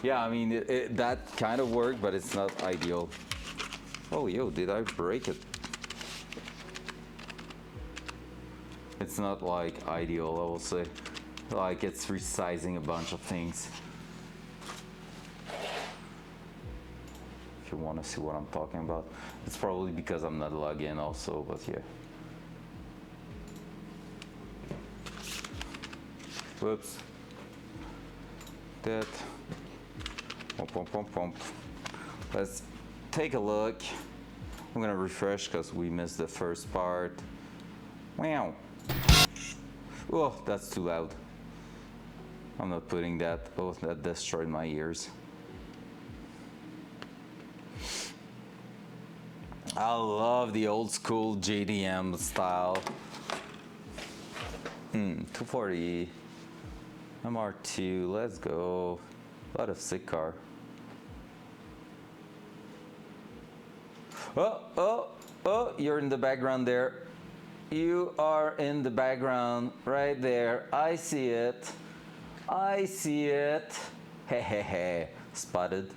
Yeah, I mean, that kind of worked, but it's not ideal. Oh, yo, did I break it? It's not like ideal, I will say. Like, it's resizing a bunch of things. If you want to see what I'm talking about. It's probably because I'm not logged in also, but yeah. Whoops. That. Pump, pump, pump, pump. Let's take a look. I'm gonna refresh because we missed the first part. Wow. Oh, that's too loud. I'm not putting that. Oh, that destroyed my ears. I love the old school JDM style. 240 MR2, let's go. A lot of sick car. Oh, you're in the background there. You are in the background right there. I see it. I see it. Hey, hey, hey. Spotted.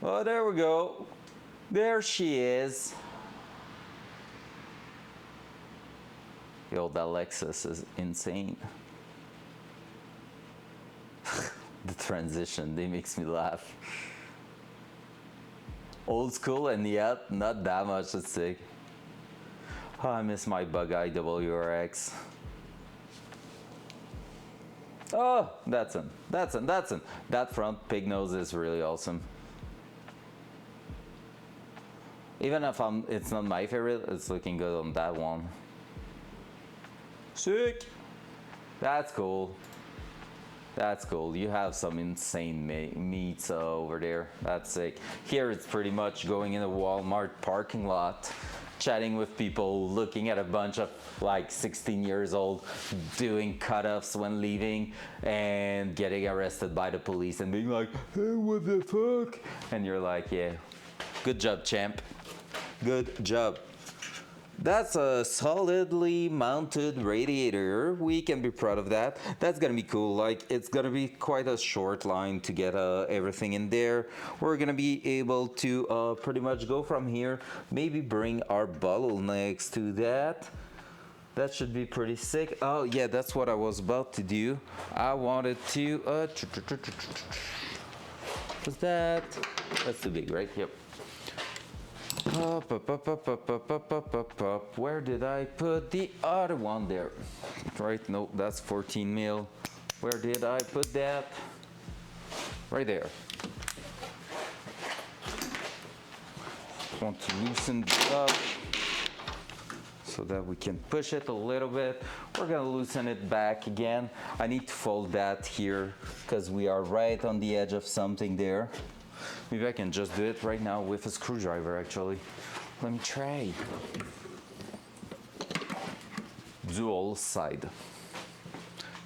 Oh, there we go. There she is. Yo, that Lexus is insane. The transition, they makes me laugh. Old school and yet not that much at stake. Oh, I miss my Bug-Eye WRX. Oh, Datsun. That front pig nose is really awesome. Even if it's not my favorite, it's looking good on that one. Sick! That's cool. That's cool. You have some insane meats over there. That's sick. Here it's pretty much going in a Walmart parking lot, chatting with people, looking at a bunch of like 16 years old doing cutoffs when leaving and getting arrested by the police and being like, hey, what the fuck? And you're like, yeah, good job, champ. Good job. That's a solidly mounted radiator. We can be proud of that. That's gonna be cool. Like, it's gonna be quite a short line to get everything in there. We're gonna be able to pretty much go from here. Maybe bring our bottlenecks to that. That should be pretty sick. Oh yeah, that's what I was about to do. I wanted to what's that? That's too big, right? Yep. Up. Where did I put the other one there? Right, no, that's 14 mil. Where did I put that? Right there. Want to loosen it up so that we can push it a little bit. We're gonna loosen it back again. I need to fold that here because we are right on the edge of something there. Maybe I can just do it right now with a screwdriver actually. Let me try. Dual side.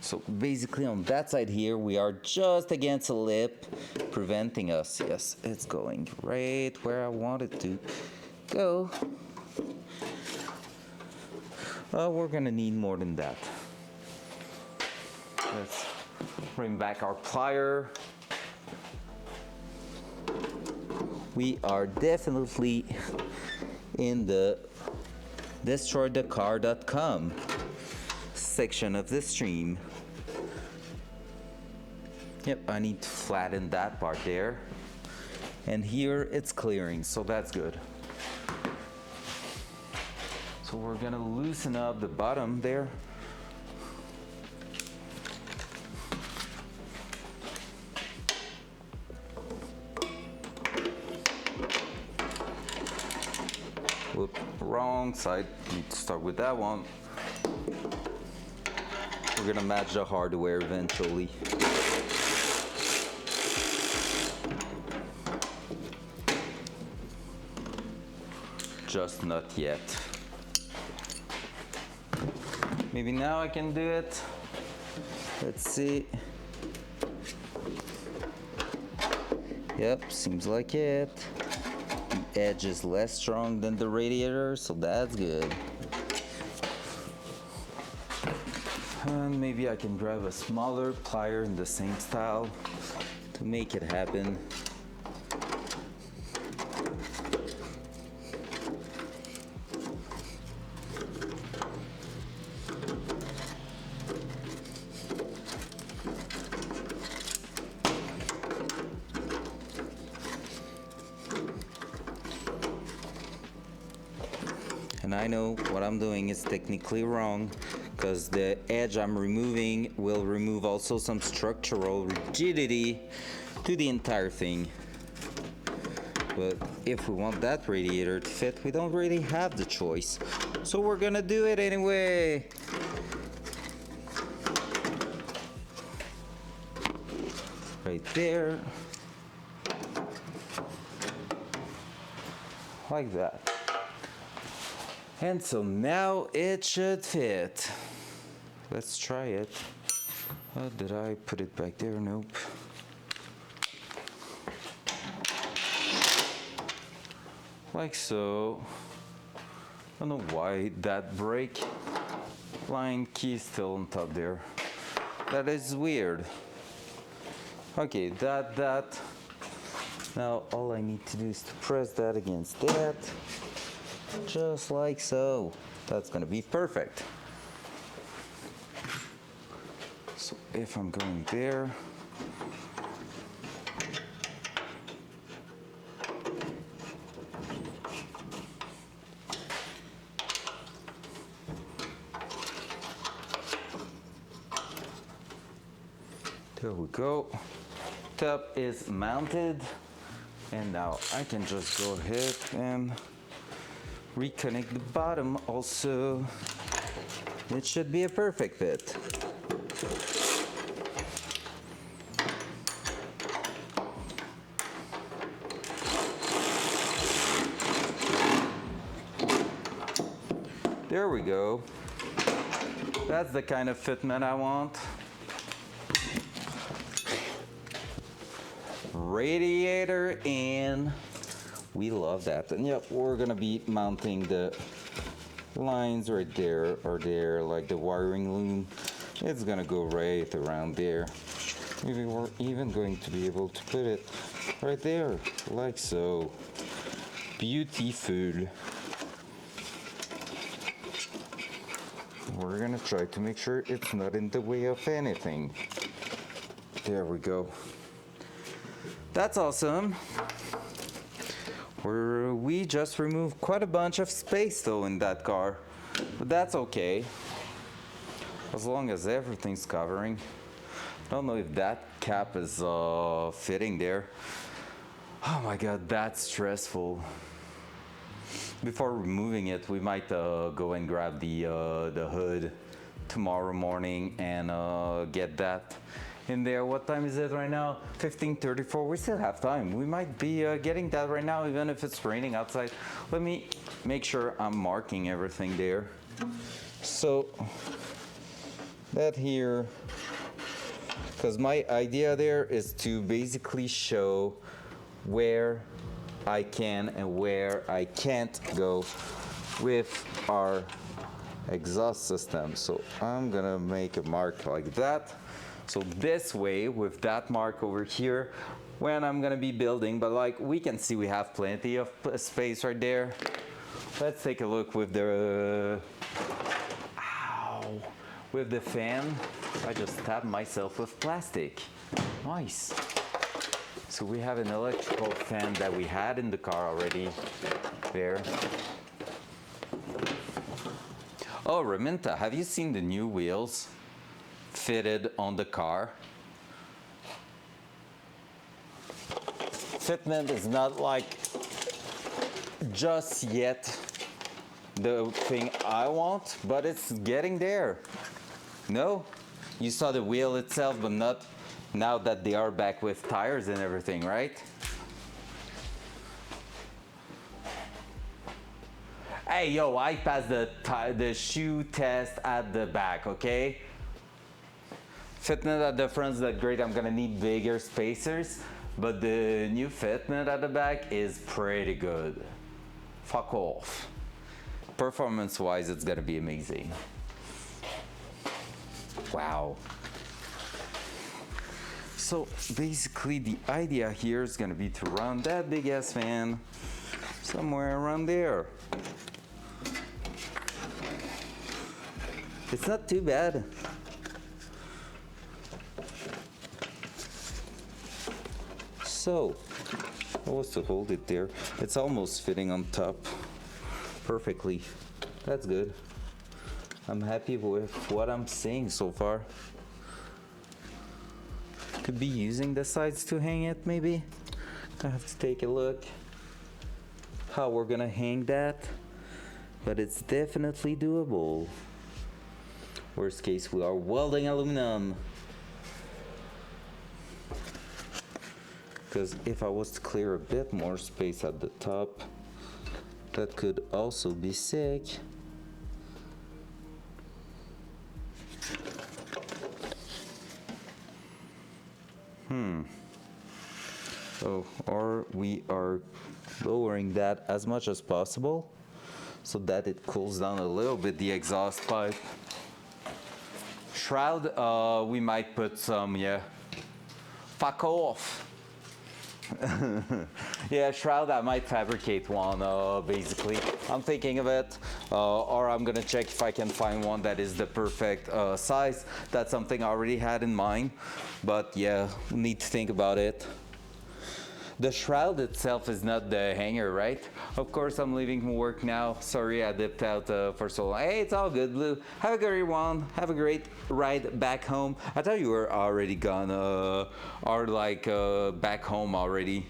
So basically on that side here, we are just against a lip, preventing us. Yes, it's going right where I want it to go. We're gonna need more than that. Let's bring back our plier. We are definitely in the destroythecar.com section of the stream. Yep, I need to flatten that part there. And here it's clearing, so that's good. So we're gonna loosen up the bottom there. Whoop, wrong side. Need to start with that one. We're gonna match the hardware eventually. Just not yet. Maybe now I can do it. Let's see. Yep, seems like it. The edge is less strong than the radiator, so that's good. And maybe I can grab a smaller plier in the same style to make it happen. And I know what I'm doing is technically wrong, because the edge I'm removing will remove also some structural rigidity to the entire thing. But if we want that radiator to fit, we don't really have the choice. So we're gonna do it anyway. Right there. Like that. And so now it should fit. Let's try it. Did I put it back there? Nope. Like so. I don't know why that brake line key is still on top there. That is weird. Okay, that. Now all I need to do is to press that against that. Just like so. That's gonna be perfect. So if I'm going there, there we go. Top is mounted, and now I can just go ahead and reconnect the bottom also. It should be a perfect fit. There we go. That's the kind of fitment I want. Radiator in. We love that. And yep, we're gonna be mounting the lines right there or there, like the wiring loom. It's gonna go right around there. Maybe we're even going to be able to put it right there, like so. Beautiful. we're gonna try to make sure it's not in the way of anything. There we go. That's awesome. We just removed quite a bunch of space though in that car, but that's okay. As long as everything's covering. I don't know if that cap is fitting there. Oh my god, that's stressful. Before removing it, we might go and grab the hood tomorrow morning and get that in there. What time is it right now? 15:34. We still have time. We might be getting that right now, even if it's raining outside. Let me make sure I'm marking everything there. So that here, because my idea there is to basically show where I can and where I can't go with our exhaust system. So I'm gonna make a mark like that. So this way, with that mark over here, when I'm gonna be building, but like we can see we have plenty of space right there. Let's take a look with the, with the fan. I just tapped myself with plastic. Nice. So we have an electrical fan that we had in the car already there. Oh, Raminta, have you seen the new wheels fitted on the car? Fitment is not like just yet the thing I want, but it's getting there. No? You saw the wheel itself, but not now that they are back with tires and everything, right? Hey, yo, I passed the shoe test at the back, okay? Fitment at the front is not great. I'm gonna need bigger spacers, but the new fitment at the back is pretty good. Fuck off. Performance-wise, it's gonna be amazing. Wow. So basically the idea here is gonna be to run that big ass fan somewhere around there. It's not too bad. So, I was to hold it there. It's almost fitting on top perfectly. That's good. I'm happy with what I'm seeing so far. Could be using the sides to hang it maybe. I have to take a look how we're gonna hang that, but it's definitely doable. Worst case, we are welding aluminum. Because if I was to clear a bit more space at the top, that could also be sick. Oh, or we are lowering that as much as possible so that it cools down a little bit the exhaust pipe. Shroud, we might put some, yeah. Fuck off. Yeah, shroud, I might fabricate one, basically. I'm thinking of it, or I'm gonna check if I can find one that is the perfect size. That's something I already had in mind, but yeah, need to think about it. The shroud itself is not the hanger, right? Of course, I'm leaving work now. Sorry, I dipped out for so long. Hey, it's all good, Blue. Have a great one. Have a great ride back home. I thought you were already gone, or like back home already.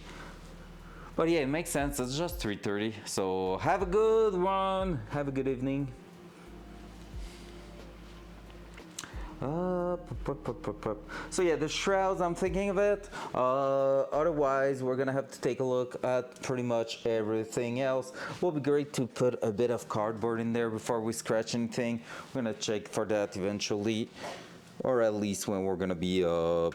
But yeah, it makes sense. It's just 3:30. So have a good one. Have a good evening. So yeah, the shrouds, I'm thinking of it. Otherwise, we're gonna have to take a look at pretty much everything else. Will be great to put a bit of cardboard in there before we scratch anything. We're gonna check for that eventually, or at least when we're gonna be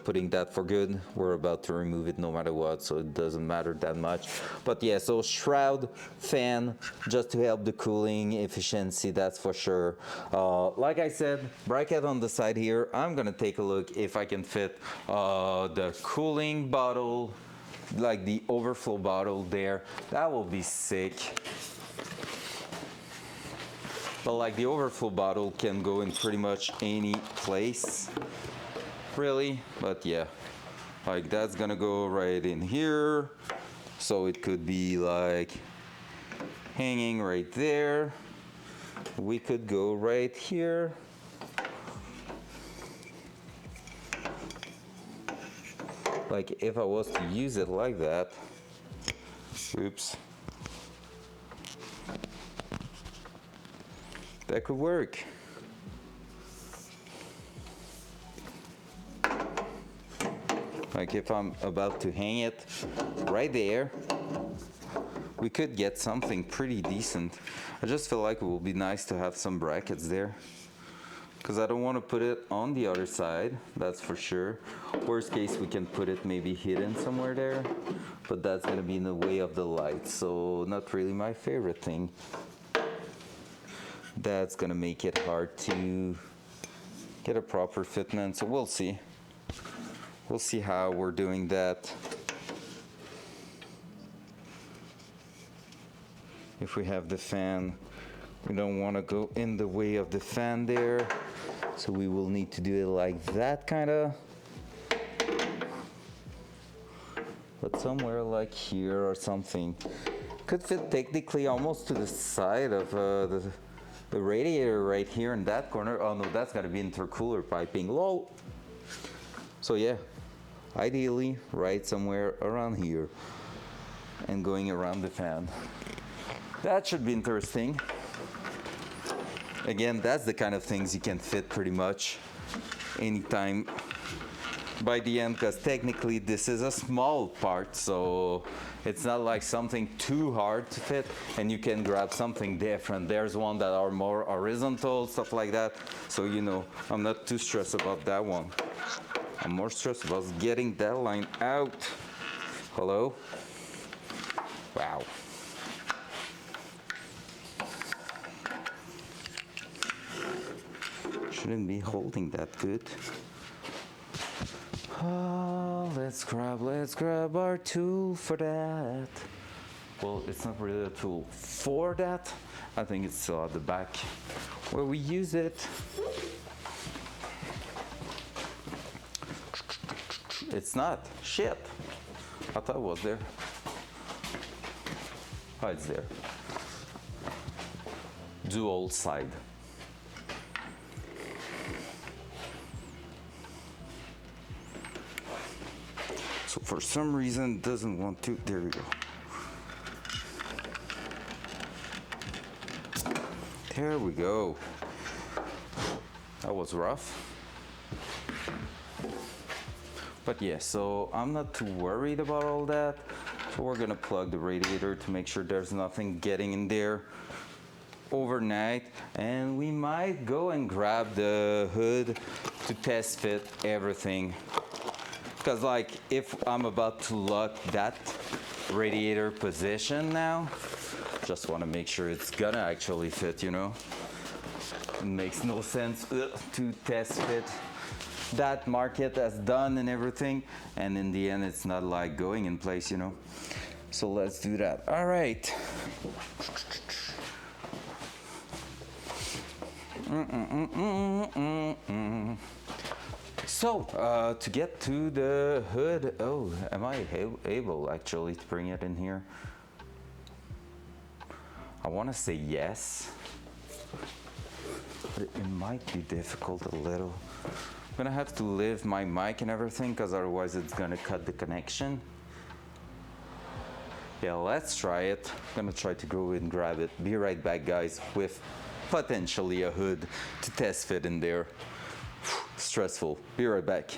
putting that for good. We're about to remove it no matter what, so it doesn't matter that much. But yeah, so shroud, fan, just to help the cooling efficiency, that's for sure. Like I said, bracket on the side here. I'm gonna take a look if I can fit the cooling bottle, like the overflow bottle there. That will be sick. But like the overflow bottle can go in pretty much any place, really. But yeah, like that's gonna go right in here. So it could be like hanging right there. We could go right here. Like if I was to use it like that, oops, that could work. Like if I'm about to hang it right there, we could get something pretty decent. I just feel like it will be nice to have some brackets there, because I don't want to put it on the other side, that's for sure. Worst case, we can put it maybe hidden somewhere there, but that's going to be in the way of the light, so not really my favorite thing. That's going to make it hard to get a proper fitment, so we'll see. We'll see how we're doing that. If we have the fan, we don't want to go in the way of the fan there, so we will need to do it like that, kind of. But somewhere like here or something. Could fit technically almost to the side of the radiator right here in that corner. Oh no, that's gotta be intercooler piping. Lol. So yeah, ideally right somewhere around here and going around the fan. That should be interesting. Again, that's the kind of things you can fit pretty much anytime by the end, because technically this is a small part, so it's not like something too hard to fit, and you can grab something different. There's one that are more horizontal, stuff like that, so you know, I'm not too stressed about that one. I'm more stressed about getting that line out. Hello? Wow. Shouldn't be holding that good. Oh, let's grab our tool for that. Well, it's not really a tool for that. I think it's at the back where we use it. It's not. Shit. I thought it was there. Oh, it's there. Dual side. So for some reason it doesn't want to. There we go. There we go. That was rough. But yeah, so I'm not too worried about all that. So we're gonna plug the radiator to make sure there's nothing getting in there overnight. And we might go and grab the hood to test fit everything. Because like if I'm about to lock that radiator position now, just want to make sure it's gonna actually fit, you know. It makes no sense to test fit that market as done and everything, and in the end it's not like going in place, you know. So let's do that. All right. So to get to the hood, oh, am I able actually to bring it in here? I want to say yes, but it might be difficult a little. I'm gonna have to leave my mic and everything, because otherwise it's gonna cut the connection. Yeah, let's try it. I'm gonna try to go and grab it. Be right back, guys, with potentially a hood to test fit in there. Stressful. Be right back.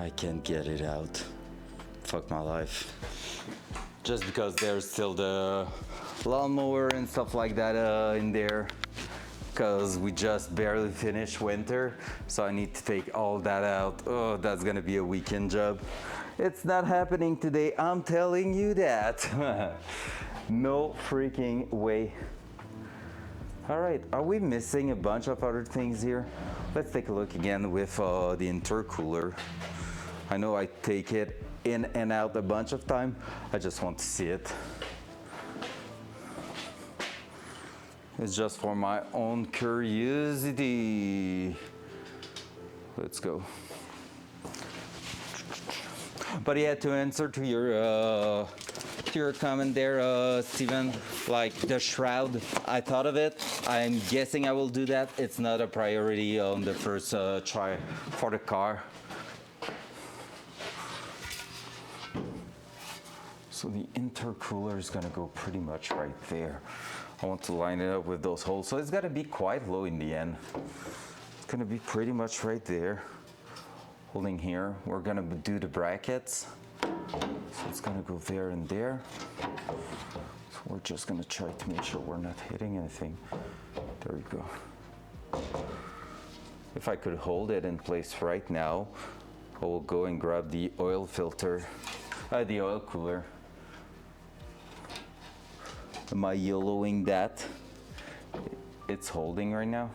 I can't get it out. Fuck my life. Just because there's still the lawnmower and stuff like that in there. Because we just barely finished winter. So I need to take all that out. Oh, that's gonna be a weekend job. It's not happening today, I'm telling you that. No freaking way. All right, are we missing a bunch of other things here? Let's take a look again with the intercooler. I know I take it in and out a bunch of time. I just want to see it. It's just for my own curiosity. Let's go. But yeah, to answer to your comment there, Steven, like the shroud, I thought of it. I'm guessing I will do that. It's not a priority on the first try for the car. So the intercooler is gonna go pretty much right there. I want to line it up with those holes. So it's gotta be quite low in the end. It's gonna be pretty much right there. Holding here, we're gonna do the brackets. So it's gonna go there and there. So we're just gonna try to make sure we're not hitting anything. There we go. If I could hold it in place right now, I will go and grab the oil filter, the oil cooler. Am I YOLOing that? It's holding right now.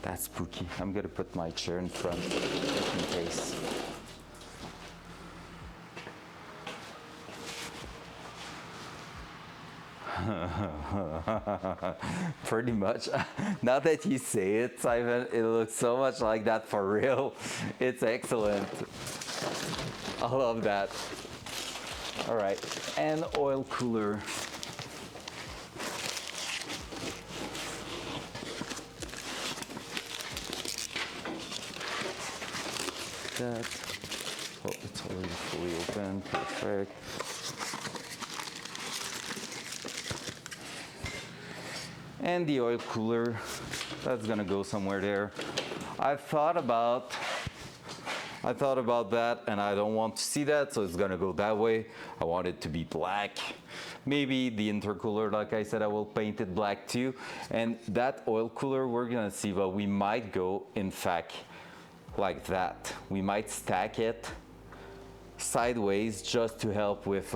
That's spooky. I'm gonna put my chair in front just in case. Pretty much. Now that you say it, Simon, it looks so much like that for real. It's excellent. I love that. All right, and oil cooler. That. Oh, it's already fully open. Perfect. And the oil cooler, that's gonna go somewhere there. I thought about that, and I don't want to see that, so it's gonna go that way. I want it to be black. Maybe the intercooler, like I said, I will paint it black too. And that oil cooler, we're gonna see, but we might go, in fact, like that. We might stack it sideways just to help with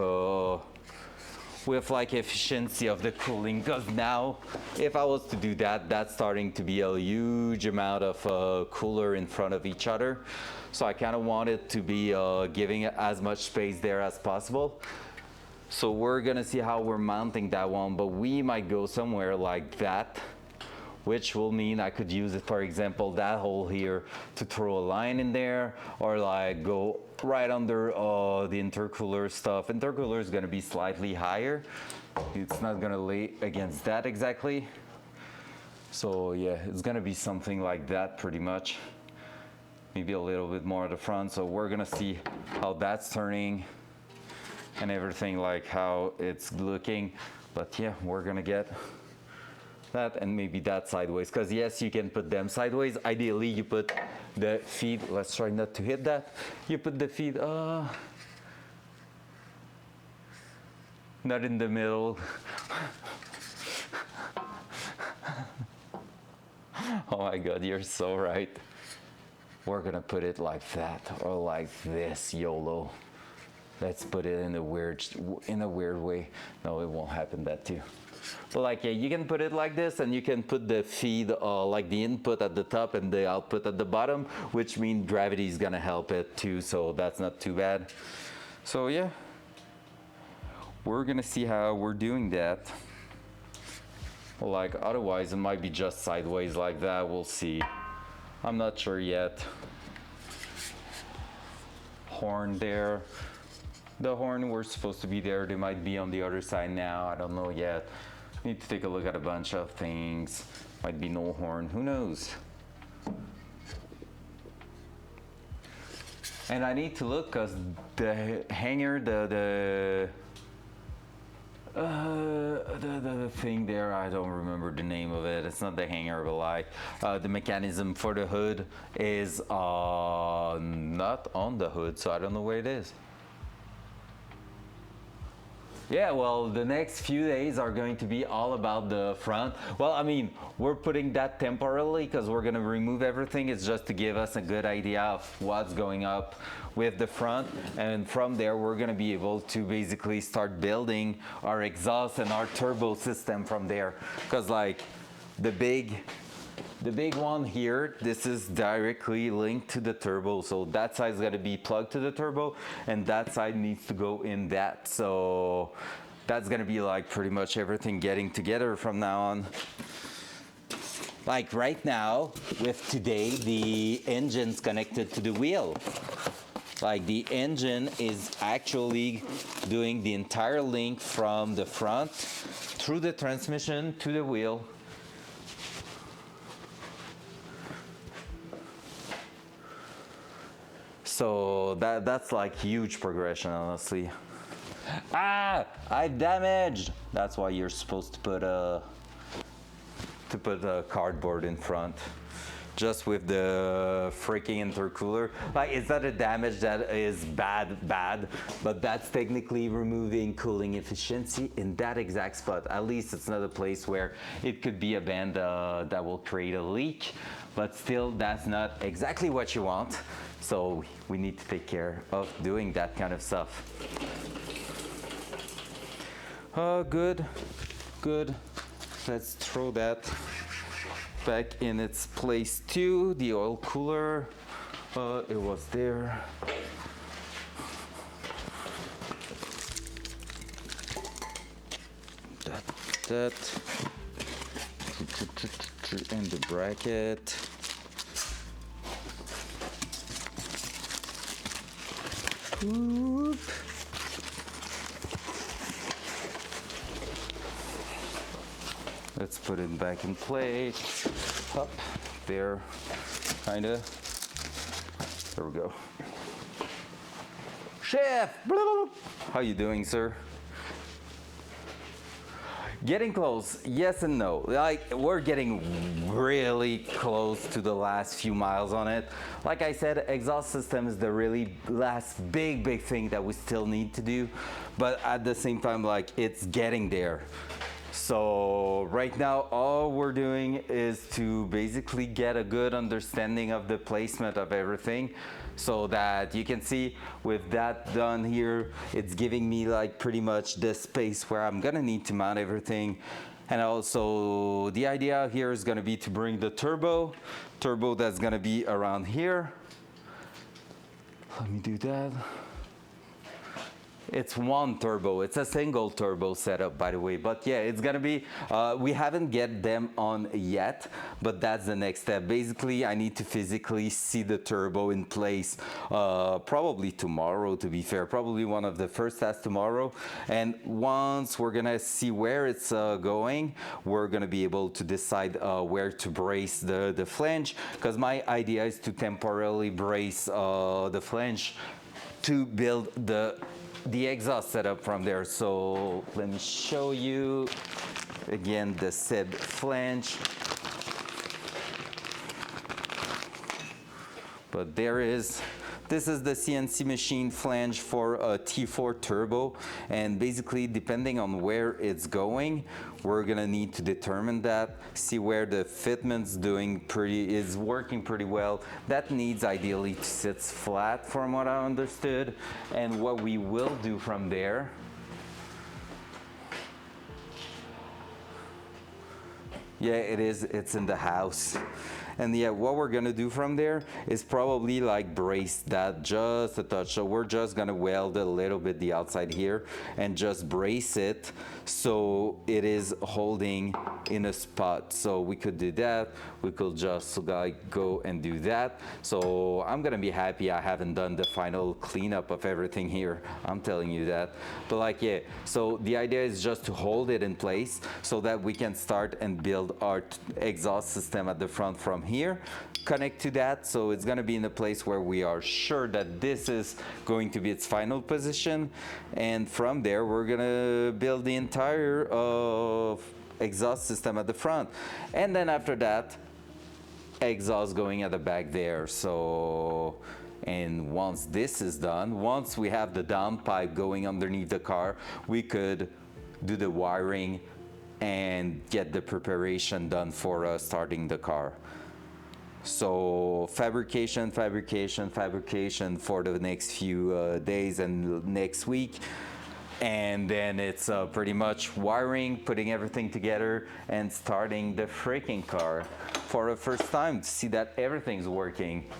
like efficiency of the cooling, because now if I was to do that, that's starting to be a huge amount of cooler in front of each other. So I kind of want it to be giving it as much space there as possible. So we're gonna see how we're mounting that one, but we might go somewhere like that, which will mean I could use it, for example, that hole here to throw a line in there, or like go right under the intercooler stuff. Intercooler is gonna be slightly higher. It's not gonna lay against that exactly. So yeah, it's gonna be something like that pretty much. Maybe a little bit more at the front. So we're gonna see how that's turning and everything, like how it's looking. But yeah, we're gonna get that and maybe that sideways, because yes, you can put them sideways. Ideally you put the feet, let's try not to hit that, you put the feet not in the middle. Oh my god, you're so right. We're gonna put it like that or like this. YOLO. Let's put it in a weird way. No, it won't happen that too. So like, yeah, you can put it like this, and you can put the feed, like the input at the top and the output at the bottom, which means gravity is gonna help it too, so that's not too bad. So yeah, we're gonna see how we're doing that. Like, otherwise it might be just sideways like that, we'll see. I'm not sure yet. Horn there. The horn were supposed to be there, they might be on the other side now, I don't know yet. Need to take a look at a bunch of things. Might be no horn, who knows? And I need to look, because the hanger, The thing there, I don't remember the name of it. It's not the hanger, but like the mechanism for the hood is not on the hood, so I don't know where it is. Yeah, well, the next few days are going to be all about the front. Well, I mean, we're putting that temporarily because we're going to remove everything. It's just to give us a good idea of what's going up with the front. And from there, we're going to be able to basically start building our exhaust and our turbo system from there. Because like the big one here, this is directly linked to the turbo, so that side's got to be plugged to the turbo and that side needs to go in that. So that's gonna be like pretty much everything getting together from now on. Like right now with today, the engine's connected to the wheel. Like the engine is actually doing the entire link from the front through the transmission to the wheel. So that's like huge progression, honestly. Ah, I damaged. That's why you're supposed to put a cardboard in front, just with the freaking intercooler. Like it's not a damage that is bad, but that's technically removing cooling efficiency in that exact spot. At least it's not a place where it could be a bend that will create a leak, but still that's not exactly what you want. So we need to take care of doing that kind of stuff. Good. Let's throw that back in its place too. The oil cooler, it was there. That. And the bracket. Whoop. Let's put it back in place. Up there, kinda. There we go. Chef, how you doing, sir? Getting close, yes and no. Like, we're getting really close to the last few miles on it. Like I said, exhaust system is the really last big thing that we still need to do. But at the same time, like, it's getting there. So right now, all we're doing is to basically get a good understanding of the placement of everything, so that you can see with that done here, it's giving me like pretty much the space where I'm gonna need to mount everything. And also the idea here is gonna be to bring the turbo that's gonna be around here. Let me do that. It's one turbo. It's a single turbo setup, by the way. But yeah, it's gonna be, we haven't get them on yet, but that's the next step. Basically, I need to physically see the turbo in place, probably tomorrow, to be fair. Probably one of the first tests tomorrow. And once we're gonna see where it's going, we're gonna be able to decide where to brace the flange, because my idea is to temporarily brace the flange to build the exhaust setup from there. So let me show you again the said flange. But there is, this is the CNC machine flange for a T4 turbo, and basically depending on where it's going, we're gonna need to determine that, see where the fitment's is working pretty well. That needs ideally to sit flat from what I understood. And what we will do from there, yeah, it's in the house. And yeah, what we're gonna do from there is probably like brace that just a touch. So we're just gonna weld a little bit the outside here and just brace it so it is holding in a spot. So we could do that. We could just like go and do that. So I'm gonna be happy I haven't done the final cleanup of everything here. I'm telling you that. But like, yeah, so the idea is just to hold it in place so that we can start and build build our exhaust system at the front from here, connect to that, so it's gonna be in a place where we are sure that this is going to be its final position, and from there we're gonna build the entire exhaust system at the front, and then after that exhaust going at the back there. So, and once this is done, once we have the downpipe going underneath the car, we could do the wiring and get the preparation done for starting the car. So fabrication for the next few days and next week, and then it's pretty much wiring, putting everything together, and starting the freaking car for the first time to see that everything's working.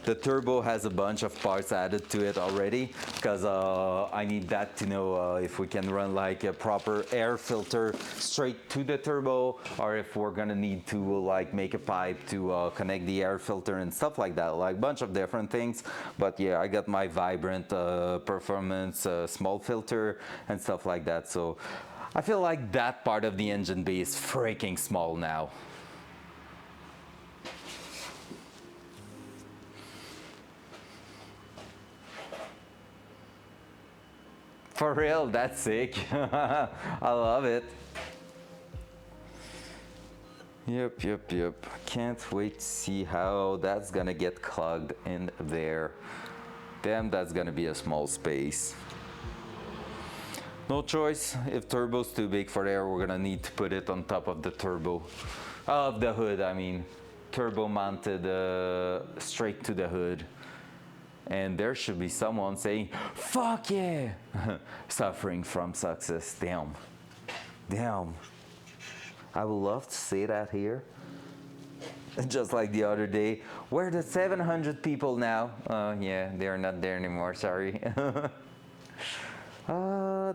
The turbo has a bunch of parts added to it already, because I need that to know if we can run like a proper air filter straight to the turbo, or if we're gonna need to like make a pipe to connect the air filter and stuff like that, like a bunch of different things. But yeah, I got my Vibrant performance small filter and stuff like that, so I feel like that part of the engine bay is freaking small now. For real, that's sick. I love it. Yep. Can't wait to see how that's gonna get clogged in there. Damn, that's gonna be a small space. No choice. If turbo's too big for there, we're gonna need to put it on top of the turbo. Of the hood, I mean. Turbo mounted straight to the hood. And there should be someone saying, fuck yeah! Suffering from success. Damn. I would love to say that here. Just like the other day. Where are the 700 people now? Yeah, they're not there anymore, sorry. All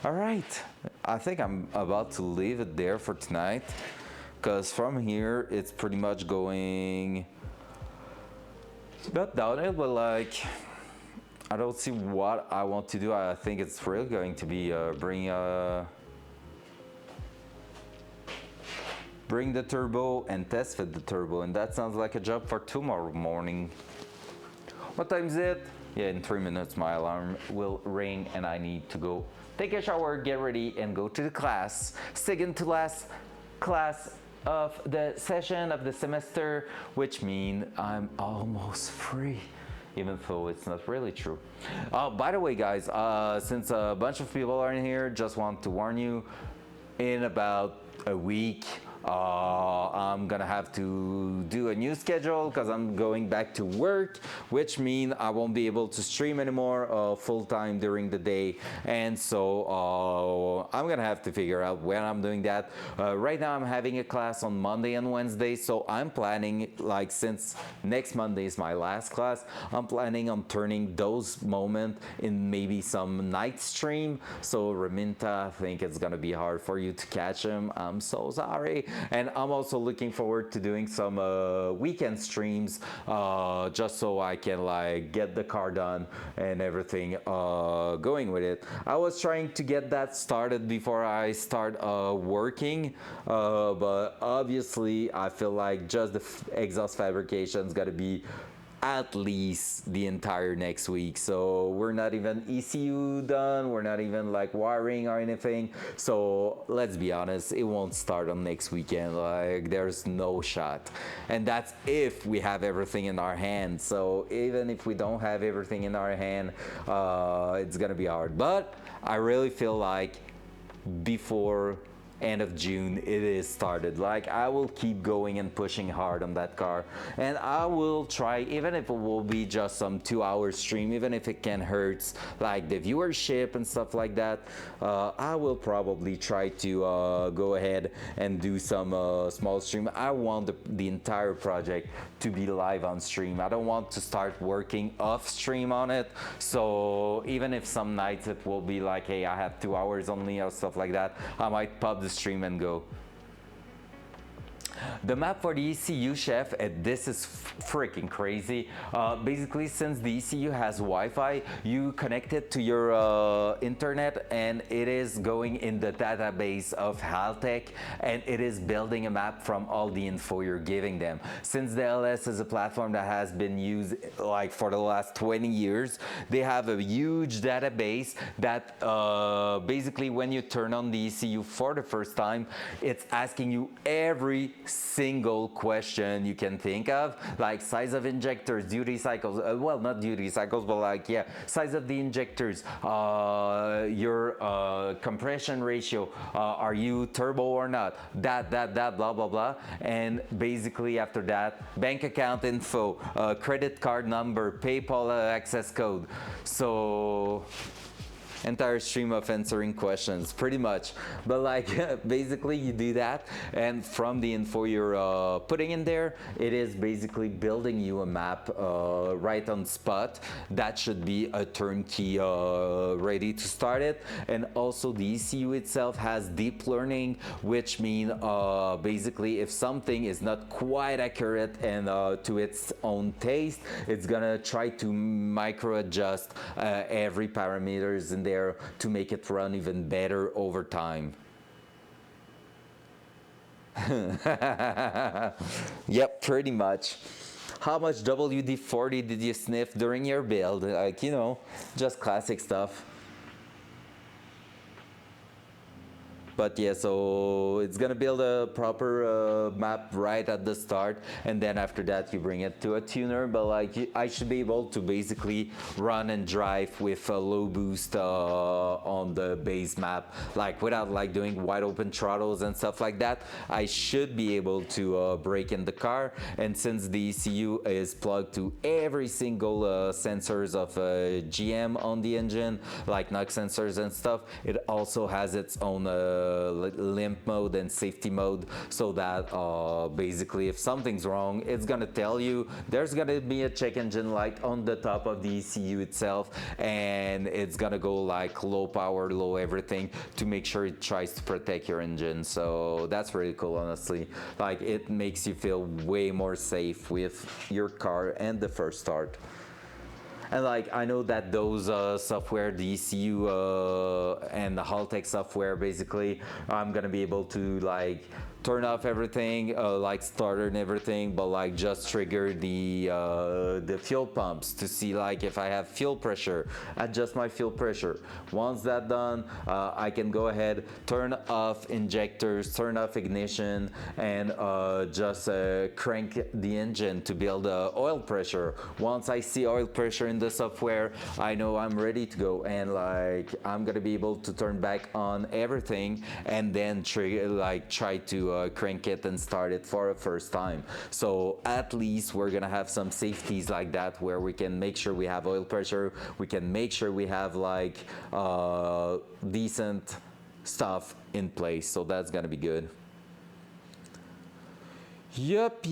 right. I think I'm about to leave it there for tonight. Because from here, it's pretty much going... not downhill, but like I don't see what I want to do. I think it's really going to be bring the turbo and test fit the turbo, and that sounds like a job for tomorrow morning. What time is it? Yeah, in 3 minutes my alarm will ring and I need to go take a shower, get ready, and go to the class. Second to last class of the session of the semester, which means I'm almost free, even though it's not really true. By the way, guys, since a bunch of people are in here, just want to warn you, in about a week I'm gonna have to do a new schedule because I'm going back to work, which means I won't be able to stream anymore full-time during the day, and so I'm gonna have to figure out when I'm doing that. Right now I'm having a class on Monday and Wednesday, so I'm planning, like, since next Monday is my last class, I'm planning on turning those moments in maybe some night stream. So Raminta, I think it's gonna be hard for you to catch him. I'm so sorry. And I'm also looking forward to doing some weekend streams, just so I can like get the car done and everything going with it. I was trying to get that started before I start working, but obviously I feel like just the exhaust fabrication is gonna be at least the entire next week. So we're not even ECU done, we're not even like wiring or anything, so let's be honest, it won't start on next weekend. Like, there's no shot, and that's if we have everything in our hand. So even if we don't have everything in our hand, it's gonna be hard. But I really feel like before end of June it is started. Like, I will keep going and pushing hard on that car, and I will try, even if it will be just some 2-hour stream, even if it can hurt like the viewership and stuff like that, I will probably try to go ahead and do some small stream. I want the entire project to be live on stream. I don't want to start working off stream on it, so even if some nights it will be like, hey, I have 2 hours only or stuff like that, I might pop the stream and go. The map for the ECU, chef, this is freaking crazy. Basically, since the ECU has Wi-Fi, you connect it to your internet, and it is going in the database of Haltech, and it is building a map from all the info you're giving them. Since the LS is a platform that has been used like for the last 20 years, they have a huge database that basically when you turn on the ECU for the first time, it's asking you every single question you can think of, like size of injectors, duty cycles, well, not duty cycles, but like, yeah, size of the injectors, your compression ratio, are you turbo or not, that, blah, blah, blah. And basically after that, bank account info, credit card number, PayPal access code. So entire stream of answering questions pretty much, but like basically you do that, and from the info you're putting in there, it is basically building you a map right on spot that should be a turnkey ready to start it. And also the ECU itself has deep learning, which means basically if something is not quite accurate and to its own taste, it's gonna try to micro adjust every parameters in there to make it run even better over time. Yep, pretty much. How much WD-40 did you sniff during your build? Like, you know, just classic stuff. But yeah, so it's gonna build a proper map right at the start, and then after that you bring it to a tuner. But like, I should be able to basically run and drive with a low boost on the base map, like without like doing wide open throttles and stuff like that. I should be able to brake in the car, and since the ECU is plugged to every single sensors of GM on the engine, like knock sensors and stuff, it also has its own limp mode and safety mode, so that basically if something's wrong, it's gonna tell you. There's gonna be a check engine light on the top of the ECU itself, and it's gonna go like low power, low everything, to make sure it tries to protect your engine. So that's really cool, honestly. Like, it makes you feel way more safe with your car and the first start. And like, I know that those software, the ECU and the Haltech software, basically, I'm gonna be able to like turn off everything, like starter and everything, but like just trigger the fuel pumps to see like if I have fuel pressure, adjust my fuel pressure. Once that's done, I can go ahead, turn off injectors, turn off ignition, and just crank the engine to build oil pressure. Once I see oil pressure in the software, I know I'm ready to go, and like I'm gonna be able to turn back on everything and then trigger, like try to crank it and start it for a first time. So at least we're gonna have some safeties like that, where we can make sure we have oil pressure, we can make sure we have like decent stuff in place. So that's gonna be good. Yep.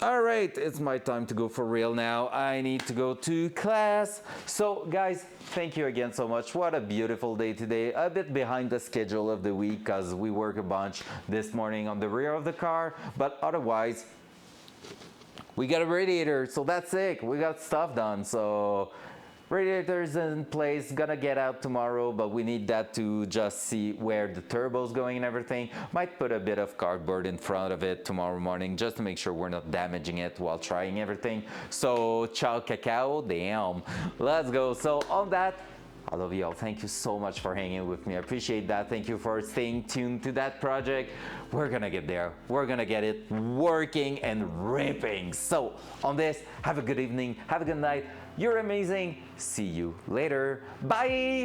All right, it's my time to go for real now. I need to go to class. So guys, thank you again so much. What a beautiful day today. A bit behind the schedule of the week because we work a bunch this morning on the rear of the car, but otherwise we got a radiator, so that's sick. We got stuff done. So radiator's in place, gonna get out tomorrow, but we need that to just see where the turbo's going and everything. Might put a bit of cardboard in front of it tomorrow morning just to make sure we're not damaging it while trying everything. So ciao cacao, damn, let's go. So on that, I love you all. Thank you so much for hanging with me. I appreciate that. Thank you for staying tuned to that project. We're gonna get there. We're gonna get it working and ripping. So on this, have a good evening, have a good night. You're amazing. See you later. Bye.